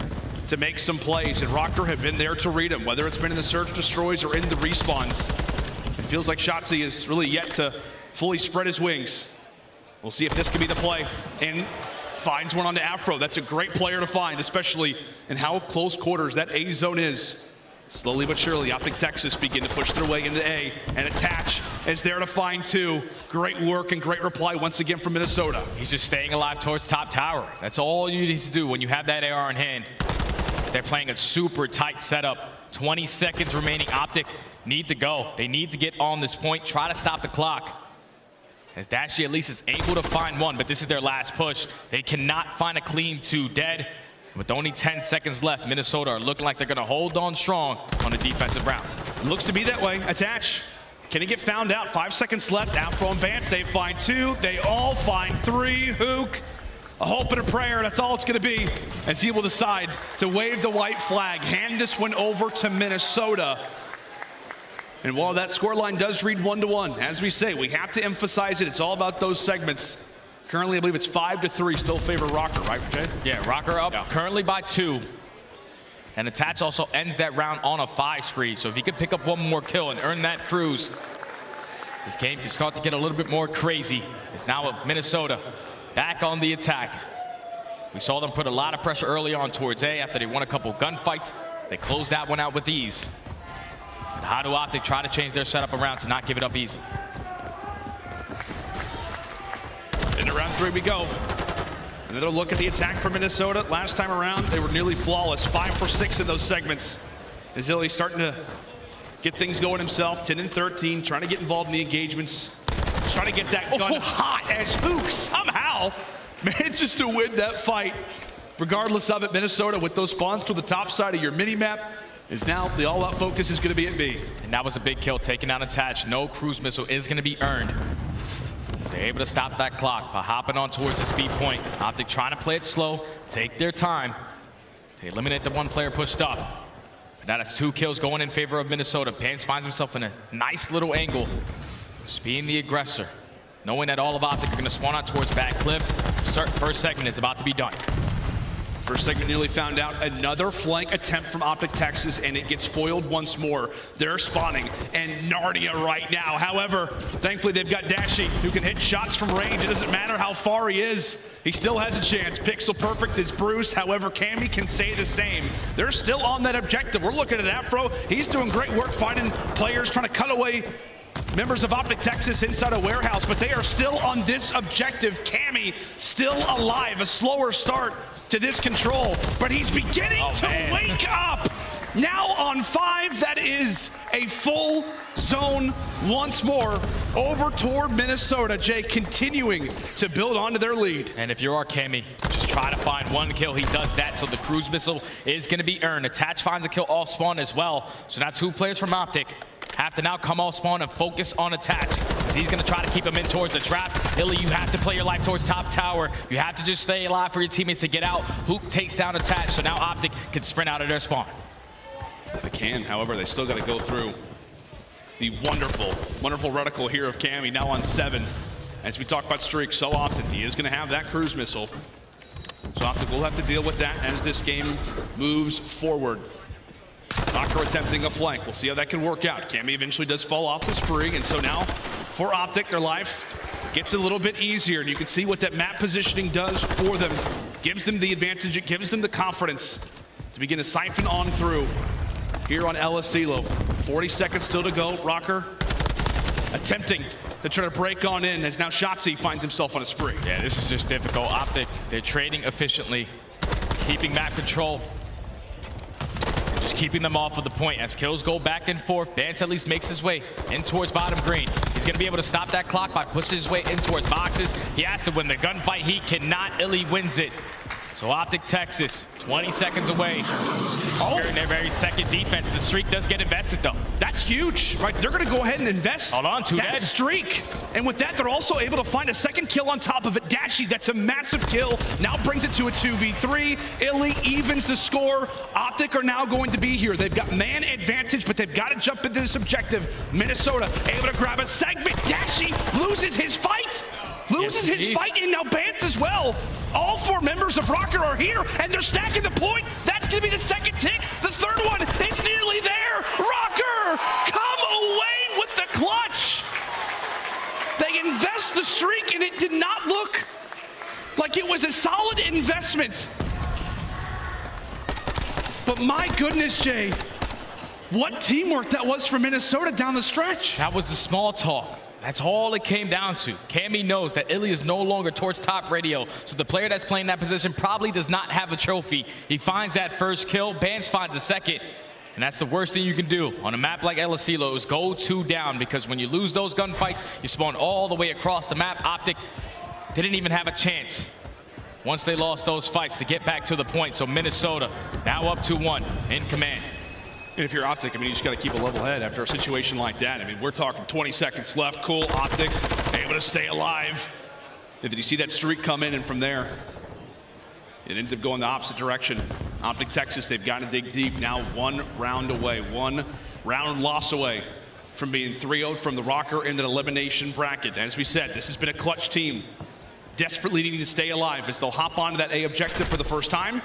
to make some plays, and Røkkr have been there to read him, whether it's been in the search destroys or in the respawns. It feels like Shotzzy is really yet to fully spread his wings. We'll see if this can be the play, and finds one onto Afro. That's a great player to find, especially in how close quarters that A zone is. Slowly but surely, OpTic Texas begin to push their way into A, and attach is there to find 2. Great work and great reply once again from Minnesota. He's just staying alive towards top tower. That's all you need to do when you have that AR in hand. They're playing a super tight setup. 20 seconds remaining. OpTic need to go. They need to get on this point, try to stop the clock. As Dashy at least is able to find one, but this is their last push. They cannot find a clean 2 dead. With only 10 seconds left, Minnesota are looking like they're going to hold on strong on the defensive round. It looks to be that way. Attach. Can he get found out? 5 seconds left. Afro and Bance, they find 2. They all find 3. Huke, a hope and a prayer. That's all it's going to be. As he will decide to wave the white flag, hand this one over to Minnesota. And while that scoreline does read 1-1, as we say, we have to emphasize it. It's all about those segments. Currently, I believe it's 5-3, still favor Røkkr, right, Jay? Yeah, Røkkr up currently by 2. And attach also ends that round on a 5 spree. So if he could pick up one more kill and earn that cruise, this game can start to get a little bit more crazy. It's now with Minnesota back on the attack. We saw them put a lot of pressure early on towards A after they won a couple gunfights. They closed that one out with ease. And how do OpTic try to change their setup around to not give it up easy? Into round 3 we go. Another look at the attack for Minnesota. Last time around, they were nearly flawless. 5 for 6 in those segments. As iLLeY starting to get things going himself. 10 and 13, trying to get involved in the engagements. Trying to get that gun hot as Huke somehow manages to win that fight. Regardless of it, Minnesota with those spawns to the top side of your mini-map is now the all-out focus is going to be at B. And that was a big kill, taking out attach. No cruise missile is going to be earned. They're able to stop that clock by hopping on towards the speed point. OpTic trying to play it slow, take their time. They eliminate the one player pushed up. But now that's 2 kills going in favor of Minnesota. Bance finds himself in a nice little angle, just being the aggressor, knowing that all of OpTic are going to spawn out towards back cliff. First segment is about to be done. First segment nearly found out. Another flank attempt from OpTic Texas, and it gets foiled once more. They're spawning, and Narnia right now. However, thankfully they've got Dashy, who can hit shots from range. It doesn't matter how far he is. He still has a chance. Pixel perfect is Bruce. However, Cammy can say the same. They're still on that objective. We're looking at Afro. He's doing great work finding players, trying to cut away members of OpTic Texas inside a warehouse, but they are still on this objective. Cammy still alive. A slower start to this control, but he's beginning to wake up. Now on 5, that is a full zone once more over toward Minnesota. Jay continuing to build onto their lead. And if you are Cammy, just try to find 1 kill. He does that, so the cruise missile is going to be earned. Attach finds a kill off spawn as well. So now 2 players from OpTic have to now come off spawn and focus on Attach, because he's going to try to keep him in towards the trap. iLLeY, you have to play your life towards top tower. You have to just stay alive for your teammates to get out. Huke takes down Attach, so now OpTic can sprint out of their spawn. They can, however, they still got to go through the wonderful, wonderful reticle here of Cammy, now on 7. As we talk about streaks so often, he is going to have that cruise missile. So OpTic will have to deal with that as this game moves forward. Røkkr attempting a flank. We'll see how that can work out. Cammy eventually does fall off the spring, and so now for OpTic, their life gets a little bit easier, and you can see what that map positioning does for them. Gives them the advantage, it gives them the confidence to begin to siphon on through here on aBeZy. 40 seconds still to go. Røkkr attempting to try to break on in, as now Shotzzy finds himself on a spree. Yeah, this is just difficult. OpTic, they're trading efficiently, keeping map control, just keeping them off of the point. As kills go back and forth, Bance at least makes his way in towards bottom green. He's going to be able to stop that clock by pushing his way in towards boxes. He has to win the gunfight. He cannot. iLLeY wins it. So OpTic Texas, 20 seconds away. In their very second defense. The streak does get invested, though. That's huge, right? They're going to go ahead and invest two that dead. Streak. And with that, they're also able to find a second kill on top of it. Dashy, that's a massive kill. Now brings it to a 2v3. iLLeY evens the score. OpTic are now going to be here. They've got man advantage, but they've got to jump into this objective. Minnesota able to grab a segment. Dashy loses his fight. Loses his fight, and now Bance as well. All 4 members of Røkkr are here, and they're stacking the point. That's going to be the second tick. The third one is nearly there. Røkkr, come away with the clutch. They invest the streak, and it did not look like it was a solid investment. But my goodness, Jay, what teamwork that was for Minnesota down the stretch. That was the small talk. That's all it came down to. Cammy knows that iLLeY is no longer towards top radio, so the player that's playing that position probably does not have a trophy. He finds that first kill, Bance finds a second, and that's the worst thing you can do on a map like aBeZy is go 2 down, because when you lose those gunfights, you spawn all the way across the map. OpTic didn't even have a chance once they lost those fights to get back to the point. So Minnesota now up 2-1 in command. And if you're OpTic, I mean, you just got to keep a level head after a situation like that. I mean, we're talking 20 seconds left. Cool, OpTic able to stay alive. And then you see that streak come in, and from there, it ends up going the opposite direction. OpTic Texas, they've got to dig deep. Now 1 round away, 1 round loss away from being 3-0 from the Røkkr in the elimination bracket. As we said, this has been a clutch team, desperately needing to stay alive as they'll hop onto that A objective for the first time.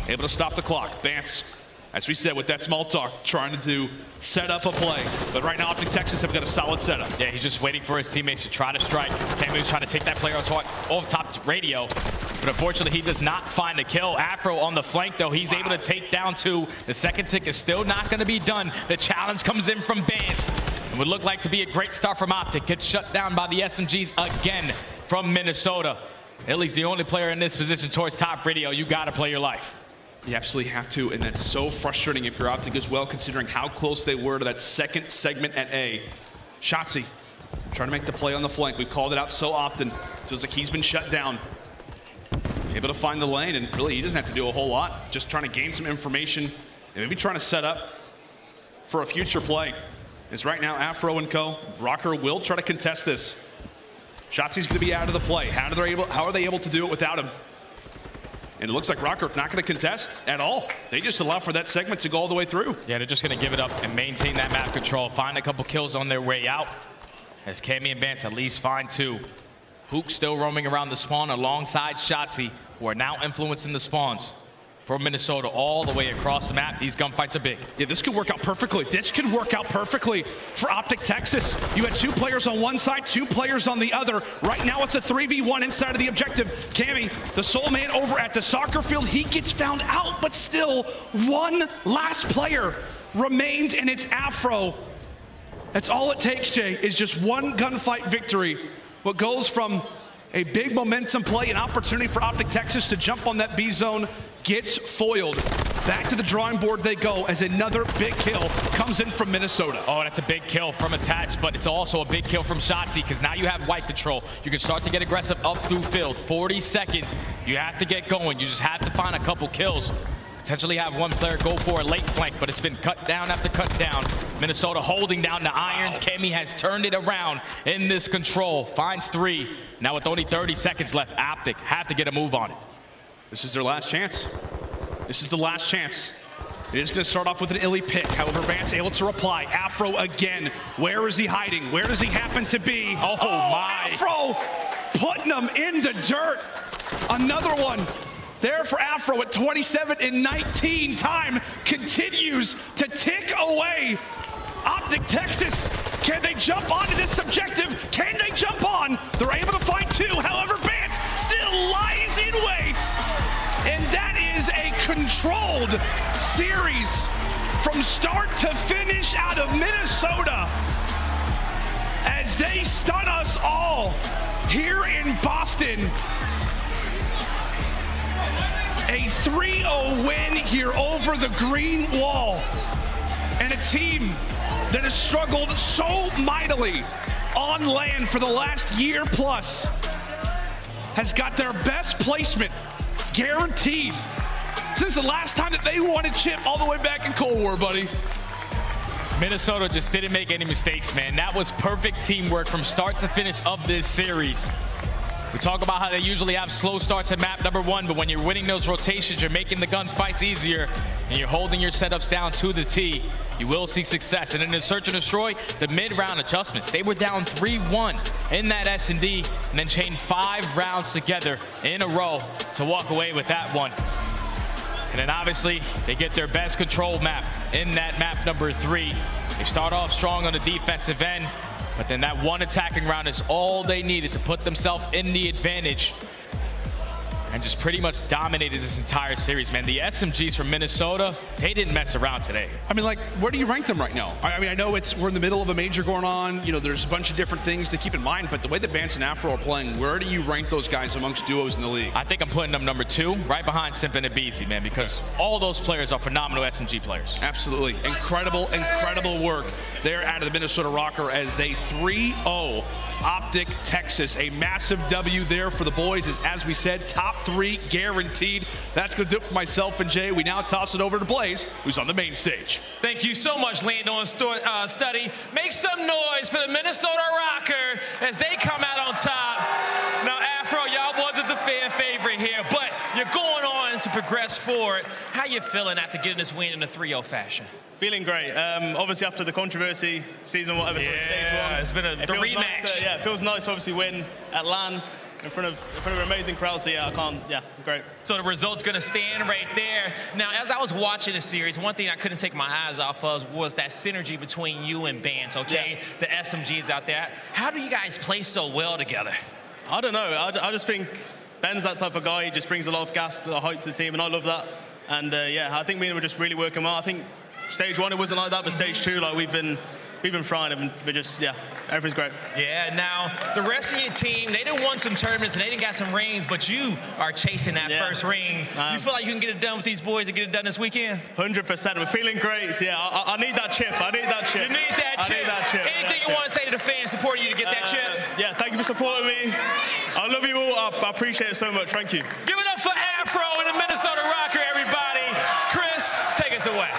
Able to stop the clock. Bance, as we said, with that small talk, trying to set up a play. But right now, OpTic Texas have got a solid setup. Yeah, he's just waiting for his teammates to try to strike. Cammy was trying to take that player off top radio, but unfortunately, he does not find a kill. Afro on the flank, though, he's able to take down 2. The second tick is still not going to be done. The challenge comes in from Bance. It would look like to be a great start from OpTic. Gets shut down by the SMGs again from Minnesota. iLLeY's the only player in this position towards top radio. You got to play your life. You absolutely have to, and that's so frustrating if you're OpTic as well, considering how close they were to that second segment at A. Shotzzy trying to make the play on the flank. We've called it out so often. Feels like he's been shut down. Able to find the lane, and really he doesn't have to do a whole lot. Just trying to gain some information and maybe trying to set up for a future play. As right now, Afro and co. Røkkr will try to contest this. Shotzzy's going to be out of the play. How are they able to do it without him? And it looks like Røkkr not going to contest at all. They just allow for that segment to go all the way through. Yeah, they're just going to give it up and maintain that map control. Find a couple kills on their way out. As Cammy and Bance at least find 2. Huke still roaming around the spawn alongside Shotzzy, who are now influencing the spawns from Minnesota all the way across the map. These gunfights are big. Yeah, this could work out perfectly. This could work out perfectly for OpTic Texas. You had 2 players on one side, 2 players on the other. Right now it's a 3v1 inside of the objective. Cammy, the sole man over at the soccer field, he gets found out, but still one last player remains, and it's Afro. That's all it takes, Jay, is just one gunfight victory. What goes from a big momentum play, an opportunity for OpTic Texas to jump on that B zone, gets foiled. Back to the drawing board they go as another big kill comes in from Minnesota. Oh, that's a big kill from Attach, but it's also a big kill from Shotzzy because now you have white control. You can start to get aggressive up through field. 40 seconds. You have to get going. You just have to find a couple kills. Potentially have one player go for a late flank, but it's been cut down after cut down. Minnesota holding down the irons. Cammy has turned it around in this control. Finds 3. Now with only 30 seconds left, OpTic have to get a move on it. This is their last chance. This is the last chance. It is going to start off with an iLLeY pick. However, Bance able to reply. Afro again. Where is he hiding? Where does he happen to be? Oh my. Afro putting him in the dirt. Another one. There for Afro at 27 and 19. Time continues to tick away. OpTic Texas, can they jump onto this objective? Can they jump on? They're able to find 2. However, Bance still lies in wait. And that is a controlled series from start to finish out of Minnesota as they stun us all here in Boston. A 3-0 win here over the green wall. And a team that has struggled so mightily on land for the last year plus has got their best placement guaranteed since the last time that they won a chip all the way back in Cold War, buddy. Minnesota just didn't make any mistakes, man. That was perfect teamwork from start to finish of this series. We talk about how they usually have slow starts at map number 1, but when you're winning those rotations, you're making the gunfights easier, and you're holding your setups down to the T, you will see success. And in the search and destroy, the mid-round adjustments, they were down 3-1 in that S&D, and then chained 5 rounds together in a row to walk away with that one. And then obviously, they get their best control map in that map number 3. They start off strong on the defensive end, but then that one attacking round is all they needed to put themselves in the advantage and just pretty much dominated this entire series, man. The SMGs from Minnesota, they didn't mess around today. I mean, like, where do you rank them right now? I mean, I know we're in the middle of a major going on. You know, there's a bunch of different things to keep in mind, but the way that Bance and Afro are playing, where do you rank those guys amongst duos in the league? I think I'm putting them number 2, right behind Simp and aBeZy, man, because all those players are phenomenal SMG players. Absolutely. Incredible, incredible work there out of the Minnesota Røkkr as they 3-0 OpTic Texas. A massive W there for the boys as we said, top 3 guaranteed. That's going to do it for myself and Jay. We now toss it over to Blaze, who's on the main stage. Thank you so much, Landon Study. Make some noise for the Minnesota Røkkr as they come out on top. Now, Afro, y'all wasn't the fan favorite here, but you're going on to progress forward. How you feeling after getting this win in a 3-0 fashion? Feeling great. Obviously, after the controversy, season whatever, stage 1. It's been the rematch. Nice it feels nice to obviously win at LAN in front of an amazing crowd. So great. So the result's gonna stand right there. Now, as I was watching the series, one thing I couldn't take my eyes off of was that synergy between you and Bance, okay? Yeah. The SMGs out there. How do you guys play so well together? I don't know. I just think Ben's that type of guy. He just brings a lot of gas, a lot of hype to the team, and I love that. And I think me and him were just really working well. I think stage 1 it wasn't like that, but stage 2, like we've been frying and we're just, everything's great. Yeah, now the rest of your team, they done won some tournaments and they done got some rings, but you are chasing that first ring. You feel like you can get it done with these boys and get it done this weekend? 100%. We're feeling great. So I need that chip. I need that chip. You need that chip. I need that chip. Anything you want to say to the fans supporting you to get that chip? Yeah, thank you for supporting me. I love you all. I appreciate it so much. Thank you. Give it up for Afro and the Minnesota Røkkr, everybody. Chris, take us away.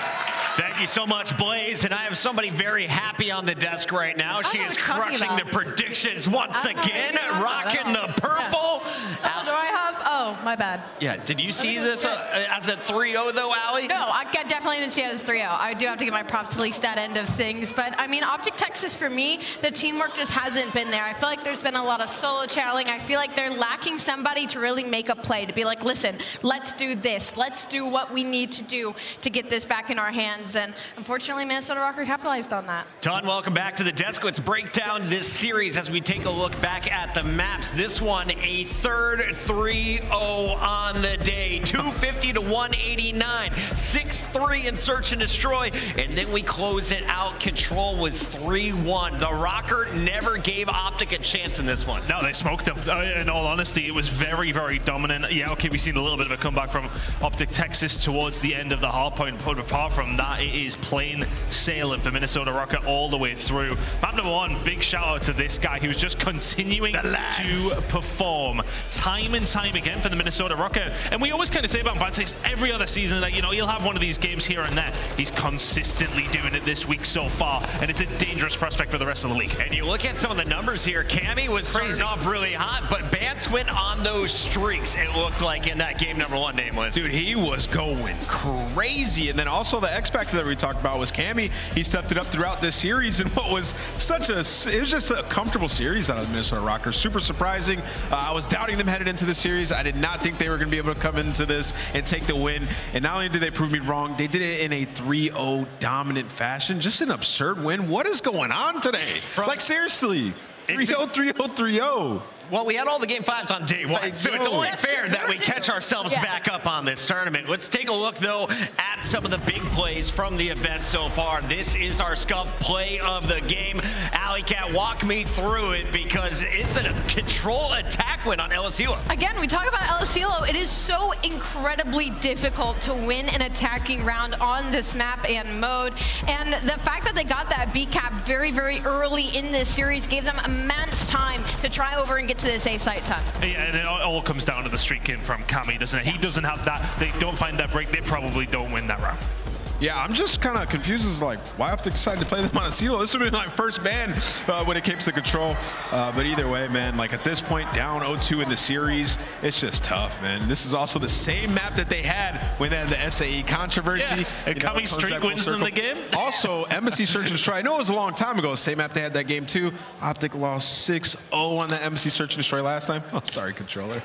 Thank you so much, Blaze. And I have somebody very happy on the desk right now. She is crushing the predictions once again, rocking the purple. How do I have? Oh, my bad. Yeah, did you see this as a 3-0 though, aLLeY? No, I definitely didn't see it as 3-0. I do have to give my props to at least that end of things. But I mean, OpTic Texas, for me, the teamwork just hasn't been there. I feel like there's been a lot of solo channeling. I feel like they're lacking somebody to really make a play, to be like, listen, let's do this. Let's do what we need to do to get this back in our hands. And unfortunately, Minnesota Røkkr capitalized on that. Don, welcome back to the desk. Let's break down this series as we take a look back at the maps. This one, a third 3-0 on the day. 250 to 189. 6-3 in search and destroy. And then we close it out. Control was 3-1. The Røkkr never gave OpTic a chance in this one. No, they smoked them. In all honesty, it was very, very dominant. Yeah, okay, we've seen a little bit of a comeback from OpTic Texas towards the end of the hard point, but apart from that, it is plain sailing for Minnesota Røkkr all the way through. Map number one, big shout out to this guy who's just continuing to perform time and time again for the Minnesota Røkkr. And we always kind of say about Bance every other season that, you know, he'll have one of these games here and there. He's consistently doing it this week so far, and it's a dangerous prospect for the rest of the league. And you look at some of the numbers here, Cammy was starting off really hot, but Bance went on those streaks, it looked like, in that game number one, Nameless. Dude, he was going crazy. And then also the X Factor that we talked about was Cammy. He stepped it up throughout this series, and what was it was just a comfortable series out of the Minnesota Røkkr. Super surprising. I was doubting them headed into the series. I did not think they were going to be able to come into this and take the win. And not only did they prove me wrong, they did it in a 3-0 dominant fashion. Just an absurd win. What is going on today? Like, seriously. 3-0, 3-0, 3-0. Well, we had all the game fives on day one, so it's only fair that we catch ourselves back up on this tournament. Let's take a look, though, at some of the big plays from the event so far. This is our Scuff play of the game. aLLeY Cat, walk me through it, because it's a control attack win on aLLeY. Again, we talk about aLLeY. It is so incredibly difficult to win an attacking round on this map and mode. And the fact that they got that B cap very, very early in this series gave them immense time to try over and get to this A site time. Yeah, and it all comes down to the streaking from Cammy, doesn't it? He doesn't have that. They don't find that break. They probably don't win that round. Yeah, I'm just kind of confused as like, why OpTic decided to play them on aBeZy? This would be my first ban when it came to the control. But either way, man, like at this point, down 0-2 in the series, it's just tough, man. This is also the same map that they had when they had the SAE controversy. Yeah, and Cammy streak wins them the game. Also, Embassy Search and Destroy. I know it was a long time ago, same map they had that game too. OpTic lost 6-0 on the Embassy Search and Destroy last time. Oh, sorry, controller.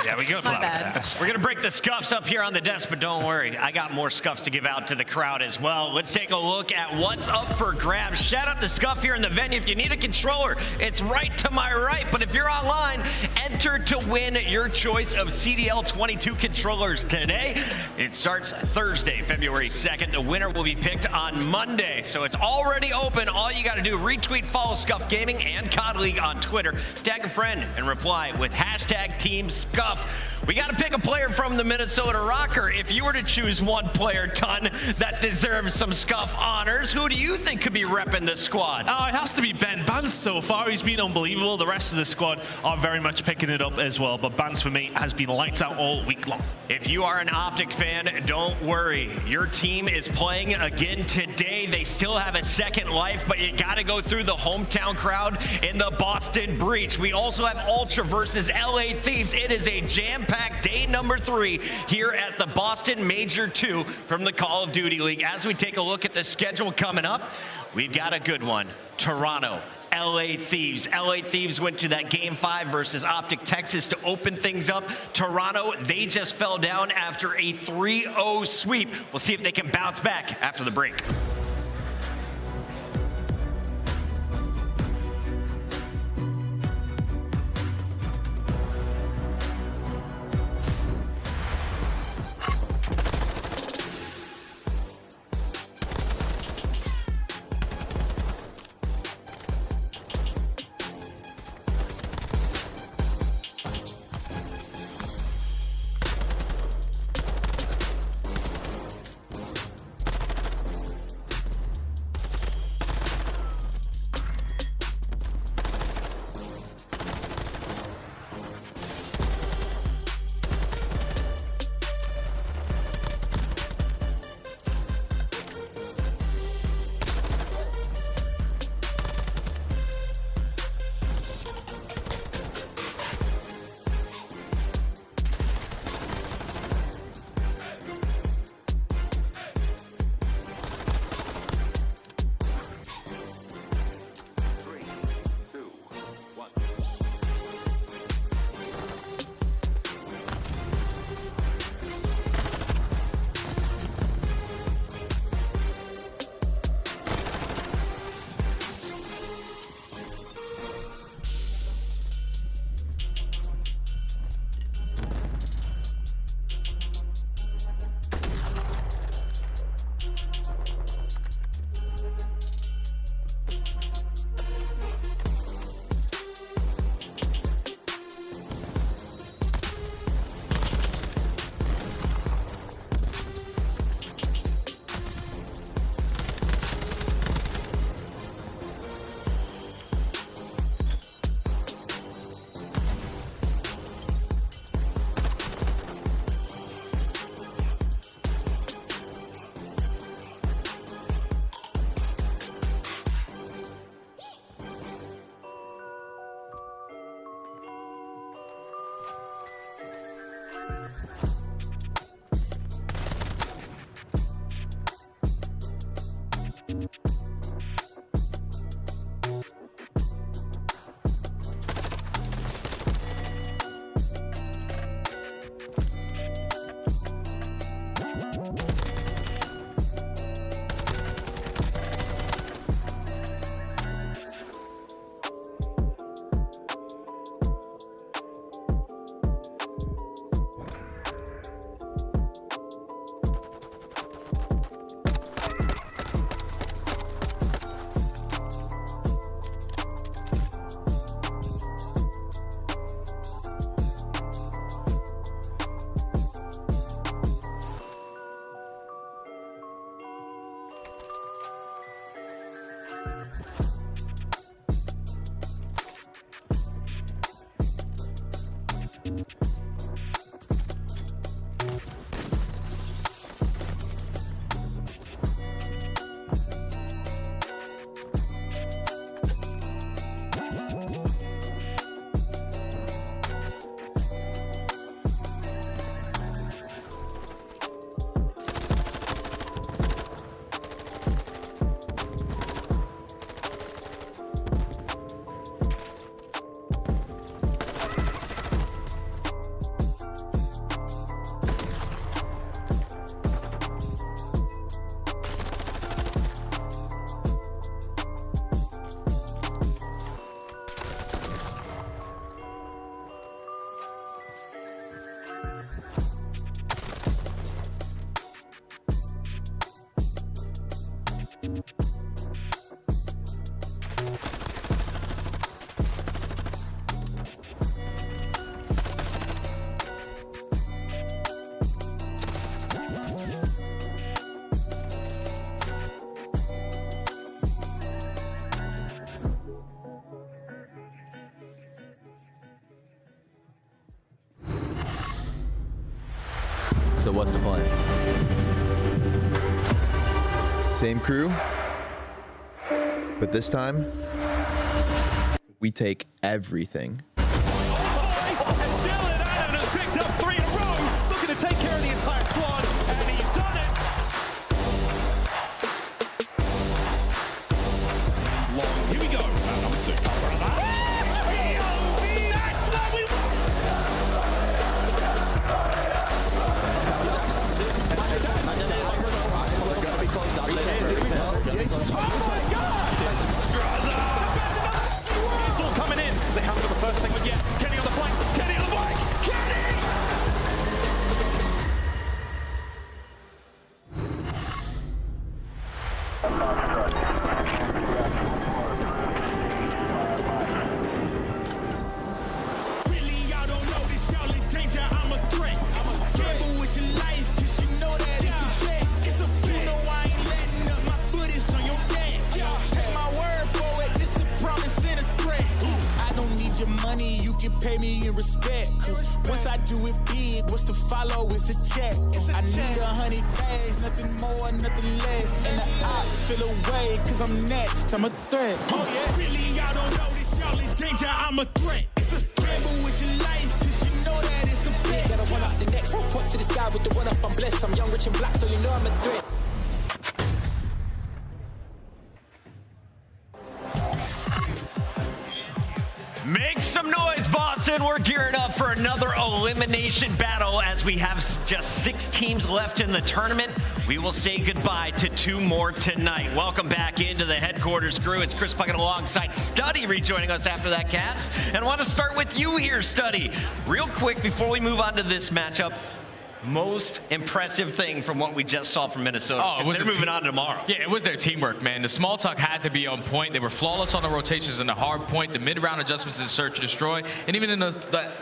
Yeah, we got that. We're going to break the scuffs up here on the desk, but don't worry, I got more scuffs to give out to the crowd as well. Let's take a look at what's up for grabs. Shout out to Scuff here in the venue. If you need a controller, it's right to my right. But if you're online, enter to win your choice of CDL 22 controllers today. It starts Thursday, February 2nd. The winner will be picked on Monday. So it's already open. All you got to do, retweet, follow Scuff Gaming and COD League on Twitter. Tag a friend and reply with hashtag Team Scuff. We got to pick a player from the Minnesota Røkkr. If you were to choose one player, Ton, that deserves some Scuff honors, who do you think could be repping the squad? Oh, it has to be Ben. Bance so far, he's been unbelievable. The rest of the squad are very much picking it up as well. But Bance for me has been lights out all week long. If you are an OpTic fan, don't worry. Your team is playing again today. They still have a second life, but you got to go through the hometown crowd in the Boston Breach. We also have Ultra versus LA Thieves. It is a jam-packed day number 3 here at the Boston Major 2 from the Call of Duty League. As we take a look at the schedule coming up, we've got a good one. Toronto, LA Thieves. LA Thieves went to that game 5 versus OpTic Texas to open things up. Toronto, they just fell down after a 3-0 sweep. We'll see if they can bounce back after the break. So what's the plan? Same crew, but this time, we take everything. Picked up 3 in a row, looking to take care of the entire squad, and he's done it. Long, here we go. Number 2. Oh my God! It's all coming in. They haven't got the first thing, but yeah, Kenny on the flank. Kenny on the flank. Kenny! Really, y'all don't know this. Y'all in danger. I'm a threat. Gamble with your life, 'cause you know that it's a bet. It's a bet. You know I ain't letting up. My foot is on your neck. Take my word for it. This a promise and a threat. I don't need your money. You can pay me in respect. 'Cause once I do it big, what's to follow? It's a check. I need 100 days, nothing more, nothing less. And the ops feel away, 'cause I'm next. I'm a threat. Oh yeah. Really, y'all don't know this. Y'all in danger. I'm a threat. It's a gamble with your life, 'cause you know that it's a bet. Gotta one up the next. Point to the sky with the one up. I'm blessed. I'm young, rich, and black, so you know I'm a threat. Make some noise, Boston. We're gearing up for another elimination battle as we have just 6 teams left in the tournament. We will say goodbye to 2 more tonight. Welcome back into the headquarters crew. It's Chris Puckett alongside Studdy rejoining us after that cast. And I want to start with you here, Studdy. Real quick before we move on to this matchup, most impressive thing from what we just saw from Minnesota. Oh, it was they're moving on tomorrow. Yeah, it was their teamwork, man. The small talk had to be on point. They were flawless on the rotations and the hard point, the mid-round adjustments in search and destroy, and even in the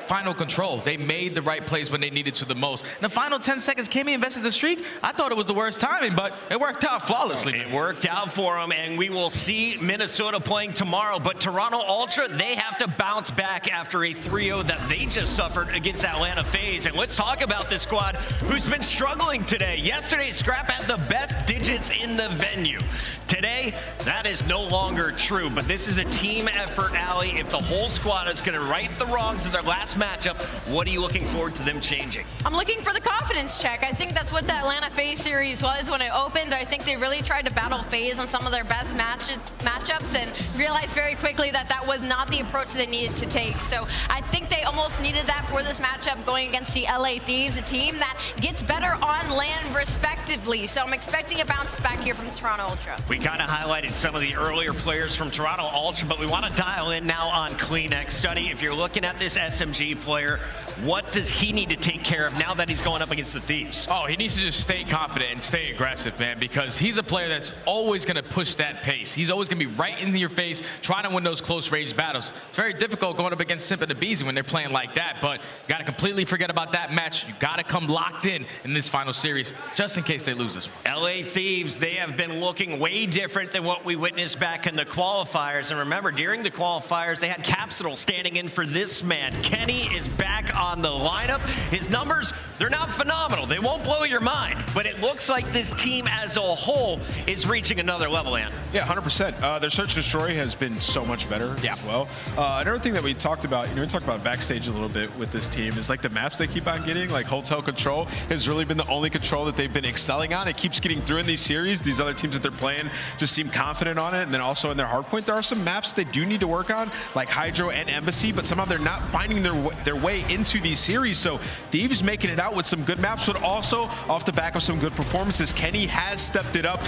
final control, they made the right plays when they needed to the most. In the final 10 seconds, Cammy invested the streak. I thought it was the worst timing, but it worked out flawlessly. It worked out for them, and we will see Minnesota playing tomorrow. But Toronto Ultra, they have to bounce back after a 3-0 that they just suffered against Atlanta FaZe. And let's talk about this squad who's been struggling today. Yesterday, Scrap had the best digits in the venue. Today, that is no longer true, but this is a team effort, aLLeY. If the whole squad is going to right the wrongs of their last matchup, what are you looking forward to them changing? I'm looking for the confidence check. I think that's what the Atlanta FaZe series was when it opened. I think they really tried to battle FaZe on some of their best matchups and realized very quickly that that was not the approach they needed to take. So I think they almost needed that for this matchup going against the LA Thieves, a team that gets better on land respectively. So I'm expecting a bounce back here from Toronto Ultra. We kind of highlighted some of the earlier players from Toronto Ultra, but we want to dial in now on CleanX. Studdy, if you're looking at this SMG player, what does he need to take care of now that he's going up against the Thieves? Oh, he needs to just stay confident and stay aggressive, man, because he's a player that's always going to push that pace. He's always going to be right in your face, trying to win those close range battles. It's very difficult going up against Simp and aBeZy when they're playing like that, but you got to completely forget about that match. You got to come locked in this final series, just in case they lose this one. LA Thieves, they have been looking way different than what we witnessed back in the qualifiers. And remember, during the qualifiers, they had Capsule standing in for this man. Kenny is back on the lineup. His numbers, they're not phenomenal. They won't blow your mind, but it looks like this team as a whole is reaching another level, Ann. Yeah, 100%. Their search and destroy has been so much better as well. Another thing that we talked about, we talked about backstage a little bit with this team, is like the maps they keep on getting, like Hotel Control has really been the only control that they've been excelling on. It keeps getting through in these series. These other teams that they're playing just seem confident on it. And then also in their hardpoint, there are some maps they do need to work on, like HyDra and aBeZy, but somehow they're not finding their way into these series. So Thieves making it out with some good maps, but also off the back of some good performances. Kenny has stepped it up.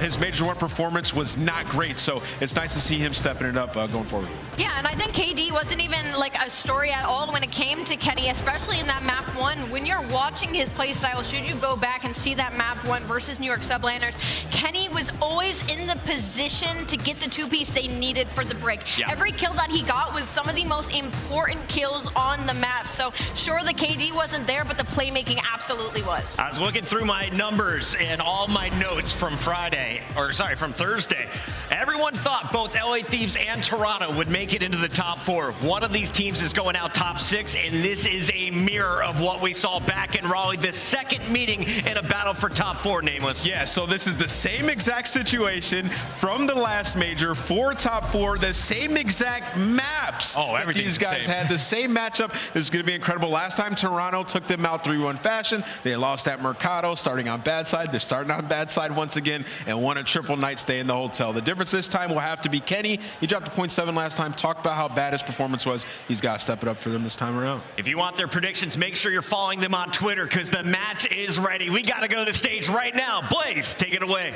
His Major 1 performance was not great, so it's nice to see him stepping it up going forward. Yeah, and I think KD wasn't even like a story at all when it came to Kenny, especially in that map 1. When you're watching his playstyle, should you go back and see that map 1 versus New York Subliners, Kenny was always in the position to get the 2-piece they needed for the break. Yeah. Every kill that he got was some of the most important kills on the map. So sure, the KD wasn't there, but the playmaking absolutely was. I was looking through my numbers and all my notes from from Thursday. Everyone thought both LA Thieves and Toronto would make it into the top 4. One of these teams is going out top 6, and this is a mirror of what we saw back in Raleigh, the second meeting in a battle for top 4, Nameless. Yeah, so this is the same exact situation from the last major for top 4, the same exact maps. Oh, everything. These guys had the same matchup. This is going to be incredible. Last time Toronto took them out 3-1 fashion. They lost at Mercado, starting on bad side. They're starting on bad side once again and won a triple night stay in the hotel. The difference this time will have to be Kenny. He dropped a 0.7 last time. Talked about how bad his performance was. He's got to step it up for them this time around. If you want their predictions, make sure you're following them on Twitter because the match is ready. We got to go to the stage right now. Blaze, take it away.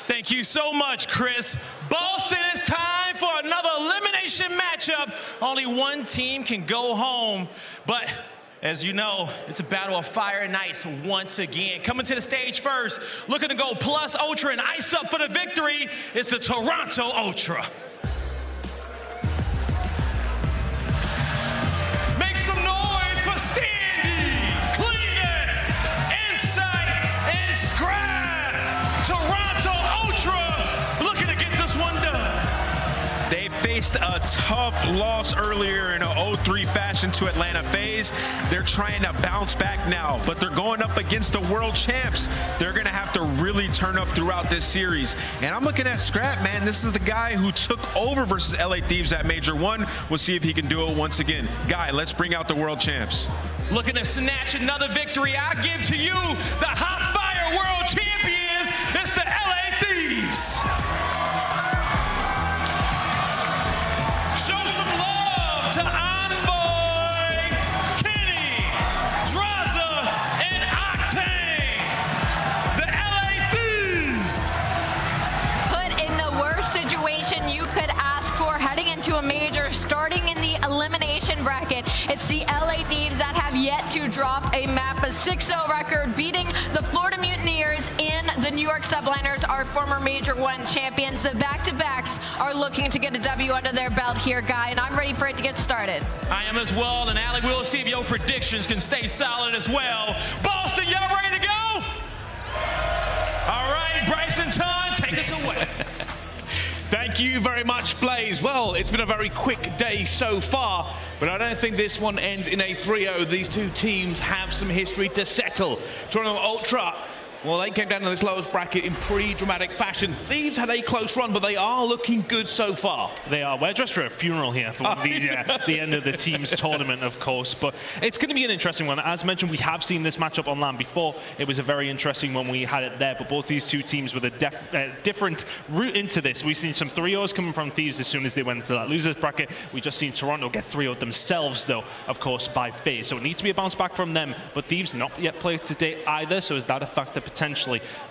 Thank you so much, Chris. Boston, it's time for another elimination matchup. Only one team can go home, but as you know, it's a battle of fire and ice once again. Coming to the stage first, looking to go plus Ultra and ice up for the victory, it's the Toronto Ultra. Make some noise for Standy, Cleanest, Insight, and Scrapz. Toronto Ultra looking to get this one done. They faced a tough loss earlier in an 0-3 fashion to Atlanta FaZe. They're trying to bounce back now, but they're going up against the world champs. They're going to have to really turn up throughout this series. And I'm looking at Scrapz, man. This is the guy who took over versus LA Thieves at Major 1. We'll see if he can do it once again. Guy, let's bring out the world champs. Looking to snatch another victory. I give to you the Hot Fire World Champions. It's the LA Thieves. Show some love to Envoy, Kenny, Drazah, and Octane. The LA Thieves. Put in the worst situation you could ask for heading into a major, starting in the elimination bracket. It's the LA Thieves that have yet to drop a map, a 6-0 record, beating the Florida Mutineers and the New York Subliners, our former Major 1 champions. The back-to-backs are looking to get a W under their belt here, Guy, and I'm ready for it to get started. I am as well, and Alec, we'll see if your predictions can stay solid as well. Boston, y'all ready to go? All right, Bryson Ton, take us away. Thank you very much, Blaze. Well, it's been a very quick day so far, but I don't think this one ends in a 3-0. These two teams have some history to settle. Toronto Ultra, well, they came down to this lowest bracket in pretty dramatic fashion. Thieves had a close run, but they are looking good so far. They are. We're dressed for a funeral here for the end of the team's tournament, of course. But it's going to be an interesting one. As mentioned, we have seen this matchup on LAN before. It was a very interesting one when we had it there. But both these two teams with a different route into this. We've seen some 3-0s coming from Thieves as soon as they went into that losers bracket. We've just seen Toronto get 3-0 themselves, though, of course, by FaZe. So it needs to be a bounce back from them. But Thieves not yet played today either. So is that a factor potentially?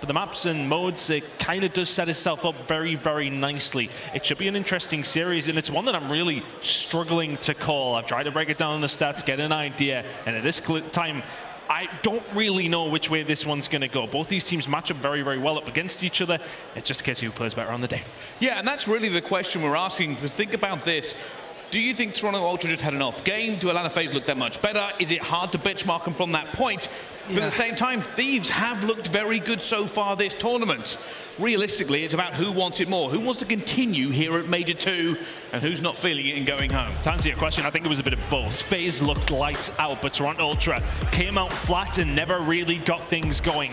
But the maps and modes, it kind of does set itself up very, very nicely. It should be an interesting series, and it's one that I'm really struggling to call. I've tried to break it down in the stats, get an idea, and at this time, I don't really know which way this one's going to go. Both these teams match up very, very well up against each other. It's just a case of who plays better on the day. Yeah, and that's really the question we're asking. Because think about this. Do you think Toronto Ultra just had an off game? Do Atlanta FaZe look that much better? Is it hard to benchmark them from that point? But at the same time, Thieves have looked very good so far this tournament. Realistically, it's about who wants it more. Who wants to continue here at Major 2, and who's not feeling it and going home? To answer your question, I think it was a bit of both. FaZe looked lights out, but Toronto Ultra came out flat and never really got things going.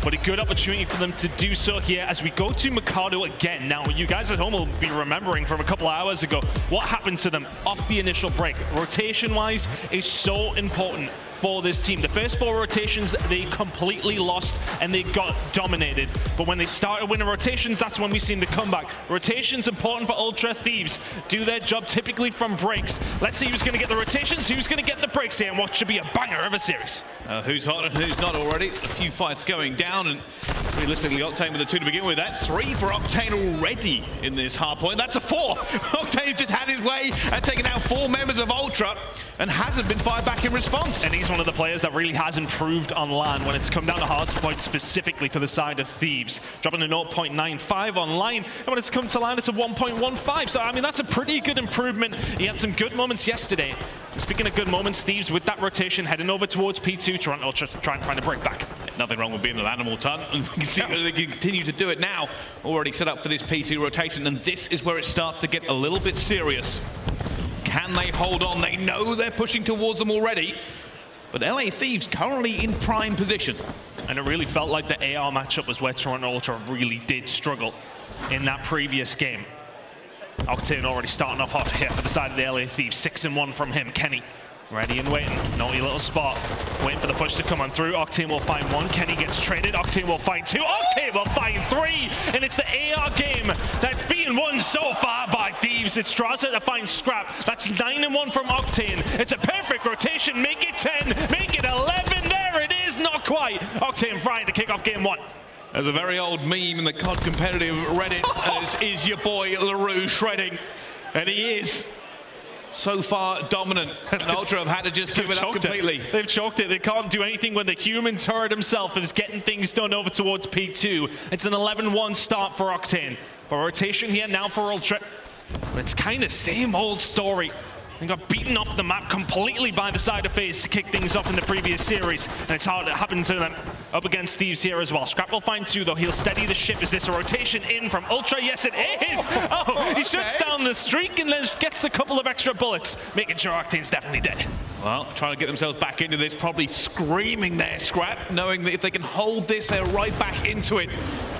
But a good opportunity for them to do so here as we go to Mikado again. Now, you guys at home will be remembering from a couple of hours ago what happened to them off the initial break. Rotation-wise is so important for this team. The first 4 rotations, they completely lost and they got dominated. But when they started winning rotations, that's when we seen the comeback. Rotations important for Ultra. Thieves do their job typically from breaks. Let's see who's going to get the rotations, who's going to get the breaks here, and what should be a banger of a series. Who's hot and who's not already? A few fights going down, and realistically, Octane with the 2 to begin with. That's 3 for Octane already in this hard point. That's a 4. Octane's just had his way and taken out 4 members of Ultra and hasn't been fired back in response. And he's one of the players that really has improved on LAN when it's come down to hard points, specifically for the side of Thieves. Dropping a 0.95 on line, and when it's come to LAN, it's a 1.15. So, I mean, that's a pretty good improvement. He had some good moments yesterday. And speaking of good moments, Thieves with that rotation heading over towards P2, Toronto Ultra trying to break back. Nothing wrong with being an animal ton, and we can see that they can continue to do it now. Already set up for this P2 rotation, and this is where it starts to get a little bit serious. Can they hold on? They know they're pushing towards them already, but LA Thieves currently in prime position. And it really felt like the AR matchup was where Toronto Ultra really did struggle in that previous game. Octane already starting off hot here for the side of the LA Thieves. 6-1 from him. Kenny ready and waiting. Naughty little spot. Waiting for the push to come on through. Octane will find 1. Kenny gets traded. Octane will find 2. Octane will find 3. And it's the AR game that's being won so far by Thieves. It's Drazah to find Scrap. That's 9-1 from Octane. It's a perfect rotation. Make it 10. Make it 11. There it is. Not quite. Octane trying to kick off game 1. There's a very old meme in the COD competitive Reddit, as is your boy LaRue shredding. And he is so far dominant. And Ultra have had to just give it up completely. They've choked it. They can't do anything when the human turret himself is getting things done over towards P2. It's an 11-1 start for Octane. But rotation here now for Ultra. But it's kind of same old story. They got beaten off the map completely by the side of FaZe to kick things off in the previous series. And it's hard to happen to them up against Thieves here as well. Scrap will find 2, though. He'll steady the ship. Is this a rotation in from Ultra? Yes, it is. Oh, he shuts down the streak and then gets a couple of extra bullets, making sure Octane's definitely dead. Well, trying to get themselves back into this, probably screaming there, Scrap, knowing that if they can hold this, they're right back into it.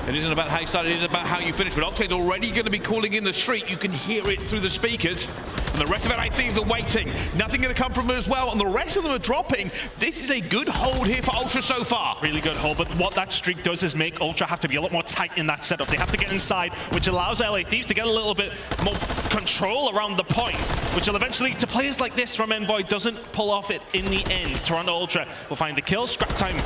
It isn't about how you start, it is about how you finish. But Octane's already going to be calling in the streak. You can hear it through the speakers. And the rest of LA Thieves are waiting. Nothing going to come from them as well. And the rest of them are dropping. This is a good hold here for Ultra so far. Really good hold. But what that streak does is make Ultra have to be a lot more tight in that setup. They have to get inside, which allows LA Thieves to get a little bit more control around the point, which will eventually, to players like this from Envoy, doesn't pull off it in the end. Toronto Ultra will find the kill. Scrap time.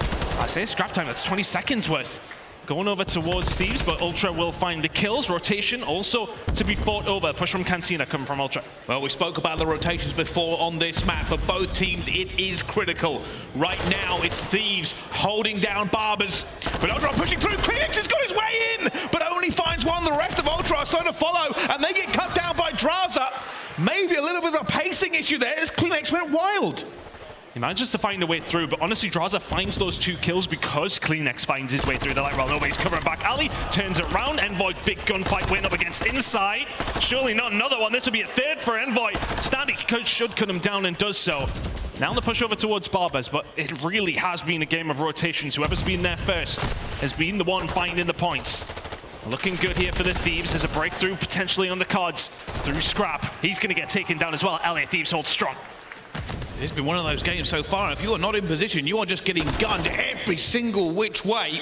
I say scrap time. That's 20 seconds worth. Going over towards Thieves, but Ultra will find the kills. Rotation also to be fought over. Push from Cancina coming from Ultra. Well, we spoke about the rotations before on this map. For both teams, it is critical. Right now, it's Thieves holding down Barbers. But Ultra pushing through. Kleenex has got his way in, but only finds 1. The rest of Ultra are starting to follow, and they get cut down by Drazah. Maybe a little bit of a pacing issue there as Kleenex went wild. He manages to find a way through, but honestly, Drazah finds those 2 kills because Kleenex finds his way through. They're like, well, nobody's covering back. aLLeY turns it around. Envoy, big gunfight win up against Inside. Surely not another one. This will be a 3rd for Envoy. Standing should cut him down and does so. Now the push over towards Barbers, but it really has been a game of rotations. Whoever's been there first has been the one finding the points. Looking good here for the Thieves. There's a breakthrough potentially on the cards through Scrap. He's going to get taken down as well. LA Thieves hold strong. It's been one of those games so far. If you are not in position, you are just getting gunned every single which way.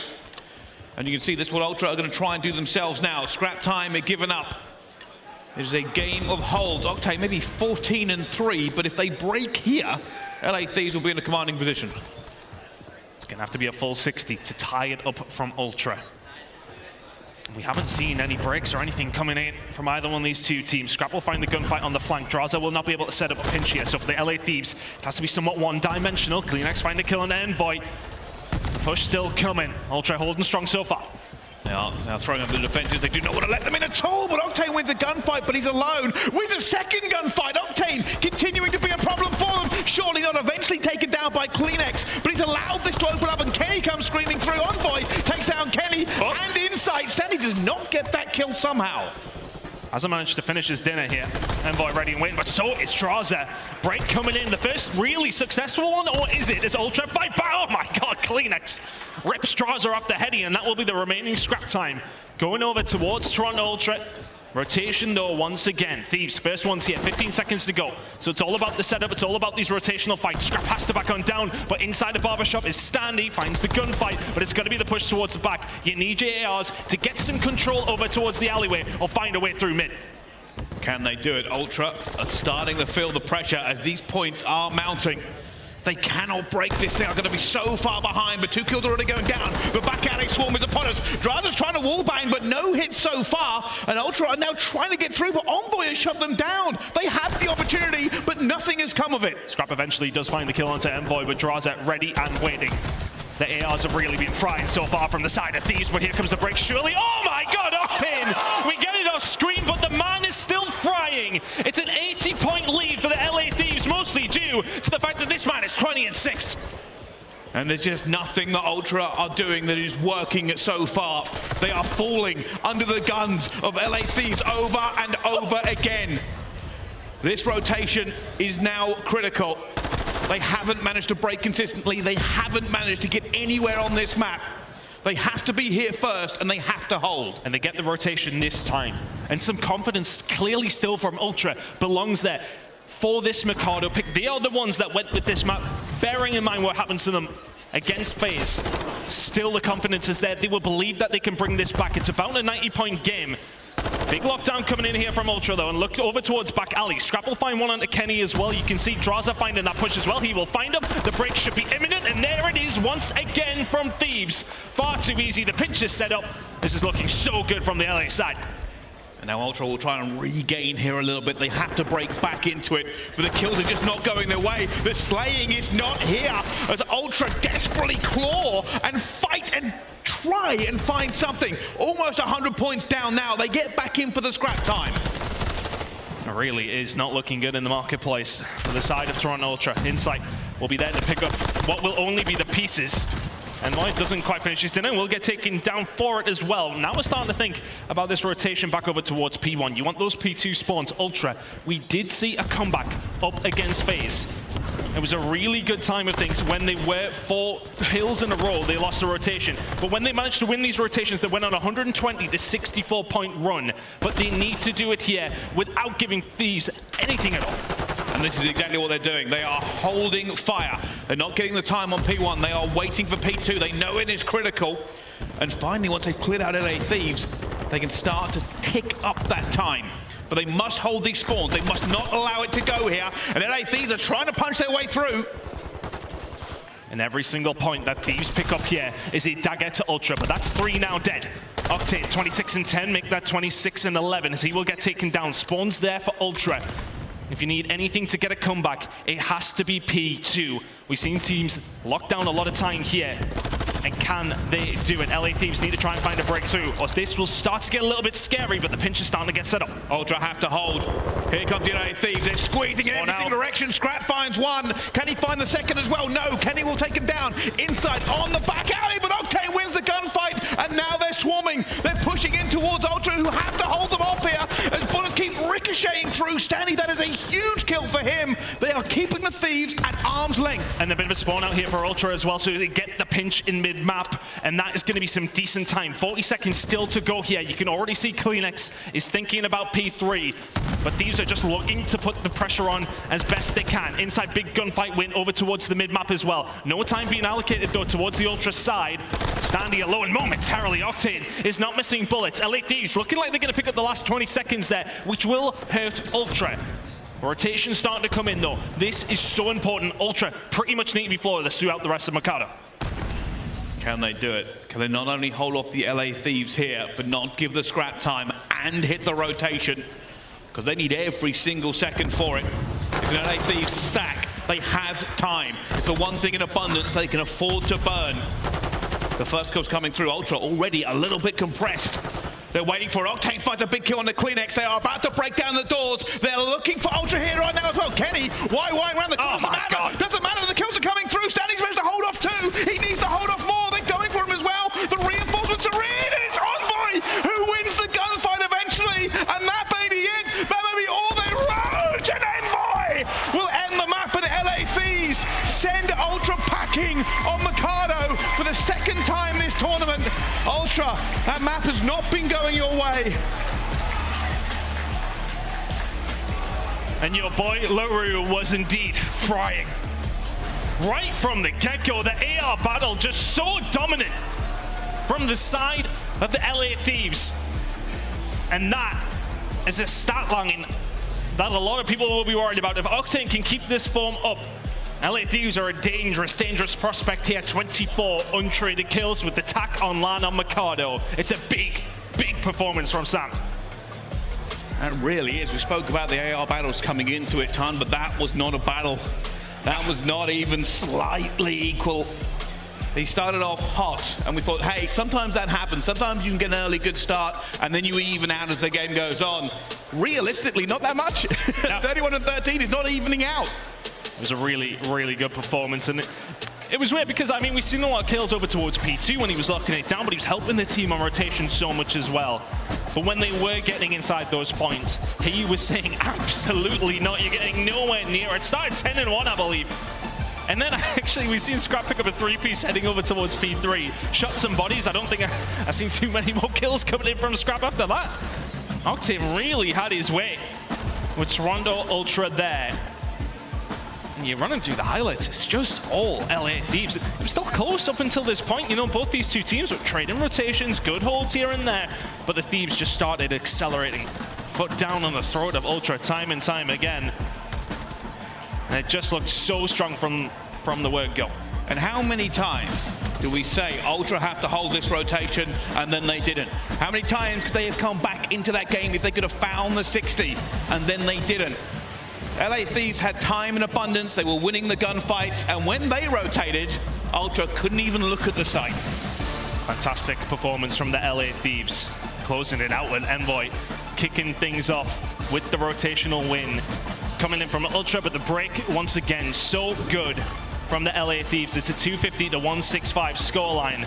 And you can see this is what Ultra are going to try and do themselves now. Scrap time given up. It is a game of holds. Octane maybe 14-3, but if they break here, LA Thieves will be in a commanding position. It's going to have to be a full 60 to tie it up from Ultra. We haven't seen any breaks or anything coming in from either one of these 2 teams. Scrap will find the gunfight on the flank. Drazah will not be able to set up a pinch here. So for the LA Thieves, it has to be somewhat one-dimensional. Kleenex find a kill on Envoy. Push still coming. Ultra holding strong so far. They are now throwing up the defenses. They do not want to let them in at all, but Octane wins a gunfight, but he's alone. Wins a second gunfight. Octane continuing to be a problem for them. Surely not, eventually taken down by Kleenex, but he's allowed this to open up, and Kenny comes screaming through. Envoy takes down Kenny, and Insight. Stanley does not get that kill somehow. Hasn't managed to finish his dinner here. Envoy ready and waiting, but so is Drazah. Break coming in, the first really successful one, or is it? It's Ultra fight back. Oh my god, Kleenex rips Drazah off the heady, and that will be the remaining scrap time. Going over towards Toronto Ultra. Rotation though, once again. Thieves, first one's here, 15 seconds to go. So it's all about the setup, it's all about these rotational fights. Scrap has to back on down, but inside the barbershop is Standy, finds the gunfight, but it's gonna be the push towards the back. You need your ARs to get some control over towards the alleyway, or find a way through mid. Can they do it? Ultra are starting to feel the pressure as these points are mounting. They cannot break this. They are going to be so far behind, but 2 kills already going down. The back alley swarm is upon us. Drazah's trying to wallbang, but no hits so far. And Ultra are now trying to get through, but Envoy has shut them down. They had the opportunity, but nothing has come of it. Scrap eventually does find the kill onto Envoy, but Drazah ready and waiting. The ARs have really been frying so far from the side of Thieves, but here comes the break surely. Oh my god, Octane! We get it off screen, but the man is still frying. It's an 80-point lead for the LA Thieves, mostly due to the fact that this man is 20-6. And there's just nothing that Ultra are doing that is working so far. They are falling under the guns of LA Thieves over and over again. This rotation is now critical. They haven't managed to break consistently. They haven't managed to get anywhere on this map. They have to be here first, and they have to hold. And they get the rotation this time. And some confidence clearly still from Ultra belongs there. For this Mikado pick, they are the ones that went with this map, bearing in mind what happens to them against FaZe. Still the confidence is there. They will believe that they can bring this back. It's about a 90-point game. Big lockdown coming in here from Ultra though, and look over towards back alley. Scrap will find one onto Kenny as well. You can see Drazah finding that push as well. He will find him. The break should be imminent, and there it is once again from Thieves. Far too easy. The pinch is set up. This is looking so good from the LA side. And now Ultra will try and regain here a little bit. They have to break back into it, but the kills are just not going their way. The slaying is not here as Ultra desperately claw and fight and try and find something. Almost 100 points down now. They get back in for the scrap time. It really is not looking good in the marketplace for the side of Toronto Ultra. Insight will be there to pick up what will only be the pieces. And Lloyd doesn't quite finish his dinner and will get taken down for it as well. Now we're starting to think about this rotation back over towards P1. You want those P2 spawns. Ultra, we did see a comeback up against FaZe. It was a really good time of things when they were 4 hills in a row. They lost the rotation. But when they managed to win these rotations, they went on a 120 to 64 point run. But they need to do it here without giving Thieves anything at all. And this is exactly what they're doing. They are holding fire. They're not getting the time on P1. They are waiting for P2. They know it is critical. And finally, once they've cleared out LA Thieves, they can start to tick up that time. But they must hold these spawns. They must not allow it to go here. And LA Thieves are trying to punch their way through. And every single point that Thieves pick up here is a dagger to Ultra, but that's 3 now dead. Octane, 26 and 10, make that 26 and 11 as he will get taken down. Spawns there for Ultra. If you need anything to get a comeback, it has to be P2. We've seen teams lock down a lot of time here. And can they do it? LA Thieves need to try and find a breakthrough, or this will start to get a little bit scary, but the pinch is starting to get set up. Ultra have to hold. Here comes the LA Thieves. They're squeezing in every single direction. Scrap finds one. Can he find the second as well? No. Kenny will take him down. Inside on the back alley, but Octane wins the gunfight, and now they're swarming. They're pushing in towards Ultra, who have to hold them off here as bullets keep ricocheting through. Stanley, that is a huge kill for him. They are keeping the Thieves at arm's length. And a bit of a spawn out here for Ultra as well, so they get the pinch in mid-map, and that is going to be some decent time. 40 seconds still to go here. You can already see Kleenex is thinking about P3, but Thieves are just looking to put the pressure on as best they can. Inside, big gunfight win over towards the mid-map as well. No time being allocated, though, towards the Ultra side. Standing alone momentarily. Octane is not missing bullets. LA Thieves looking like they're going to pick up the last 20 seconds there, which will hurt Ultra. Rotation starting to come in, though. This is so important. Ultra pretty much need to be flawless throughout the rest of Mikado. Can they do it? Can they not only hold off the LA Thieves here, but not give the scrap time and hit the rotation? Because they need every single second for it. It's an LA Thieves stack. They have time. It's the one thing in abundance they can afford to burn. The first kill's coming through. Ultra already a little bit compressed. They're waiting for Octane, finds a big kill on the Kleenex. They are about to break down the doors. They're looking for Ultra here right now as well. Kenny, why around the corner? Oh my God. Doesn't matter, the kills are coming through. Standing's managed to hold off two. He needs to hold off more. They're going for him as well. The reinforcements are in, and it's Envoy who wins the gunfight eventually. And that may be it. That may be all they wrote. And Envoy will end the map, and LA Thieves send Ultra packing on Mikado for the second time this tournament. Ultra, that map has not been going your way. And your boy Røkkr was indeed frying. Right from the get-go, the AR battle just so dominant from the side of the LA Thieves. And that is a stat line that a lot of people will be worried about. If Octane can keep this form up, LA Thieves are a dangerous, dangerous prospect here. 24 untraded kills with the tack on land on Mikado. It's a big, big performance from Sam. That really is. We spoke about the AR battles coming into it, Ton, but that was not a battle. That was not even slightly equal. He started off hot, and we thought, hey, sometimes that happens. Sometimes you can get an early good start, and then you even out as the game goes on. Realistically, not that much. 31 and 13 is not evening out. It was a really, really good performance, and it was weird because, I mean, we've seen a lot of kills over towards P2 when he was locking it down, but he was helping the team on rotation so much as well. But when they were getting inside those points, he was saying, absolutely not, you're getting nowhere near. It started 10-1, I believe. And then actually we've seen Scrapz pick up a 3-piece heading over towards P3. Shot some bodies. I don't think I've seen too many more kills coming in from Scrapz after that. Octane really had his way with Toronto Ultra there. And you're running through the highlights, it's just all LA Thieves. It was still close up until this point. You know, both these two teams were trading rotations, good holds here and there, but the Thieves just started accelerating. Foot down on the throat of Ultra time and time again. And it just looked so strong from the word go. And how many times do we say Ultra have to hold this rotation and then they didn't? How many times could they have come back into that game if they could have found the 60 and then they didn't? LA Thieves had time in abundance, they were winning the gunfights, and when they rotated, Ultra couldn't even look at the site. Fantastic performance from the LA Thieves. Closing it out with Envoy, kicking things off with the rotational win. Coming in from Ultra, but the break, once again, so good from the LA Thieves. It's a 250 to 165 scoreline.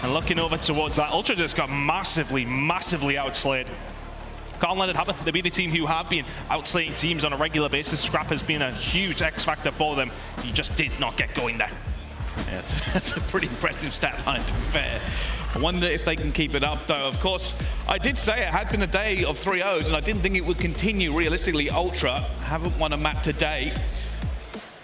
And looking over towards that, Ultra just got massively, massively outslayed. Can't let it happen. They'll be the team who have been outslaying teams on a regular basis. Scrapz has been a huge X factor for them. He just did not get going there. Yeah, that's a pretty impressive stat line, to be fair. I wonder if they can keep it up, though. Of course, I did say it had been a day of 3-0s, and I didn't think it would continue. Realistically, Ultra haven't won a map today.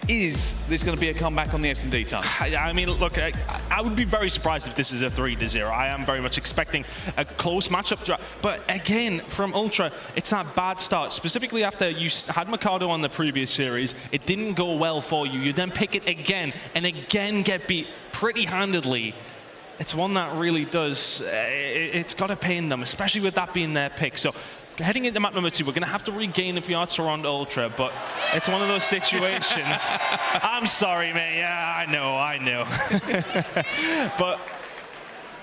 Is this going to be a comeback on the S&D time? I mean, look, I would be very surprised if this is a 3-0. I am very much expecting a close matchup. But again, from Ultra, it's that bad start. Specifically after you had Mikado on the previous series, it didn't go well for you. You then pick it again and again get beat pretty handedly. It's one that really does, it's got to pain them, especially with that being their pick. So heading into map number 2, we're going to have to regain if we are Toronto Ultra, but it's one of those situations. I'm sorry, man. Yeah, I know. But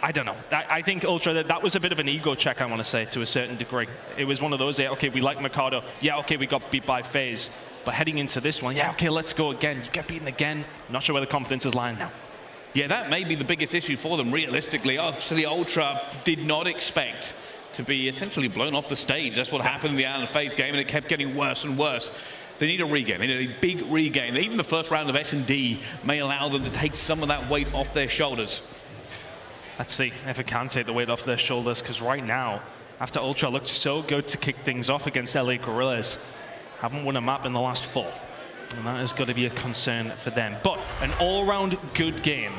I don't know. I think Ultra, that was a bit of an ego check, I want to say, to a certain degree. It was one of those, yeah, okay, we like Mikado. Yeah, okay, we got beat by FaZe. But heading into this one, yeah, okay, let's go again. You get beaten again. Not sure where the confidence is lying now. Yeah, that may be the biggest issue for them, realistically. Obviously, Ultra did not expect to be essentially blown off the stage. That's what happened in the Iron FaZe game, and it kept getting worse and worse. They need a regain. They need a big regain. Even the first round of S&D may allow them to take some of that weight off their shoulders. Let's see if it can take the weight off their shoulders, because right now, after Ultra looked so good to kick things off against LA Guerrillas, haven't won a map in the last 4. And that has got to be a concern for them. But an all-round good game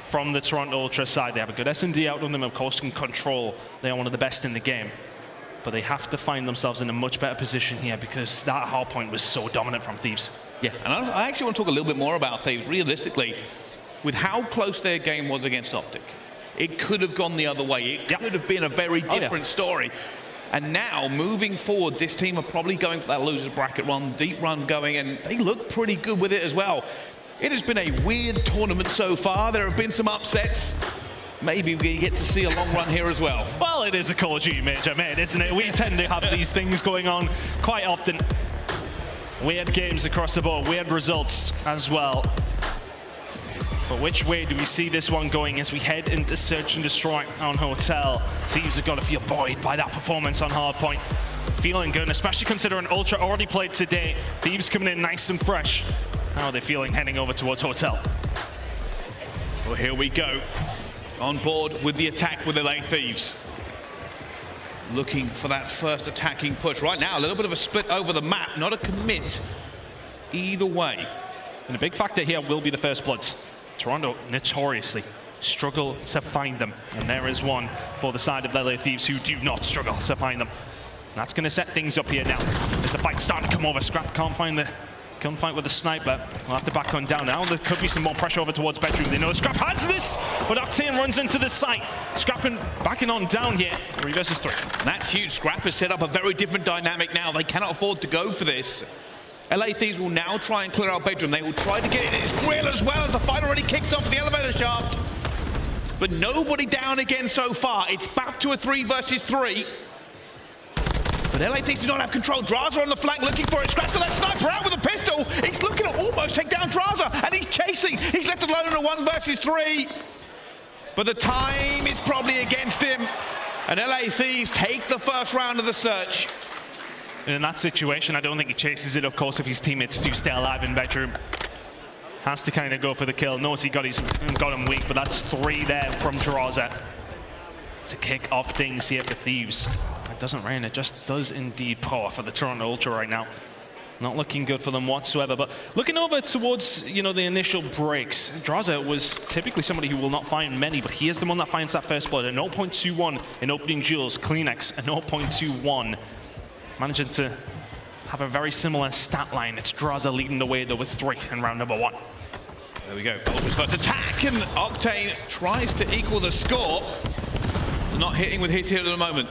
from the Toronto Ultra side. They have a good S&D out on them, of course, can control. They are one of the best in the game. But they have to find themselves in a much better position here because that hard point was so dominant from Thieves. Yeah, and I actually want to talk a little bit more about Thieves. Realistically, with how close their game was against OpTic, it could have gone the other way. It could have been a very different story. And now, moving forward, this team are probably going for that loser's bracket run, deep run going, and they look pretty good with it as well. It has been a weird tournament so far. There have been some upsets. maybe we get to see a long run here as well. Well, it is a Call of Duty major, mate, isn't it? We tend to have these things going on quite often. Weird games across the board, weird results as well. But which way do we see this one going as we head into Search and Destroy on Hotel? Thieves have got to feel buoyed by that performance on Hardpoint. Feeling good, especially considering Ultra already played today. Thieves coming in nice and fresh. How are they feeling heading over towards Hotel? Well, here we go. On board with the attack with iLLeY Thieves. Looking for that first attacking push. Right now, a little bit of a split over the map, not a commit either way. And a big factor here will be the first bloods. Toronto notoriously struggle to find them. And there is one for the side of iLLeY Thieves who do not struggle to find them. And that's going to set things up here now. As the fight's starting to come over, Scrap can't find the gunfight with the sniper. We'll have to back on down now. There could be some more pressure over towards bedroom. They know Scrap has this, but Octane runs into the site. Scrapping, backing on down here. 3 versus 3. That's huge. Scrap has set up a very different dynamic now. They cannot afford to go for this. iLLeY Thieves will now try and clear out bedroom. They will try to get it in its grill as well as the fight already kicks off the elevator shaft. But nobody down again so far. It's back to a 3 versus 3. But iLLeY Thieves do not have control. Drazah on the flank looking for it. Scrapz got that sniper out with a pistol. He's looking to almost take down Drazah, and he's chasing. He's left alone in a 1 versus 3. But the time is probably against him. And iLLeY Thieves take the first round of the search. And in that situation, I don't think he chases it, of course, if his teammates do stay alive in bedroom. Has to kind of go for the kill. Knows he got him weak, but that's 3 there from Drazah to kick off things here for Thieves. It doesn't rain, it just does indeed pour for the Toronto Ultra right now. Not looking good for them whatsoever, but looking over towards, you know, the initial breaks, Drazah was typically somebody who will not find many, but he is the one that finds that first blood. A 0.21 in opening duels, Kleenex, a 0.21. Managing to have a very similar stat line. It's Drazah leading the way though with 3 in round number 1. There we go. Ultra's first attack, and Octane tries to equal the score. Not hitting with his hit at the moment.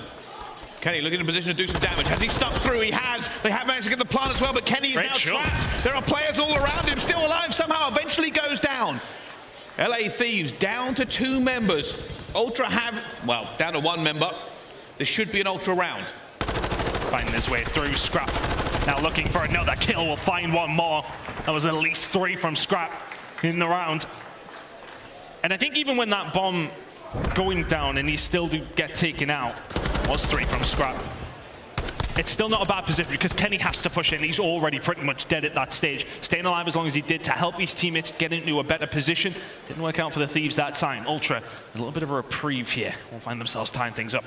Kenny looking in a position to do some damage. Has he stuck through? He has. They have managed to get the plant as well, but Kenny is now trapped. There are players all around him, still alive, somehow eventually goes down. iLLeY Thieves down to 2 members. Ultra have, well, down to 1 member. This should be an Ultra round. Finding his way through, Scrap. Now looking for another kill, will find 1 more. That was at least 3 from Scrap in the round. And I think even when that bomb going down and he still do get taken out, was 3 from Scrap. It's still not a bad position because Kenny has to push in. He's already pretty much dead at that stage. Staying alive as long as he did to help his teammates get into a better position. Didn't work out for the Thieves that time. Ultra, a little bit of a reprieve here. Will find themselves tying things up.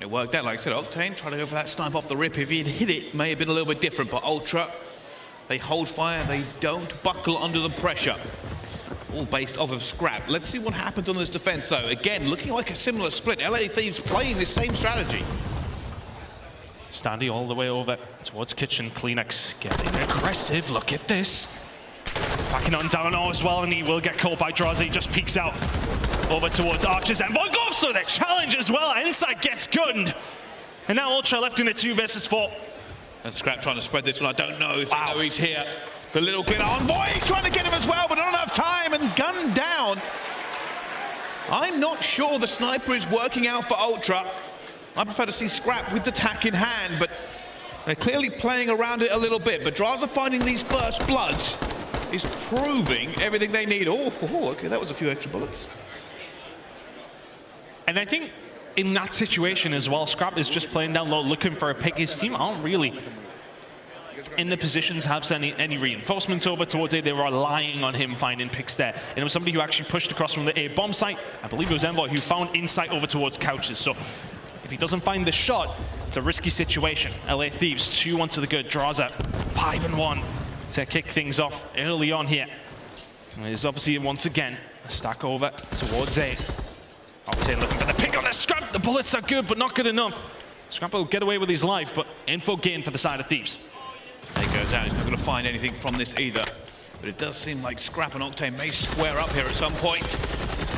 It worked out, like I said, Octane tried to go for that snipe off the rip. If he'd hit it, may have been a little bit different, but Ultra, they hold fire, they don't buckle under the pressure. All based off of Scrap. Let's see what happens on this defense, though. Again, looking like a similar split. iLLeY Thieves playing this same strategy. Standy all the way over towards kitchen. Kleenex getting aggressive. Look at this. Backing on down as well, and he will get caught by Drazah. He just peeks out over towards Archers. Envoy goes for the challenge as well. Inside gets gunned. And now Ultra left in a 2 versus 4. And Scrap trying to spread this one. I don't know if they know he's here. The little glitter. Envoy, he's trying to get him as well, but not enough time, and gunned down. I'm not sure the sniper is working out for Ultra. I prefer to see Scrap with the tack in hand, but they're clearly playing around it a little bit. But Drazah finding these first bloods is proving everything they need. Oh, okay, that was a few extra bullets. And I think in that situation as well, Scrap is just playing down low, looking for a pick. His team aren't really in the positions have sent any reinforcements over towards A. They were relying on him finding picks there. And it was somebody who actually pushed across from the A bomb site. I believe it was Envoy who found insight over towards couches. So if he doesn't find the shot, it's a risky situation. iLLeY Thieves 2-1 to the good. Drazah 5-1 to kick things off early on here. And there's obviously once again a stack over towards A. Octane looking for the pick on the Scrap. The bullets are good, but not good enough. Scrap will get away with his life, but info gain for the side of Thieves. There he goes out. He's not going to find anything from this either. But it does seem like Scrap and Octane may square up here at some point.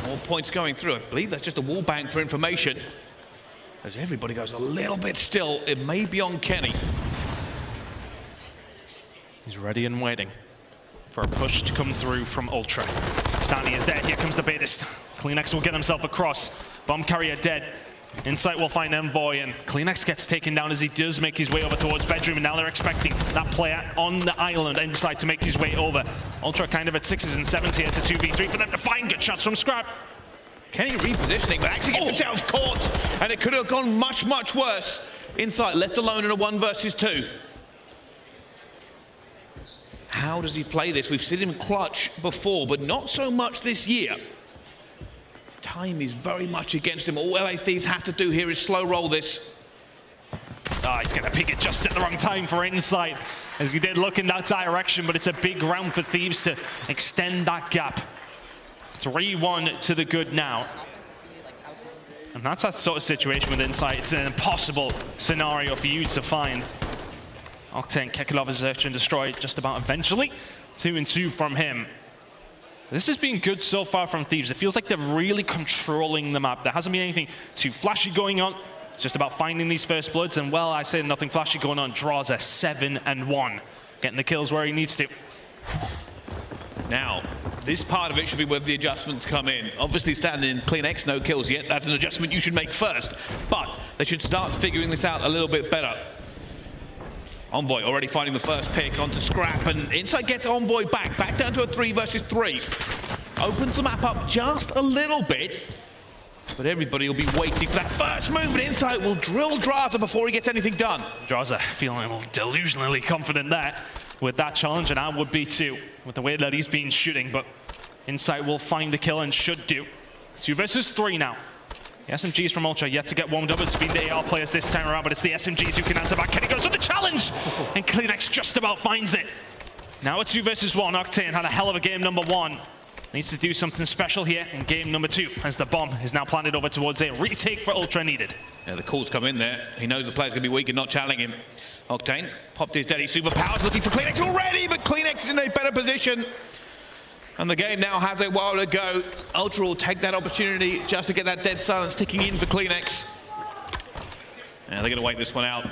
More points going through. I believe that's just a wall bank for information. As everybody goes a little bit still, it may be on Kenny. He's ready and waiting for a push to come through from Ultra. Nastie is dead. Here comes the baitist. CleanX will get himself across. Bomb carrier dead. Insight will find Envoy, and CleanX gets taken down as he does make his way over towards bedroom, and now they're expecting that player on the island inside to make his way over. Ultra kind of at 6s and 7s here to 2v3 for them to find good shots from Scrapz. Kenny repositioning, but actually gets himself caught, and it could have gone much, much worse. Insight left alone in a 1 versus 2. How does he play this? We've seen him clutch before, but not so much this year. Time is very much against him. All LA Thieves have to do here is slow roll this. Oh, he's going to pick it just at the wrong time for Insight, as he did look in that direction, but it's a big round for Thieves to extend that gap. 3-1 to the good now. And that's that sort of situation with Insight. It's an impossible scenario for you to find. Octane kicking off his search and destroy just about eventually. 2-2 from him. This has been good so far from Thieves. It feels like they're really controlling the map. There hasn't been anything too flashy going on. It's just about finding these first bloods. And well, I say nothing flashy going on. Drazah 7-1. Getting the kills where he needs to. Now, this part of it should be where the adjustments come in. Obviously, standing in CleanX, no kills yet. That's an adjustment you should make first. But they should start figuring this out a little bit better. Envoy already finding the first pick onto Scrapz, and Insight gets Envoy back down to a 3 versus 3. Opens the map up just a little bit, but everybody will be waiting for that first move, and Insight will drill Drazah before he gets anything done. Drazah feeling delusionally confident there with that challenge, and I would be too, with the way that he's been shooting, but Insight will find the kill and should do. 2 versus 3 now. The SMGs from Ultra yet to get warmed up. It's been the AR players this time around, but it's the SMGs who can answer back. Kenny goes for the challenge, and CleanX just about finds it. Now a 2 versus 1. Octane had a hell of a game number 1. Needs to do something special here in game number 2, as the bomb is now planted over towards A. Retake for Ultra needed. Yeah, the calls come in there. He knows the player's going to be weak and not challenging him. Octane popped his daddy superpowers, looking for CleanX already, but CleanX is in a better position. And the game now has a while to go. Ultra will take that opportunity just to get that dead silence ticking in for CleanX. Yeah, they're going to wait this one out.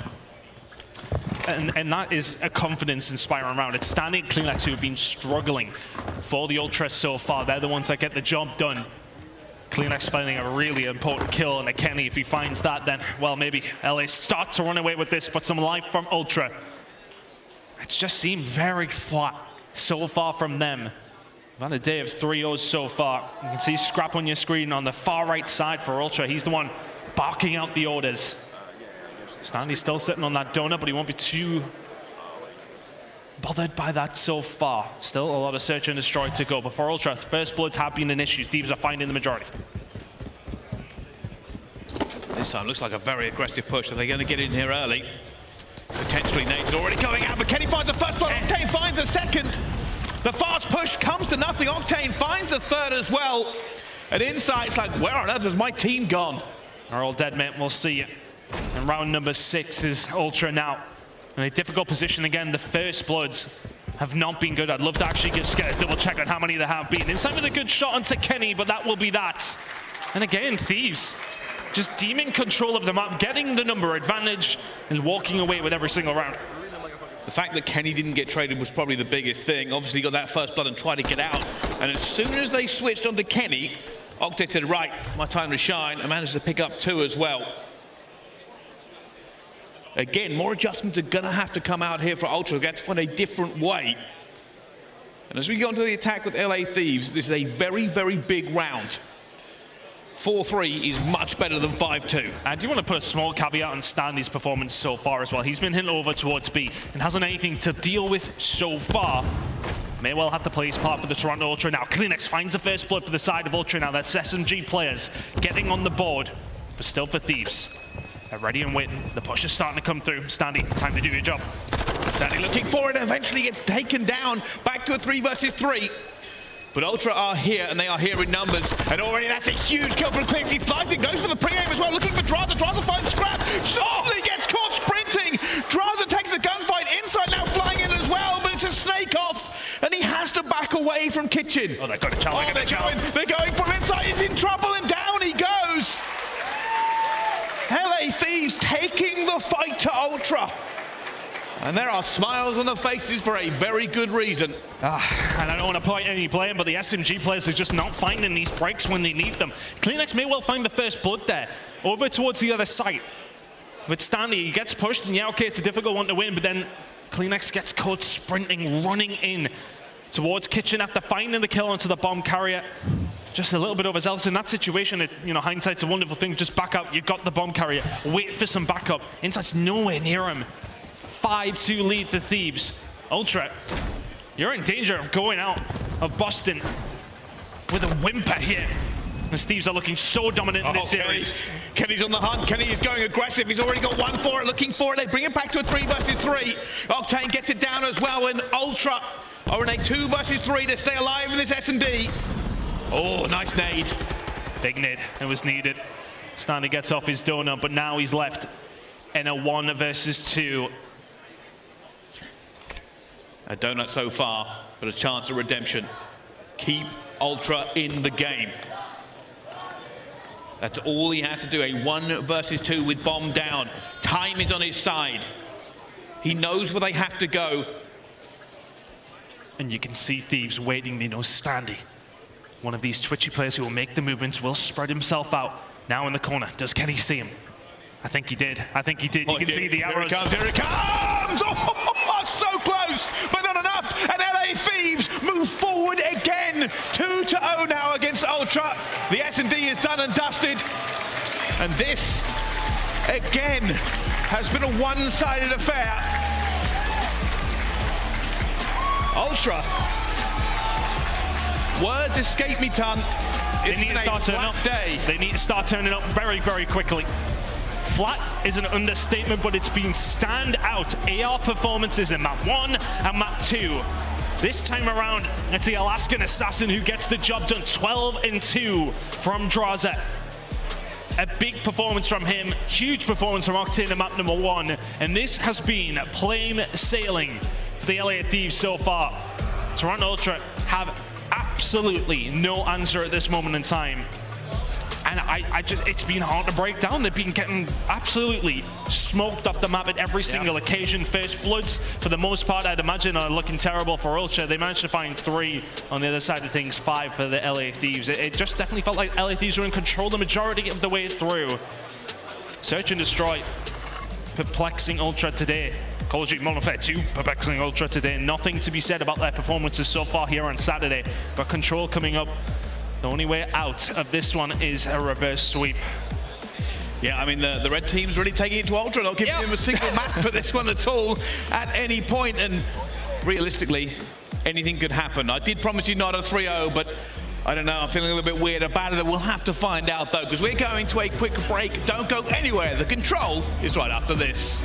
And that is a confidence-inspiring round. It's standing CleanX who have been struggling for the Ultra so far. They're the ones that get the job done. CleanX finding a really important kill on a Kenny. If he finds that, then, well, maybe LA start to run away with this, but some life from Ultra. It's just seemed very flat so far from them. About a day of 3-0s so far. You can see Scrapz on your screen on the far right side for Ultra. He's the one barking out the orders. Nastie's still sitting on that donut, but he won't be too bothered by that so far. Still a lot of search and destroy to go. But for Ultra, first bloods have been an issue. Thieves are finding the majority. This time looks like a very aggressive push. Are they going to get in here early? Potentially Nate's already going out, but Kenny finds the first blood. Octane finds the second. The fast push comes to nothing. Octane finds the third as well. And Insight's like, where on earth has my team gone? Our old dead man, we'll see you. And round number 6 is Ultra now in a difficult position again. The first bloods have not been good. I'd love to actually just get a double check on how many there have been. Insight with a good shot onto Kenny, but that will be that. And again, Thieves just deeming control of the map, getting the number advantage, and walking away with every single round. The fact that Kenny didn't get traded was probably the biggest thing. Obviously, he got that first blood and tried to get out. And as soon as they switched onto Kenny, Octane said, right, my time to shine, and managed to pick up 2 as well. Again, more adjustments are going to have to come out here for Ultra. They have to find a different way. And as we go into the attack with LA Thieves, this is a very, very big round. 4-3 is much better than 5-2. I do want to put a small caveat on Stanley's performance so far as well. He's been hit over towards B and hasn't anything to deal with so far. May well have to play his part for the Toronto Ultra now. CleanX finds the first blood for the side of Ultra now. That's SMG players getting on the board, but still for Thieves. They're ready and waiting. The push is starting to come through. Stanley, time to do your job. Stanley looking for it, eventually gets taken down. Back to a 3 versus 3. But Ultra are here, and they are here in numbers. And already that's a huge kill from CleanX. He flies it, goes for the pre-aim as well, looking for Drazah. Drazah finds Scrapz. Suddenly gets caught sprinting. Drazah takes the gunfight. Insight now flying in as well, but it's a snake off. And he has to back away from Kitchen. Oh, they're going to challenge. They're going for Insight. He's in trouble, and down he goes. LA Thieves taking the fight to Ultra. And there are smiles on the faces for a very good reason. And I don't want to point any blame, but the SMG players are just not finding these breaks when they need them. CleanX may well find the first blood there, over towards the other side. With Stanley, he gets pushed, and yeah, okay, it's a difficult one to win, but then CleanX gets caught sprinting, running in towards Kitchen after finding the kill onto the bomb carrier. Just a little bit overzealous in that situation. Hindsight's a wonderful thing. Just back up. You got the bomb carrier. Wait for some backup. Insight's nowhere near him. 5-2 lead for Thieves. Ultra, you're in danger of going out of Boston with a whimper here. The Thieves are looking so dominant in this series. Kenny's on the hunt. Kenny is going aggressive. He's already got one for it, looking for it. They bring it back to a 3 versus 3. Octane gets it down as well, and Ultra are in a 2 versus 3 to stay alive in this S&D. Oh, nice nade. Big nade. It was needed. Stanley gets off his donut, but now he's left in a 1 versus 2. A donut so far, but a chance of redemption. Keep Ultra in the game. That's all he has to do, a 1 versus 2 with bomb down. Time is on his side. He knows where they have to go. And you can see Thieves waiting. They know Stanley, one of these twitchy players who will make the movements, will spread himself out. Now in the corner. Does Kenny see him? I think he did. You can see the arrows. Here it comes! Oh, so close, but not enough. And LA Thieves move forward again. 2-0 now against Ultra. The S&D is done and dusted. And this, again, has been a one-sided affair. Ultra. Words escape me, tongue. They need to start turning up. They need to start turning up very, very quickly. Flat is an understatement, but it's been standout AR performances in map 1 and map 2. This time around, it's the Alaskan Assassin who gets the job done. 12-2 from Drazah. A big performance from him, huge performance from Octane in map number 1, and this has been plain sailing for the LA Thieves so far. Toronto Ultra have absolutely no answer at this moment in time. And it's been hard to break down. They've been getting absolutely smoked off the map at every single occasion. First bloods, for the most part, I'd imagine, are looking terrible for Ultra. They managed to find 3 on the other side of things, 5 for the LA Thieves. It just definitely felt like LA Thieves were in control the majority of the way through. Search and destroy, perplexing Ultra today. Call of Duty Modern Warfare 2, perplexing Ultra today. Nothing to be said about their performances so far here on Saturday, but Control coming up. The only way out of this one is a reverse sweep. Yeah, I mean, the red team's really taking it to Ultra. Not giving him a single map for this one at all at any point. And realistically, anything could happen. I did promise you not a 3-0, but I don't know. I'm feeling a little bit weird about it. We'll have to find out, though, because we're going to a quick break. Don't go anywhere. The Control is right after this.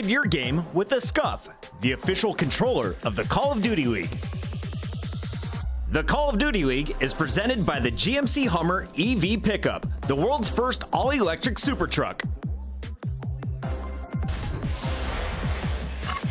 Upgrade your game with the Scuff, the official controller of the Call of Duty League. The Call of Duty League is presented by the GMC Hummer EV Pickup, the world's first all-electric super truck.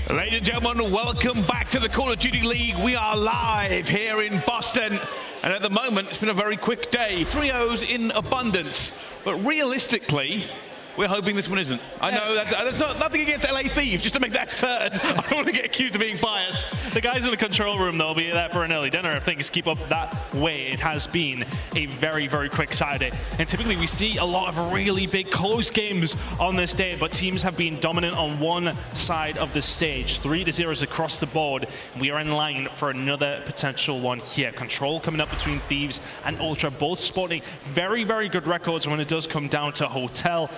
Ladies and gentlemen, welcome back to the Call of Duty League. We are live here in Boston. And at the moment, it's been a very quick day. 3-0s in abundance. But realistically, we're hoping this one isn't. I know that's nothing against LA Thieves, just to make that certain. I don't want to get accused of being biased. The guys in the control room, they'll be there for an early dinner if things keep up that way. It has been a very, very quick Saturday. And typically we see a lot of really big close games on this day, but teams have been dominant on one side of the stage. 3-0s across the board. We are in line for another potential one here. Control coming up between Thieves and Ultra, both sporting very, very good records when it does come down to Hotel.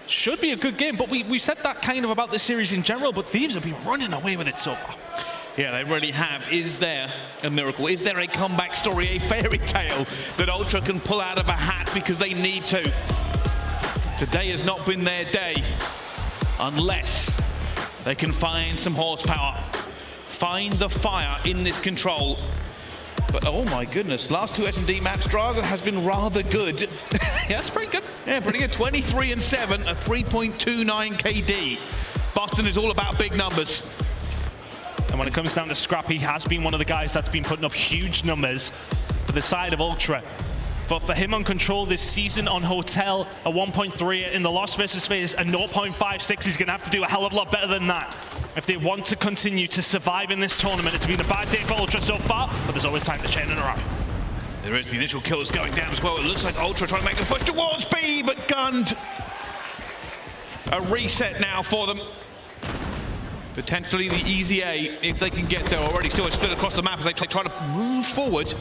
Should be a good game, but we said that kind of about this series in general, but Thieves have been running away with it so far. Yeah, they really have. Is there a miracle? Is there a comeback story, a fairy tale that Ultra can pull out of a hat because they need to? Today has not been their day unless they can find some horsepower, find the fire in this control. But oh my goodness, last two S&D maps, Drazah has been rather good. Yeah, that's pretty good. Yeah, pretty good. 23-7, a 3.29 KD. Boston is all about big numbers. And when it comes down to Scrap, he has been one of the guys that's been putting up huge numbers for the side of Ultra. But for him on Control this season on Hotel, a 1.3 in the Lost versus FaZe, a 0.56, he's going to have to do a hell of a lot better than that if they want to continue to survive in this tournament. It's been a bad day for Ultra so far, but there's always time to chain it around. There is the initial kills going down as well. It looks like Ultra trying to make a push towards B, but gunned. A reset now for them. Potentially the easy A, if they can get there. Already still split across the map as they try to move forward.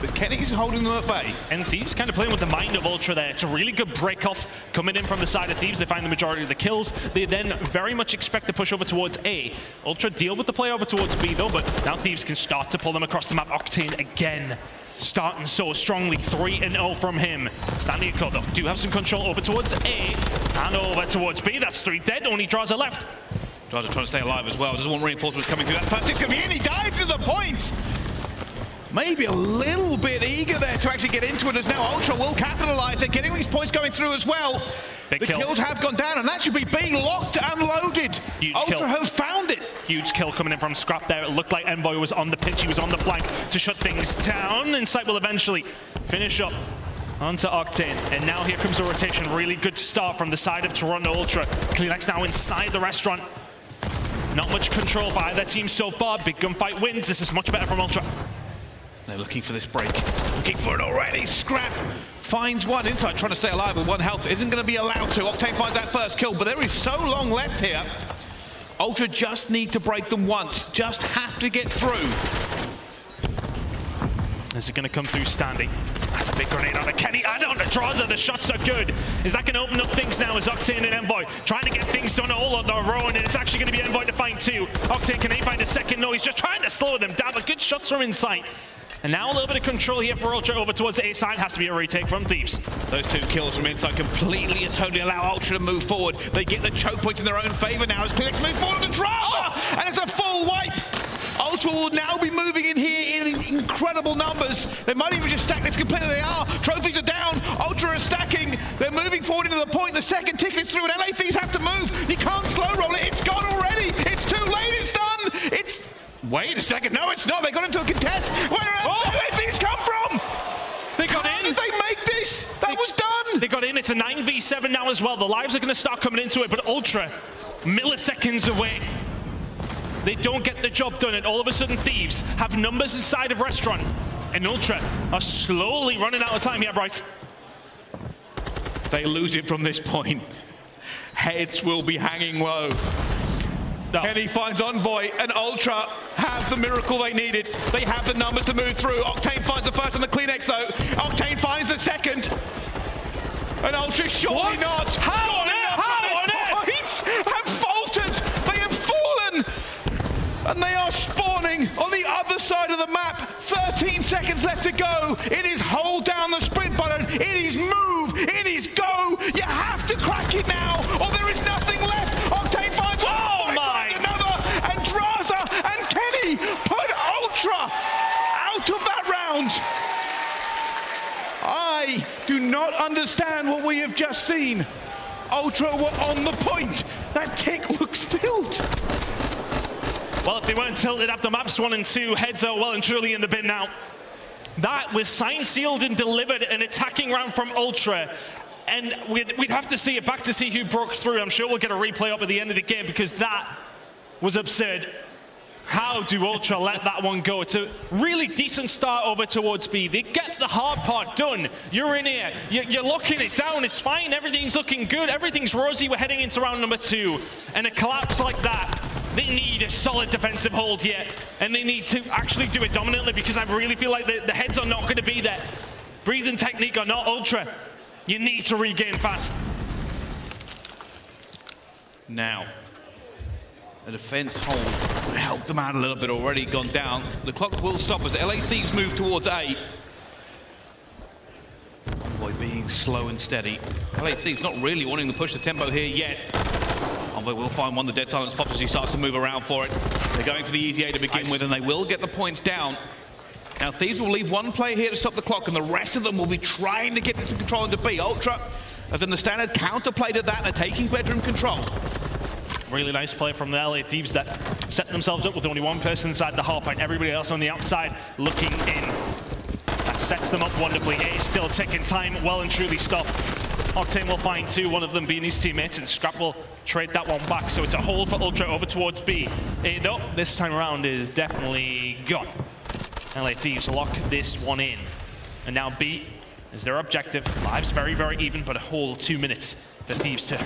But Kenny's holding them at bay. And Thieves kind of playing with the mind of Ultra there. It's a really good break-off coming in from the side of Thieves. They find the majority of the kills. They then very much expect to push over towards A. Ultra deal with the play over towards B though, but now Thieves can start to pull them across the map. Octane again, starting so strongly. 3-0 from him. Standing a though. Do have some control over towards A and over towards B. That's 3 dead, only Drazah left. Drazah trying to stay alive as well. Doesn't want reinforcements coming through that first. It's going to be in. He dives to the point. Maybe a little bit eager there to actually get into it, as now Ultra will capitalize. They're getting these points going through as well. The kills have gone down, and that should be being locked and loaded. Huge Ultra kill. have found it. Huge kill coming in from Scrap there. It looked like Envoy was on the pitch. He was on the flank to shut things down. Insight will eventually finish up onto Octane. And now here comes the rotation. Really good start from the side of Toronto Ultra. Kleenex now inside the restaurant. Not much control by either team so far. Big gunfight wins. This is much better from Ultra. They're looking for this break. Looking for it already. Scrap finds one. Inside trying to stay alive with 1 health. Isn't going to be allowed to. Octane finds that first kill, but there is so long left here. Ultra just need to break them once. Just have to get through. Is it going to come through standing? That's a big grenade on the Kenny and on the Drazah. The shots are good. Is that going to open up things now as Octane and Envoy trying to get things done all on their own, and it's actually going to be Envoy to find 2. Octane, can he find a second? No, he's just trying to slow them down, but good shots from inside. And now a little bit of control here for Ultra over towards the A side. Has to be a retake from Thieves. Those 2 kills from inside completely and totally allow Ultra to move forward. They get the choke points in their own favor now as Kleenex move forward to Drazah, and it's a full wipe. Ultra will now be moving in here in incredible numbers. They might even just stack this completely. They are. Trophies are down. Ultra are stacking. They're moving forward into the point. The second ticket's through, and LA Thieves have to move. You can't slow roll it. It's gone already. It's too late. It's done. It's... Wait a second. No, it's not. They got into a contest. Where have LA Thieves come from? They got in. How did they make this? That was done. They got in. It's a 9v7 now as well. The lives are going to start coming into it, but Ultra milliseconds away. They don't get the job done, and all of a sudden Thieves have numbers inside of restaurant, and Ultra are slowly running out of time here, Bryce. They lose it from this point. Heads will be hanging low. No. Kenny finds Envoy, and Ultra have the miracle they needed. They have the numbers to move through. Octane finds the first on the Kleenex though. Octane finds the second. And Ultra surely not. How on earth? How on earth? Points have faltered. They have fallen. And they are spawning on the other side of the map. 13 seconds left to go. It is hold down the sprint button. It is move. It is go. You have to crack it now, or there is nothing left. Octane finds one. out of that round. I do not understand what we have just seen. Ultra were on the point. That tick looks filled. Well, if they weren't tilted after maps 1 and 2, heads are well and truly in the bin now. That was signed, sealed, and delivered, an attacking round from Ultra. And we'd have to see it back to see who broke through. I'm sure we'll get a replay up at the end of the game because that was absurd. How do Ultra let that one go? It's a really decent start over towards B. They get the hard part done. You're in here. You're locking it down. It's fine. Everything's looking good. Everything's rosy. We're heading into round number 2. And a collapse like that, they need a solid defensive hold here. And they need to actually do it dominantly because I really feel like the heads are not going to be there. Breathing technique or not, Ultra, you need to regain fast. Now, a defense hold helped them out a little bit already, gone down. The clock will stop as LA Thieves move towards A. Envoy being slow and steady. LA Thieves not really wanting to push the tempo here yet. Envoy will find one. The dead silence pops as he starts to move around for it. They're going for the easy A to begin with, and they will get the points down. Now, Thieves will leave one player here to stop the clock, and the rest of them will be trying to get some control into B. Ultra have done the standard counterplay to that. They're taking bedroom control. Really nice play from the LA Thieves that set themselves up with only one person inside the hard point, everybody else on the outside looking in. That sets them up wonderfully. A is still ticking, time well and truly stopped. Octane will find 2, one of them being his teammates, and Scrapz will trade that one back. So it's a hold for Ultra over towards B. A, though, this time around is definitely gone. LA Thieves lock this one in. And now B is their objective. Lives very, very even, but a whole 2 minutes for Thieves to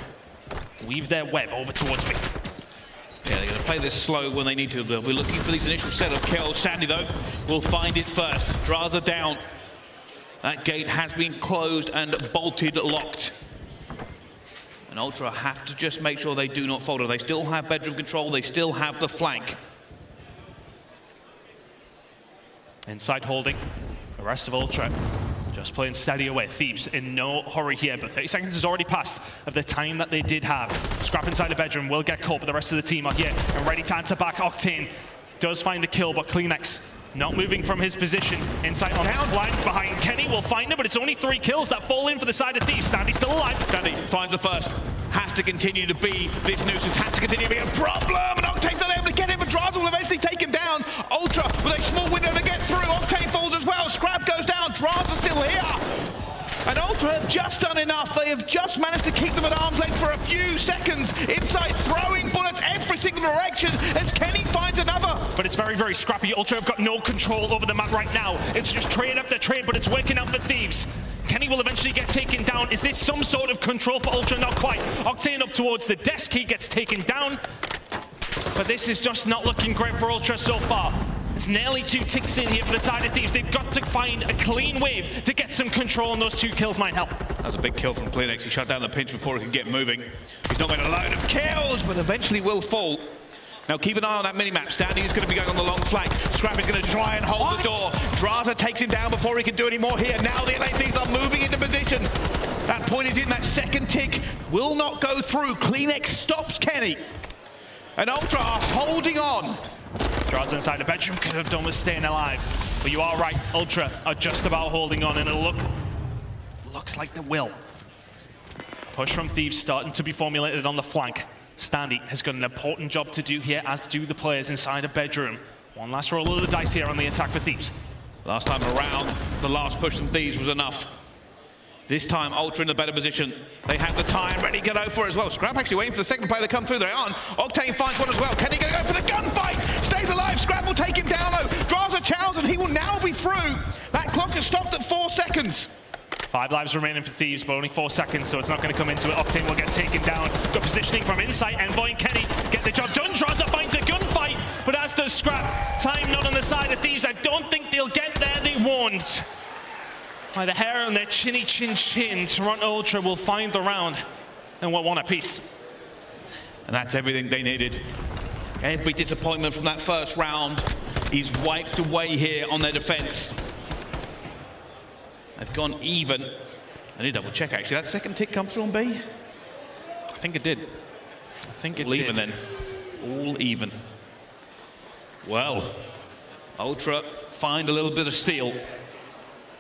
weave their web over towards me. Yeah, they're going to play this slow when they need to. They'll be looking for these initial set of kills. Sandy, though, will find it first. Drazah down. That gate has been closed and bolted locked. And Ultra have to just make sure they do not falter. They still have bedroom control. They still have the flank. Inside holding. The rest of Ultra just playing steady away. Thieves in no hurry here, but 30 seconds has already passed of the time that they did have. Scrapz inside the bedroom will get caught, but the rest of the team are here and ready to answer back. Octane does find the kill, but Kleenex not moving from his position. Inside on down blind behind Kenny will find him, but it's only 3 kills that fall in for the side of Thieves. Standy's still alive. Standy finds the first. Has to continue to be this nuisance. Has to continue to be a problem. And Octane's not able to get him, but Drazah will eventually take him down. Ultra with a small window to get through. Octane falls as well. Scrapz goes down. Drazah still here. And Ultra have just done enough. They have just managed to keep them at arm's length for a few seconds. Inside, throwing bullets every single direction as Kenny finds another. But it's very, very scrappy. Ultra have got no control over the map right now. It's just trade after trade, but it's working out for Thieves. Kenny will eventually get taken down. Is this some sort of control for Ultra? Not quite. Octane up towards the desk. He gets taken down. But this is just not looking great for Ultra so far. It's nearly 2 ticks in here for the side of Thieves. They've got to find a clean wave to get some control, and those 2 kills might help. That was a big kill from Kleenex. He shut down the pinch before he could get moving. He's not got a load of kills, but eventually will fall. Now keep an eye on that minimap. Standy is going to be going on the long flank. Scrapz is going to try and hold the door. Drazah takes him down before he can do any more here. Now the LA Thieves are moving into position. That point is in. That second tick will not go through. Kleenex stops Kenny. And Ultra are holding on. Drazah inside the bedroom could have done with staying alive. But you are right, Ultra are just about holding on, and it looks like they will. Push from Thieves starting to be formulated on the flank. Standy has got an important job to do here, as do the players inside a bedroom. One last roll of the dice here on the attack for Thieves. Last time around, the last push from Thieves was enough. This time, Ultra in a better position. They have the time ready to go for it as well. Scrapz actually waiting for the second player to come through. They aren't. Octane finds one as well. Kenny gonna go for the gunfight. Stays alive. Scrapz will take him down though. Drazah chows and he will now be through. That clock has stopped at 4 seconds. 5 lives remaining for Thieves, but only 4 seconds, so it's not going to come into it. Octane will get taken down. Good positioning from inside. Envoy and Kenny get the job done. Drazah finds a gunfight, but as does Scrapz. Time not on the side of Thieves. I don't think they'll get there. They won't. By the hair on their chinny chin, Toronto Ultra will find the round and we'll one apiece. And that's everything they needed. Every disappointment from that first round is wiped away here on their defense. They've gone even. I need to double check actually. That second tick come through on B? I think it did. I think it did. All even then. All even. Well, Ultra find a little bit of steel.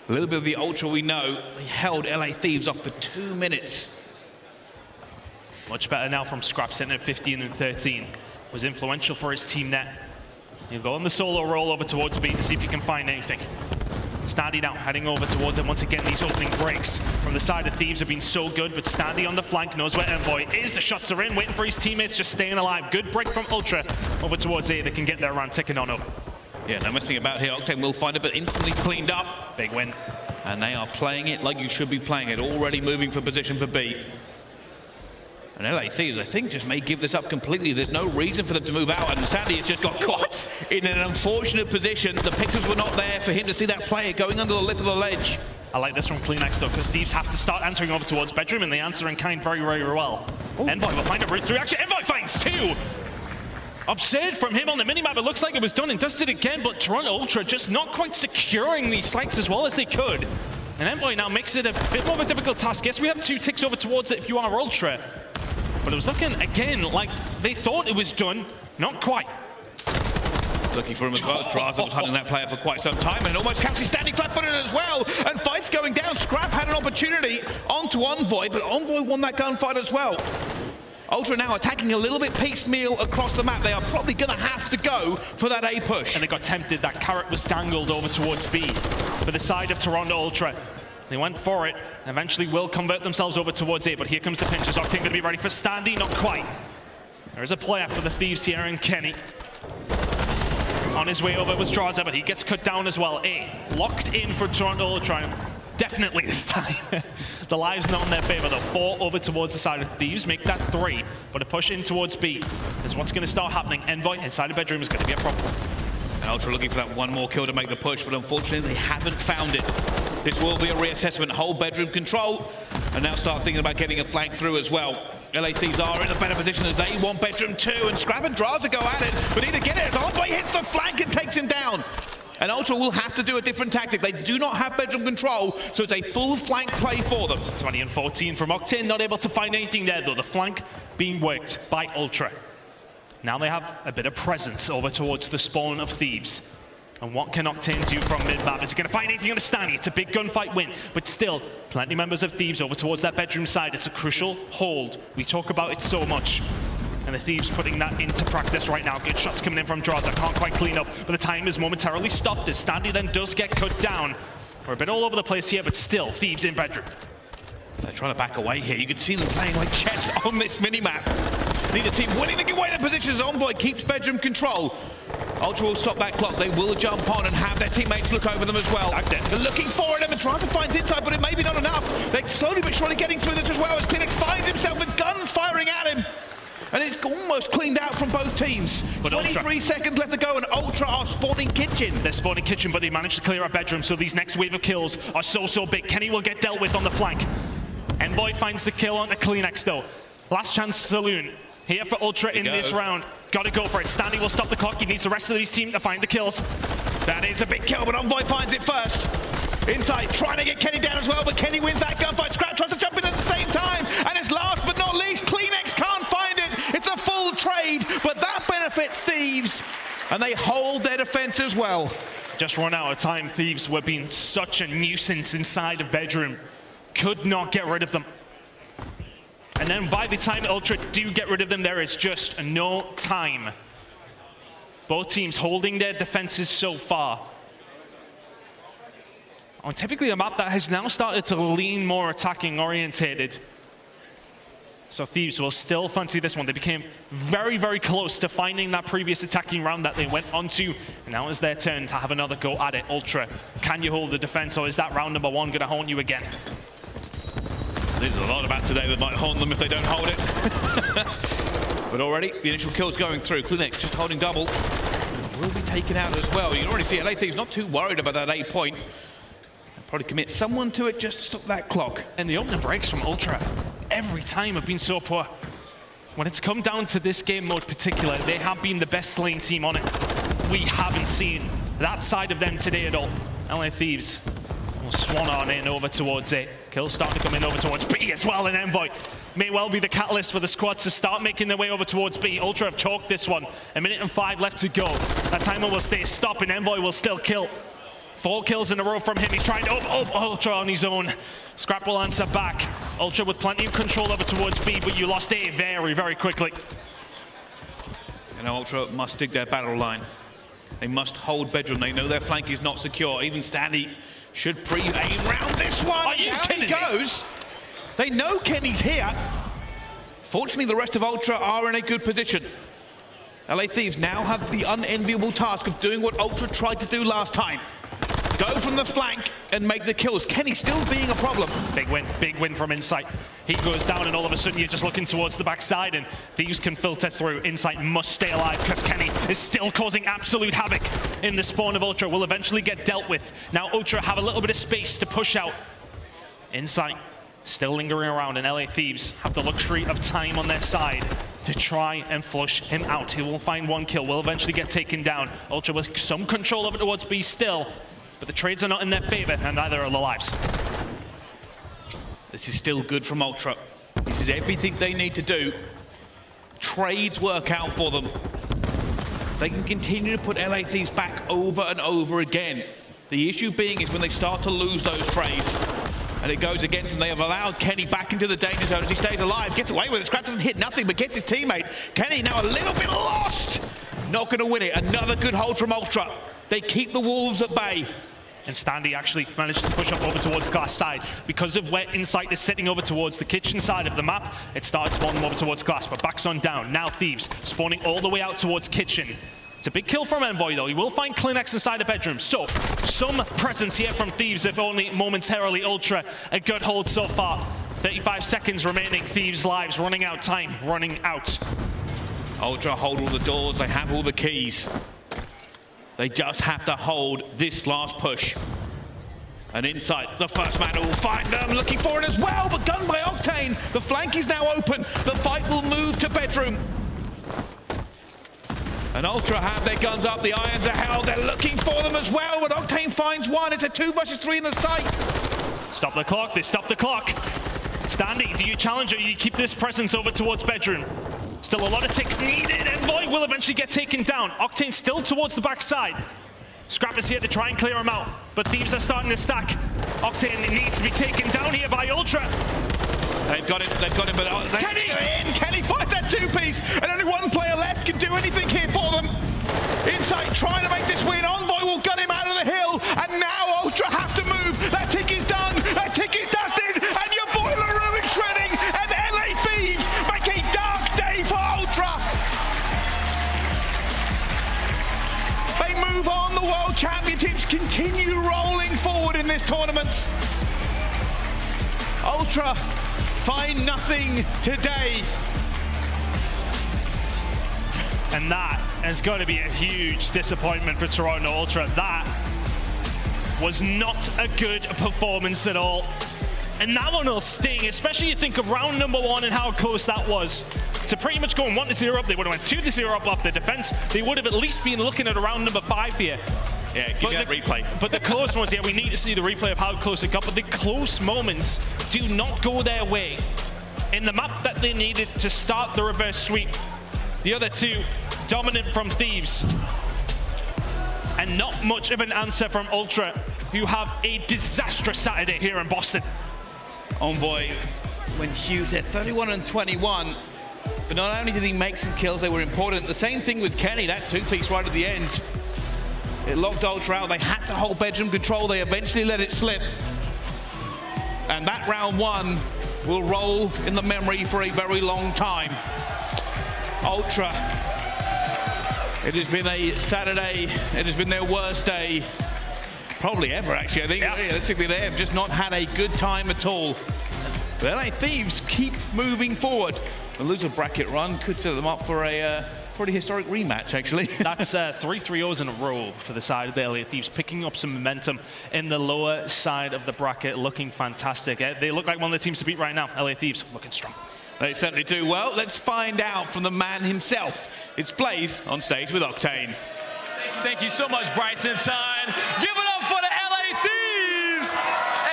A little bit of the Ultra we know. They held LA Thieves off for 2 minutes. Much better now from Scrapz, sitting at 15 and 13. Was influential for his team net. He'll go on the solo roll over towards B to see if he can find anything. Standy now heading over towards him. Once again, these opening breaks from the side of Thieves have been so good, but Standy on the flank knows where Envoy is. The shots are in, waiting for his teammates, just staying alive. Good break from Ultra over towards A. They can get their round ticking on up. Yeah, no messing about here. Octane will find it, but instantly cleaned up. Big win. And they are playing it like you should be playing it. Already moving for position for B. And LA Thieves, I think, just may give this up completely. There's no reason for them to move out, and Sandy has just got caught in an unfortunate position. The pixels were not there for him to see that player going under the lip of the ledge. I like this from CleanX though, because Thieves have to start answering over towards bedroom, and they answer in kind very, very well. Ooh. Envoy will find a route through. Actually, Envoy finds two! Absurd from him on the minimap. It looks like it was done and dusted again, but Toronto Ultra just not quite securing these sites as well as they could. And Envoy now makes it a bit more of a difficult task. Yes, we have 2 ticks over towards it if you are Ultra. But it was looking, again, like they thought it was done. Not quite. Looking for him as well. Drazah was hunting that player for quite some time and almost catches standing flat-footed as well. And fight's going down. Scrapz had an opportunity onto Envoy, but Envoy won that gunfight as well. Ultra now attacking a little bit piecemeal across the map. They are probably going to have to go for that A push. And they got tempted. That carrot was dangled over towards B for the side of Toronto Ultra. They went for it. Eventually will convert themselves over towards A, but here comes the pinch. Is Octane going to be ready for Standy? Not quite. There is a player for the Thieves here in Kenny. On his way over was Drazah, but he gets cut down as well. A locked in for Toronto Ultra. Definitely this time. The lives not in their favor though. 4 over towards the side of Thieves, make that 3. But a push in towards B is what's going to start happening. Envoy inside the bedroom is going to be a problem. And Ultra looking for that one more kill to make the push, but unfortunately they haven't found it. This will be a reassessment, hold bedroom control, and now start thinking about getting a flank through as well. LA Thieves are in a better position as they want bedroom 2, and Scrapz and Drazah go at it, but either get it as Envoy hits the flank and takes him down. And Ultra will have to do a different tactic. They do not have bedroom control, so it's a full flank play for them. 20 and 14 from Octane, not able to find anything there though. The flank being worked by Ultra. Now they have a bit of presence over towards the spawn of Thieves. And what can Octane do from mid-map? Is he going to find anything on a Standy? It's a big gunfight win, but still, plenty of members of Thieves over towards that bedroom side. It's a crucial hold. We talk about it so much. And the Thieves putting that into practice right now. Good shots coming in from Drazah. Can't quite clean up, but the time is momentarily stopped as Standy then does get cut down. We're a bit all over the place here, but still, Thieves in bedroom. They're trying to back away here. You can see them playing like chess on this mini-map. Neither team winning to get away in position as Envoy keeps bedroom control. Ultra will stop that clock. They will jump on and have their teammates look over them as well. They're looking for it, and Drazah finds inside, but it may be not enough. They're slowly but surely getting through this as well as CleanX finds himself with guns firing at him. And it's almost cleaned out from both teams. But 23 seconds left to go, and Ultra are spawning kitchen. They're spawning kitchen, but they managed to clear our bedroom, so these next wave of kills are so big. Kenny will get dealt with on the flank. Envoy finds the kill on the CleanX though. Last chance saloon. Here for Ultra in this round. Gotta go for it. Standy will stop the clock. He needs the rest of his team to find the kills. That is a big kill, but Envoy finds it first. Inside, trying to get Kenny down as well, but Kenny wins that gunfight. Scrapz tries to jump in at the same time, and it's last but not least, CleanX can't find it. It's a full trade, but that benefits Thieves, and they hold their defense as well. Just run out of time. Thieves were being such a nuisance inside of bedroom. Could not get rid of them. And then by the time Ultra do get rid of them, there is just no time. Both teams holding their defenses so far. On typically a map that has now started to lean more attacking orientated. So Thieves will still fancy this one. They became very close to finding that previous attacking round that they went onto. And now it's their turn to have another go at it. Ultra, can you hold the defense, or is that round number 1 gonna haunt you again? There's a lot about today that might haunt them if they don't hold it. But already, the initial kill's going through. CleanX just holding double. Will be taken out as well. You can already see LA Thieves not too worried about that 8 point. They'll probably commit someone to it just to stop that clock. And the opening breaks from Ultra every time have been so poor. When it's come down to this game mode particular, they have been the best slaying team on it. We haven't seen that side of them today at all. LA Thieves will swan on in over towards it. Kills starting to come in over towards B as well, and Envoy may well be the catalyst for the squads to start making their way over towards B. Ultra have chalked this one. 1 minute and 5 left to go. That timer will stay stopped, and Envoy will still kill 4 kills in a row from him. He's trying to up Ultra on his own. Scrap will answer back. Ultra with plenty of control over towards B, but you lost A very, very quickly. And Ultra must dig their battle line. They must hold bedroom. They know their flank is not secure. Even Standy should pre-aim round this one. Are you kidding me? Goes. They know Kenny's here. Fortunately, the rest of Ultra are in a good position. LA Thieves now have the unenviable task of doing what Ultra tried to do last time. Go from the flank and make the kills. Kenny still being a problem. Big win from Insight. He goes down and all of a sudden you're just looking towards the backside and Thieves can filter through. Insight must stay alive because Kenny is still causing absolute havoc in the spawn of Ultra. Will eventually get dealt with. Now Ultra have a little bit of space to push out. Insight still lingering around and LA Thieves have the luxury of time on their side to try and flush him out. He will find 1 kill, will eventually get taken down. Ultra with some control over towards B still. But the trades are not in their favor, and neither are the lives. This is still good from Ultra. This is everything they need to do. Trades work out for them. They can continue to put LA Thieves back over and over again. The issue being is when they start to lose those trades, and it goes against them. They have allowed Kenny back into the danger zone as he stays alive, gets away with it. Scrapz doesn't hit nothing, but gets his teammate. Kenny now a little bit lost. Not going to win it. Another good hold from Ultra. They keep the Wolves at bay. And Standy actually managed to push up over towards Glass side. Because of where Insight is sitting over towards the kitchen side of the map, it started spawning over towards Glass, but backs on down. Now Thieves spawning all the way out towards kitchen. It's a big kill from Envoy though. He will find Clinex inside the bedroom. So, some presence here from Thieves, if only momentarily. Ultra, a good hold so far. 35 seconds remaining. Thieves' lives running out, time running out. Ultra hold all the doors, they have all the keys. They just have to hold this last push. And Insight, the first man will find them, looking for it as well, but gunned by Octane. The flank is now open. The fight will move to bedroom. And Ultra have their guns up, the irons are held. They're looking for them as well, but Octane finds one. It's a 2 versus 3 in the site. Stop the clock, they stop the clock. Standy, do you challenge or you keep this presence over towards bedroom? Still a lot of ticks needed. Envoy will eventually get taken down. Octane still towards the backside. Scrap is here to try and clear him out, but Thieves are starting to stack. Octane needs to be taken down here by Ultra. They've got him, but Kenny! Kenny finds that 2-piece, and only 1 player left can do anything here for them. Insight trying to make this win. Envoy will gun him out of the hill, and now Ultra have to move. That tick is done, that tick is dusted, and your boiler room is shredding, and LA Thieves make a dark day for Ultra. They move on. The World Championships continue rolling forward in this tournament. Ultra find nothing today. And that is going to be a huge disappointment for Toronto Ultra. That was not a good performance at all. And that one will sting, especially you think of round number 1 and how close that was. To pretty much going 1-0 up, they would have went 2-0 up off the defense. They would have at least been looking at a round number 5 here. Yeah, give me that replay. But the close ones, yeah, we need to see the replay of how close it got. But the close moments do not go their way. In the map that they needed to start the reverse sweep, the other 2 dominant from Thieves. And not much of an answer from Ultra, who have a disastrous Saturday here in Boston. Envoy went huge at 31 and 21. But not only did he make some kills, they were important. The same thing with Kenny, that 2-piece right at the end. It locked Ultra out. They had to hold bedroom control. They eventually let it slip. And that round 1 will roll in the memory for a very long time. Ultra, it has been a Saturday. It has been their worst day, probably ever, actually. I think realistically they have just not had a good time at all. But LA Thieves keep moving forward. The loser bracket run could set them up for a pretty historic rematch, actually. That's 3 3-0s in a row for the side of the LA Thieves, picking up some momentum in the lower side of the bracket, looking fantastic. They look like one of the teams to beat right now. LA Thieves looking strong. They certainly do. Well, let's find out from the man himself. It's Blaze on stage with Octane. Thank you so much, Bryson Tyne. Give it up for the LA Thieves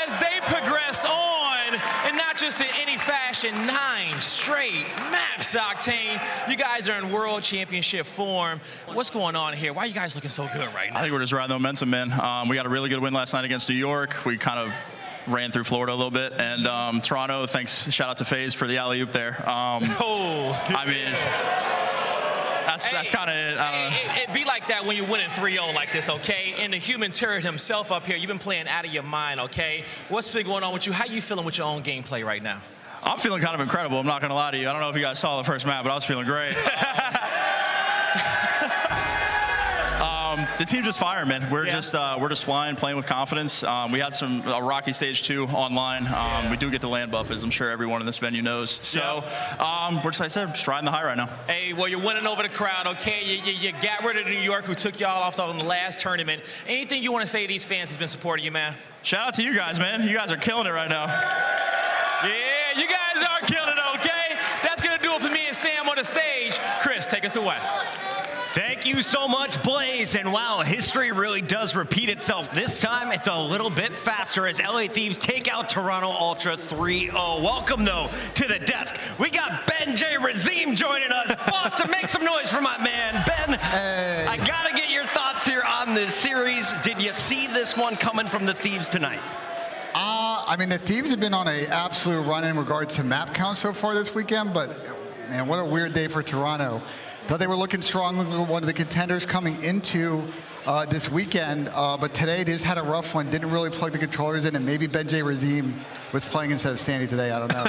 as they progress on, and not just in any fashion. finishing 9 straight maps, Octane. You guys are in World Championship form. What's going on here? Why are you guys looking so good right now? I think we're just riding the momentum, man. We got a really good win last night against New York. We kind of ran through Florida a little bit. And Toronto, thanks, shout out to FaZe for the alley-oop there. I mean, that's kind of it. I don't know. It'd be like that when you're winning 3-0 like this, okay? And the human turret himself up here, you've been playing out of your mind, okay? What's been going on with you? How you feeling with your own gameplay right now? I'm feeling kind of incredible. I'm not going to lie to you. I don't know if you guys saw the first map, but I was feeling great. The team's just firing, man. We're just flying, playing with confidence. We had a rocky stage 2 online. We do get the land buff, as I'm sure everyone in this venue knows. So we're just, like I said, just riding the high right now. Hey, well, you're winning over the crowd, okay? You got rid of New York, who took y'all off on the last tournament. Anything you want to say to these fans that's been supporting you, man? Shout out to you guys, man. You guys are killing it right now. Yeah, you guys are killing it, okay? That's going to do it for me and Sam on the stage. Chris, take us away. Thank you so much, Blaze. And wow, history really does repeat itself. This time, it's a little bit faster as LA Thieves take out Toronto Ultra 3-0. Welcome, though, to the desk. We got Ben J. Razim joining us. Boston, make some noise for my man. Ben, hey. I got to get your thoughts here on this series. Did you see this one coming from the Thieves tonight? I mean, the Thieves have been on an absolute run in regards to map count so far this weekend, but man, what a weird day for Toronto. Thought they were looking strong, one of the contenders coming into this weekend, but today they just had a rough one, didn't really plug the controllers in, and maybe Ben J. Razim was playing instead of Sandy today, I don't know.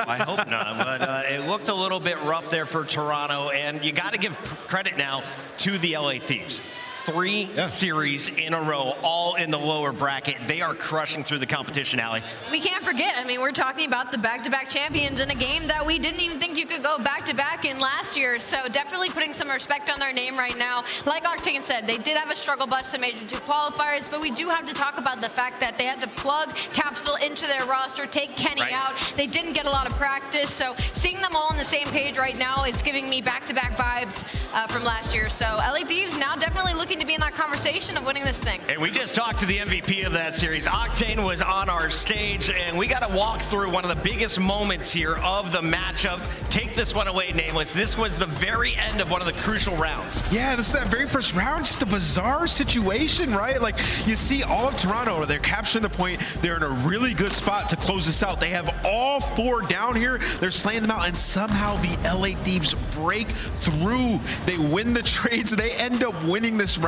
I hope not, but it looked a little bit rough there for Toronto, and you got to give credit now to the LA Thieves. 3 series in a row, all in the lower bracket. They are crushing through the competition, aLLeY. We can't forget, I mean, we're talking about the back-to-back champions in a game that we didn't even think you could go back-to-back in last year. So definitely putting some respect on their name right now. Like Octane said, they did have a struggle bus in Major 2 qualifiers, but we do have to talk about the fact that they had to plug Capsule into their roster, take Kenny out. They didn't get a lot of practice. So seeing them all on the same page right now is giving me back-to-back vibes from last year. So LA Thieves now definitely looking to be in that conversation of winning this thing. And we just talked to the MVP of that series. Octane was on our stage, and we got to walk through one of the biggest moments here of the matchup. Take this one away, Nameless. This was the very end of one of the crucial rounds. Yeah, this is that very first round, just a bizarre situation, right? Like, you see all of Toronto, they're capturing the point. They're in a really good spot to close this out. They have all 4 down here. They're slaying them out, and somehow the LA Thieves break through. They win the trades, and they end up winning this round.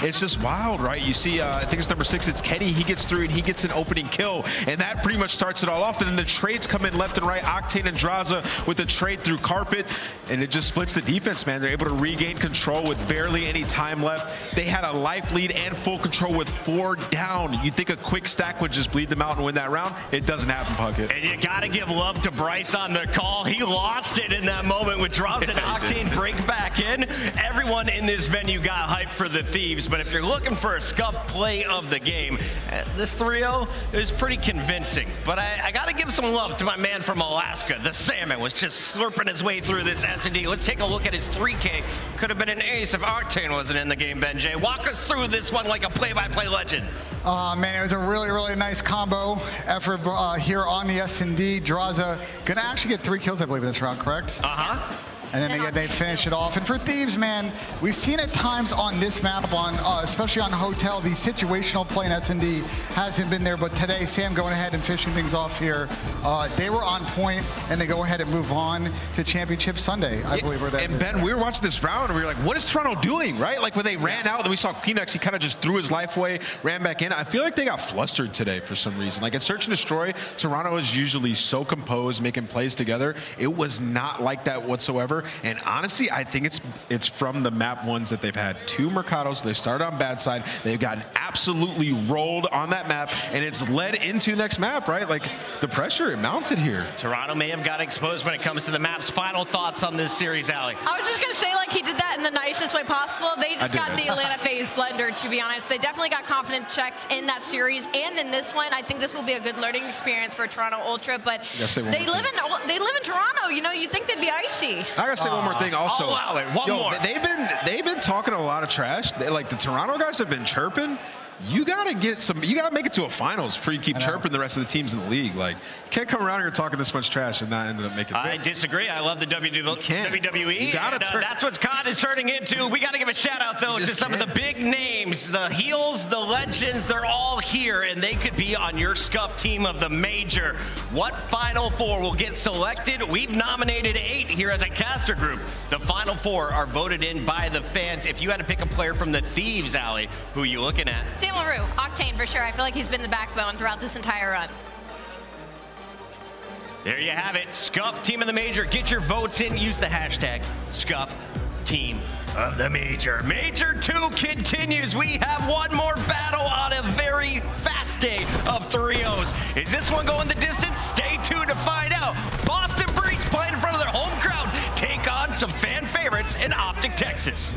It's just wild, right? You see, I think it's number 6, it's Kenny. He gets through and he gets an opening kill, and that pretty much starts it all off. And then the trades come in left and right. Octane and Drazah with the trade through Carpet, and it just splits the defense, man. They're able to regain control with barely any time left. They had a life lead and full control with 4 down. You'd think a quick stack would just bleed them out and win that round. It doesn't happen, Puckett. And you got to give love to Bryce on the call. He lost it in that moment with Drazah and Octane break back in. Everyone in this venue got hyped for the Thieves. But if you're looking for a scuff play of the game, this 3-0 is pretty convincing. But I got to give some love to my man from Alaska. The Salmon was just slurping his way through this S&D. Let's take a look at his 3K. Could have been an ace if Octane wasn't in the game, Ben J. Walk us through this one like a play-by-play legend. Man, it was a really, really nice combo effort here on the S&D. Drazah gonna actually get 3 kills, I believe, in this round, correct? Uh-huh. And then they finish it off. And for Thieves, man, we've seen at times on this map, especially on Hotel, the situational play in S&D hasn't been there. But today, Sam going ahead and finishing things off here. They were on point, and they go ahead and move on to Championship Sunday, I believe. And Ben, we were watching this round, and we were like, what is Toronto doing, right? Like when they ran out, then we saw Kleenex, he kind of just threw his life away, ran back in. I feel like they got flustered today for some reason. Like in Search and Destroy, Toronto is usually so composed, making plays together. It was not like that whatsoever. And honestly, I think it's from the map ones that they've had 2 Mercados. They started on bad side. They've gotten absolutely rolled on that map, and it's led into next map, right? Like the pressure, it mounted here. Toronto may have got exposed when it comes to the maps. Final thoughts on this series, aLLeY? I was just going to say, like, he did that in the nicest way possible. They just got the Atlanta FaZe blender, to be honest. They definitely got confidence checks in that series and in this one. I think this will be a good learning experience for Toronto Ultra, but they live in Toronto. You know, you'd think they'd be icy. I gotta say one more thing also. I'll allow it. One more. They've been talking a lot of trash. Like the Toronto guys have been chirping. you gotta make it to a finals before you keep chirping the rest of the teams in the league. Like, you can't come around here talking this much trash and not end up making it. I disagree. I love the WWE. You gotta and, that's what COD is turning into. We got to give a shout out though to some of the big names, the heels, the legends. They're all here, and they could be on your scuff team of the major. What Final Four will get selected? We've nominated 8 here as a caster group. The Final Four are voted in by the fans. If you had to pick a player from the Thieves, aLLeY, who are you looking at? Octane for sure. I feel like he's been the backbone throughout this entire run. There you have it. Scuff Team of the Major. Get your votes in. Use the hashtag Scuff Team of the Major. Major 2 continues. We have one more battle on a very fast day of 3-0s. Is this one going the distance? Stay tuned to find out. Boston Breach playing in front of their home crowd. Take on some fan favorites in OpTic Texas.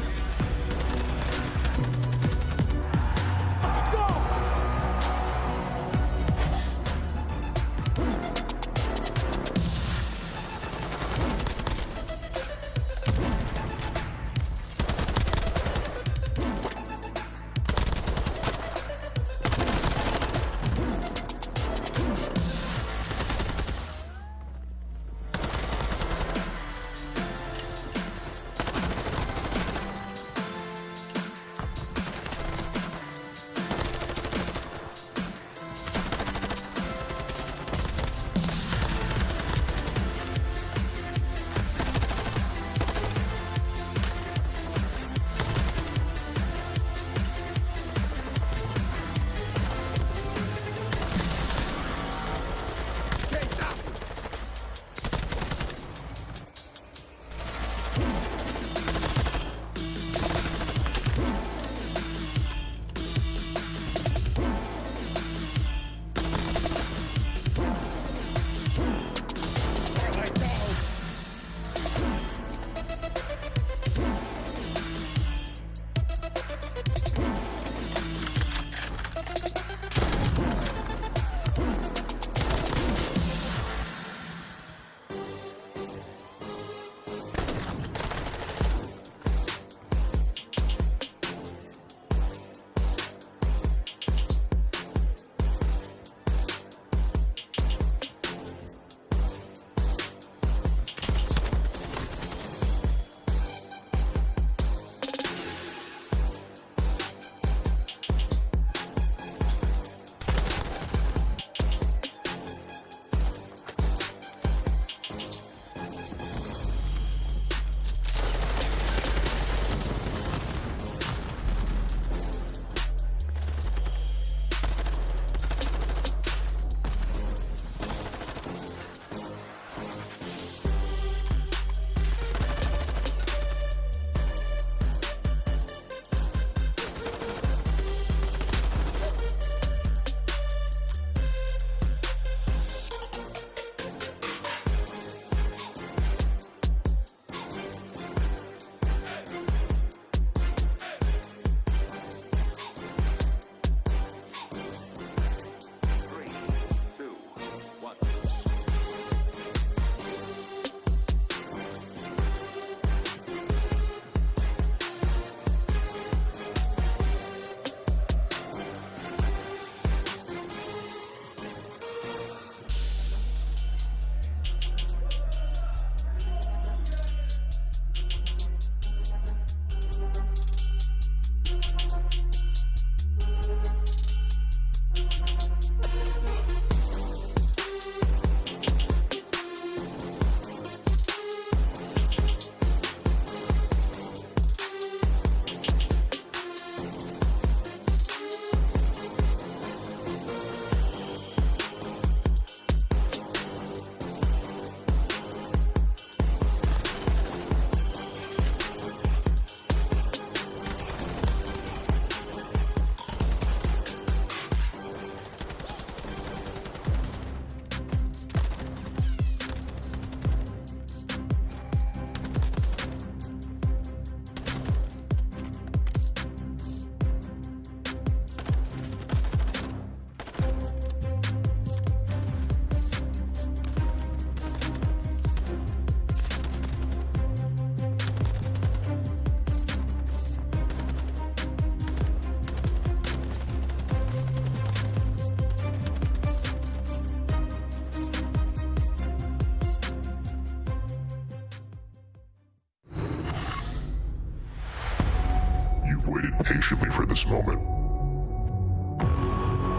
waited patiently for this moment.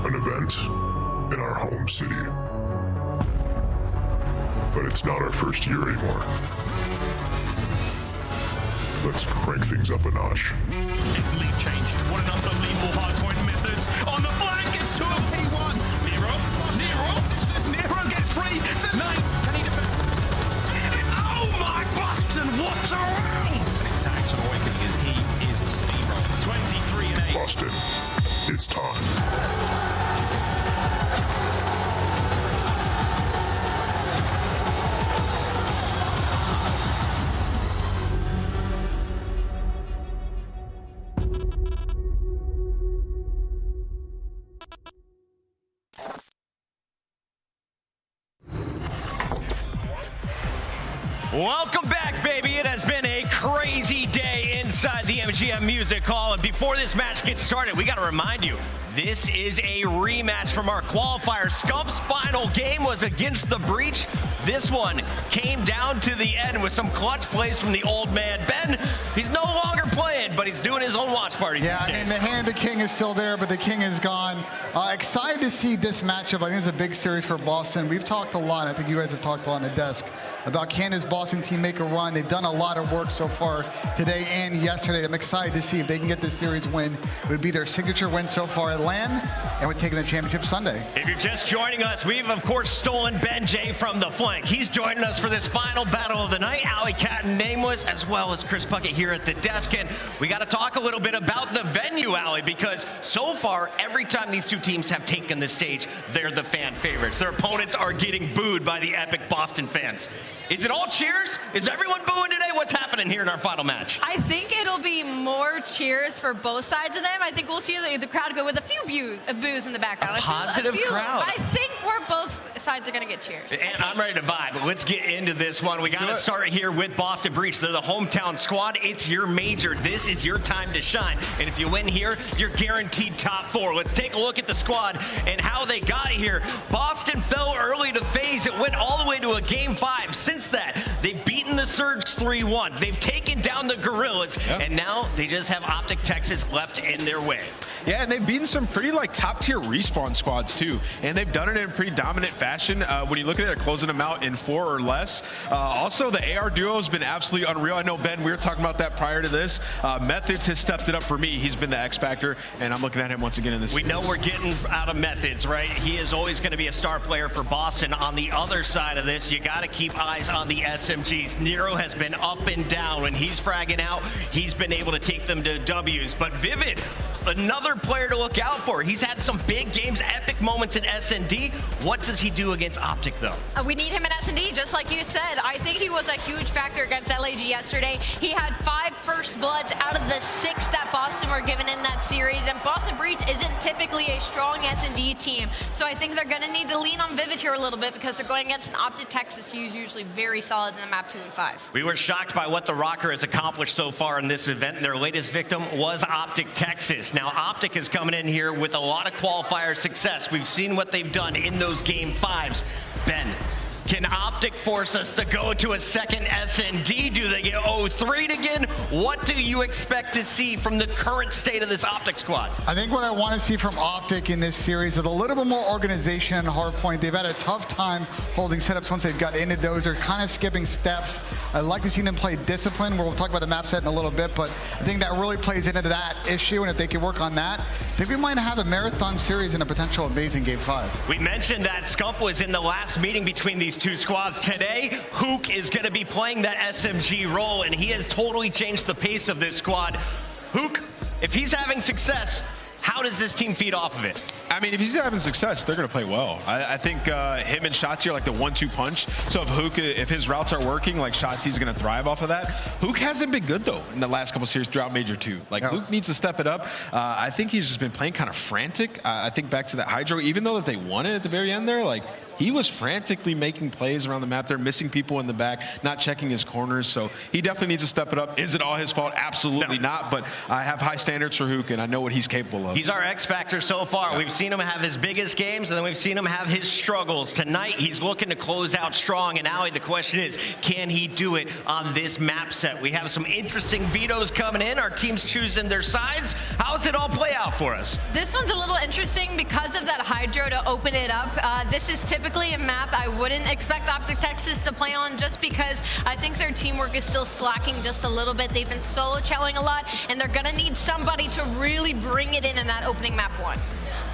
An event in our home city. But it's not our first year anymore. Let's crank things up a notch. It's lead change. What an unbelievable hardpoint Methodz. On the flank, it's 2 of P1. Nero gets 3 to 9. Can he defend? Oh my Boston, what's around? And his tax on Awakening is he is steamrolled. 23 and 8. Boston, it's time. Welcome back, baby. It has been a crazy day inside the MGM Music Hall. And before this match gets started, we got to remind you, this is a rematch from our qualifier. Scump's final game was against the Breach. This one came down to the end with some clutch plays from the old man. Ben, he's no longer playing, but he's doing his own watch party. Yeah, I mean, the hand of the king is still there, but the king is gone. Excited to see this matchup. I think it's a big series for Boston. We've talked a lot. I think you guys have talked a lot on the desk about can this Boston team make a run. They've done a lot of work so far today and yesterday. I'm excited to see if they can get this series win. It would be their signature win so far at LAN, and we're taking the championship Sunday. If you're just joining us, we've of course stolen Ben J from the flank. He's joining us for this final battle of the night. Alley Cat and Nameless, as well as Chris Puckett here at the desk. And we got to talk a little bit about the venue, Alley, because so far, every time these two teams have taken the stage, they're the fan favorites. Their opponents are getting booed by the epic Boston fans. Is it all cheers? Is everyone booing today? What's happening here in our final match? I think it'll be more cheers for both sides of them. I think we'll see the crowd go with a few boos in the background. A positive crowd. I think we're both sides are going to get cheers. And I'm ready to vibe. Let's get into this one. We got to start here with Boston Breach. They're the hometown squad. It's your major. This is your time to shine. And if you win here, you're guaranteed top 4. Let's take a look at the squad and how they got here. Boston fell early to FaZe. It went all the way to a game 5. Since that, they've beaten the Surge 3-1. They've taken down the Guerrillas, and now they just have OpTic Texas left in their way. Yeah, and they've beaten some pretty top tier respawn squads too, and they've done it in a pretty dominant fashion. When you look at it, closing them out in 4 or less. Also, the AR duo has been absolutely unreal. I know, Ben, we were talking about that prior to this. Methodz has stepped it up for me. He's been the X factor, and I'm looking at him once again in this series. We know we're getting out of Methodz, right? He is always going to be a star player for Boston. On the other side of this, you got to keep eyes on the SMGs. Nero has been up and down. When he's fragging out, he's been able to take them to W's. But Vivid, another player to look out for. He's had some big games, epic moments in S&D. What does he do against OpTic, though? We need him in S&D, just like you said. I think he was a huge factor against LAG yesterday. He had 5 first bloods out of the 6 that Boston were given in that series, and Boston Breach isn't typically a strong S&D team. So I think they're going to need to lean on Vivid here a little bit because they're going against an OpTic Texas who's usually very solid in the map 2 and 5. We were shocked by what the Røkkr has accomplished so far in this event, and their latest victim was OpTic Texas. Now, OpTic is coming in here with a lot of qualifier success. We've seen what they've done in those game 5s. Ben, can OpTic force us to go to a second S&D? Do they get 0-3'd again? What do you expect to see from the current state of this OpTic squad? I think what I want to see from OpTic in this series is a little bit more organization and hardpoint. They've had a tough time holding setups once they've got into those. They're kind of skipping steps. I'd like to see them play discipline, where we'll talk about the map set in a little bit, but I think that really plays into that issue, and if they can work on that, I think we might have a marathon series and a potential amazing game 5. We mentioned that Scump was in the last meeting between these two squads. Today, Huke is going to be playing that SMG role, and he has totally changed the pace of this squad. Huke, if he's having success, how does this team feed off of it? I mean, if he's having success, they're going to play well. I think him and Shotzzy are like the 1-2 punch. So if Huke, if his routes are working, like Shotzzy's going to thrive off of that. Huke hasn't been good, though, in the last couple series throughout Major 2. Like, Huke needs to step it up. I think he's just been playing kind of frantic. I think back to that HyDra, even though that they won it at the very end there, like, he was frantically making plays around the map. They're missing people in the back, not checking his corners. So he definitely needs to step it up. Is it all his fault? Absolutely not. But I have high standards for Huke, and I know what he's capable of. He's our X factor so far. We've seen him have his biggest games, and then we've seen him have his struggles. Tonight, he's looking to close out strong. And aLLeY, the question is, can he do it on this map set? We have some interesting vetoes coming in. Our team's choosing their sides. How does it all play out for us? This one's a little interesting because of that HyDra to open it up. This is typically a map I wouldn't expect OpTic Texas to play on, just because I think their teamwork is still slacking just a little bit. They've been solo challing a lot, and they're gonna need somebody to really bring it in that opening map one.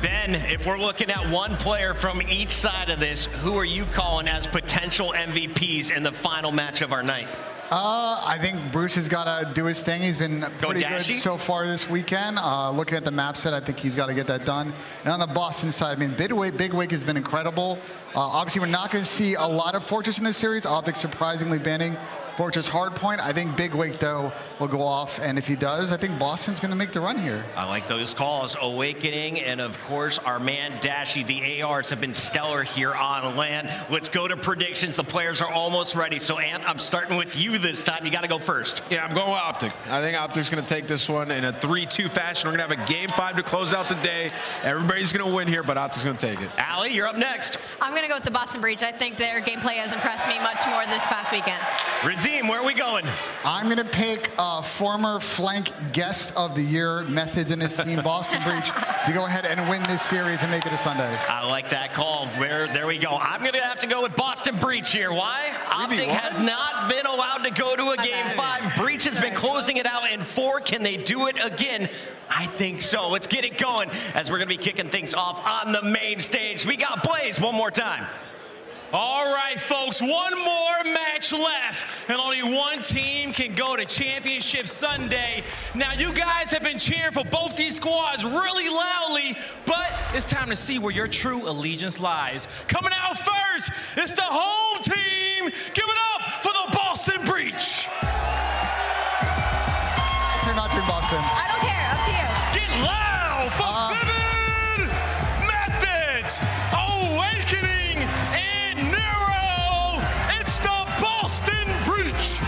Ben, if we're looking at one player from each side of this, who are you calling as potential MVPs in the final match of our night? I think Bruce has got to do his thing. He's been pretty good so far this weekend. Looking at the map set, I think he's got to get that done. And on the Boston side, I mean, Big Wig has been incredible. Obviously, we're not going to see a lot of Fortress in this series. OpTic surprisingly banning Fortress Hardpoint. I think Big Wig, though, will go off. And if he does, I think Boston's going to make the run here. I like those calls. Owakening and, of course, our man Dashy. The ARs have been stellar here on land. Let's go to predictions. The players are almost ready. So, Ant, I'm starting with you this time. You got to go first. Yeah, I'm going with OpTic. I think OpTic's going to take this one in a 3-2 fashion. We're going to have a Game 5 to close out the day. Everybody's going to win here, but OpTic's going to take it. aLLeY, you're up next. I'm going to go with the Boston Breach. I think their gameplay has impressed me much more this past weekend. Where are we going? I'm going to pick former flank guest of the year, Methodz and his team, Boston Breach, to go ahead and win this series and make it a Sunday. I like that call. There we go. I'm going to have to go with Boston Breach here. Why? OpTic has not been allowed to go to a Game 5. Breach has been closing it out in 4. Can they do it again? I think so. Let's get it going as we're going to be kicking things off on the main stage. We got Blaze one more time. All right, folks, one more match left, and only one team can go to Championship Sunday. Now, you guys have been cheering for both these squads really loudly, but it's time to see where your true allegiance lies. Coming out first, it's the home team. Give it up for the Boston Breach. So you're not doing Boston. I don't care. Up to you. Get loud for Vivid, Methodz, Owakening, and Nero. It's the Boston Breach.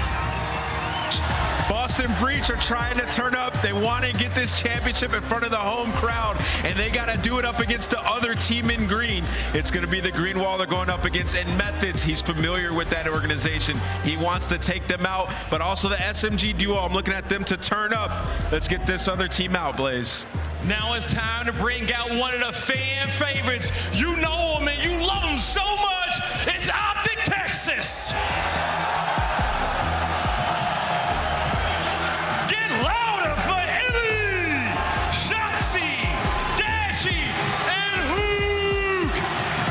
Boston Breach are trying to turn up. They want to get this championship in front of the home crowd, and they got to do it up against the other team in green. It's going to be the green wall they're going up against, and Methodz, he's familiar with that organization. He wants to take them out, but also the SMG duo, I'm looking at them to turn up. Let's get this other team out, Blaze. Now it's time to bring out one of the fan favorites. You know him and you love him so much. It's OpTic Texas. Get louder for aBeZy, Shotzzy, Dashy, and Huke.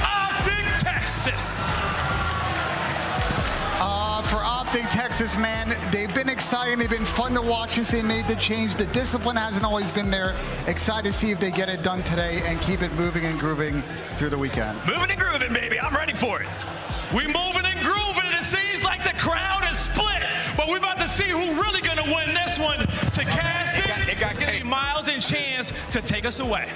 OpTic Texas. For OpTic Texas, man, they've been exciting. They've been fun to watch since they made the change. The discipline hasn't always been there. Excited to see if they get it done today and keep it moving and grooving through the weekend. Moving and grooving, baby. I'm ready for it. We moving and grooving, and it seems like the crowd is split. But we're about to see who really gonna win this one. To cast it, it's gonna be Miles and Chance to take us away.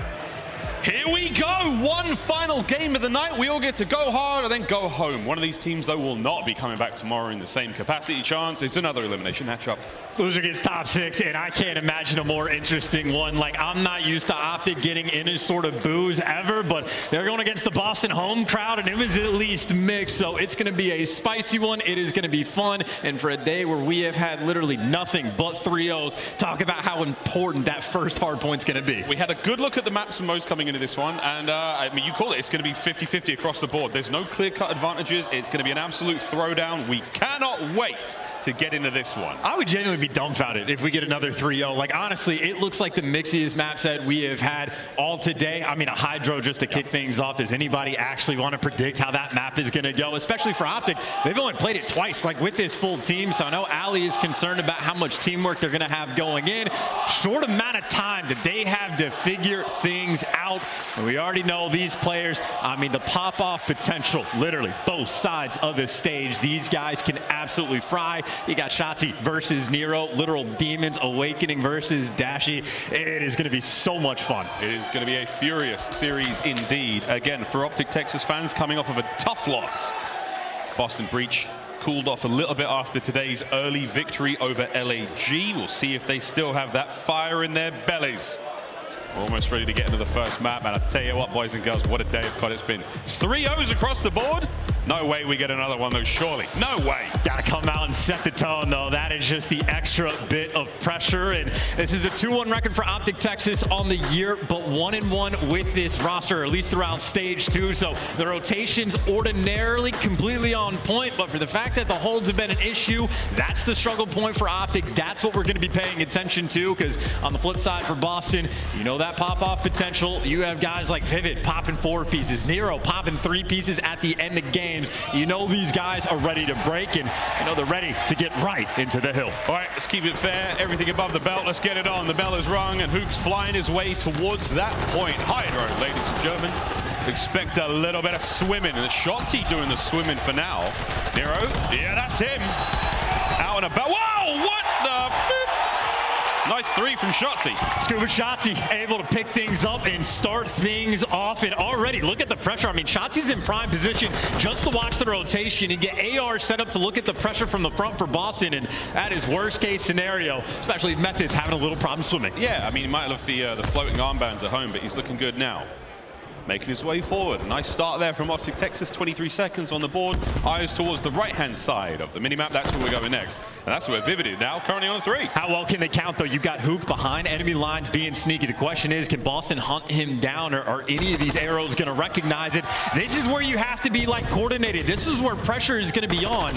Here we go, one final game of the night. We all get to go hard and then go home. One of these teams, though, will not be coming back tomorrow in the same capacity. Chance, it's another elimination matchup. Loser gets top 6, and I can't imagine a more interesting one. Like, I'm not used to OpTic getting any sort of booze ever, but they're going against the Boston home crowd, and it was at least mixed, so it's going to be a spicy one. It is going to be fun, and for a day where we have had literally nothing but 3-0s, talk about how important that first hard point's going to be. We had a good look at the maps and modes coming into this one, and I mean, you call it, it's going to be 50-50 across the board. There's no clear-cut advantages. It's going to be an absolute throwdown. We cannot wait to get into this one. I would genuinely be dumbfounded if we get another 3-0. Like, honestly, it looks like the mixiest map set we have had all today. I mean, a HyDra just to kick things off. Does anybody actually want to predict how that map is going to go? Especially for OpTic, they've only played it twice, like with this full team. So I know aLLeY is concerned about how much teamwork they're going to have going in. Short amount of time that they have to figure things out. And we already know these players, I mean, the pop-off potential, literally both sides of the stage. These guys can absolutely fry. You got Shotzzy versus Nero, literal demons, Awakening versus Dashy. It is going to be so much fun. It is going to be a furious series indeed. Again, for OpTic Texas fans coming off of a tough loss. Boston Breach cooled off a little bit after today's early victory over LAG. We'll see if they still have that fire in their bellies. Almost ready to get into the first map, and I tell you what, boys and girls, what a day of COD it's been. 3 O's across the board. No way we get another one, though, surely. No way. Gotta come out and set the tone, though. That is just the extra bit of pressure. And this is a 2-1 record for OpTic Texas on the year, but 1-1 with this roster, at least throughout stage 2. So the rotations ordinarily completely on point, but for the fact that the holds have been an issue, that's the struggle point for OpTic. That's what we're going to be paying attention to, because on the flip side for Boston, you know that pop-off potential. You have guys like Vivid popping 4 pieces, Nero popping 3 pieces at the end of games. You know these guys are ready to break, and you know they're ready to get right into the hill. All right, let's keep it fair. Everything above the belt, let's get it on. The bell is rung, and Huke's flying his way towards that point. HyDra, ladies and gentlemen. Expect a little bit of swimming, and Shotzzy doing the swimming for now. Nero, yeah, that's him. Out and about. Whoa, what the? Nice 3 from Shotzzy. Scuba Shotzzy able to pick things up and start things off. And already, look at the pressure. I mean, Shotzi's in prime position just to watch the rotation and get AR set up to look at the pressure from the front for Boston. And that is worst case scenario, especially Methodz having a little problem swimming. Yeah, I mean, he might have left the floating armbands at home, but he's looking good now. Making his way forward. A nice start there from OpTic Texas. 23 seconds on the board. Eyes towards the right-hand side of the minimap. That's where we're going next. And that's where Vivid is now, currently on 3. How well can they count, though? You've got Huke behind enemy lines being sneaky. The question is, can Boston hunt him down, or are any of these arrows going to recognize it? This is where you have to be, like, coordinated. This is where pressure is going to be on.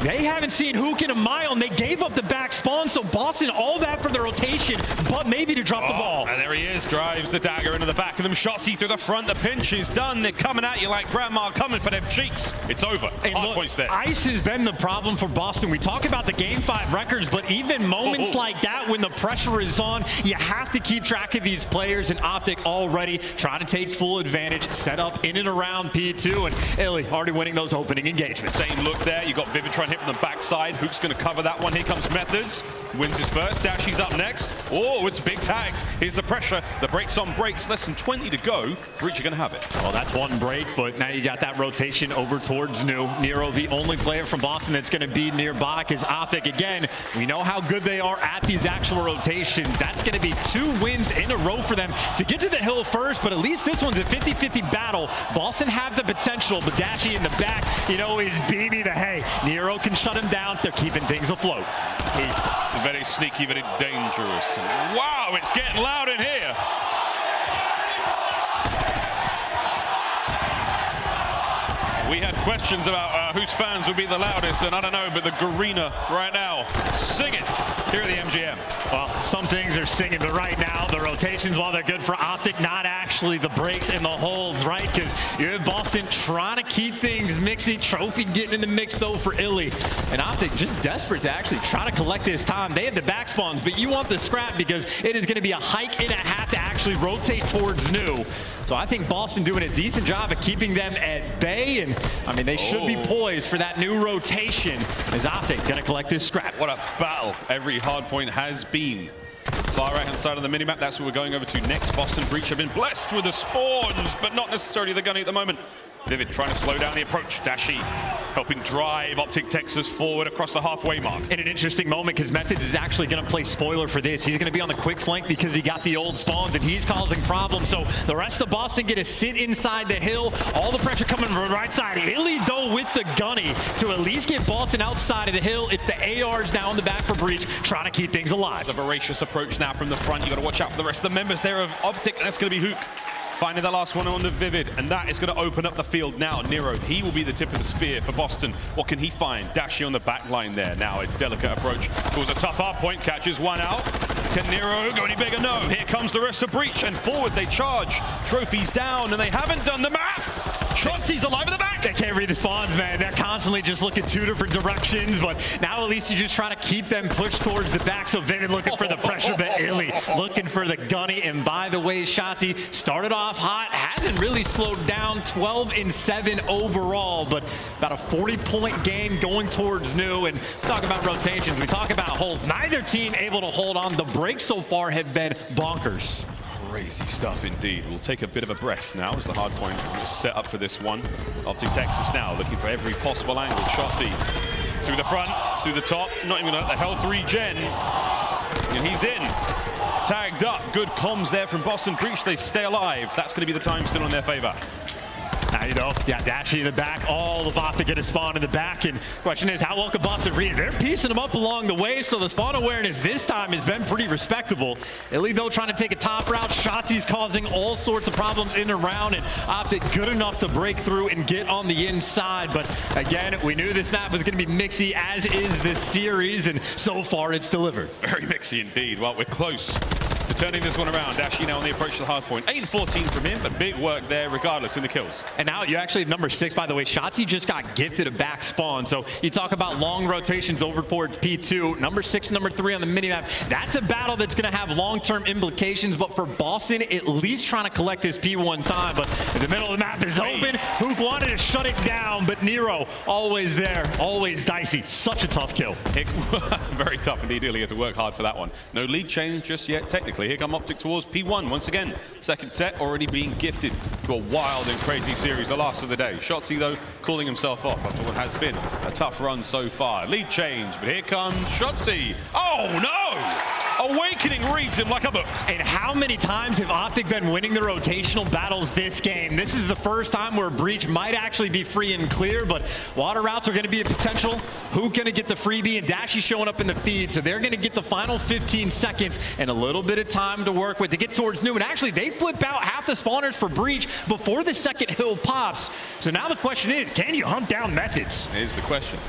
They haven't seen Huke in a mile, and they gave up the back spawn, so Boston, all that for the rotation, but maybe to drop the ball. And there he is, drives the dagger into the back of them. Shotzzy through the front, the pinch is done. They're coming at you like grandma coming for them cheeks. It's over. Hard points there. Ice has been the problem for Boston. We talk about the Game 5 records, but even moments like that, when the pressure is on, you have to keep track of these players, and OpTic already trying to take full advantage, set up in and around P2, and iLLeY already winning those opening engagements. Same look there. You got Vivid trying to hit from the backside. Huke's going to cover that one. Here comes Methodz. Wins his first. Dashy's up next. Oh, it's big tags. Here's the pressure. The brakes on brakes. Less than 20 to go. Breach are going to have it. Well, that's one break, but now you got that rotation over towards Nero, the only player from Boston that's going to be nearby, because OpTic, again, we know how good they are at these actual rotations. That's going to be 2 wins in a row for them to get to the hill first, but at least this one's a 50-50 battle. Boston have the potential, but Dashy in the back, you know, is beaming the hay. Nero can shut him down. They're keeping things afloat. Huke, very sneaky, very dangerous. Wow, it's getting loud in here. We had questions about whose fans would be the loudest, and I don't know, but the Garena right now, sing it here at the MGM. Well, some things are singing, but right now, the rotations, while they're good for OpTic, not actually the breaks and the holds, right? Because you have Boston trying to keep things mixy. Trophy getting in the mix, though, for iLLeY. And OpTic just desperate to actually try to collect this time. They have the back spawns, but you want the scrap because it is going to be a hike and a half to actually rotate towards new. So I think Boston doing a decent job of keeping them at bay, and I mean, they should be poised for that new rotation. Is OpTic going to collect this scrap? What a battle every hard point has been. Far right-hand side of the minimap, that's what we're going over to next. Boston Breach have been blessed with the spawns, but not necessarily the gunny at the moment. Vivid trying to slow down the approach. Dashy helping drive OpTic Texas forward across the halfway mark. In an interesting moment, because Methodz is actually going to play spoiler for this. He's going to be on the quick flank because he got the old spawns and he's causing problems. So the rest of Boston get to sit inside the hill. All the pressure coming from the right side. iLLeY, though, with the gunny to at least get Boston outside of the hill. It's the ARs now in the back for Breach, trying to keep things alive. It's a voracious approach now from the front. You got to watch out for the rest of the members there of OpTic. That's going to be Huke. Finding that last one on the Vivid, and that is going to open up the field now. Nero, he will be the tip of the spear for Boston. What can he find? Dashy on the back line there. Now a delicate approach. Calls a tough hard point, catches one out. Can Nero go any bigger? No. Here comes the rest of Breach, and forward they charge. Trophies down, and they haven't done the math. Shotzzy's alive in the back. They can't read the spawns, man. They're constantly just looking 2 different directions, but now at least you just try to keep them pushed towards the back. So Vivid looking for the pressure, but iLLeY looking for the gunny. And by the way, Shotzzy started off hot, hasn't really slowed down, 12-7 overall, but about a 40-point game going towards new. And we talk about rotations, we talk about holds. Neither team able to hold on. The breaks so far have been bonkers. Crazy stuff indeed. We'll take a bit of a breath now as the hard point is set up for this one. OpTic Texas now looking for every possible angle. Shotzzy through the front, through the top, not even at the health regen. And he's in. Tagged up. Good comms there from Boston Breach. They stay alive. That's going to be the time still in their favor. Now, you know, yeah, Dashy in the back, all of OpTic get a spawn in the back, and the question is, how well can Boston read it? They're piecing them up along the way, so the spawn awareness this time has been pretty respectable. iLLeY, though, trying to take a top route. Shotzzy's causing all sorts of problems in and around, and OpTic good enough to break through and get on the inside. But again, we knew this map was going to be mixy, as is this series, and so far it's delivered. Very mixy indeed. Well, we're close to turning this one around. Dashy now on the approach to the hard point. 8-14 from him, but big work there regardless in the kills. And now you actually have number 6, by the way. Shotzzy just got gifted a back spawn. So you talk about long rotations over towards P2. Number 6, number 3 on the minimap. That's a battle that's going to have long-term implications. But for Boston, at least trying to collect his P1 time. But in the middle of the map is open. Huke wanted to shut it down, but Nero always there, always dicey. Such a tough kill. Very tough indeed. iLLeY had to work hard for that one. No lead change just yet, technically. Here come OpTic towards P1 once again. Second set already being gifted to a wild and crazy series, the last of the day. Shotzzy, though, calling himself off after what has been a tough run so far. Lead change, but here comes Shotzzy. Oh, no! Owakening reads him like a book. And how many times have OpTic been winning the rotational battles this game? This is the first time where Breach might actually be free and clear, but water routes are going to be a potential. Who's going to get the freebie? And Dashy showing up in the feed, so they're going to get the final 15 seconds and a little bit of time to work with to get towards new. And actually, they flip out half the spawners for Breach before the second hill pops. So now the question is, can you hunt down Methodz? Here's the question.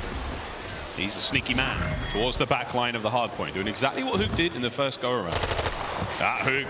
He's a sneaky man towards the back line of the hard point, doing exactly what Huke did in the first go-around. Huke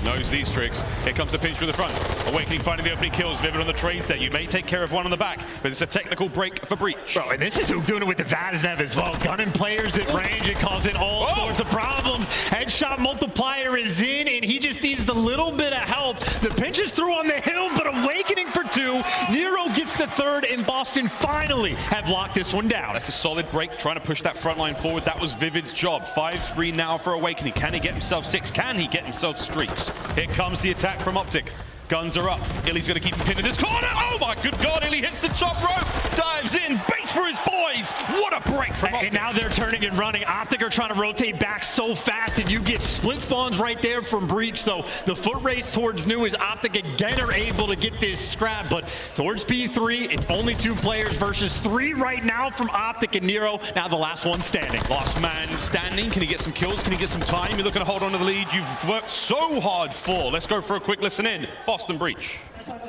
knows these tricks. Here comes the pinch from the front. Owakening finding the opening kills. Vivid on the trades there. You may take care of one on the back, but it's a technical break for Breach. Bro, and this is Huke doing it with the Vaznev as well. Gunning players at range and causing all sorts of problems. Headshot multiplier is in, and he just needs the little bit of help. The pinch is through on the hill, but Owakening for 2. Nero gets the 3rd, and Boston finally have locked this one down. That's a solid break, trying to push that front line forward. That was Vivid's job. 5-3 now for Owakening. Can he get himself 6? Can he get himself streaks? Here comes the attack from OpTic. Guns are up. iLLeY's going to keep him pinned in his corner. Oh my good God, iLLeY hits the top rope. Dives in, baits for his boys. What a break from OpTic. And now they're turning and running. OpTic are trying to rotate back so fast, and you get split spawns right there from Breach. So the foot race towards new is OpTic again are able to get this scrap, but towards P3, it's only 2 players versus 3 right now from OpTic and Nero. Now the last one standing. Last man standing. Can he get some kills? Can he get some time? You're looking to hold on to the lead you've worked so hard for. Let's go for a quick listen in. Boston Breach.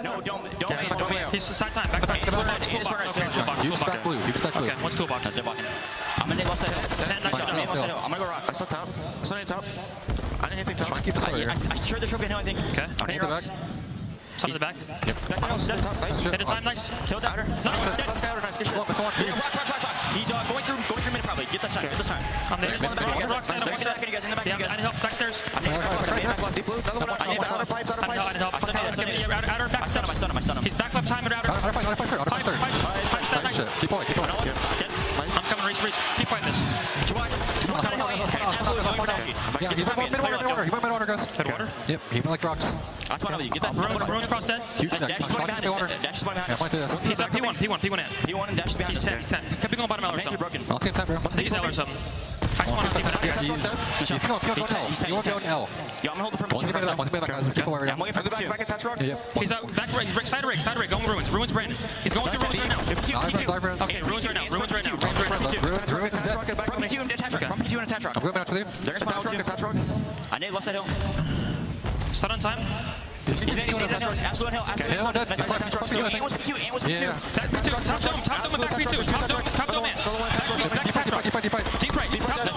No, don't. He's side time. Back. Toolbox. Use back blue. Okay, what's toolbox? I'm gonna name left side hill. I'm gonna go rocks. I saw top. I saw top. I didn't hit top. I shared the trophy now, I think. Okay. I'm gonna hit rocks. Sun's the back. Yep. Back side top. Nice. Hit a time. Nice. Killed that. Let's go. Nice. Rocks. He's going through mid probably. Get that shot. Get the shot. I'm there. Rocks. I'm walking back. You guys in the back. I need help. Backstairs. I need help. Outer back. I stun him. He's back left time and outer. Keep going. I'm coming. Reach. Keep fighting this. Yeah, he's mid water. He went mid water, guys. Mid water? Yep, he went like rocks. That's one of you. Get that. Ruins cross dead. Dash is behind us. He's up P1 in. P1 and Dash behind us. He's 10. Keep going bottom L or something. I'll take that, bro. I think he's L or something. I spawn on P1. Yeah, he's L. You want to go L. Yeah, I'm holding for Once he made that, guys. Keep over. I'm waiting for the back attach rock. He's out. Back right. Side rig. Going Ruins. Ruins Brandon. He's going through Ruins right now. Okay, Ruins right now. Ruins is dead. From P2 and attach rock. I'm going back with you. There's attach rock. I need left side hill. Stun on time. He's absolute hill. Hill dead. And was P2. Back P2. Top dome and back P2. Top dome man. Back attach rock. Deep right. Top dome.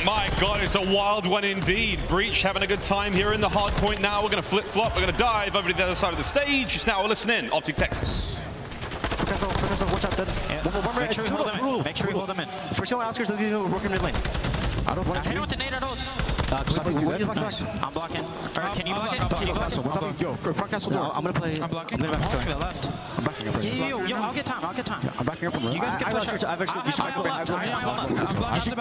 My God, It's a wild one indeed. Breach having a good time here in the hard point now. We're going to flip-flop. We're going to dive over to the other side of the stage. Just now, listen in. OpTic Texas. Watch out, make sure you hold them in. Make sure you hold them in. First, you'll ask us to work in mid lane. I don't want to hit him with the nade, I don't. I'm blocking. Alright, can you block it? Can you block it? Yo, front castle door. I'm gonna play. I'm blocking. I'm gonna back to the left. I'm backing up. Yo, I'll get time. I'll get time. I'm backing up from You guys can push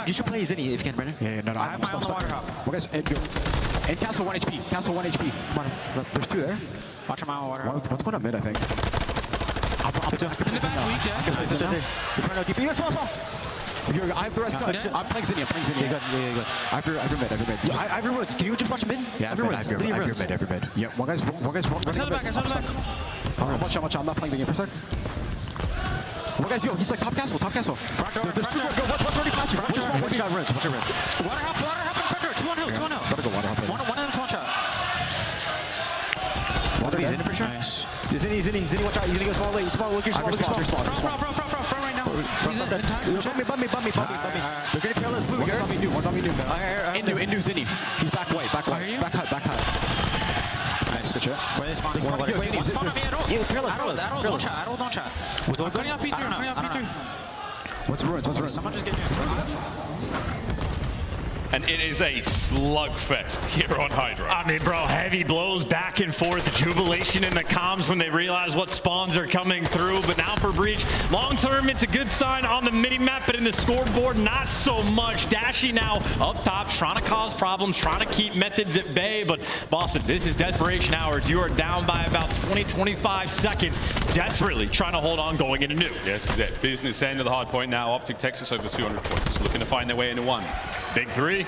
You should play Zinni if you can, Brandon. Yeah, no. I have my own water hop. Well, guys, and castle 1 HP. Castle 1 HP. Come on, there's 2 there. Watch my own water hop. One's going up mid, I think. In the back, weak, yeah. You guys fall. I have the rest. I'm playing Zinni. Yeah, good. I have your mid. I have your woods. Can you just watch mid? Yeah, I have your mid. Yeah, one guy's I saw the back. I'm not playing the game for a sec. One guy's he's like top castle. There's 2 more. What's already past you? One shot runs. Water hop in front door. 2 on hill. Better go water hop in. One of them's 1 shot. Water Zinni for sure. Nice. Zinni, watch out. Zinni goes small. Look your small. Front right now. He's in time. Bump me. They're getting parallel blue. One's on me new. Into Zinni. He's back white. Back high. Nice, good shot. Where they spawning? Spawn on me. Arrow, don't shot. I'm going off P3. What's ruins? Someone just get me. And it is a slugfest here on HyDra. I mean, bro, heavy blows back and forth, jubilation in the comms when they realize what spawns are coming through. But now for Breach, long term, it's a good sign on the mini-map, but in the scoreboard, not so much. Dashy now up top, trying to cause problems, trying to keep Methodz at bay. But Boston, this is desperation hours. You are down by about 20-25 seconds, desperately trying to hold on going into new. This is it. Business end of the hard point now. OpTic Texas over 200 points. Looking to find their way into 1. Big three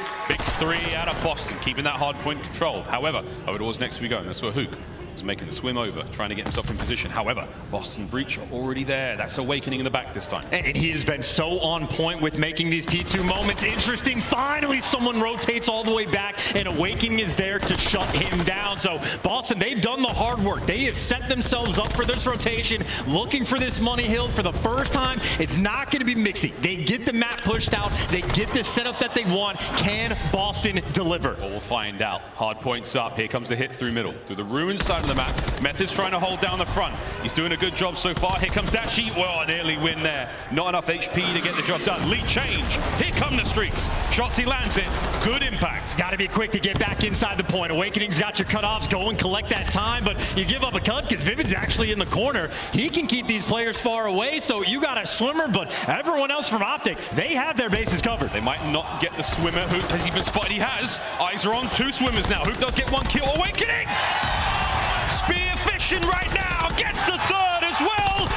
out of Boston, keeping that hard point controlled. However, over towards next we go, and that's where Huke is making the swim over, trying to get himself in position. However, Boston Breach are already there. That's Awakening in the back this time. And he has been so on point with making these P2 moments interesting. Finally, someone rotates all the way back, and Awakening is there to shut him down. So Boston, they've done the hard work. They have set themselves up for this rotation, looking for this money hill for the first time. It's not going to be mixy. They get the map pushed out. They get the setup that they want. Can Boston deliver? Well, we'll find out. Hard points up. Here comes the hit through middle. Through the ruins side of the map. Methodz trying to hold down the front. He's doing a good job so far. Here comes Dashy. Well, an early win there. Not enough HP to get the job done. Lead change. Here come the streaks. Shotzzy lands it. Good impact. Got to be quick to get back inside the point. Awakening's got your cutoffs. Go and collect that time, but you give up a cut because Vivid's actually in the corner. He can keep these players far away, so you got a swimmer, but everyone else from OpTic, they have their bases covered. They might not get the swimmer. Huke has even spotted. He has. Eyes are on 2 swimmers now. Huke does get 1 kill. Awakening! Spear fishing right now. Gets the 3rd as well.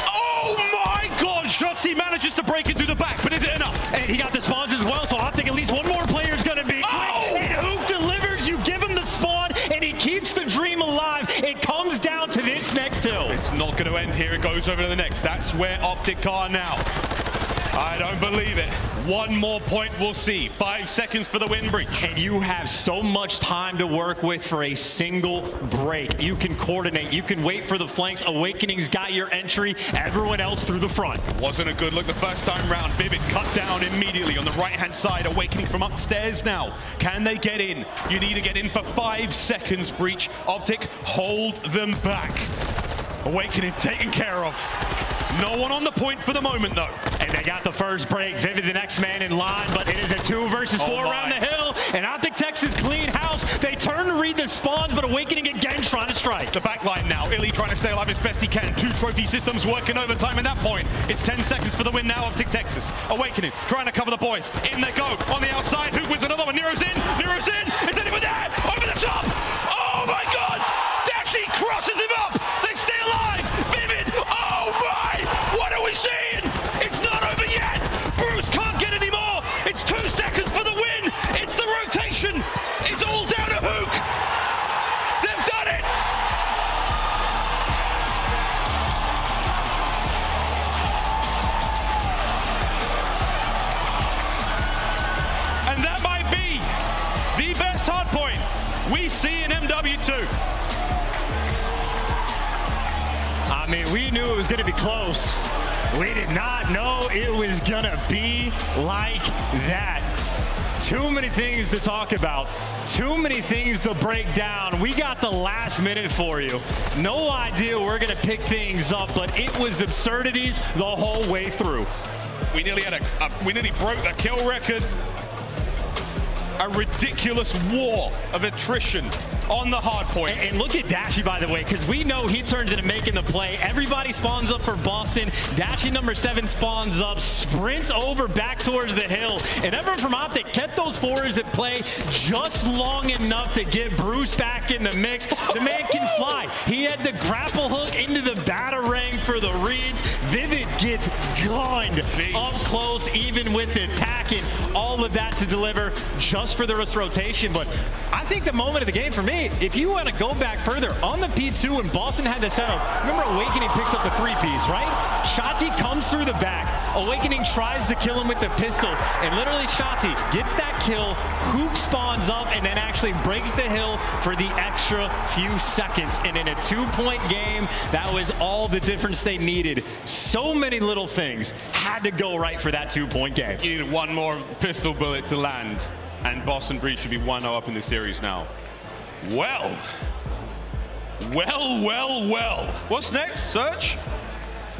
Oh my God! Shotzzy manages to break it through the back, but is it enough? And he got the spawns as well, so OpTic at least 1 more player is going to be quick. And Huke delivers. You give him the spawn, and he keeps the dream alive. It comes down to this next hill. It's not going to end here. It goes over to the next. That's where OpTic are now. I don't believe it. 1 more point we'll see. 5 seconds for the win, Breach. And you have so much time to work with for a single break. You can coordinate. You can wait for the flanks. Awakening's got your entry. Everyone else through the front. Wasn't a good look the first time round. Vivid cut down immediately on the right-hand side. Awakening from upstairs now. Can they get in? You need to get in for 5 seconds, Breach. OpTic, hold them back. Awakening taken care of. No one on the point for the moment, though. And they got the first break. Vivid, the next man in line, but it is a 2 versus 4 around the hill. And OpTic Texas clean house. They turn to read the spawns, but Awakening again trying to strike. The back line now. iLLeY trying to stay alive as best he can. 2 trophy systems working overtime at that point. It's 10 seconds for the win now. OpTic Texas. Awakening trying to cover the boys. In they go. On the outside. Huke wins another one. Nero's in. Nero's in. Is anyone there? Over the top. Oh my God. Dashy crosses him up. They stay alive. Vivid. Oh my. What are we seeing? It's not over yet. Bruce can't get any more. It's 2 seconds for the win. It's the rotation. It's all down to Huke. They've done it. And that might be the best hard point we see in MW2. I mean, we knew it was going to be close. We did not know it was going to be like that. Too many things to talk about. Too many things to break down. We got the last minute for you. No idea we're going to pick things up, but it was absurdities the whole way through. We nearly had we nearly broke the kill record. A ridiculous war of attrition on the hard point. And look at Dashy, by the way, because we know he turns into making the play. Everybody spawns up for Boston. Dashy number 7 spawns up, sprints over back towards the hill. And everyone from OpTic kept those forwards at play just long enough to get Bruce back in the mix. The man can fly. He had the grapple hook into the batarang for the reads. Vivid gets gunned up close, even with attacking. All of that to deliver just for the rotation. But I think the moment of the game for me, if you want to go back further, on the P2 when Boston had the setup, remember Owakening picks up the 3-piece, right? Shotzzy comes through the back. Awakening tries to kill him with the pistol, and literally Shotzzy gets that kill, Huke spawns up, and then actually breaks the hill for the extra few seconds. And in a 2-point game, that was all the difference they needed. So many little things had to go right for that 2-point game. You needed one more pistol bullet to land, and Boston Breach should be 1-0 up in the series now. Well. What's next, Search?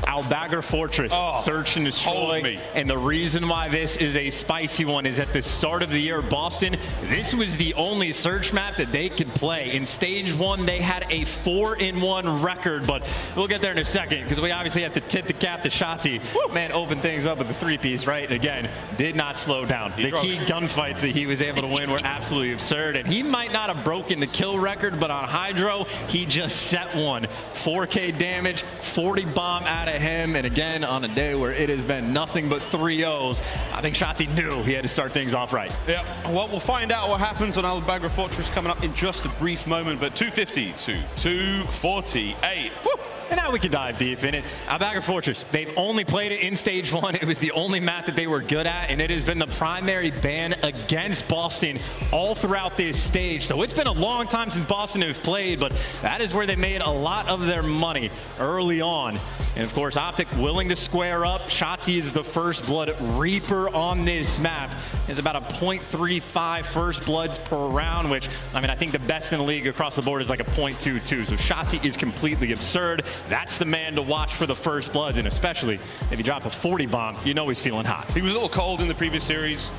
aBeZy Fortress, search and destroy. And the reason why this is a spicy one is at the start of the year, Boston, this was the only search map that they could play. In stage 1, they had a 4-in-1 record, but we'll get there in a second because we obviously have to tip the cap to Shotzzy. Man, open things up with the 3-piece, right? And again, did not slow down. The key gunfights that he was able to win were absolutely absurd, and he might not have broken the kill record, but on HyDra, he just set one. 4K damage, 40 bomb out of him, and again, on a day where it has been nothing but 3-0s, I think Shotzzy knew he had to start things off right. Yeah, well, we'll find out what happens on aBeZy Fortress coming up in just a brief moment, but 250 to 248. Woo! And now we can dive deep in it. aBeZy Fortress, they've only played it in stage 1. It was the only map that they were good at, and it has been the primary ban against Boston all throughout this stage. So it's been a long time since Boston have played, but that is where they made a lot of their money early on. And of course, OpTic willing to square up. Shotzzy is the first blood Reaper on this map. It's about a 0.35 first bloods per round, which, I mean, I think the best in the league across the board is like a 0.22. So Shotzzy is completely absurd. That's the man to watch for the first bloods, and especially if you drop a 40 bomb, you know he's feeling hot. He was a little cold in the previous series.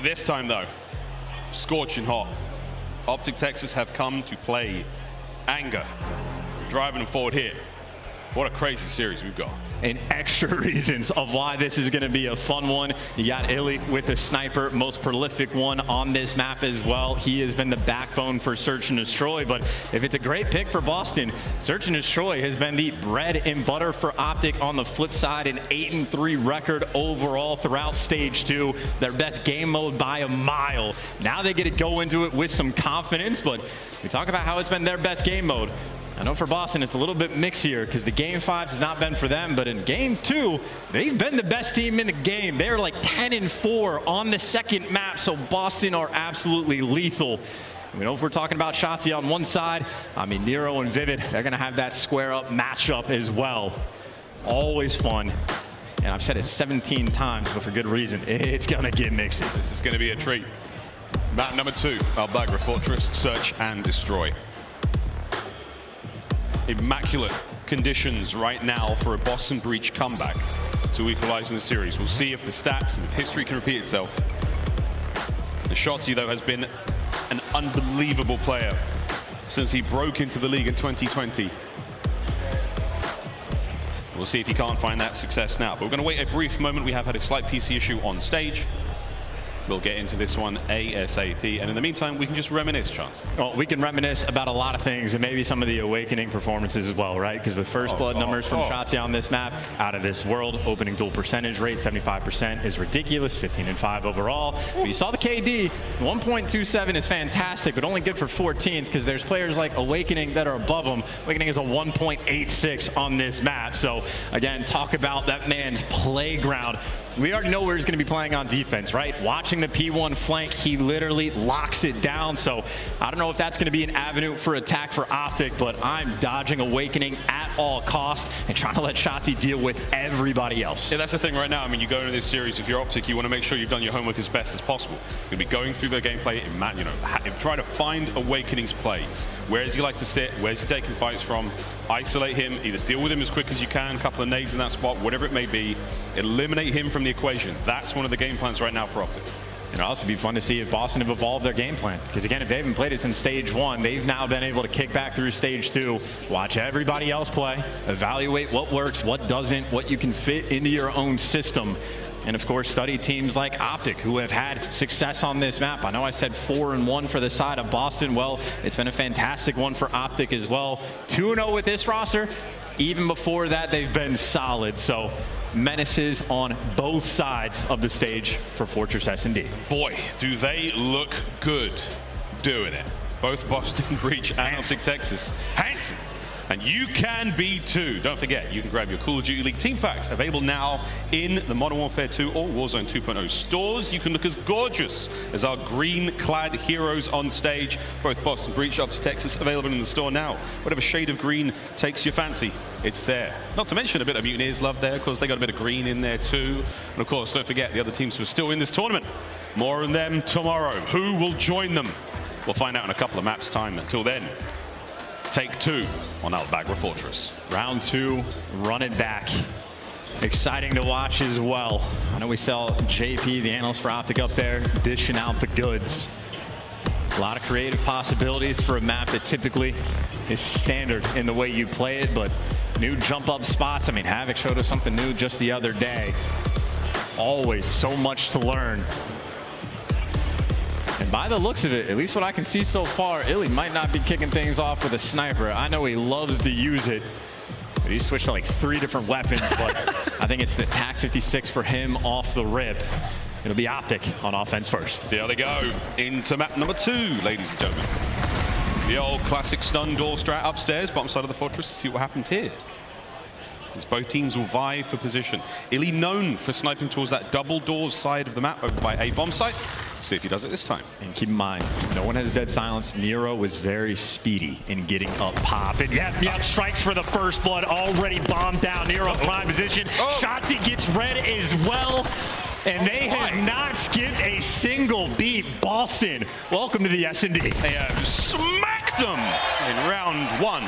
This time, though, scorching hot. OpTic Texas have come to play anger, driving them forward here. What a crazy series we've got. And extra reasons of why this is going to be a fun one. You got iLLeY with the sniper, most prolific one on this map as well. He has been the backbone for Search and Destroy, but if it's a great pick for Boston, Search and Destroy has been the bread and butter for OpTic. On the flip side, an 8-3 record overall throughout stage 2. Their best game mode by a mile. Now they get to go into it with some confidence, but we talk about how it's been their best game mode. I know for Boston, it's a little bit mixed here because the game 5s has not been for them, but in game 2, they've been the best team in the game. They're like 10-4 on the second map, so Boston are absolutely lethal. We know if we're talking about Shotzzy on one side, I mean, Nero and Vivid, they're going to have that square up matchup as well. Always fun. And I've said it 17 times, but for good reason. It's going to get mixy. This is going to be a treat. Map number 2, aBeZy Fortress, Search and Destroy. Immaculate conditions right now for a Boston Breach comeback to equalize in the series. We'll see if the stats and if history can repeat itself. The Shotzzy, though, has been an unbelievable player since he broke into the league in 2020. We'll see if he can't find that success now. But we're going to wait a brief moment. We have had a slight PC issue on stage. We'll get into this one ASAP. And in the meantime, we can just reminisce, Chance. Well, we can reminisce about a lot of things, and maybe some of the Awakening performances as well, right? Because the first blood numbers from Shotzzy on this map, out of this world. Opening duel percentage rate, 75% is ridiculous, 15-5 overall. But you saw the KD, 1.27 is fantastic, but only good for 14th, because there's players like Awakening that are above him. Awakening is a 1.86 on this map. So again, talk about that man's playground. We already know where he's going to be playing on defense, right? Watching watching the P1 flank, he literally locks it down. So I don't know if that's going to be an avenue for attack for OpTic, but I'm dodging Awakening at all costs and trying to let Shotzzy deal with everybody else. Yeah, that's the thing right now. I mean, you go into this series, if you're OpTic, you want to make sure you've done your homework as best as possible. You'll be going through their gameplay, try to find Awakening's plays. Where does he like to sit? Where's he taking fights from? Isolate him, either deal with him as quick as you can, a couple of nades in that spot, whatever it may be. Eliminate him from the equation. That's one of the game plans right now for OpTic. It'd also be fun to see if Boston have evolved their game plan. Because again, if they haven't played it since stage 1, they've now been able to kick back through stage 2, watch everybody else play, evaluate what works, what doesn't, what you can fit into your own system. And of course, study teams like OpTic, who have had success on this map. I know I said 4-1 for the side of Boston. Well, it's been a fantastic one for OpTic as well. 2-0 with this roster. Even before that, they've been solid. So menaces on both sides of the stage for Fortress S&D. Boy, do they look good doing it. Both Boston Breach and OpTic Texas. Handsome. And you can be too. Don't forget, you can grab your Call of Duty League team packs, available now in the Modern Warfare 2 or Warzone 2.0 stores. You can look as gorgeous as our green-clad heroes on stage. Both Boston Breach, OpTic Texas, available in the store now. Whatever shade of green takes your fancy, it's there. Not to mention a bit of Mutineers love there. Of course, they got a bit of green in there too. And of course, don't forget the other teams who are still in this tournament. More on them tomorrow. Who will join them? We'll find out in a couple of maps' time. Until then, take 2 on aBeZy Fortress. Round 2, run it back. Exciting to watch as well. I know we saw JP, the analyst for OpTic, up there dishing out the goods. A lot of creative possibilities for a map that typically is standard in the way you play it, but new jump up spots. I mean, Havoc showed us something new just the other day. Always so much to learn. And by the looks of it, at least what I can see so far, iLLeY might not be kicking things off with a sniper. I know he loves to use it, but he switched to like 3 different weapons, but I think it's the TAC 56 for him off the rip. It'll be OpTic on offense first. See how they go into map number 2, ladies and gentlemen. The old classic stun door strat upstairs, bottom side of the fortress. See what happens here. As both teams will vie for position. iLLeY known for sniping towards that double doors side of the map over by a bomb site. See if he does it this time. And keep in mind, no one has dead silence. Nero was very speedy in getting up pop. And yep, strikes for the first blood, already bombed down. Nero prime position. Shotzzy gets red as well. And they have not skipped a single beat. Boston, welcome to the S&D. They have smacked them in round 1.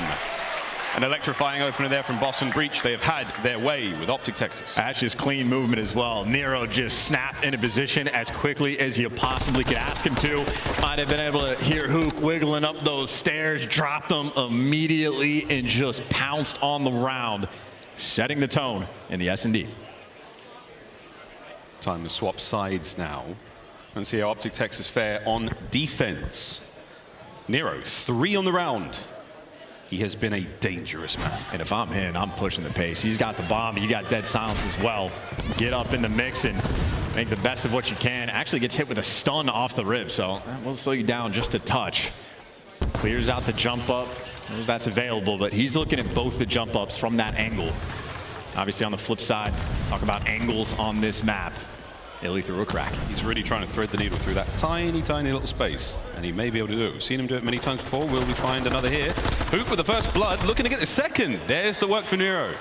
An electrifying opener there from Boston Breach. They have had their way with OpTic Texas. That's just clean movement as well. Nero just snapped into position as quickly as you possibly could ask him to. Might have been able to hear Huke wiggling up those stairs, dropped them immediately, and just pounced on the round, setting the tone in the S&D. Time to swap sides now and see how OpTic Texas fare on defense. Nero, 3 on the round. He has been a dangerous man. And if I'm him, I'm pushing the pace. He's got the bomb, you got dead silence as well. Get up in the mix and make the best of what you can. Actually gets hit with a stun off the rib, so that will slow you down just a touch. Clears out the jump up, that's available, but he's looking at both the jump ups from that angle. Obviously on the flip side, talk about angles on this map. iLLeY through a crack. He's really trying to thread the needle through that tiny, tiny little space, and he may be able to do it. We've seen him do it many times before. Will we find another here? Huke with the first blood, looking to get the second. There's the work for Nero.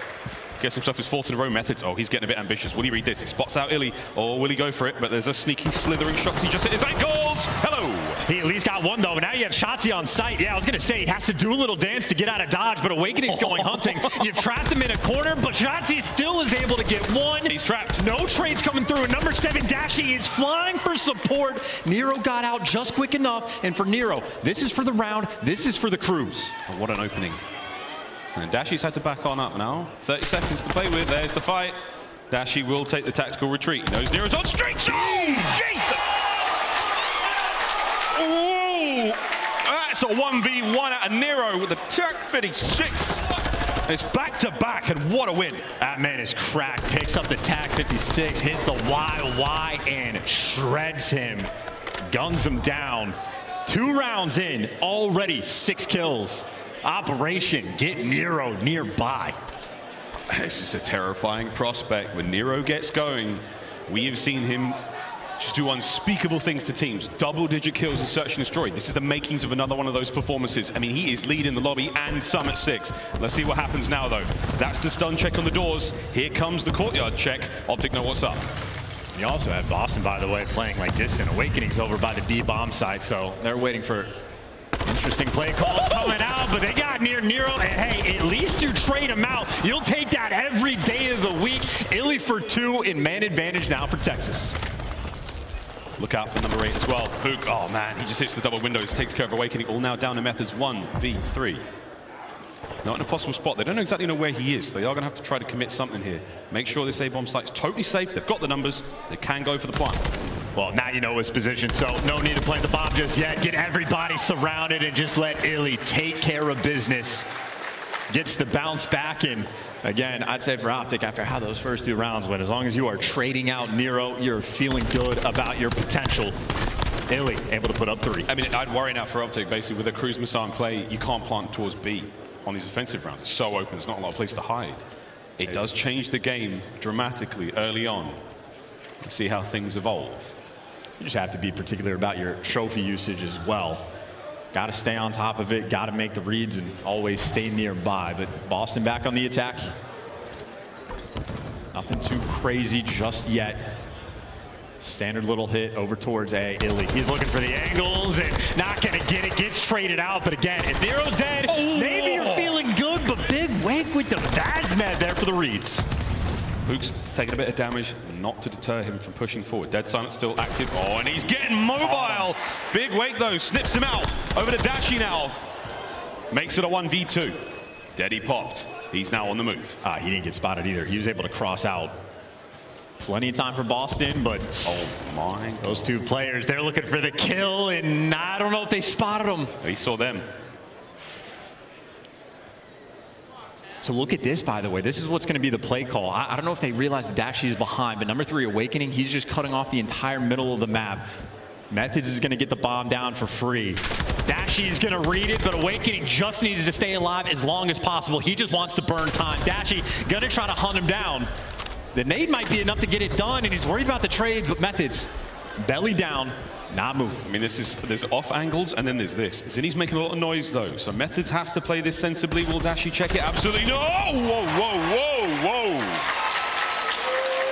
Gets himself his 4th in a row. Methodz. Oh, he's getting a bit ambitious. Will he read this? He spots out iLLeY. Or will he go for it? But there's a sneaky slithering Shotzzy just hit his ankles. Hello. He at least got one though. Now you have Shotzzy on site. Yeah, I was gonna say he has to do a little dance to get out of dodge, but Awakening's going hunting. You've trapped him in a corner, but Shotzzy still is able to get one. He's trapped. No trades coming through. And number 7, Dashy is flying for support. Nero got out just quick enough. And for Nero, this is for the round. This is for the cruise. Oh, what an opening. And Dashy's had to back on up now. 30 seconds to play with. There's the fight. Dashy will take the tactical retreat. He knows Nero's on streak. Oh, Jason! Ooh! That's a 1v1 out of Nero with the TAC 56. It's back-to-back, and what a win. That man is cracked. Picks up the TAC 56, hits the YY, and shreds him. Guns him down. 2 rounds in, already 6 kills. Operation Get Nero nearby. This is a terrifying prospect. When Nero gets going, we have seen him just do unspeakable things to teams. Double-digit kills in Search and Destroy. This is the makings of another one of those performances. I mean, he is leading the lobby and some at 6. Let's see what happens now, though. That's the stun check on the doors. Here comes the courtyard check. OpTic know what's up. You also had Boston, by the way, playing like distant. Awakening's over by the B bomb site, so they're waiting for interesting play calls coming out, but they got near Nero, and hey, at least you trade him out. You'll take that every day of the week. iLLeY for 2 in man advantage now for Texas. Look out for number 8 as well. Huke, oh man, he just hits the double windows, takes care of Awakening. All now down to Methodz 1v3. Not in a possible spot. They don't exactly know where he is. They are going to have to try to commit something here. Make sure this A-bomb site's totally safe. They've got the numbers. They can go for the plant. Well, now you know his position, so no need to plant the bomb just yet. Get everybody surrounded and just let iLLeY take care of business. Gets the bounce back, and again, I'd say for OpTic, after how those first 2 rounds went, as long as you are trading out Nero, you're feeling good about your potential. iLLeY able to put up 3. I mean, I'd worry now for OpTic, basically, with a cruise missile in play, you can't plant towards B on these offensive rounds. It's so open, there's not a lot of place to hide. It does change the game dramatically early on. Let's see how things evolve. You just have to be particular about your trophy usage as well. Got to stay on top of it, got to make the reads, and always stay nearby. But Boston back on the attack. Nothing too crazy just yet. Standard little hit over towards iLLeY. He's looking for the angles and not going to get it. Gets traded out. But again, if Nero's dead, maybe you're feeling good. But big wake with the Vazmed there for the reads. Huke's taking a bit of damage, not to deter him from pushing forward. Dead Silence still active. Oh, and he's getting mobile. Big wake, though. Snips him out. Over to Dashy now. Makes it a 1v2. Dead, popped. He's now on the move. He didn't get spotted either. He was able to cross out. Plenty of time for Boston, but oh my, those 2 players, they're looking for the kill, and I don't know if they spotted him. He saw them. So look at this, by the way. This is what's going to be the play call. I don't know if they realize that Dashy's behind, but number 3, Awakening, he's just cutting off the entire middle of the map. Methodz is going to get the bomb down for free. Dashy's going to read it, but Awakening just needs to stay alive as long as possible. He just wants to burn time. Dashy going to try to hunt him down. The nade might be enough to get it done, and he's worried about the trades, but Methodz, belly down, not moving. I mean, there's off angles, and then there's this. Zinni's making a lot of noise, though, so Methodz has to play this sensibly. Will Dashy check it? Absolutely no! Whoa, whoa, whoa, whoa!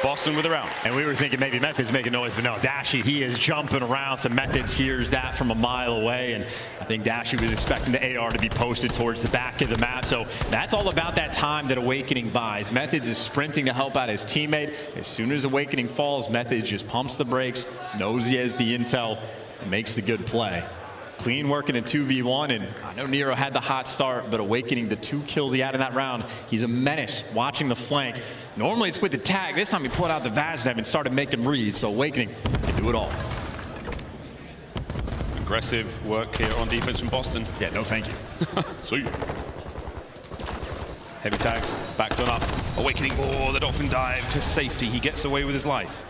Boston with a round. And we were thinking maybe Methodz making noise, but no, Dashy, he is jumping around, so Methodz hears that from a mile away, and I think Dashy was expecting the AR to be posted towards the back of the map, so that's all about that time that Awakening buys. Methodz is sprinting to help out his teammate. As soon as Awakening falls, Methodz just pumps the brakes, knows he has the intel, and makes the good play. Clean work in a 2v1, and I know Nero had the hot start, but Awakening, the 2 kills he had in that round, he's a menace watching the flank. Normally it's with the tag. This time he pulled out the Vazmed and started making reads, so Awakening can do it all. Aggressive work here on defense from Boston. Yeah, no thank you. See you. Heavy tags, backed on up. Awakening, oh, the Dolphin dive to safety. He gets away with his life.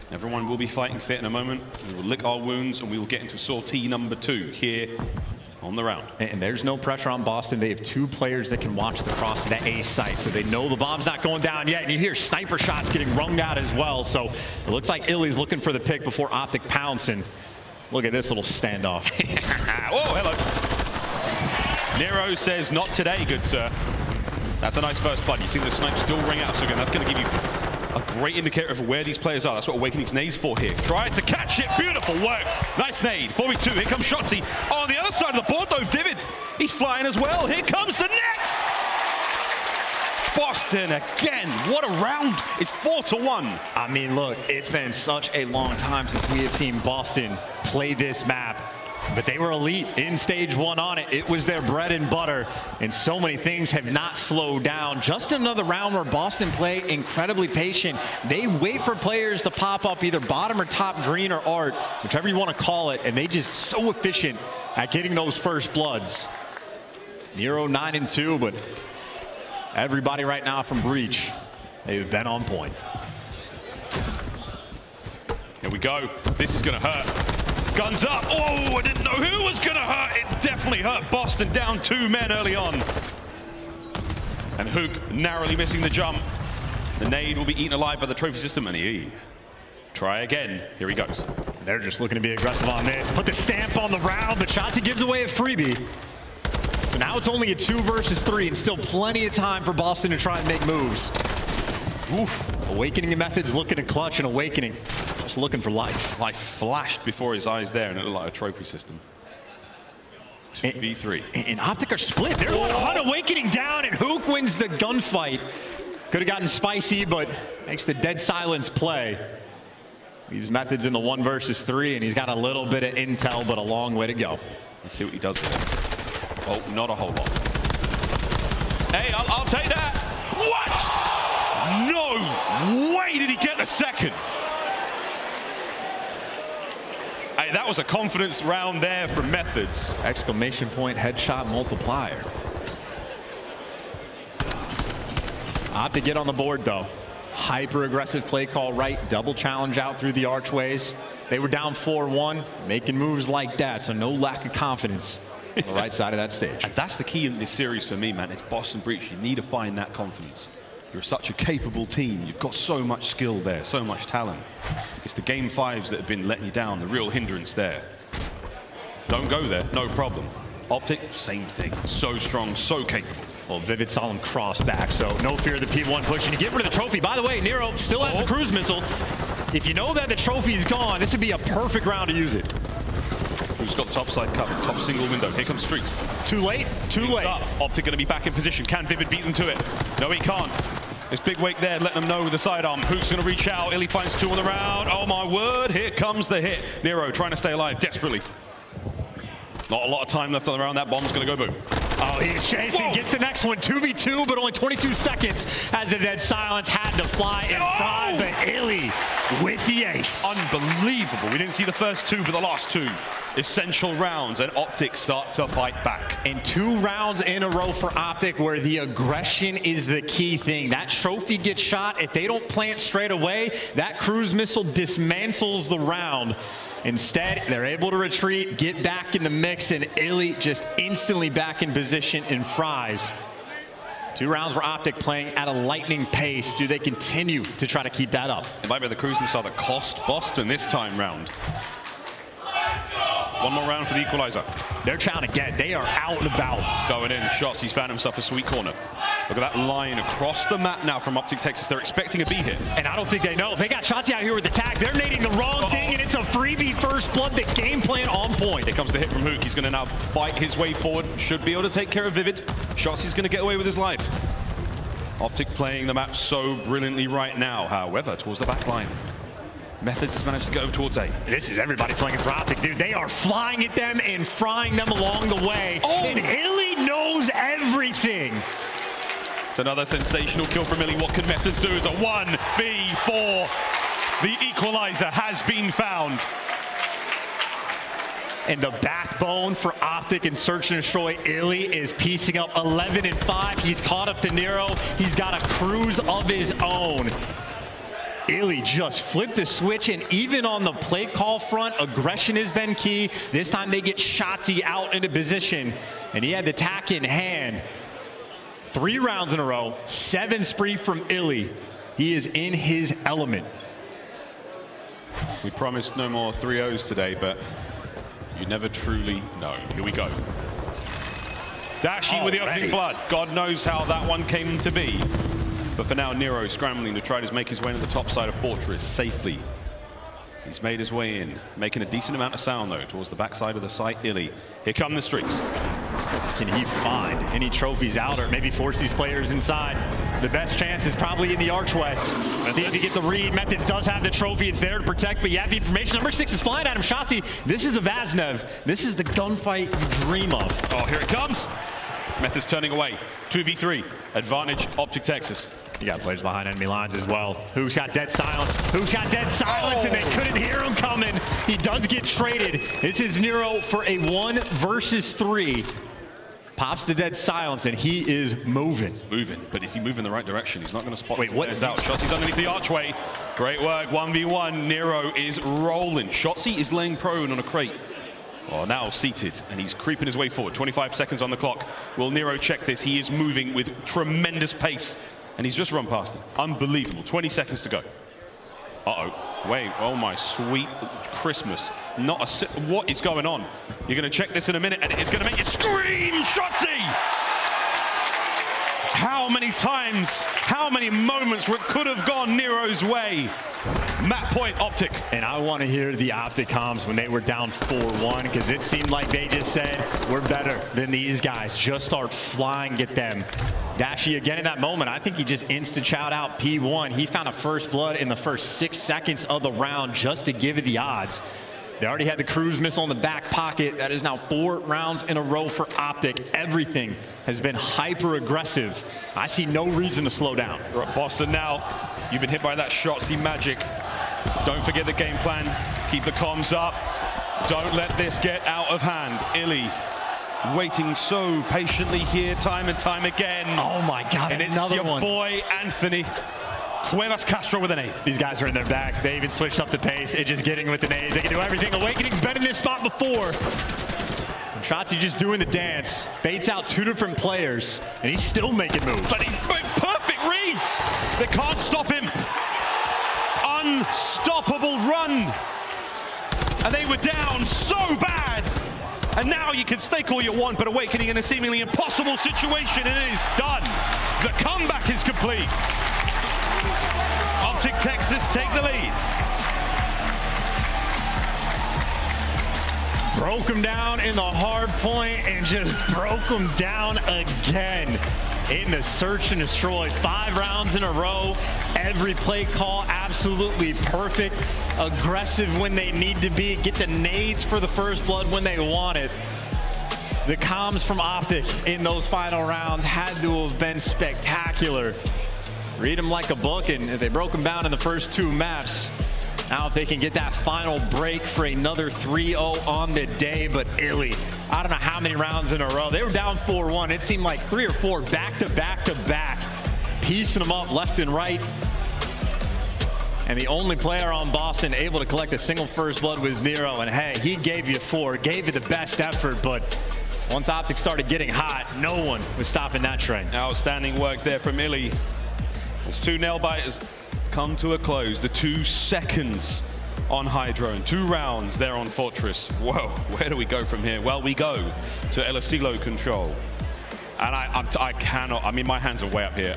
Everyone will be fighting fit in a moment. We will lick our wounds and we will get into sortie number 2 here on the round. And there's no pressure on Boston. They have 2 players that can watch the cross to the A site, so they know the bomb's not going down yet. And you hear sniper shots getting rung out as well. So it looks like iLLeY's looking for the pick before OpTic pounce. And look at this little standoff. Whoa, hello. Nero says, not today, good sir. That's a nice first blood. You see the sniper still ring out. So again, that's going to give you a great indicator of where these players are. That's what Awakening's nade's for here. Try to catch it. Beautiful work. Nice nade. 4v2. Here comes Shotzzy. Oh, on the other side of the board, though, Vivid. He's flying as well. Here comes the next. Boston again. What a round. It's 4-1. I mean, look, it's been such a long time since we have seen Boston play this map. But they were elite in stage 1 on it. It was their bread and butter, and so many things have not slowed down. Just another round where Boston play incredibly patient. They wait for players to pop up either bottom or top green or art, whichever you want to call it, and they just so efficient at getting those first bloods. Nero 9-2, but everybody right now from Breach, they've been on point. Here we go. This is going to hurt. Guns up. Oh, I didn't know who was going to hurt. It definitely hurt Boston, down 2 men early on. And Huke narrowly missing the jump. The nade will be eaten alive by the trophy system, and he Try again. Here he goes. They're just looking to be aggressive on this. Put the stamp on the round, but Shotzzy gives away a freebie. So now it's only a 2 versus 3 and still plenty of time for Boston to try and make moves. Oof. Awakening and Methodz looking to clutch, and Awakening just looking for life. Life flashed before his eyes there, and it looked like a trophy system. 2v3. And OpTic are split. They're on Awakening down, and Huke wins the gunfight. Could have gotten spicy, but makes the dead silence play. Leaves Methodz in the 1 versus 3, and he's got a little bit of intel, but a long way to go. Let's see what he does with it. Oh, not a whole lot. Hey, I'll take that. What? No way did he get the second. Hey, that was a confidence round there from Methodz. Exclamation point, headshot multiplier. OpTic get on the board, though. Hyper aggressive play call right, double challenge out through the archways. They were down 4-1, making moves like that, so no lack of confidence on the right side of that stage. And that's the key in this series for me, man. It's Boston Breach. You need to find that confidence. You're such a capable team. You've got so much skill there, so much talent. It's the game 5s that have been letting you down, the real hindrance there. Don't go there, no problem. OpTic, same thing. So strong, so capable. Well, Vivid saw him cross back, so no fear of the P1 pushing to get rid of the trophy. By the way, Nero still has the cruise missile. If you know that the trophy is gone, this would be a perfect round to use it. Who's got top side cover, top single window? Here comes Streaks. Too late, too late. OpTic going to be back in position. Can Vivid beat them to it? No, he can't. It's Big Wake there, letting them know with the sidearm. Huke's going to reach out. iLLeY finds 2 on the round. Oh my word, here comes the hit. Nero trying to stay alive desperately. Not a lot of time left on the round. That bomb's going to go boom. Oh, he's chasing, gets the next one, 2v2, but only 22 seconds as the dead silence had to fly and fry, but iLLeY with the ace. Unbelievable. We didn't see the first 2, but the last 2 essential rounds, and OpTic start to fight back. And 2 rounds in a row for OpTic where the aggression is the key thing. That trophy gets shot. If they don't plant straight away, that cruise missile dismantles the round. Instead, they're able to retreat, get back in the mix, and iLLeY just instantly back in position and fries. 2 rounds where OpTic playing at a lightning pace. Do they continue to try to keep that up? It might be the cruise missile that cost Boston this time round. 1 more round for the equalizer. They're trying to get, they are out and about. Going in, Shotzzy's found himself a sweet corner. Look at that line across the map now from OpTic Texas. They're expecting a B hit. And I don't think they know. They got Shotzzy out here with the tag. They're nading the wrong thing, and it's a freebie first blood. The game plan on point. Here comes the hit from Huke. He's going to now fight his way forward. Should be able to take care of Vivid. Shotzzy's going to get away with his life. OpTic playing the map so brilliantly right now. However, towards the back line. Methodz has managed to get over towards A. This is everybody playing for OpTic, dude. They are flying at them and frying them along the way. And iLLeY knows everything. It's another sensational kill from iLLeY. What can Methodz do? It's a 1v4. The equalizer has been found. And the backbone for OpTic in search and destroy, iLLeY is piecing up 11 and 5. He's caught up to Nero. He's got a cruise of his own. iLLeY just flipped the switch, and even on the play call front, aggression has been key. This time they get Shotzzy out into position, and he had the tack in hand. 3 rounds in a row, 7 spree from iLLeY. He is in his element. We promised no more 3-0s today, but you never truly know. Here we go. Dashy with the opening blood. God knows how that one came to be. But for now, Nero scrambling to try to make his way into the top side of Fortress safely. He's made his way in, making a decent amount of sound, though, towards the backside of the site. iLLeY. Here come the Streaks. Can he find any trophies out or maybe force these players inside? The best chance is probably in the archway. See if you get the read. Methodz does have the trophy. It's there to protect, but you have the information. Number 6 is flying at him. Shotzzy. This is a aBeZy. This is the gunfight you dream of. Oh, here it comes. Methodz turning away. 2v3. Advantage, OpTic Texas. You got players behind enemy lines as well. Who's got dead silence? Who's got dead silence? And they couldn't hear him coming. He does get traded. This is Nero for a 1 versus 3. Pops the dead silence, and he is moving. He's moving, but is he moving in the right direction? He's not going to spot. Wait, what? He's out. Shotzzy's underneath the archway. Great work. 1v1. Nero is rolling. Shotzzy is laying prone on a crate. Oh, now seated, and he's creeping his way forward. 25 seconds on the clock. Will Nero check this? He is moving with tremendous pace, and he's just run past him. Unbelievable. 20 seconds to go. Uh-oh. Wait. Oh, my sweet Christmas. Not a... What is going on? You're going to check this in a minute, and it's going to make you scream, Shotzzy! How many times, how many moments where it could have gone Nero's way? Map point, OpTic. And I want to hear the OpTic comms when they were down 4-1, because it seemed like they just said, we're better than these guys. Just start flying, get them. Dashy again in that moment, I think he just insta-chowed out P1. He found a first blood in the first 6 seconds of the round just to give it the odds. They already had the cruise missile in the back pocket. That is now 4 rounds in a row for OpTic. Everything has been hyper aggressive. I see no reason to slow down. We're at Boston now. You've been hit by that Shotzzy magic. Don't forget the game plan. Keep the comms up. Don't let this get out of hand. iLLeY waiting so patiently here time and time again. Oh my God, and it's another your one. boy, Anthony. Cuevas Castro with an 8. These guys are in their back. They even switched up the pace. It's just getting with the nades. They can do everything. Awakening's been in this spot before. And Shotzzy just doing the dance. Baits out 2 different players, and he's still making moves. But he's perfect reads. They can't stop him. Unstoppable run. And they were down so bad. And now you can stake all you want, but Awakening in a seemingly impossible situation, and it is done. The comeback is complete. OpTic Texas take the lead. Broke him down in the hard point and just broke him down again in the search and destroy. 5 rounds in a row. Every play call absolutely perfect. Aggressive when they need to be. Get the nades for the first blood when they want it. The comms from OpTic in those final rounds had to have been spectacular. Read them like a book, and if they broke them down in the first 2 maps, now if they can get that final break for another 3-0 on the day. But iLLeY, I don't know how many rounds in a row. They were down 4-1. It seemed like 3 or 4 back-to-back-to-back, piecing them up left and right. And the only player on Boston able to collect a single first blood was Nero. And hey, he gave you 4, gave you the best effort, but once OpTic started getting hot, no one was stopping that train. Outstanding work there from iLLeY. As 2 nail biters come to a close. The 2 seconds on HyDra. 2 rounds there on Fortress. Whoa, where do we go from here? Well, we go to aBeZy control. And I cannot, I mean, my hands are way up here.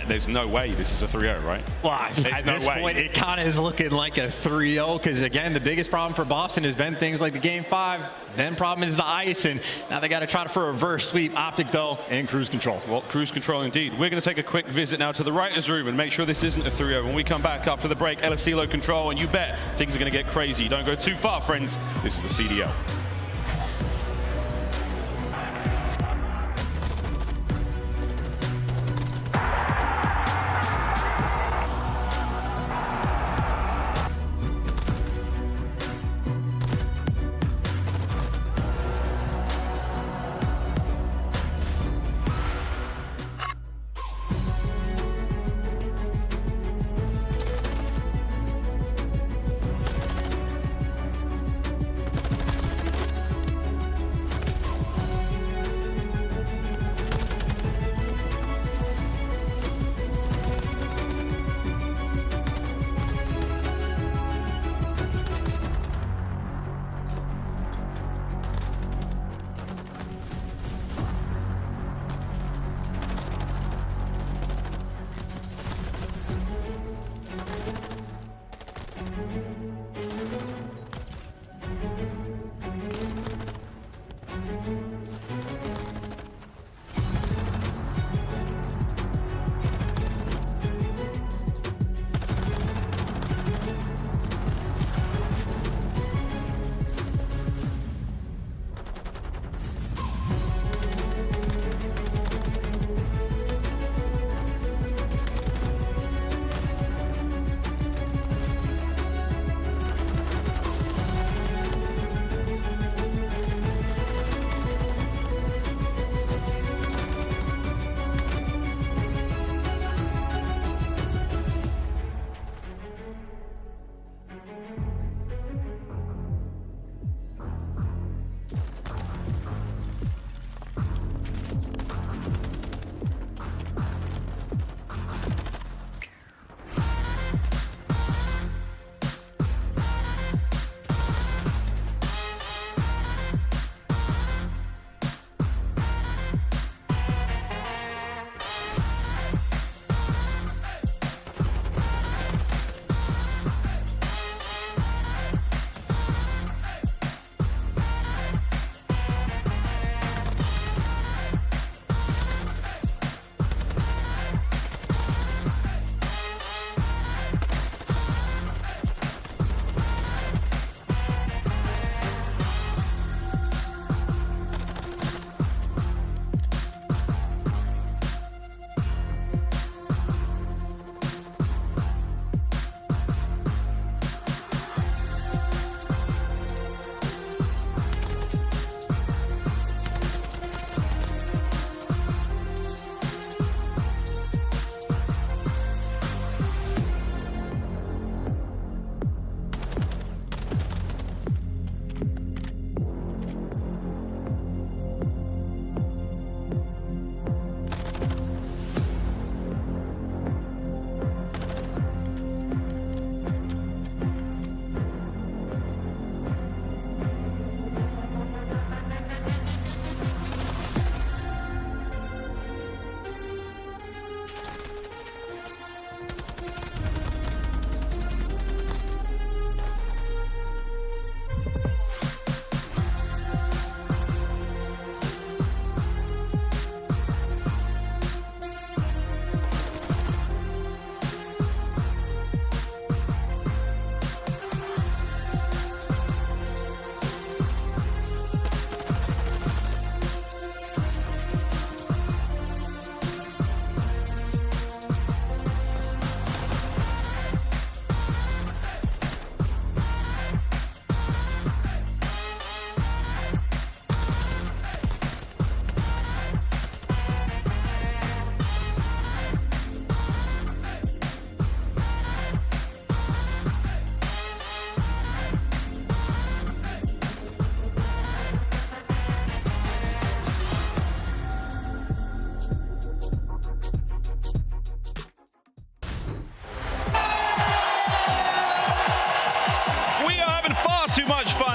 There's no way this is a 3-0, right? Well, at this point, it kind of is looking like a 3-0, because again, the biggest problem for Boston has been things like the Game 5. Then problem is the ice, and now they got to try for a reverse sweep. OpTic, though, and cruise control. Well, cruise control indeed. We're going to take a quick visit now to the writer's room and make sure this isn't a 3-0. When we come back after the break, aBeZy control, and you bet things are going to get crazy. Don't go too far, friends. This is the CDL.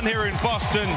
down here in Boston.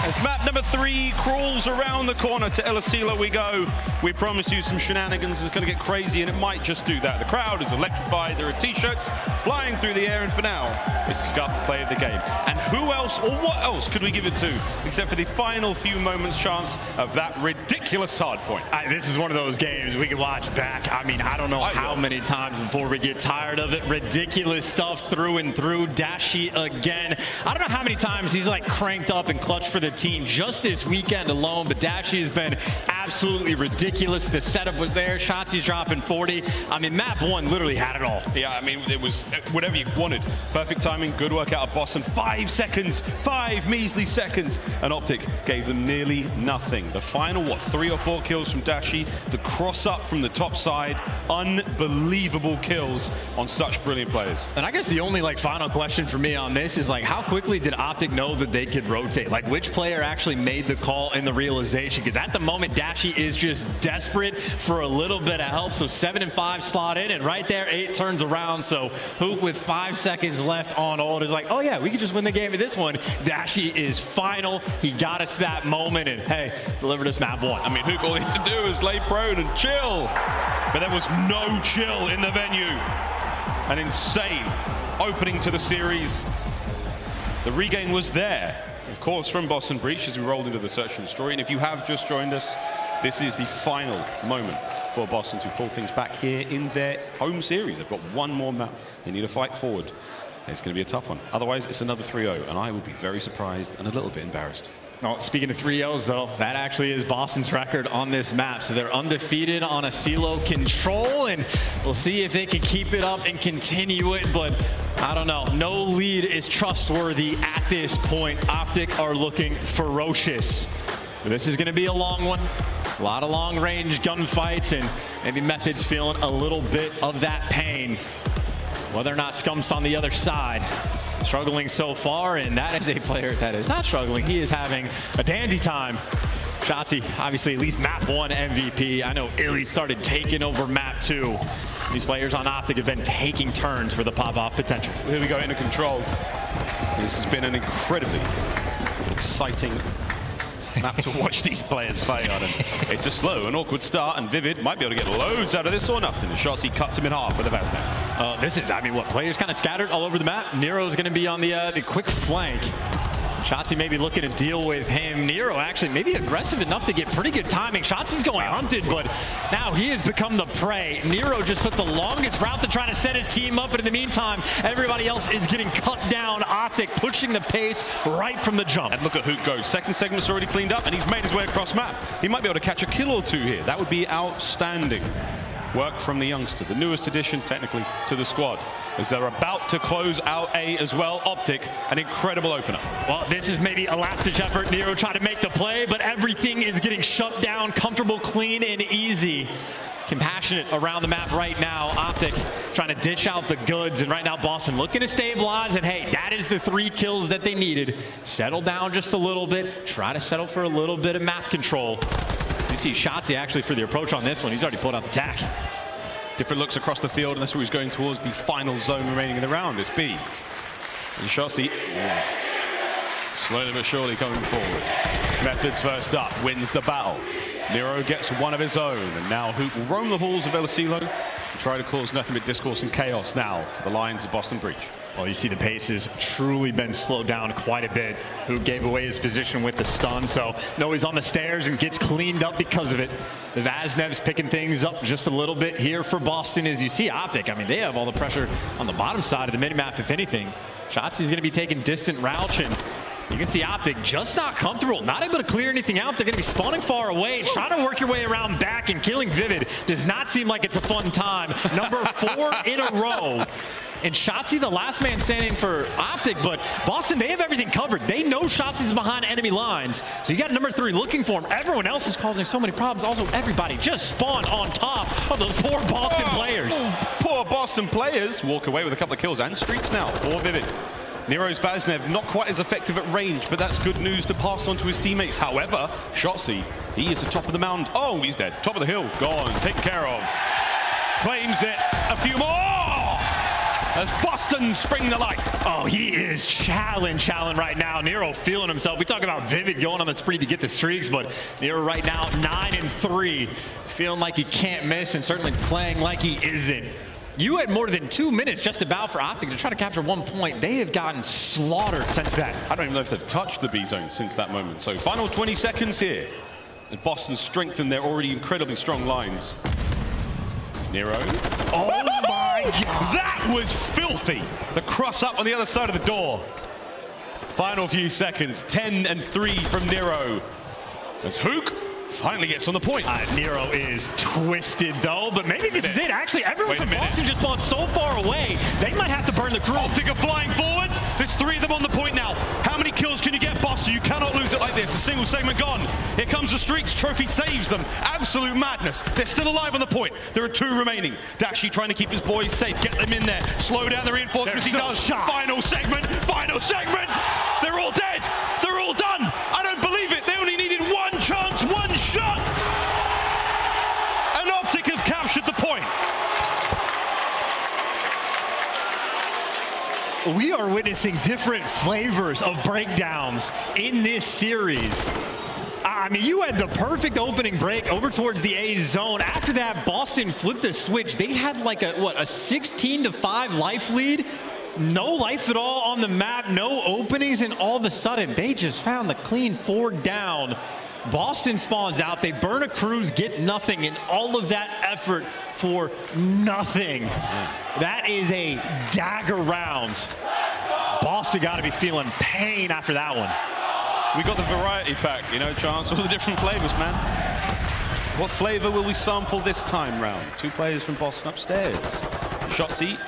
As map number 3 crawls around the corner to iLLeY we go. We promise you some shenanigans. It's going to get crazy, and it might just do that. The crowd is electrified. There are t-shirts flying through the air, and for now, it's the Scuff play of the game. And who else, or what else could we give it to, except for the final few moments chance of that ridiculous hard point? This is one of those games we can watch back. I mean, I don't know how many times before we get tired of it. Ridiculous stuff through and through. Dashy again. I don't know how many times he's like cranked up and clutched for the team just this weekend alone, but Dashy has been absolutely ridiculous. The setup was there. Shotzzy's dropping 40. I mean, map 1 literally had it all. Yeah, I mean, it was whatever you wanted. Perfect timing, good work out of Boston. 5 seconds, 5 measly seconds, and OpTic gave them nearly nothing. The final, 3 or 4 kills from Dashy, the cross up from the top side, unbelievable kills on such brilliant players. And I guess the only like final question for me on this is like, how quickly did OpTic know that they could rotate? Like, which player actually made the call in the realization? Because at the moment, Dashy is just desperate for a little bit of help. So 7 and 5 slot in, and right there, 8 turns around. So Huke with 5 seconds left on ult is like, oh yeah, we could just win the game of this one. Dashy is final. He got us that moment, and hey, delivered us map 1. I mean, Huke, all he had to do is lay prone and chill. But there was no chill in the venue. An insane opening to the series. The regain was there, of course, from Boston Breach as we rolled into the search and destroy. And if you have just joined us, this is the final moment for Boston to pull things back here in their home series. They've got one more map. They need to fight forward. It's going to be a tough one. Otherwise, it's another 3-0, and I would be very surprised and a little bit embarrassed. Oh, speaking of 3-0s, though, that actually is Boston's record on this map. So they're undefeated on a CeeLo control, and we'll see if they can keep it up and continue it. But I don't know. No lead is trustworthy at this point. OpTic are looking ferocious. But this is going to be a long one. A lot of long-range gunfights, and maybe Methodz feeling a little bit of that pain. Whether or not Scump's on the other side. Struggling so far, and that is a player that is not struggling. He is having a dandy time. Shotzzy, obviously, at least map 1 MVP. I know iLLeY started taking over map 2. These players on OpTic have been taking turns for the pop-off potential. Here we go into control. This has been an incredibly exciting map to watch these players play on. And it's a slow and awkward start, and Vivid might be able to get loads out of this or nothing. Shotzzy cuts him in half with a Vaznev. This is, I mean, what, players kind of scattered all over the map. Nero's going to be on the quick flank. Shotzzy maybe looking to deal with him. Nero actually maybe aggressive enough to get pretty good timing. Shotzzy's going hunted, but now he has become the prey. Nero just took the longest route to try to set his team up, but in the meantime, everybody else is getting cut down. OpTic pushing the pace right from the jump. And look at Huke go. Second segment's already cleaned up, and he's made his way across map. He might be able to catch a kill or 2 here. That would be outstanding. Work from the youngster, the newest addition, technically, to the squad. As they're about to close out A as well. OpTic, an incredible opener. Well, this is maybe a last-ditch effort. Nero trying to make the play, but everything is getting shut down. Comfortable, clean, and easy. Compassionate around the map right now. OpTic trying to dish out the goods, and right now Boston looking to stabilize, and hey, that is the 3 kills that they needed. Settle down just a little bit. Try to settle for a little bit of map control. You see Shotzzy actually for the approach on this one. He's already pulled out the tack. Different looks across the field, and that's where he's going towards the final zone remaining in the round. It's B. And Shotzzy, slowly but surely coming forward. Methodz first up, wins the battle. Nero gets one of his own, and now Huke will roam the halls of iLLeY and try to cause nothing but discourse and chaos now for the Lions of Boston Breach. Well, you see the pace has truly been slowed down quite a bit. Huke gave away his position with the stun, so no, he's on the stairs and gets cleaned up because of it. The Vaznev's picking things up just a little bit here for Boston. As you see OpTic, I mean, they have all the pressure on the bottom side of the minimap, if anything. Shotzzy's going to be taking distant routes, and you can see OpTic just not comfortable, not able to clear anything out. They're going to be spawning far away, trying to work your way around back, and killing Vivid does not seem like it's a fun time. Number 4 in a row. And Shotzzy, the last man standing for OpTic, but Boston, they have everything covered. They know Shotzzy's behind enemy lines. So you got number 3 looking for him. Everyone else is causing so many problems. Also, everybody just spawned on top of those poor Boston players. Poor Boston players walk away with a couple of kills and streaks now for Vivid. Nero's Vaznev not quite as effective at range, but that's good news to pass on to his teammates. However, Shotzzy, he is the top of the mound. Oh, he's dead. Top of the hill, gone, taken care of. Claims it. A few more. as Boston spring the light. Oh, he is challenge right now. Nero feeling himself. We talk about Vivid going on the spree to get the streaks, but Nero right now 9-3, feeling like he can't miss and certainly playing like he isn't. You had more than 2 minutes just about for OpTic to try to capture 1 point. They have gotten slaughtered since then. I don't even know if they've touched the B zone since that moment. So final 20 seconds here. As Boston strengthened their already incredibly strong lines. Nero. Oh my God. That was filthy. The cross up on the other side of the door. Final few seconds. 10-3 from Nero. As Huke finally gets on the point. Nero is twisted though, but maybe this is it. Actually, everyone from Boston just spawned so far away, they might have to burn the crew. OpTic are flying forward. There's 3 of them on the point now. How many kills can you get, Boston? You cannot lose it like this. A single segment gone. Here comes the streaks. Trophy saves them. Absolute madness. They're still alive on the point. There are 2 remaining. Dashy trying to keep his boys safe. Get them in there. Slow down the reinforcements. He does. Final segment. Final segment. They're all dead. They're all done. I don't believe it. They only needed 1 chance, 1 shot. And OpTic have captured the point. We are witnessing different flavors of breakdowns in this series. I mean, you had the perfect opening break over towards the A zone. After that, Boston flipped the switch. They had like a 16-5 life lead. No life at all on the map, no openings, and all of a sudden, they just found the clean 4 down. Boston spawns out, they burn a cruise, get nothing, and all of that effort for nothing. That is a dagger round. Boston got to be feeling pain after that one. We got the variety pack, you know, Chance, all the different flavors, man. What flavor will we sample this time round? 2 players from Boston upstairs. Shotzzy,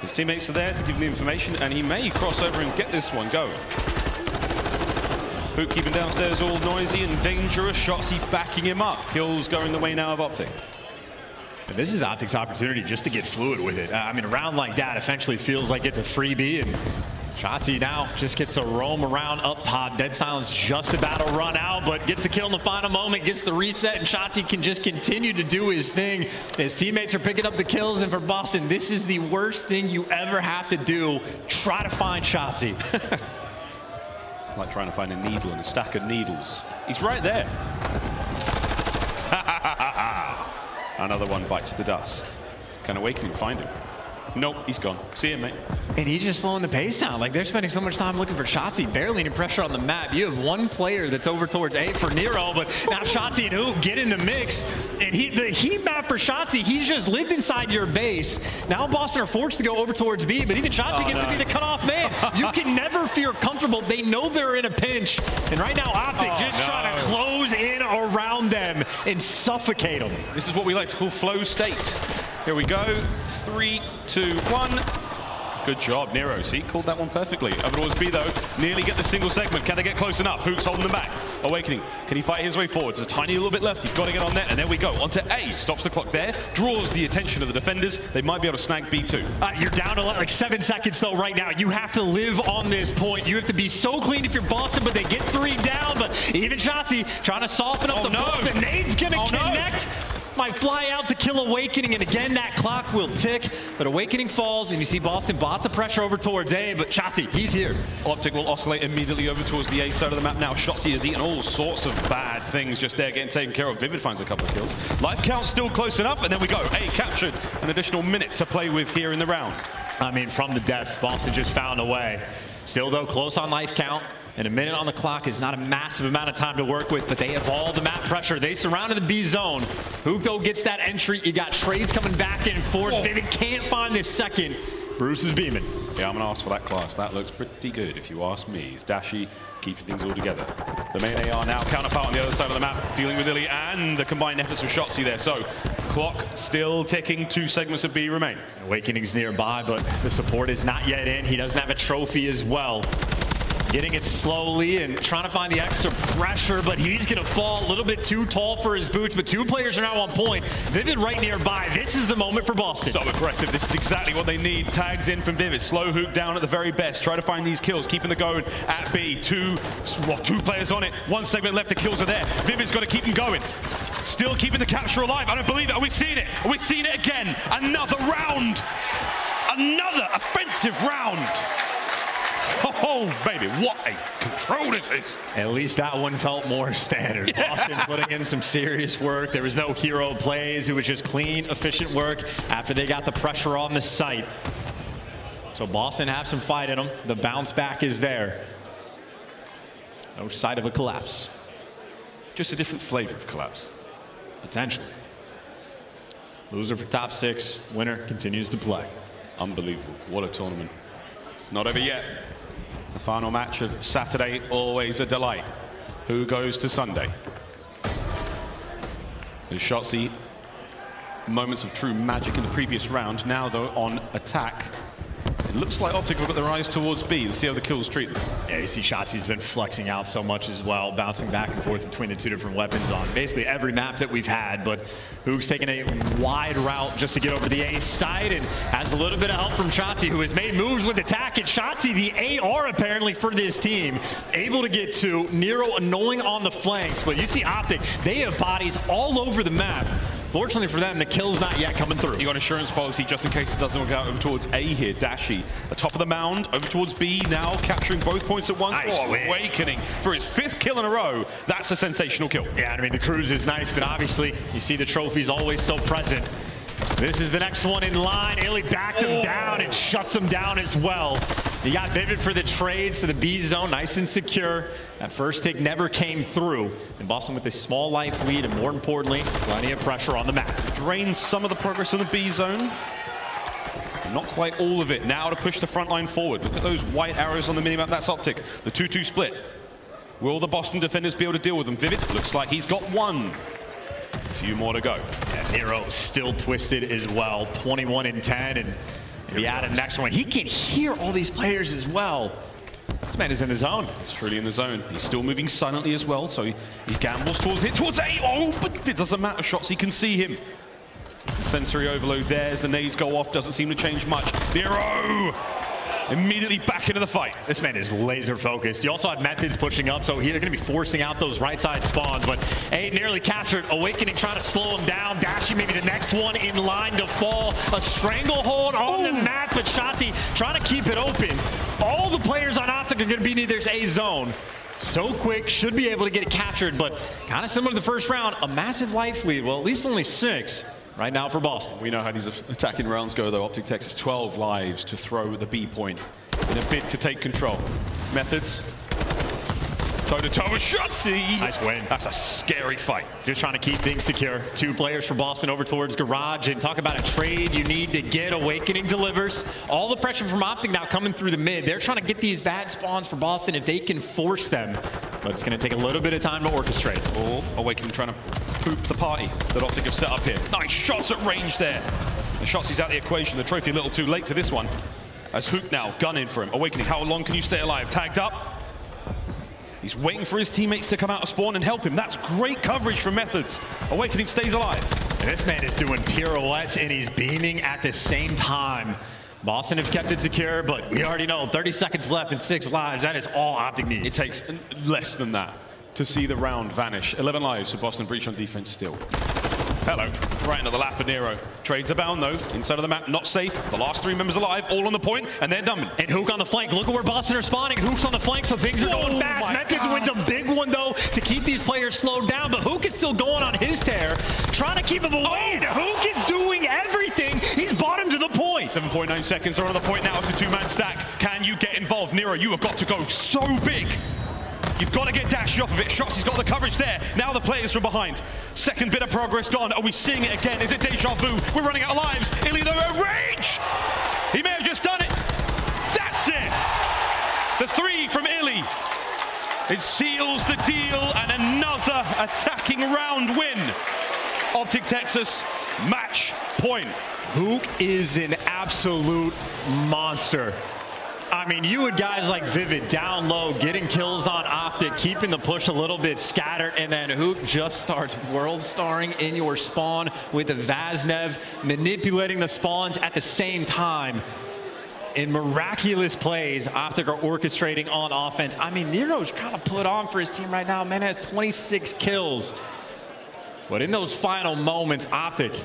his teammates are there to give him the information, and he may cross over and get this one going. Huke keeping downstairs all noisy and dangerous. Shotzzy backing him up. Kills going the way now of OpTic. And this is OpTic's opportunity just to get fluid with it. I mean, a round like that essentially feels like it's a freebie, and Shotzzy now just gets to roam around up top. Dead Silence just about to run out, but gets the kill in the final moment, gets the reset, and Shotzzy can just continue to do his thing. His teammates are picking up the kills, and for Boston, this is the worst thing you ever have to do. Try to find Shotzzy. It's like trying to find a needle in a stack of needles. He's right there. Another one bites the dust. Can Awakening find him? Nope, he's gone. See him, mate. And he's just slowing the pace down. Like, they're spending so much time looking for Shotzzy, barely any pressure on the map. You have 1 player that's over towards A for Nero, but now Shotzzy and Huke get in the mix. And the heat map for Shotzzy, he's just lived inside your base. Now Boston are forced to go over towards B, but even Shotzzy gets to be the cutoff man. You can never feel comfortable. They know they're in a pinch. And right now, OpTic just trying to close in around them and suffocate them. This is what we like to call flow state. Here we go. 3, 2, 1. Good job, Nero. See, called that one perfectly. Over towards B, though. Nearly get the single segment. Can they get close enough? Huke's holding them back. Awakening. Can he fight his way forward? There's a tiny little bit left. He's got to get on there. And there we go. Onto A. Stops the clock there. Draws the attention of the defenders. They might be able to snag B2. You're down to like 7 seconds, though, right now. You have to live on this point. You have to be so clean if you're Boston, but they get 3 down. But even Shotzzy trying to soften up the flow. The nade's going to connect. Might fly out to kill Awakening, and again, that clock will tick. But Awakening falls, and you see Boston bought the pressure over towards A, but Shotzzy, he's here. OpTic will oscillate immediately over towards the A side of the map now. Shotzzy has eaten all sorts of bad things just there, getting taken care of. Vivid finds a couple of kills. Life count still close enough, and then we go. A captured. An additional minute to play with here in the round. I mean, from the depths, Boston just found a way. Still, though, close on life count. And a minute on the clock is not a massive amount of time to work with, but they have all the map pressure. They surrounded the B zone. Huke, though, gets that entry. You got trades coming back and forth. Vivid can't find this second. Bruce is beaming. Yeah, I'm going to ask for that class. That looks pretty good, if you ask me. It's Dashy keeping things all together. The main AR now counterpart on the other side of the map, dealing with iLLeY and the combined efforts of Shotzzy there. So, clock still ticking. 2 segments of B remain. Awakening's nearby, but the support is not yet in. He doesn't have a trophy as well. Getting it slowly and trying to find the extra pressure, but he's going to fall a little bit too tall for his boots, but 2 players are now on point. Vivid right nearby. This is the moment for Boston. So aggressive. This is exactly what they need. Tags in from Vivid. Slow Huke down at the very best. Try to find these kills. Keeping the going at B. 2 players on it. 1 segment left. The kills are there. Vivid's got to keep them going. Still keeping the capture alive. I don't believe it. Are we seeing it? Are we seeing it again? Another round. Another offensive round. Oh, baby, what a control this is. At least that one felt more standard. Yeah. Boston putting in some serious work. There was no hero plays. It was just clean, efficient work after they got the pressure on the site. So Boston have some fight in them. The bounce back is there. No sight of a collapse. Just a different flavor of collapse. Potentially. Loser for top 6. Winner continues to play. Unbelievable. What a tournament. Not over yet. The final match of Saturday, always a delight. Who goes to Sunday? There's Shotzzy. Moments of true magic in the previous round. Now, though, on attack. It looks like OpTic have got their eyes towards B. Let's see how the kills treat them. Yeah, you see Shotzzy's been flexing out so much as well, bouncing back and forth between the two different weapons on basically every map that we've had. But Huke's taking a wide route just to get over the A side and has a little bit of help from Shotzzy, who has made moves with attack. And Shotzzy, the AR apparently for this team, able to get to Nero annoying on the flanks. But you see OpTic, they have bodies all over the map. Fortunately for them, the kill's not yet coming through. You got insurance policy just in case it doesn't work out over towards A here. Dashy, the top of the mound, over towards B, now capturing both points at once. Nice Awakening for his 5th kill in a row. That's a sensational kill. Yeah, I mean, the cruise is nice, but obviously, you see the trophies always so present. This is the next one in line. iLLeY backed him down and shuts him down as well. You got Vivid for the trades to the B zone, nice and secure. That first take never came through. And Boston with a small life lead, and more importantly, plenty of pressure on the map. Drains some of the progress in the B zone. Not quite all of it. Now to push the front line forward. Look at those white arrows on the minimap. That's OpTic. The 2-2 split. Will the Boston defenders be able to deal with them? Vivid looks like he's got one. A few more to go. Yeah, Nero still twisted as well. 21 and 10, and we add a next one. He can hear all these players as well. This man is in the zone. He's truly in the zone. He's still moving silently as well, so he gambles towards it, towards A. Oh, but it doesn't matter. Shotzzy can see him. Sensory overload there as the nades go off. Doesn't seem to change much. Nero! Immediately back into the fight. This man is laser focused. You also had Methodz pushing up, so they're going to be forcing out those right side spawns. But A nearly captured. Owakening trying to slow him down. Dashy maybe the next one in line to fall. A stranglehold on the map, but Shotzzy trying to keep it open. All the players on OpTic are going to be near their A zone. So quick, should be able to get it captured, but kind of similar to the first round, a massive life lead. Well, at least only 6. Right now for Boston. We know how these attacking rounds go, though. OpTic Texas, 12 lives to throw at the B point in a bid to take control. Methodz. Toe-to-toe with Shotzzy. Nice win. That's a scary fight. Just trying to keep things secure. 2 players for Boston over towards Garage. And talk about a trade you need to get. Awakening delivers. All the pressure from OpTic now coming through the mid. They're trying to get these bad spawns for Boston if they can force them. But it's going to take a little bit of time to orchestrate. Oh, Awakening trying to poop the party that OpTic have set up here. Nice shots at range there. The Shotzi's out the equation. The trophy a little too late to this one. As Huke now gunning for him. Awakening, how long can you stay alive? Tagged up. He's waiting for his teammates to come out of spawn and help him. That's great coverage from Methodz. Awakening stays alive. And this man is doing pirouettes and he's beaming at the same time. Boston have kept it secure, but we already know 30 seconds left and 6 lives. That is all OpTic needs. It takes less than that to see the round vanish. 11 lives for Boston Breach on defense still. Hello, right into the lap of Nero. Trades abound though, inside of the map, not safe. The last 3 members alive, all on the point, and they're dumbing. And Huke on the flank, look at where Boston are spawning. Huke's on the flank, so things are going fast. Methodz wins a big one though to keep these players slowed down, but Huke is still going on his tear, trying to keep him away. And Huke is doing everything. He's brought him to the point. 7.9 seconds are on the point now. It's a 2-man stack. Can you get involved? Nero, you have got to go so big. You've got to get Dashy off of it. Shotzzy's got the coverage there. Now the players from behind. Second bit of progress gone. Are we seeing it again? Is it deja vu? We're running out of lives. iLLeY though, a rage! He may have just done it. That's it! The 3 from iLLeY. It seals the deal and another attacking round win. OpTic Texas, match point. Huke is an absolute monster. I mean, you had guys like Vivid down low, getting kills on OpTic, keeping the push a little bit scattered, and then Huke just starts world starring in your spawn with the Vaznev, manipulating the spawns at the same time. In miraculous plays, OpTic are orchestrating on offense. I mean, Nero's trying to put on for his team right now. Man has 26 kills. But in those final moments, OpTic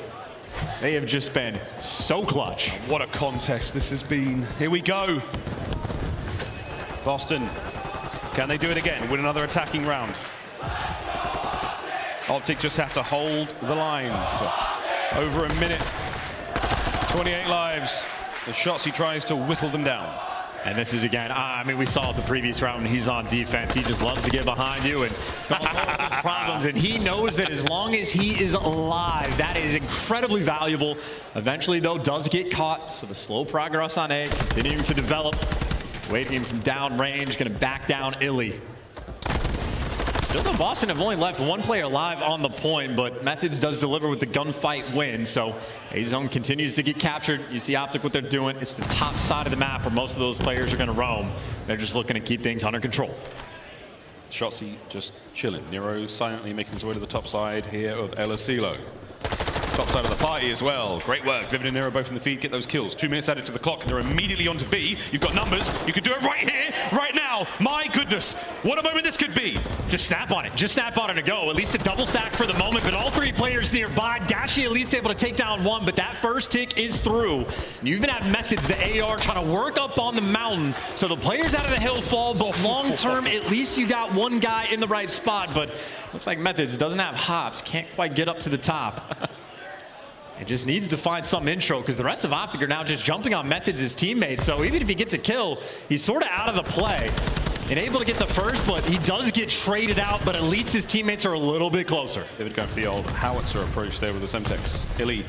They have just been so clutch. What a contest this has been. Here we go. Boston, can they do it again? Win another attacking round. OpTic just have to hold the line for over a minute. 28 lives. The Shotzzy tries to whittle them down. And this is again, I mean, we saw the previous round when he's on defense. He just loves to get behind you and cause problems. And he knows that as long as he is alive, that is incredibly valuable. Eventually, though, does get caught. So the slow progress on A, continuing to develop. Waiting from down range, going to back down iLLeY. Still, the Boston have only left one player alive on the point, but Methodz does deliver with the gunfight win. So A-Zone continues to get captured. You see OpTic what they're doing. It's the top side of the map where most of those players are going to roam. They're just looking to keep things under control. Shotzzy just chilling. Nero silently making his way to the top side here of aBeZy. Top side of the party as well. Great work. Vivid and Nero both in the feed, get those kills. 2 minutes added to the clock, and they're immediately onto B. You've got numbers. You can do it right here, right now. My goodness, what a moment this could be. Just snap on it. Just snap on it to go. At least a double stack for the moment, but all three players nearby. Dashy at least able to take down one, but that first tick is through. And you even have Methodz, the AR, trying to work up on the mountain. So the players out of the hill fall, but long term, at least you got one guy in the right spot. But looks like Methodz doesn't have hops. Can't quite get up to the top. It just needs to find some intro because the rest of OpTic are now just jumping on Methodz' teammates. So even if he gets a kill, he's sort of out of the play. And able to get the first, but he does get traded out, but at least his teammates are a little bit closer. David going for the old howitzer approach there with the Semtex. iLLeY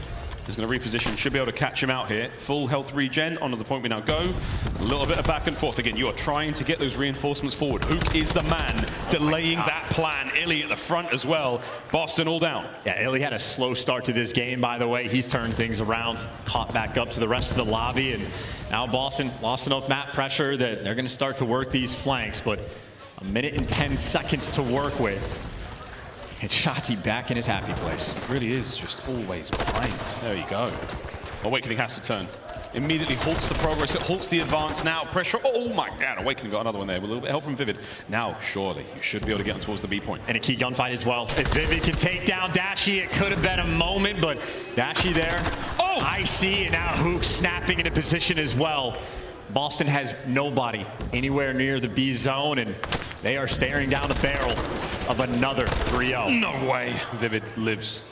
is going to reposition, should be able to catch him out here. Full health regen, onto the point we now go. A little bit of back and forth. Again, you are trying to get those reinforcements forward. Huke is the man delaying that plan. iLLeY at the front as well. Boston all down. Yeah, iLLeY had a slow start to this game, by the way. He's turned things around, caught back up to the rest of the lobby, and now Boston lost enough map pressure that they're going to start to work these flanks, but a minute and 10 seconds to work with. And Shotzzy back in his happy place. It really is just always behind. There you go. Owakening has to turn. Immediately halts the progress. It halts the advance now. Pressure. Oh my God. Awakening got another one there with a little bit of help from Vivid. Now, surely, you should be able to get them towards the B point. And a key gunfight as well. If Vivid can take down Dashy, it could have been a moment, but Dashy there. Oh! I see, and now Huke snapping into position as well. Boston has nobody anywhere near the B zone, and they are staring down the barrel of another 3-0. No way. Vivid lives.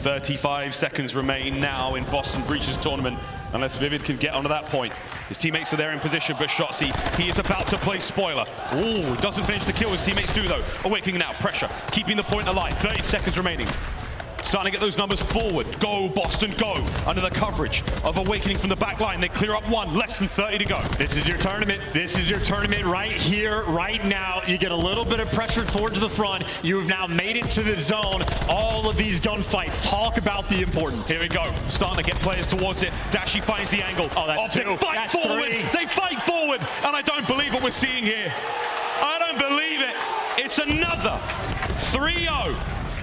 35 seconds remain now in Boston Breach's tournament, unless Vivid can get onto that point. His teammates are there in position, but Shotzzy, he is about to play spoiler. Ooh, doesn't finish the kill. His teammates do, though. Awakening now. Pressure. Keeping the point alive. 30 seconds remaining. Starting to get those numbers forward. Go, Boston, go. Under the coverage of Awakening from the back line. They clear up one. Less than 30 to go. This is your tournament. This is your tournament right here, right now. You get a little bit of pressure towards the front. You've now made it to the zone. All of these gunfights. Talk about the importance. Here we go. Starting to get players towards it. Dashy finds the angle. Oh, that's two. Fight That's forward. three. They fight forward. And I don't believe what we're seeing here. I don't believe it. It's another 3-0.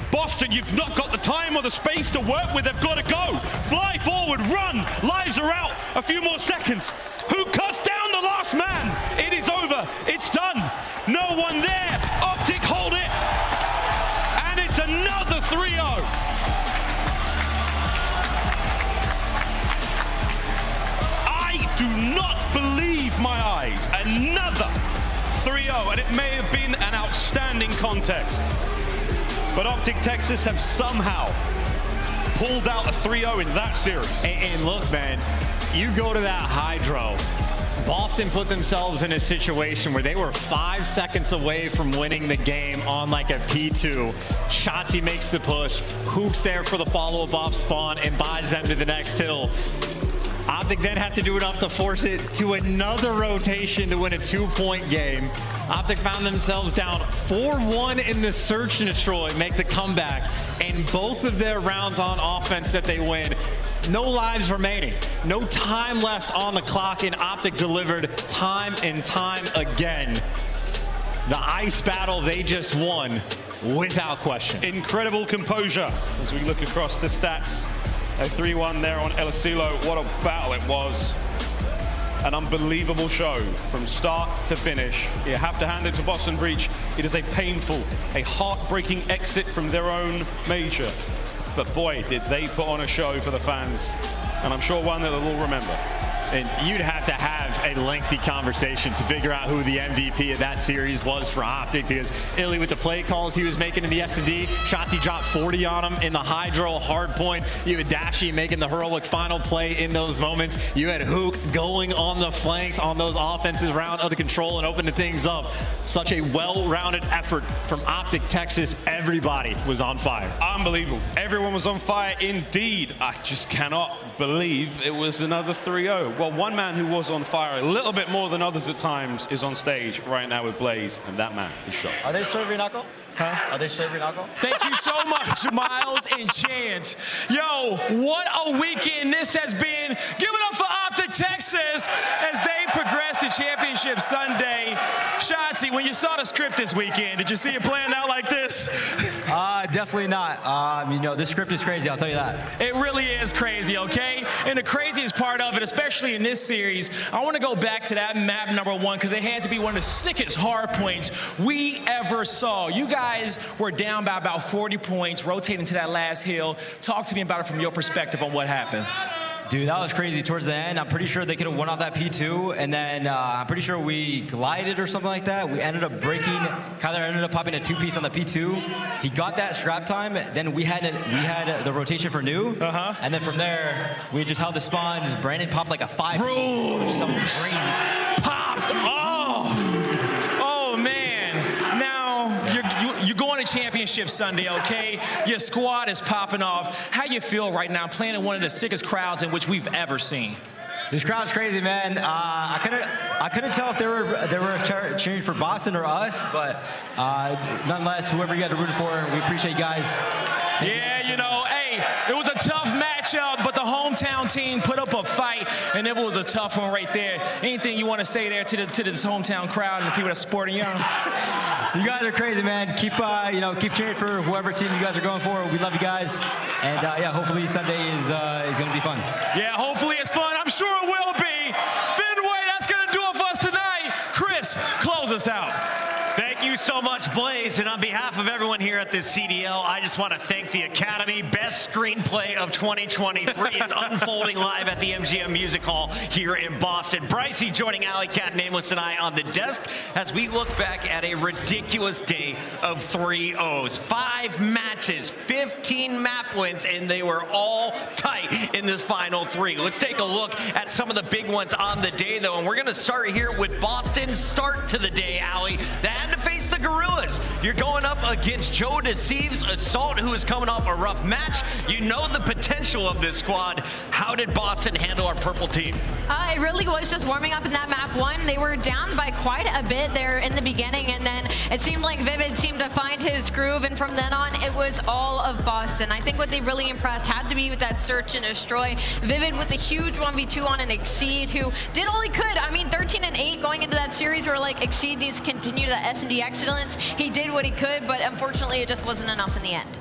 Boston, you've not got the time or the space to work with. They've got to go. Fly forward, run. Lives are out. A few more seconds. Who cuts down the last man? It is over. It's done. No one there. OpTic hold it. And it's another 3-0. I do not believe my eyes. Another 3-0. And it may have been an outstanding contest. But OpTic Texas have somehow pulled out a 3-0 in that series. And look, man, you go to that HyDra. Boston put themselves in a situation where they were 5 seconds away from winning the game on like a P2. Shotzzy makes the push. Huke's there for the follow-up off spawn and buys them to the next hill. OpTic then have to do enough to force it to another rotation to win a 2-point game. OpTic found themselves down 4-1 in the search and destroy, make the comeback, and both of their rounds on offense that they win. No lives remaining, no time left on the clock, and OpTic delivered time and time again. The ice battle they just won, without question. Incredible composure as we look across the stats. A 3-1 there on aBeZy. What a battle it was. An unbelievable show from start to finish. You have to hand it to Boston Breach. It is a painful, a heartbreaking exit from their own major. but boy, did they put on a show for the fans, and I'm sure one that they'll all remember. And you'd have to have a lengthy conversation to figure out who the MVP of that series was for OpTic, because iLLeY with the play calls he was making in the S&D, Shotzzy dropped 40 on him in the HyDra hard point. You had Dashy making the heroic final play in those moments. You had Huke going on the flanks on those offensive round of the control and opening things up. Such a well-rounded effort from OpTic Texas. Everybody was on fire. Unbelievable. Everyone was on fire indeed. I just cannot believe it was another 3-0. Well, one man who was on fire a little bit more than others at times is on stage right now with Blaze, and that man is Shotzzy. Are they serving alcohol? Huh? Are they serving alcohol? Thank you so much, Miles and Chance. Yo, what a weekend this has been. Give it up for OpTic Texas as they progress to Championship Sunday. Shotzzy, when you saw the script this weekend, did you see it playing out like this? Definitely not. You know, this script is crazy, I'll tell you that. It really is crazy, okay? And the craziest part of it, especially in this series, I want to go back to that map number 1 because it had to be one of the sickest hard points we ever saw. You guys were down by about 40 points, rotating to that last hill. Talk to me about it from your perspective on what happened. Dude, that was crazy towards the end. I'm pretty sure they could have won off that P2, and then I'm pretty sure we glided or something like that. We ended up breaking. Kyler ended up popping a 2-piece on the P2. He got that scrap time. Then we had the rotation for new, and then from there we just held the spawns. Brandon popped like a 5. Bro, something crazy. Popped off. Oh man. Now you're going to Championship Sunday, okay? Your squad is popping off. How you feel right now playing in one of the sickest crowds in which we've ever seen? This crowd's crazy, man. I couldn't tell if they were cheering for Boston or us, but nonetheless, whoever you guys are rooting for, we appreciate you guys. Yeah, you know, hey, it was a tough matchup, but the hometown team put up a fight, and it was a tough one right there. Anything you want to say there to this hometown crowd and the people that's supporting you? You guys are crazy, man. Keep cheering for whoever team you guys are going for. We love you guys, and yeah, hopefully Sunday is going to be fun. Yeah, hopefully it's fun. I'm sure it will be. Fenway, that's going to do it for us tonight. Chris, close us out. Thank you so much, Blaze. And on behalf of everyone here at this CDL, I just want to thank the Academy. Best screenplay of 2023 is unfolding live at the MGM Music Hall here in Boston. Brycey joining Alley Cat, Nameless, and I on the desk as we look back at a ridiculous day of 3-0s. 5 matches, 15 map wins, and they were all tight in the final 3. Let's take a look at some of the big ones on the day, though. And we're going to start here with Boston's start to the day, Alley. That to face the Guerrillas. You're going up against Joe Deceives, Assault, who is coming off a rough match. You know the potential of this squad. How did Boston handle our purple team? It really was just warming up in that map 1. They were down by quite a bit there in the beginning, and then it seemed like Vivid seemed to find his groove, and from then on, it was all of Boston. I think what they really impressed had to be with that search and destroy. Vivid with a huge 1v2 on an Exceed, who did all he could. I mean, 13-8 going into that series where like Exceed needs to continue that S&D excellence. He did what he could, but unfortunately it just wasn't enough in the end.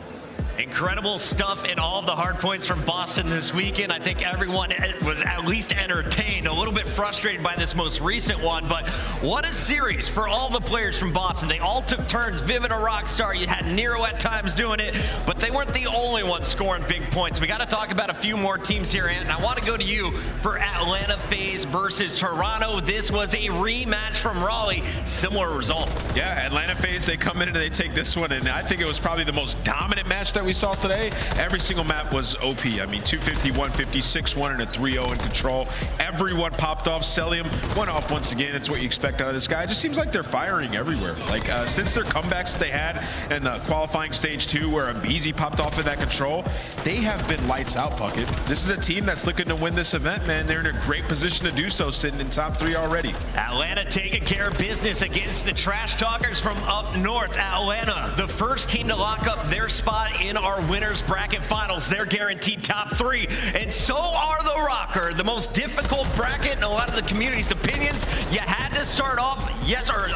Incredible stuff in all of the hard points from Boston this weekend. I think everyone was at least entertained, a little bit frustrated by this most recent one, but what a series for all the players from Boston. They all took turns. Vivid, a rock star. You had Nero at times doing it, but they weren't the only ones scoring big points. We got to talk about a few more teams here, and I want to go to you for Atlanta FaZe versus Toronto. This was a rematch from Raleigh. Similar result. Yeah, Atlanta FaZe, they come in and they take this one, and I think it was probably the most dominant match that we saw today. Every single map was OP. I mean, 250, 150, 6-1, and a 3-0 in control. Everyone popped off. Cellium went off once again. It's what you expect out of this guy. It just seems like they're firing everywhere. Like, since their comebacks they had in the qualifying stage 2 where aBeZy popped off in that control, they have been lights out, Puckett. This is a team that's looking to win this event, man. They're in a great position to do so, sitting in top 3 already. Atlanta taking care of business against the trash talkers from up north. Atlanta, the first team to lock up their spot in our winners bracket finals. They're guaranteed top 3, and so are the Røkkr. The most difficult bracket in a lot of the community's opinions. You had to start off,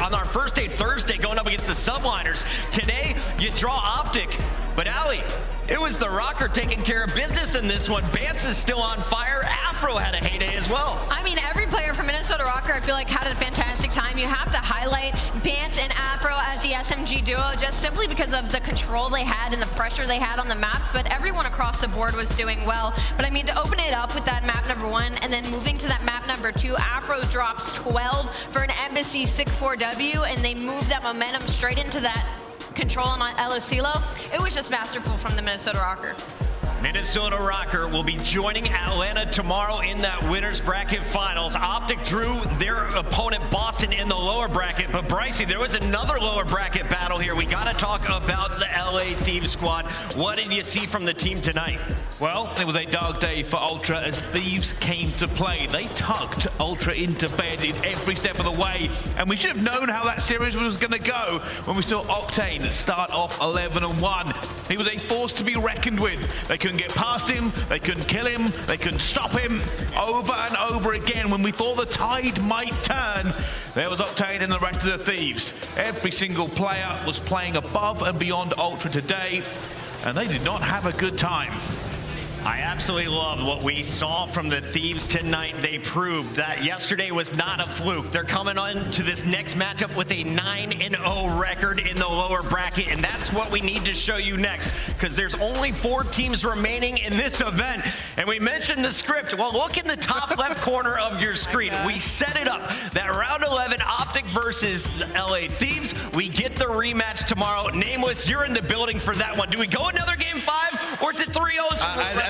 on our first day Thursday, going up against the Subliners. Today, you draw OpTic. But aLLeY, it was the Røkkr taking care of business in this one. Bance is still on fire. Afro had a heyday as well. I mean, every player from Minnesota Røkkr, I feel like, had a fantastic time. You have to highlight Bance and Afro as the SMG duo, just simply because of the control they had and the pressure they had on the maps, but everyone across the board was doing well. But I mean, to open it up with that map number 1 and then moving to that map number 2, Afro drops 12 for an aBeZy 6-4W, and they move that momentum straight into that control on aLLeY. It was just masterful from the Minnesota Røkkr. Minnesota Røkkr will be joining Atlanta tomorrow in that winners bracket finals. OpTic drew their opponent Boston in the lower bracket, but Brycey, there was another lower bracket battle here. We got to talk about the LA Thieves squad. What did you see from the team tonight? Well, it was a dark day for Ultra as Thieves came to play. They tucked Ultra into bed in every step of the way, and we should have known how that series was going to go when we saw Octane start off 11-1. He was a force to be reckoned with. They couldn't get past him, they couldn't kill him, they couldn't stop him. Over and over again, when we thought the tide might turn, there was Octane and the rest of the Thieves. Every single player was playing above and beyond Ultra today, and they did not have a good time. I absolutely love what we saw from the Thieves tonight. They proved that yesterday was not a fluke. They're coming on to this next matchup with a 9-0 record in the lower bracket, and that's what we need to show you next, because there's only 4 teams remaining in this event. And we mentioned the script. Well, look in the top left corner of your screen. We set it up. That round 11, OpTic versus the LA Thieves. We get the rematch tomorrow. Nameless, you're in the building for that one. Do we go another game 5, or is it 3-0?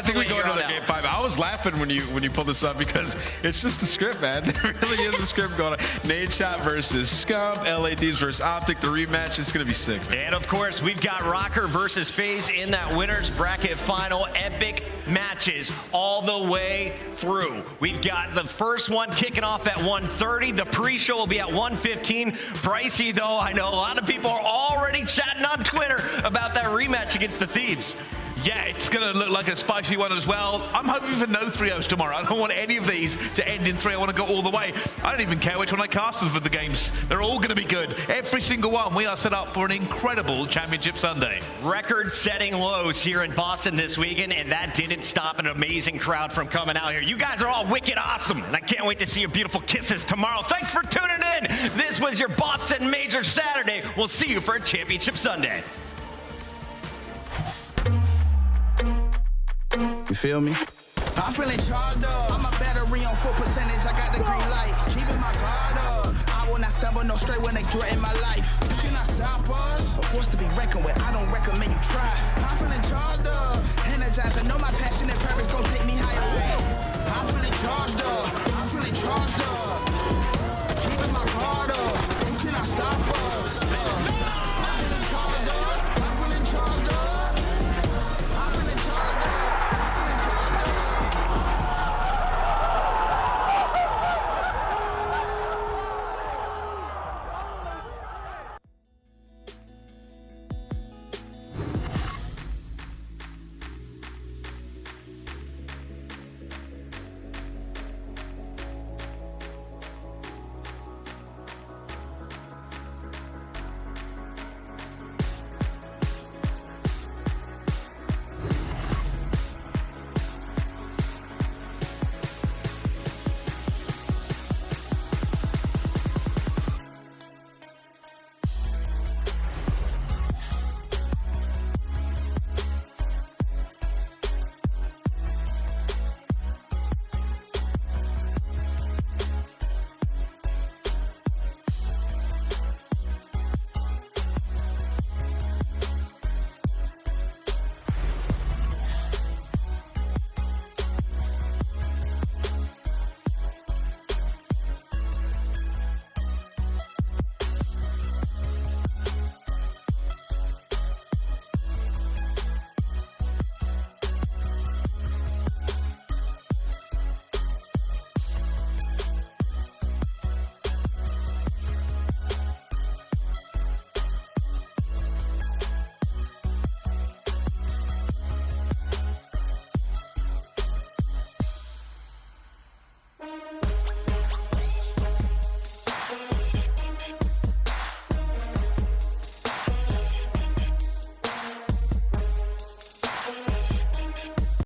I think we go another game 5. I was laughing when you pulled this up because it's just the script, man. There really is the script going on. Nadeshot versus Scump, LA Thieves versus OpTic, the rematch. It's going to be sick, man. And of course, we've got Røkkr versus FaZe in that winners bracket final. Epic matches all the way through. We've got the first one kicking off at 1:30. The pre-show will be at 1:15. Brycey, though, I know a lot of people are already chatting on Twitter about that rematch against the Thieves. Yeah, it's going to look like a spicy one as well. I'm hoping for no 3-0s tomorrow. I don't want any of these to end in 3. I want to go all the way. I don't even care which one I cast for the games. They're all going to be good. Every single one. We are set up for an incredible championship Sunday. Record-setting lows here in Boston this weekend, and that didn't stop an amazing crowd from coming out here. You guys are all wicked awesome, and I can't wait to see your beautiful kisses tomorrow. Thanks for tuning in. This was your Boston Major Saturday. We'll see you for a championship Sunday. You feel me? I'm feeling charged up. I'm a battery on full percentage. I got the green light. Keeping my guard up. I will not stumble no straight when they threaten my life. You cannot stop us. A force to be reckoned with. I don't recommend you try. I'm feeling charged up. Energized. I know my passion and purpose gon' take me